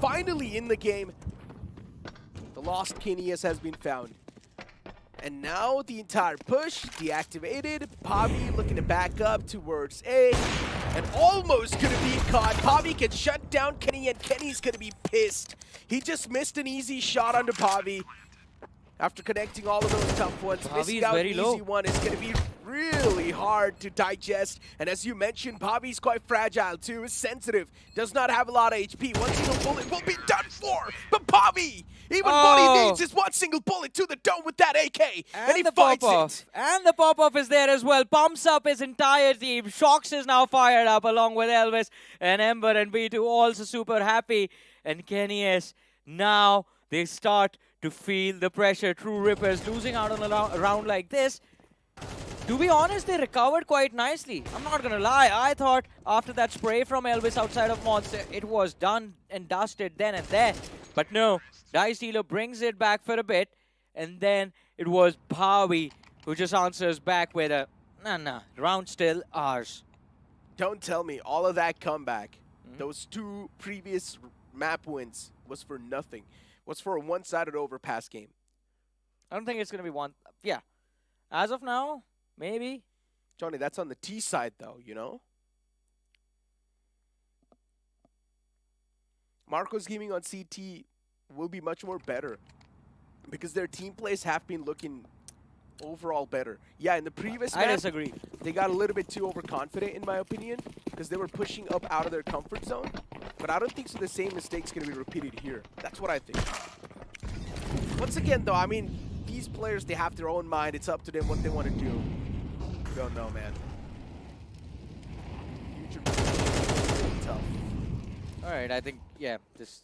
finally in the game. The lost Kenny S has been found. And now the entire push deactivated. Pavi looking to back up towards A. And almost gonna be caught. Pavi can shut down Kenny, and Kenny's gonna be pissed. He just missed an easy shot under Pavi. After connecting all of those tough ones, missing out an easy one is going to be really hard to digest. And as you mentioned, Pavi's quite fragile too, is sensitive, does not have a lot of HP. One single bullet will be done for, but Pavi, even what he needs is one single bullet to the dome with that AK, and he the fights pop-off. it. And the pop-off is there as well. Pumps up his entire team. Shox is now fired up along with Elvis and Ember and B2 also super happy. And Kenny S, now they start to feel the pressure. True Rippers losing out on a round like this. To be honest, they recovered quite nicely. I'm not gonna lie, I thought after that spray from Elvis outside of Monster, it was done and dusted then and there. But no, Dice Dealer brings it back for a bit, and then it was Pavi who just answers back with a, nah, round still ours. Don't tell me all of that comeback, those two previous map wins was for nothing. Was for a one-sided overpass game. I don't think it's going to be one. Yeah. As of now, maybe. Johnny, that's on the T side, though, you know? Marco's Gaming on CT will be much more better because their team plays have been looking overall better. Yeah, in the previous I map, disagree. they got a little bit too overconfident, in my opinion, because they were pushing up out of their comfort zone. But I don't think so the same mistake's going to be repeated here. That's what I think. Once again, though, I mean, these players, they have their own mind. It's up to them what they want to do. We don't know, man. Future is really tough. All right, I think, yeah, this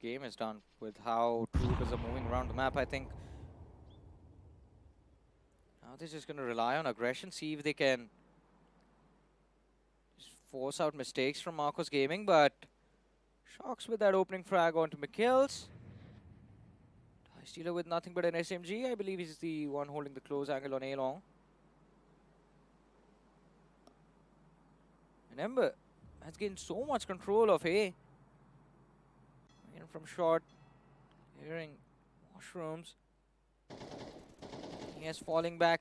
game is done with how troopers are moving around the map, I think. Now they're just going to rely on aggression, see if they can just force out mistakes from Marcos Gaming, but Shox with that opening frag onto McKills. Dice Dealer with nothing but an SMG. I believe he's the one holding the close angle on A-Long. And Ember has gained so much control of A. In from short, hearing washrooms. Yes, falling back.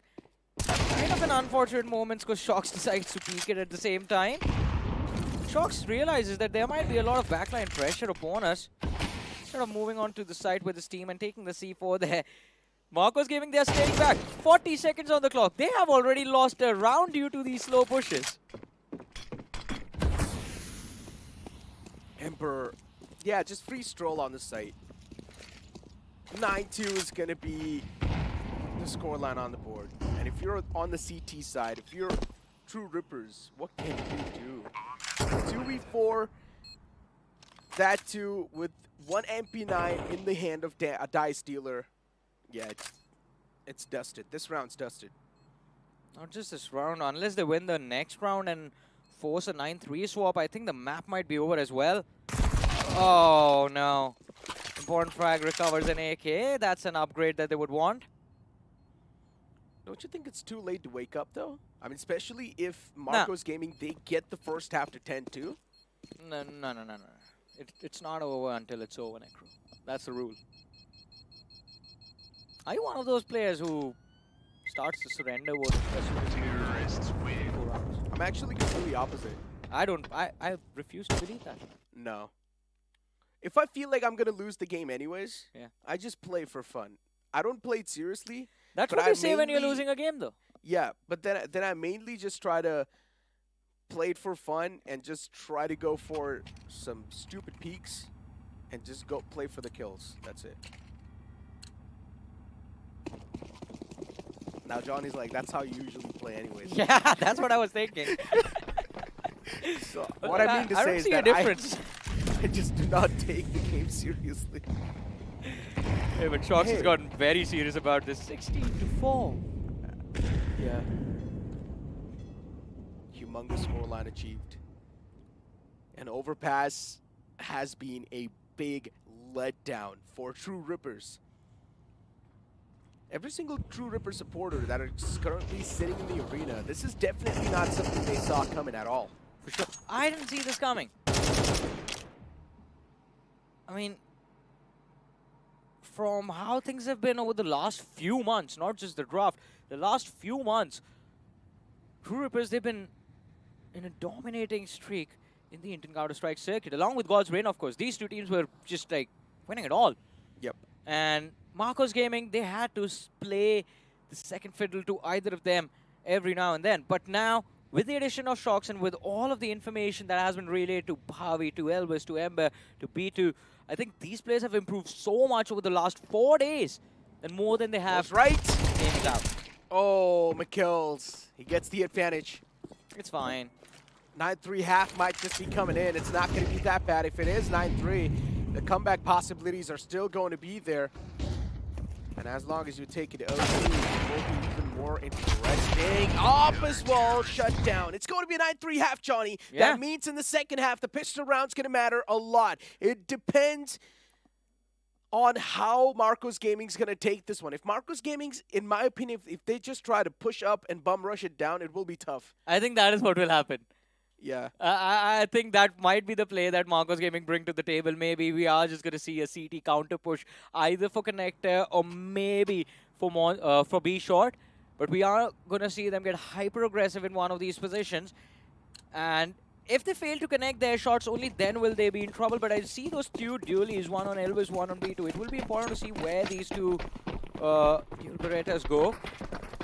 Kind of an unfortunate moment because Shox decides to peek it at the same time. Shox realizes that there might be a lot of backline pressure upon us. Instead of moving on to the side with his team and taking the C4 there, Marcos Gaming, they're staying back. 40 seconds on the clock. They have already lost a round due to these slow pushes. Emperor, yeah, just free stroll on the site. 9-2 is going to be the scoreline on the board. And if you're on the CT side, if you're True Rippers, what can you do? 2v4, that too, with one MP9 in the hand of a Dice Dealer. Yeah, it's dusted. This round's dusted. Not just this round, unless they win the next round and force a 9-3 swap, I think the map might be over as well. Oh no. Important frag recovers an AK. That's an upgrade that they would want. Don't you think it's too late to wake up, though? I mean, especially if Marcos Gaming, they get the first half to 10-2? No. It's not over until it's over, Necro. That's the rule. Are you one of those players who starts to surrender as soon as you lose 4 rounds? I'm actually completely opposite. I refuse to believe that. No. If I feel like I'm going to lose the game anyways, yeah, I just play for fun. I don't play it seriously. That's what you say when you're losing a game, though. Yeah, but then I mainly just try to play it for fun and just try to go for some stupid peaks and just go play for the kills. That's it. Now Johnny's like, that's how you usually play anyways. Yeah, that's what I was thinking. So what I mean to say is that I just do not take the game seriously. Yeah, but Shox has gotten very serious about this. 16-4. Yeah. Humongous scoreline achieved. And overpass has been a big letdown for True Rippers. Every single True Ripper supporter that is currently sitting in the arena, this is definitely not something they saw coming at all. For sure. I didn't see this coming. I mean, from how things have been over the last few months, not just the draft, the last few months, True Rippers, they've been in a dominating streak in the Indian Counter-Strike circuit, along with God's Reign, of course. These two teams were just like winning it all. Yep. And Marcos Gaming, they had to play the second fiddle to either of them every now and then. But now, with the addition of Shox and with all of the information that has been relayed to Bhavi, to Elvis, to Ember, to B2, I think these players have improved so much over the last 4 days and more than they have. That's right. Games out. Oh, McKills. He gets the advantage. It's fine. 9-3 half might just be coming in. It's not going to be that bad. If it is 9-3, the comeback possibilities are still going to be there. And as long as you take it OT, it will be even more interesting. Off as well, shut down. It's going to be a 9-3 half, Johnny. Yeah. That means in the second half, the pistol round's going to matter a lot. It depends on how Marcos Gaming's going to take this one. If Marcos Gaming's, in my opinion, if they just try to push up and bum rush it down, it will be tough. I think that is what will happen. Yeah. I think that might be the play that Marcos Gaming bring to the table. Maybe we are just going to see a CT counter push either for Connector or maybe for B short. But we are going to see them get hyper aggressive in one of these positions. And if they fail to connect their shots, only then will they be in trouble. But I see those two dualies, one on Elvis, one on B2. It will be important to see where these two Berettas go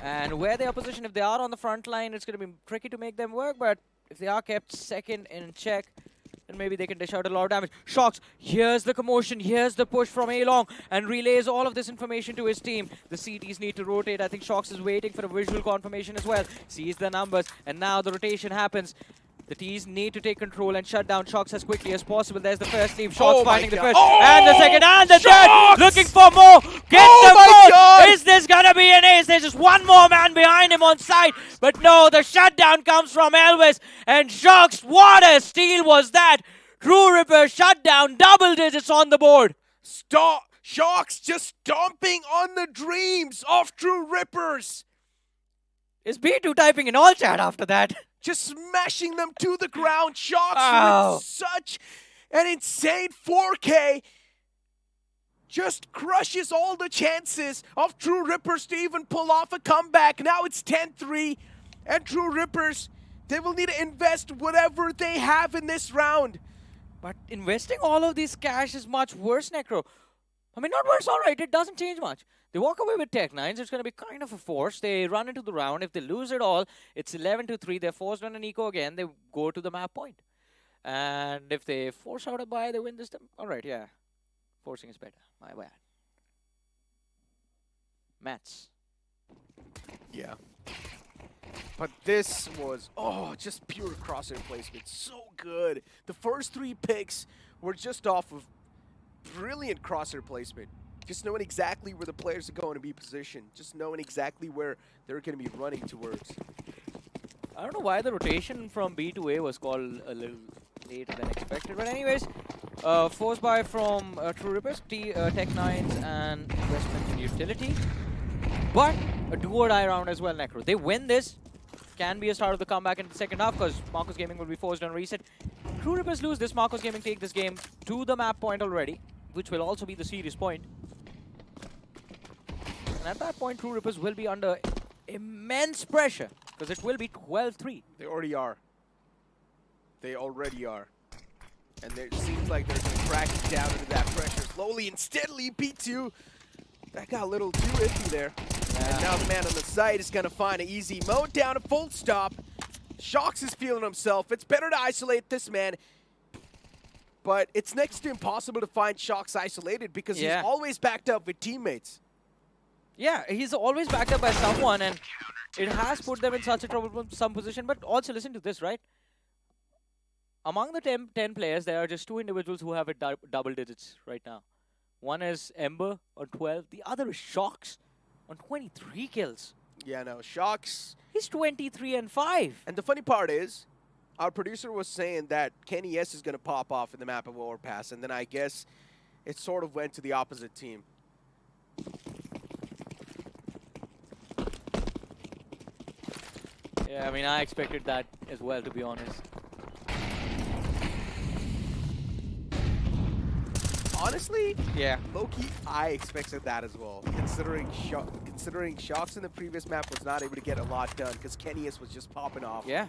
and where they are positioned. If they are on the front line, it's going to be tricky to make them work. But if they are kept second in check, then maybe they can dish out a lot of damage. Shox, here's the commotion, here's the push from A-Long, and relays all of this information to his team. The CTs need to rotate. I think Shox is waiting for a visual confirmation as well. Sees the numbers, and now the rotation happens. The T's need to take control and shut down Shox as quickly as possible. There's the first team. Shox finding the first, and the second, and the third. Looking for more. Get the fourth. Is this gonna be an ace? There's just one more man behind him on site. But no, the shutdown comes from Elvis. And Shox, what a steal was that? True Ripper shutdown, double digits on the board. Stop. Shox just stomping on the dreams of True Rippers. Is B2 typing in all chat after that? Just smashing them to the ground. Shox with such an insane 4K. Just crushes all the chances of True Rippers to even pull off a comeback. Now it's 10-3. And True Rippers, they will need to invest whatever they have in this round. But investing all of this cash is much worse, Necro. I mean, not worse, all right. It doesn't change much. They walk away with Tech-9s. It's going to be kind of a force. They run into the round. If they lose it all, it's 11-3. They're forced on an eco again. They go to the map point. And if they force out a buy, they win this time. All right, yeah. Forcing is better. My bad. Mats. Yeah. But this was, just pure crosshair placement. So good. The first 3 picks were just off of brilliant crosshair placement. Just knowing exactly where the players are going to be positioned. Just knowing exactly where they're going to be running towards. I don't know why the rotation from B to A was called a little later than expected. But anyways, force buy from True Rippers, Tech-9s and investment in utility. But a do-or-die round as well, Necro. They win this. Can be a start of the comeback in the second half because Marcos Gaming will be forced on reset. True Rippers lose this. Marcos Gaming take this game to the map point already, which will also be the series point. And at that point, True Rippers will be under immense pressure because it will be 12-3. They already are. They already are. And it seems like they're going to crack it down into that pressure slowly and steadily. B2, that got a little too iffy there. Yeah. And now the man on the side is going to find an easy mode down, a full stop. Shox is feeling himself. It's better to isolate this man. But it's next to impossible to find Shox isolated because he's always backed up with teammates. Yeah, he's always backed up by someone, and it has put them in such a troublesome position. But also, listen to this, right? Among the 10 players, there are just 2 individuals who have it double digits right now. One is Ember on 12. The other is Shox on 23 kills. Yeah, no, Shox. He's 23-5. And the funny part is, our producer was saying that Kenny S is going to pop off in the map of Overpass, and then I guess it sort of went to the opposite team. Yeah, I mean, I expected that as well, to be honest. honestly, Yeah. low-key, I expected that as well. Considering Shox in the previous map was not able to get a lot done because Kennyus was just popping off. Yeah.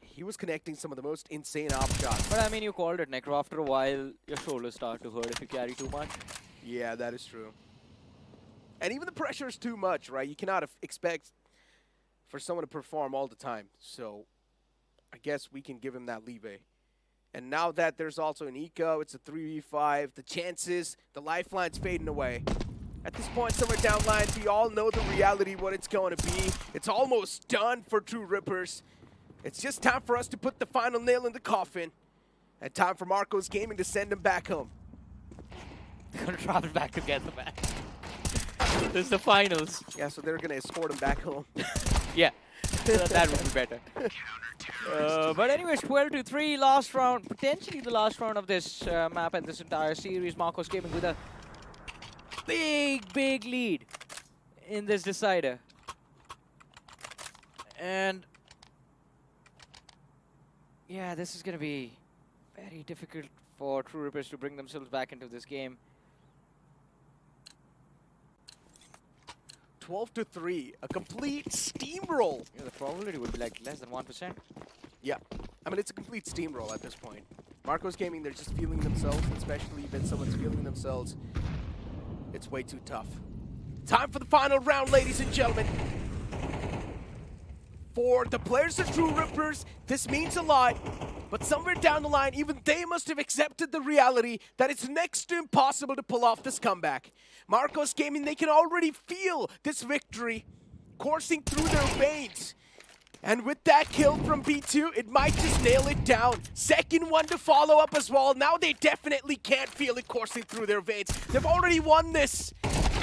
He was connecting some of the most insane op shots. But I mean, you called it, Necro. After a while, your shoulders start to hurt if you carry too much. Yeah, that is true. And even the pressure is too much, right? You cannot expect for someone to perform all the time. So I guess we can give him that leeway. And now that there's also an eco, it's a 3v5. The chances, the lifeline's fading away. At this point, somewhere down the line, we all know the reality, what it's going to be. It's almost done for True Rippers. It's just time for us to put the final nail in the coffin. And time for Marcos Gaming to send him back home. They're gonna travel back to get the match. This is the finals. Yeah, so they're gonna escort him back home. Yeah, that would be better. But anyways, 12-3, last round, potentially the last round of this map and this entire series. Marcos Gaming with a big lead in this decider. And yeah, this is going to be very difficult for True Rippers to bring themselves back into this game. 12-3, a complete steamroll. Yeah, the probability would be like less than 1%. Yeah, I mean, it's a complete steamroll at this point. Marcos Gaming, they're just feeling themselves, especially when someone's feeling themselves. It's way too tough. Time for the final round, ladies and gentlemen. For the players of True Rippers, this means a lot. But somewhere down the line, even they must have accepted the reality that it's next to impossible to pull off this comeback. Marcos Gaming, they can already feel this victory coursing through their veins. And with that kill from B2, it might just nail it down. Second one to follow up as well. Now they definitely can't feel it coursing through their veins. They've already won this.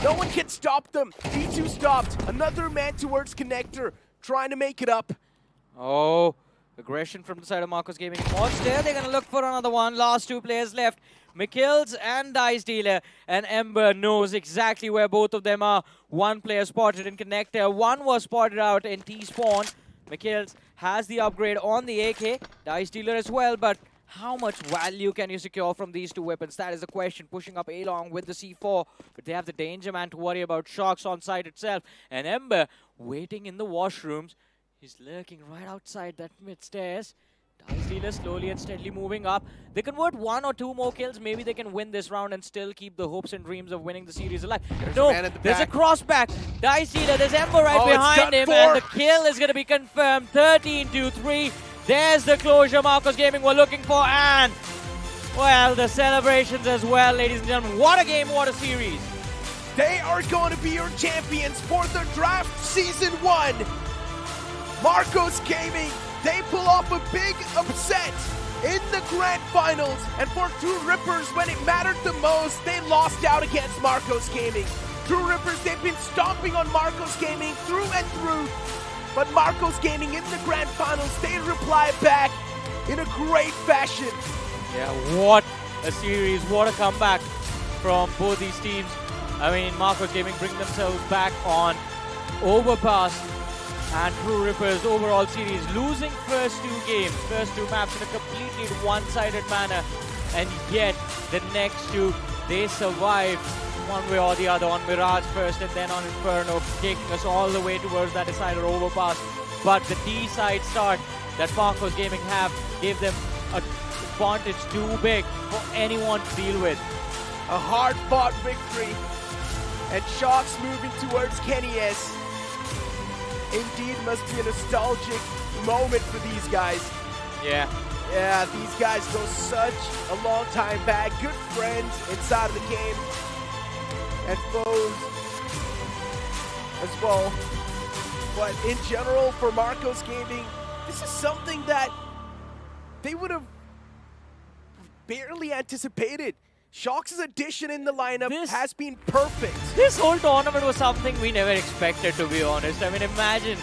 No one can stop them. B2 stopped. Another man towards connector, trying to make it up. Oh, aggression from the side of Marcos Gaming. What's there? They're going to look for another one. Last two players left. Mikils and Dice Dealer, and Ember knows exactly where both of them are. One player spotted in connector. One was spotted out in T-spawn. Mikils has the upgrade on the AK. Dice Dealer as well, but how much value can you secure from these two weapons? That is the question. Pushing up A-long with the C4, but they have the Danger Man to worry about. Shox on site itself, and Ember waiting in the washrooms. He's lurking right outside that mid stairs. Dice Dealer slowly and steadily moving up. They convert 1 or 2 more kills. Maybe they can win this round and still keep the hopes and dreams of winning the series alive. No, there's a crossback. Dice Dealer, there's Ember right behind him, and the kill is going to be confirmed. 13-3. There's the closure Marcos Gaming were looking for, and, well, the celebrations as well, ladies and gentlemen. What a game, what a series. They are going to be your champions for the draft season 1. Marcos Gaming, they pull off a big upset in the grand finals. And for True Rippers, when it mattered the most, they lost out against Marcos Gaming. True Rippers, they've been stomping on Marcos Gaming through and through. But Marcos Gaming in the grand finals, they reply back in a great fashion. Yeah, what a series, what a comeback from both these teams. I mean, Marcos Gaming bring themselves back on Overpass, and True Rippers overall series losing first 2 games, first 2 maps in a completely one-sided manner, and yet the next 2 they survived one way or the other, on Mirage first and then on Inferno, taking us all the way towards that decider Overpass. But the D-side start that Marcos Gaming have gave them an advantage too big for anyone to deal with. A hard-fought victory, and Shox moving towards Kenny S. Indeed must be a nostalgic moment for these guys. Yeah. Yeah, these guys go such a long time back. Good friends inside of the game. And foes as well. But in general, for Marcos Gaming, this is something that they would have barely anticipated. Shox's addition in the lineup has been perfect. This whole tournament was something we never expected, to be honest. I mean, imagine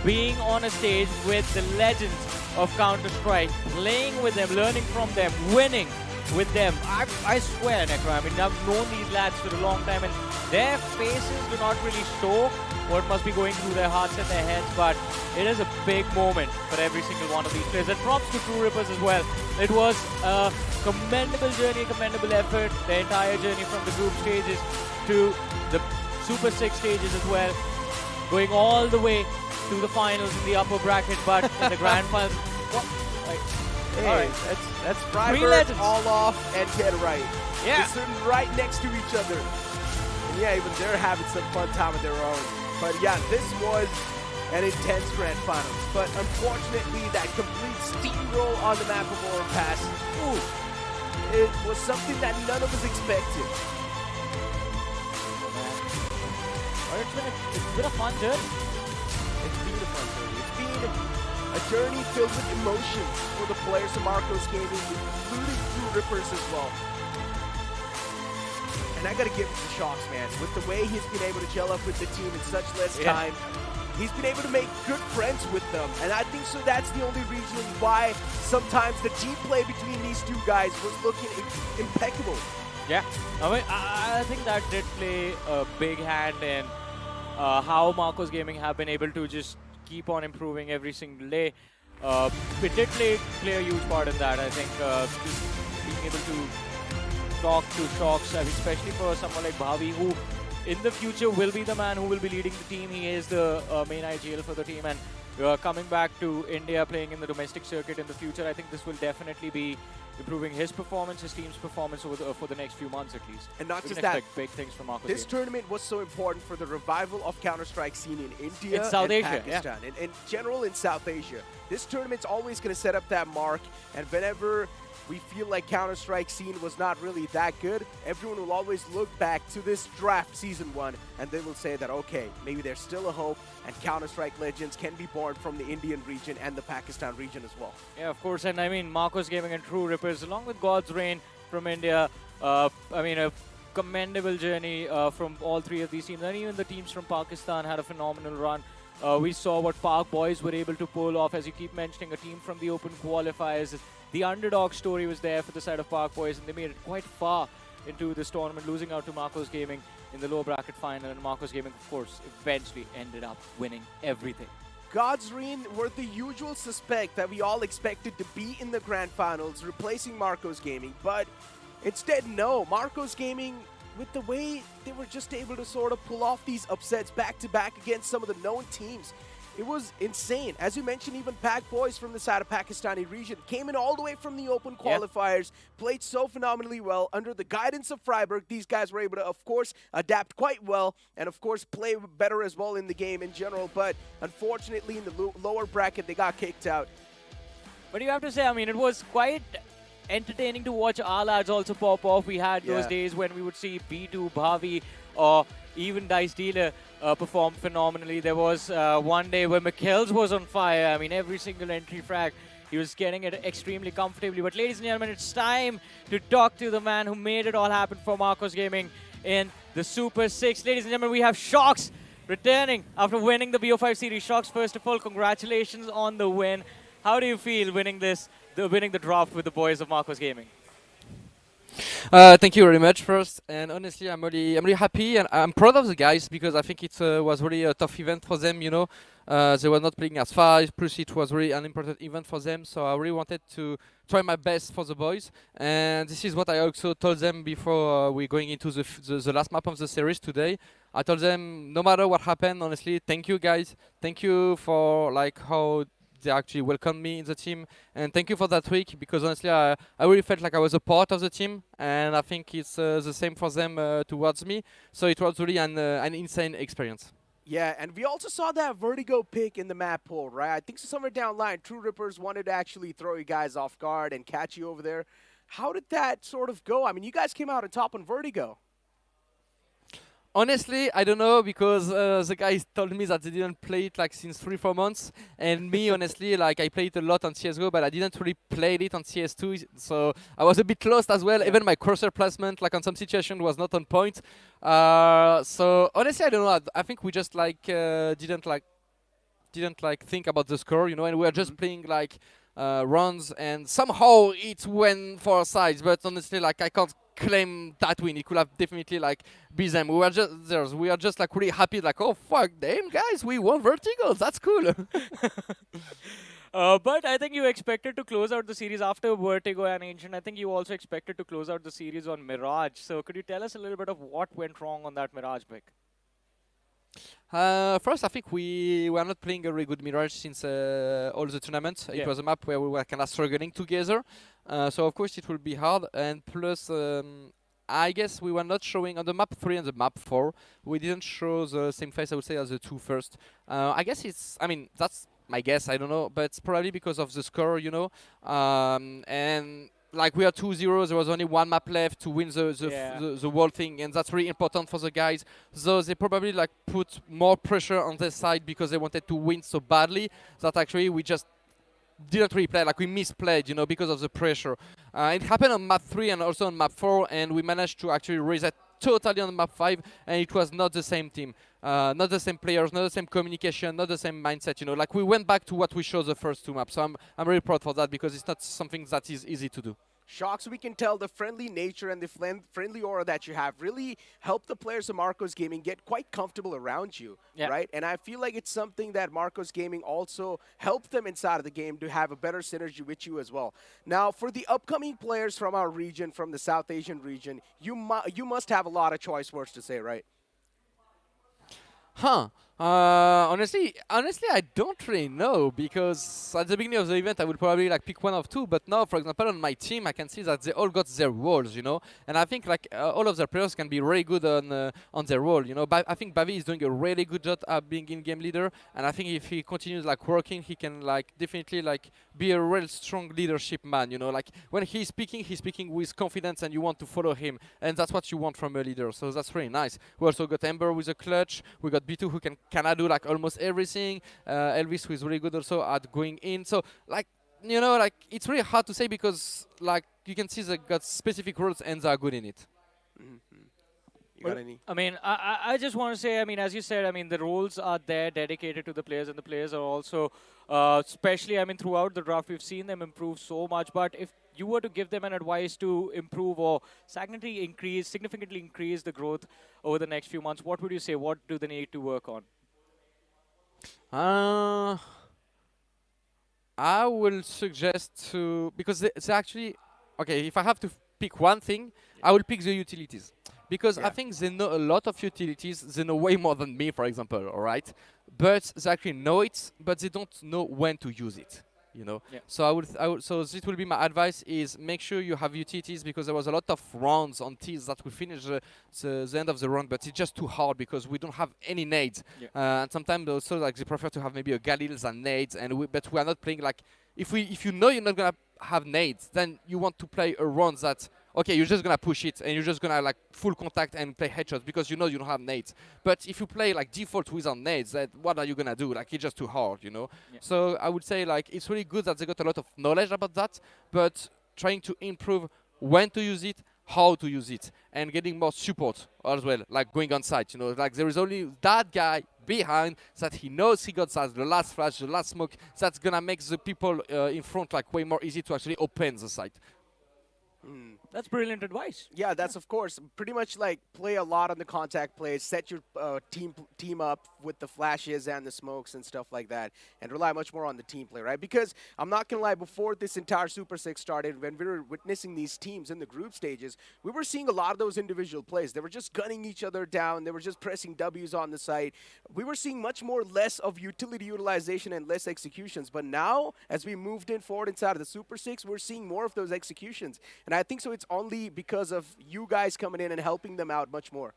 being on a stage with the legends of Counter-Strike, playing with them, learning from them, winning with them. I swear, Necro, I mean, I've known these lads for a long time, and their faces do not really show what must be going through their hearts and their heads, but it is a big moment for every single one of these players. And props to True Rippers as well. It was a commendable journey, a commendable effort, the entire journey from the group stages to the Super 6 stages as well, going all the way to the finals in the upper bracket, but in the grand finals. What? Hey, all right. that's Three Freiburg legends. all off and get right. Yeah. They're sitting right next to each other. And yeah, even they're having some fun time of their own. But yeah, this was an intense grand finals. But unfortunately, that complete steamroll on the map of Overpass, it was something that none of us expected. Well, it's been a fun journey. It's been a fun journey. It's been a journey filled with emotions for the players of Marcos Gaming, including True Rippers as well. And I gotta give it to Shocks, man. With the way he's been able to gel up with the team in such less time, he's been able to make good friends with them. And I think so that's the only reason why sometimes the team play between these two guys was looking impeccable. Yeah, I mean, I think that did play a big hand in how Marcos Gaming have been able to just keep on improving every single day. It did play a huge part in that. I think just being able to talk to Shocks, I mean, especially for someone like Bhavi, who in the future will be the man who will be leading the team. He is the main IGL for the team, and coming back to India, playing in the domestic circuit in the future, I think this will definitely be improving his performance, his team's performance over for the next few months at least. And not We just can that, expect big things from Marcos this Gaming. tournament was so important for the revival of Counter-Strike scene in India In South and Asia, Pakistan, and in general in South Asia. This tournament's always going to set up that mark, and whenever we feel like Counter-Strike scene was not really that good, everyone will always look back to this draft season 1, and they will say that, okay, maybe there's still a hope, and Counter-Strike legends can be born from the Indian region and the Pakistan region as well. Yeah, of course, and I mean, Marcos Gaming and True Rippers, along with God's Reign from India, I mean, a commendable journey from all three of these teams, and even the teams from Pakistan had a phenomenal run. We saw what Park Boys were able to pull off, as you keep mentioning, a team from the Open Qualifiers. The underdog story was there for the side of Park Boys, and they made it quite far into this tournament, losing out to Marcos Gaming in the lower bracket final, and Marcos Gaming, of course, eventually ended up winning everything. God's Reign were the usual suspect that we all expected to be in the grand finals, replacing Marcos Gaming, but instead, no. Marcos Gaming, with the way they were just able to sort of pull off these upsets back-to-back against some of the known teams, it was insane. As you mentioned, even Pac Boys from the side of Pakistani region came in all the way from the Open Qualifiers, played so phenomenally well. Under the guidance of Freiburg, these guys were able to, of course, adapt quite well and, of course, play better as well in the game in general. But unfortunately, in the lower bracket, they got kicked out. But you have to say, I mean, it was quite entertaining to watch our lads also pop off. We had those days when we would see B2, Bhavi, or even Dice Dealer perform phenomenally. There was one day where Mikhels was on fire. I mean, every single entry frag, he was getting it extremely comfortably. But ladies and gentlemen, it's time to talk to the man who made it all happen for Marcos Gaming in the Super 6. Ladies and gentlemen, we have Shocks returning after winning the BO5 series. Shocks, first of all, congratulations on the win. How do you feel winning the draft with the boys of Marcos Gaming? Thank you very much first, and honestly I'm really happy and I'm proud of the guys because I think it was really a tough event for them, you know. They were not playing as far, plus it was really an important event for them, so I really wanted to try my best for the boys, and this is what I also told them before we going into the last map of the series today. I told them no matter what happened, honestly, thank you guys, thank you for like how they actually welcomed me in the team, and thank you for that week because honestly I really felt like I was a part of the team, and I think it's the same for them towards me, so it was really an insane experience. Yeah, and we also saw that Vertigo pick in the map poll, right? I think somewhere down the line, True Rippers wanted to actually throw you guys off guard and catch you over there. How did that sort of go? I mean, you guys came out on top on Vertigo. Honestly, I don't know because the guys told me that they didn't play it like since 3-4 months, and me honestly, like I played a lot on CSGO, but I didn't really play it on CS2, so I was a bit lost as well. Even my cursor placement, like on some situation, was not on point. So honestly, I don't know. I think we just like didn't think about the score, you know, and we were just playing like runs, and somehow it went for our sides. But honestly, like I can't claim that win. It could have definitely like be them. We are just like really happy, like, oh fuck, damn guys, we won Vertigo. That's cool. But I think you expected to close out the series after Vertigo and Ancient. I think you also expected to close out the series on Mirage. So could you tell us a little bit of what went wrong on that Mirage pick? First, I think we were not playing a very good Mirage since all the tournaments. It was a map where we were kind of struggling together. So of course it will be hard. And plus, I guess we were not showing on the map 3 and the map 4. We didn't show the same face, I would say, as the two first. I guess that's my guess, I don't know, but it's probably because of the score, you know. And like we are 2-0, there was only one map left to win the whole thing, and that's really important for the guys. So they probably like put more pressure on their side because they wanted to win so badly that actually we just didn't really play, like we misplayed, you know, because of the pressure. It happened on map 3 and also on map 4, and we managed to actually reset totally on map 5, and it was not the same team. Not the same players, not the same communication, not the same mindset, you know. Like we went back to what we showed the first two maps. So I'm really proud for that because it's not something that is easy to do. Shocks, we can tell the friendly nature and the friendly aura that you have really help the players of Marcos Gaming get quite comfortable around you, right? And I feel like it's something that Marcos Gaming also helped them inside of the game to have a better synergy with you as well. Now, for the upcoming players from our region, from the South Asian region, you must have a lot of choice words to say, right? Honestly, I don't really know, because at the beginning of the event I would probably like pick one of two, but now, for example, on my team I can see that they all got their roles, you know, and I think like all of their players can be really good on their role, you know. But I think Bavi is doing a really good job at being in-game leader, and I think if he continues like working, he can like definitely like be a real strong leadership man, you know. Like when he's speaking with confidence, and you want to follow him, and that's what you want from a leader. So that's really nice. We also got Ember with a clutch. We got B2 who can do like almost everything. Elvis, who is really good also at going in. So like, you know, like it's really hard to say because like you can see they got specific roles and they are good in it. You got any? I mean, I just want to say, I mean, as you said, I mean, the roles are there dedicated to the players, and the players are also, especially, I mean, throughout the draft, we've seen them improve so much. But if you were to give them an advice to improve or significantly increase the growth over the next few months, what would you say? What do they need to work on? I will suggest to, because they actually, okay, if I have to pick one thing, I will pick the utilities. Because I think they know a lot of utilities. They know way more than me, for example, all right? But they actually know it, but they don't know when to use it, you know? So so this will be my advice, is make sure you have utilities, because there was a lot of rounds on T's that we finished the end of the round, but it's just too hard because we don't have any nades. And sometimes also like they prefer to have maybe a Galil than nades, but we are not playing like, if you know you're not gonna have nades, then you want to play a round that, okay, you're just gonna push it and you're just gonna like full contact and play headshots because you know you don't have nades. But if you play like default without nades, then what are you gonna do? Like, it's just too hard, you know. So I would say like it's really good that they got a lot of knowledge about that, but trying to improve when to use it, how to use it, and getting more support as well, like going on site, you know. Like there is only that guy behind that he knows he got that the last flash, the last smoke, that's gonna make the people in front like way more easy to actually open the site. That's brilliant advice. Yeah, that's of course pretty much like play a lot on the contact plays, set your team up with the flashes and the smokes and stuff like that, and rely much more on the team play, right? Because I'm not gonna lie, before this entire Super 6 started, when we were witnessing these teams in the group stages, we were seeing a lot of those individual plays. They were just gunning each other down. They were just pressing W's on the site. We were seeing much more less of utility utilization and less executions. But now, as we moved in forward inside of the Super 6, we're seeing more of those executions. And I think so it's only because of you guys coming in and helping them out much more.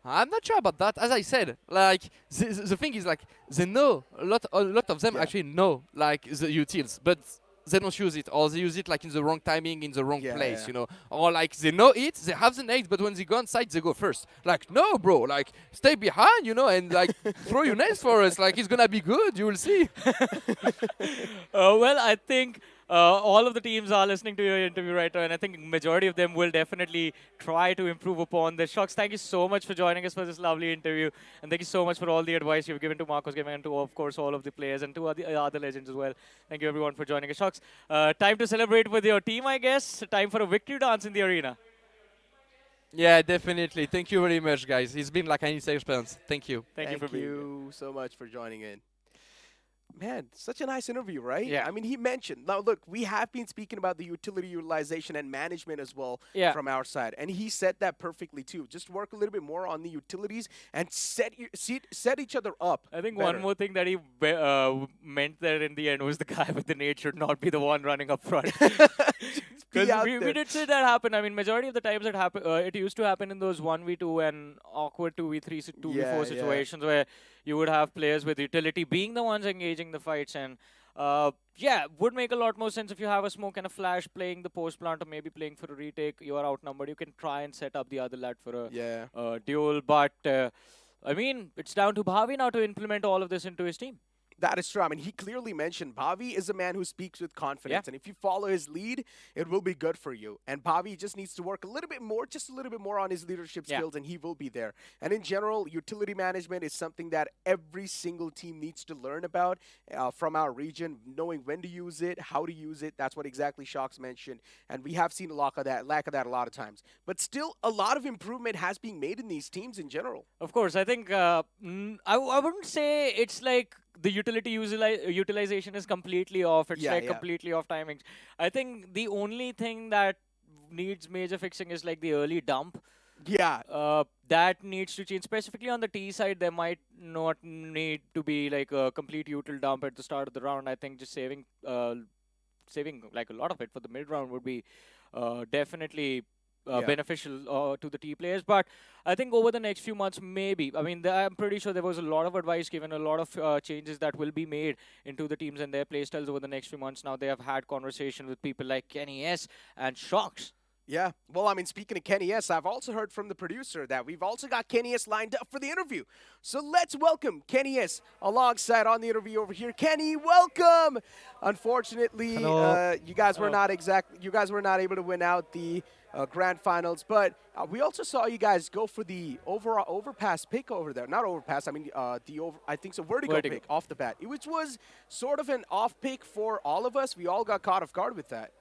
I'm not sure about that. As I said, like the thing is like they know a lot of them actually know like the utils, but they don't use it, or they use it like in the wrong timing, in the wrong place, you know, or like they know it, they have the nades, but when they go on site, they go first. Like, no, bro, like stay behind, you know, and like throw your nades for us. Like, it's gonna be good. You will see. Well, I think all of the teams are listening to your interview right now, and I think majority of them will definitely try to improve upon this. Shocks, thank you so much for joining us for this lovely interview, and thank you so much for all the advice you've given to Marcos Gaming and to, of course, all of the players and to other legends as well. Thank you, everyone, for joining us. Shocks, time to celebrate with your team, I guess. Time for a victory dance in the arena. Yeah, definitely. Thank you very much, guys. It's been like an insane experience. Thank you. Thank you for being you so much for joining in. Man, such a nice interview, right? Yeah. I mean, he mentioned, now look, we have been speaking about the utility utilization and management as well Yeah. from our side. And he said that perfectly too. Just work a little bit more on the utilities and set each other up. I think better. one more thing that he meant there in the end was the guy with the nade should not be the one running up front. Because we did see that happen. I mean, majority of the times it used to happen in those 1v2 and awkward 2v3, 2v4 Yeah, situations where you would have players with utility being the ones engaging the fights. And yeah, would make a lot more sense if you have a smoke and a flash playing the post plant or maybe playing for a retake. You are outnumbered. You can try and set up the other lad for a duel. But I mean, it's down to Bhavi now to implement all of this into his team. That is true. I mean, he clearly mentioned Bhavi is a man who speaks with confidence. And if you follow his lead, it will be good for you. And Bhavi just needs to work a little bit more, just a little bit more on his leadership skills, and he will be there. And in general, utility management is something that every single team needs to learn about from our region, knowing when to use it, how to use it. That's what exactly Shocks mentioned. And we have seen a lack of that a lot of times. But still, a lot of improvement has been made in these teams in general. Of course, I think I wouldn't say it's like the utility utilization is completely off. It's completely off timings. I think the only thing that needs major fixing is like the early dump. Yeah. That needs to change. Specifically on the T side, there might not need to be like a complete util dump at the start of the round. I think just saving like a lot of it for the mid round would be definitely beneficial to the T players. But I think over the next few months, maybe. I mean, I'm pretty sure there was a lot of advice given, a lot of changes that will be made into the teams and their playstyles over the next few months. Now they have had conversation with people like Kenny S and Shocks. Yeah. Well, I mean, speaking of Kenny S, I've also heard from the producer that we've also got Kenny S lined up for the interview. So let's welcome Kenny S alongside on the interview over here. Kenny, welcome. Unfortunately, you guys were not able to win out the grand finals, but we also saw you guys go for the overpass pick over there. Not overpass, I mean I think so vertigo pick off the bat, which was sort of an off pick for all of us. We all got caught off guard with that.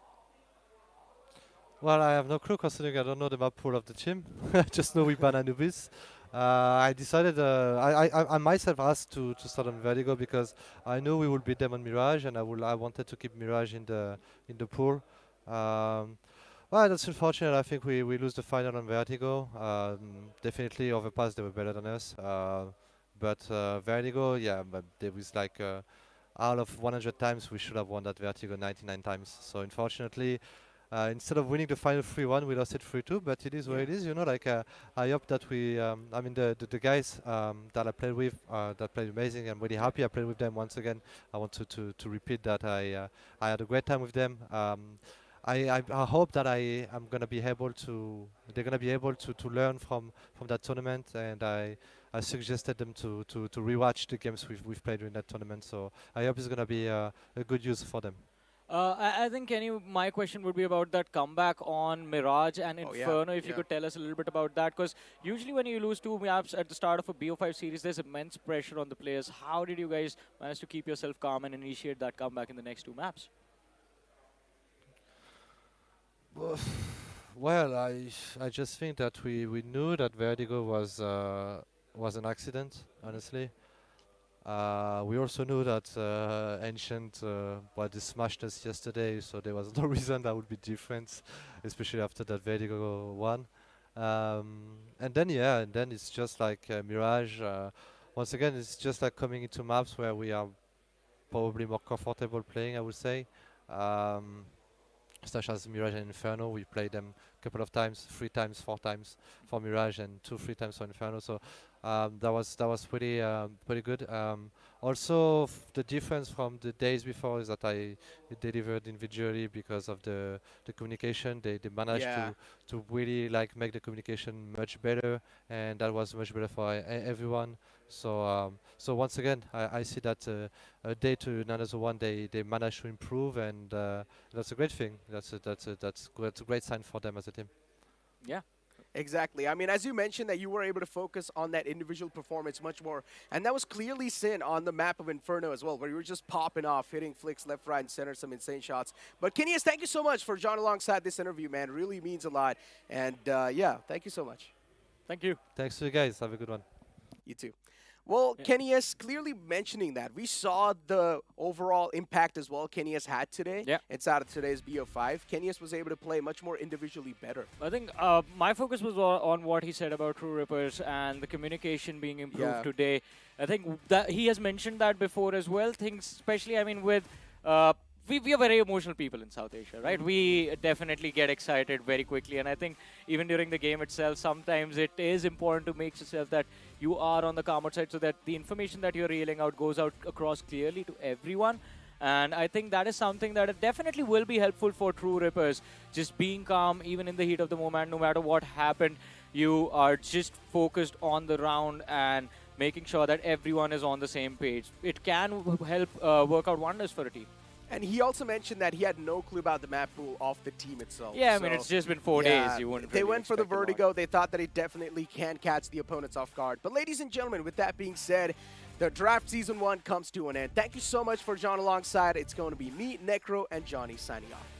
Well, I have no clue considering I don't know the map pool of the team. I just know we ban Anubis. I decided, I myself asked to start on Vertigo because I knew we would beat them on Mirage, and I wanted to keep Mirage in the pool. Well, that's unfortunate. I think we lose the final on Vertigo. Definitely Overpass, they were better than us. But Vertigo, yeah, but there was like out of 100 times, we should have won that Vertigo 99 times. So unfortunately, instead of winning the final 3-1, we lost it 3-2, but it is what it is, you know, like, I hope that we, I mean, the guys that I played with, that played amazing. I'm really happy I played with them once again. I want to repeat that I had a great time with them. I hope that I'm gonna be able to, they're gonna be able to learn from that tournament, and I suggested them to rewatch the games we've played in that tournament. So I hope it's gonna be a good use for them. I think, Kenny, my question would be about that comeback on Mirage and Inferno. If you could tell us a little bit about that, because usually when you lose 2 maps at the start of a BO5 series, there's immense pressure on the players. How did you guys manage to keep yourself calm and initiate that comeback in the next 2 maps? Well, I just think that we knew that Vertigo was an accident, honestly. We also knew that Ancient they smashed us yesterday, so there was no reason that would be different, especially after that Vertigo one. And then it's just like Mirage. Once again, it's just like coming into maps where we are probably more comfortable playing, I would say. Such as Mirage and Inferno, we played them a couple of times, 3 times, 4 times for Mirage, and 2-3 times for Inferno. So that was pretty good. Also, the difference from the days before is that I delivered individually because of the communication. They managed to really like make the communication much better, and that was much better for everyone. So once again, I see that day to another one, they manage to improve, and that's a great thing. That's a great sign for them as a team. Yeah. Exactly. I mean, as you mentioned that you were able to focus on that individual performance much more, and that was clearly seen on the map of Inferno as well, where you were just popping off, hitting flicks left, right, and center, some insane shots. But Kenius, thank you so much for joining alongside this interview, man. Really means a lot. And yeah, thank you so much. Thank you. Thanks to you guys. Have a good one. You too. Well, Kenius clearly mentioning that. We saw the overall impact as well Kenius had today inside of today's BO5. Kenius was able to play much more individually better. I think my focus was on what he said about True Rippers and the communication being improved today. I think that he has mentioned that before as well. Things, especially, I mean, with we are very emotional people in South Asia, right? We definitely get excited very quickly, and I think even during the game itself, sometimes it is important to make yourself that you are on the calmer side so that the information that you're reeling out goes out across clearly to everyone. And I think that is something that definitely will be helpful for True Rippers. Just being calm, even in the heat of the moment, no matter what happened, you are just focused on the round and making sure that everyone is on the same page. It can help work out wonders for a team. And he also mentioned that he had no clue about the map pool of the team itself. Yeah, I mean, it's just been 4 days. You wouldn't They really went for the expect a lot. vertigo. They thought that it definitely can catch the opponents off guard. But ladies and gentlemen, with that being said, the draft season 1 comes to an end. Thank you so much for John alongside. It's going to be me, Necro, and Johnny signing off.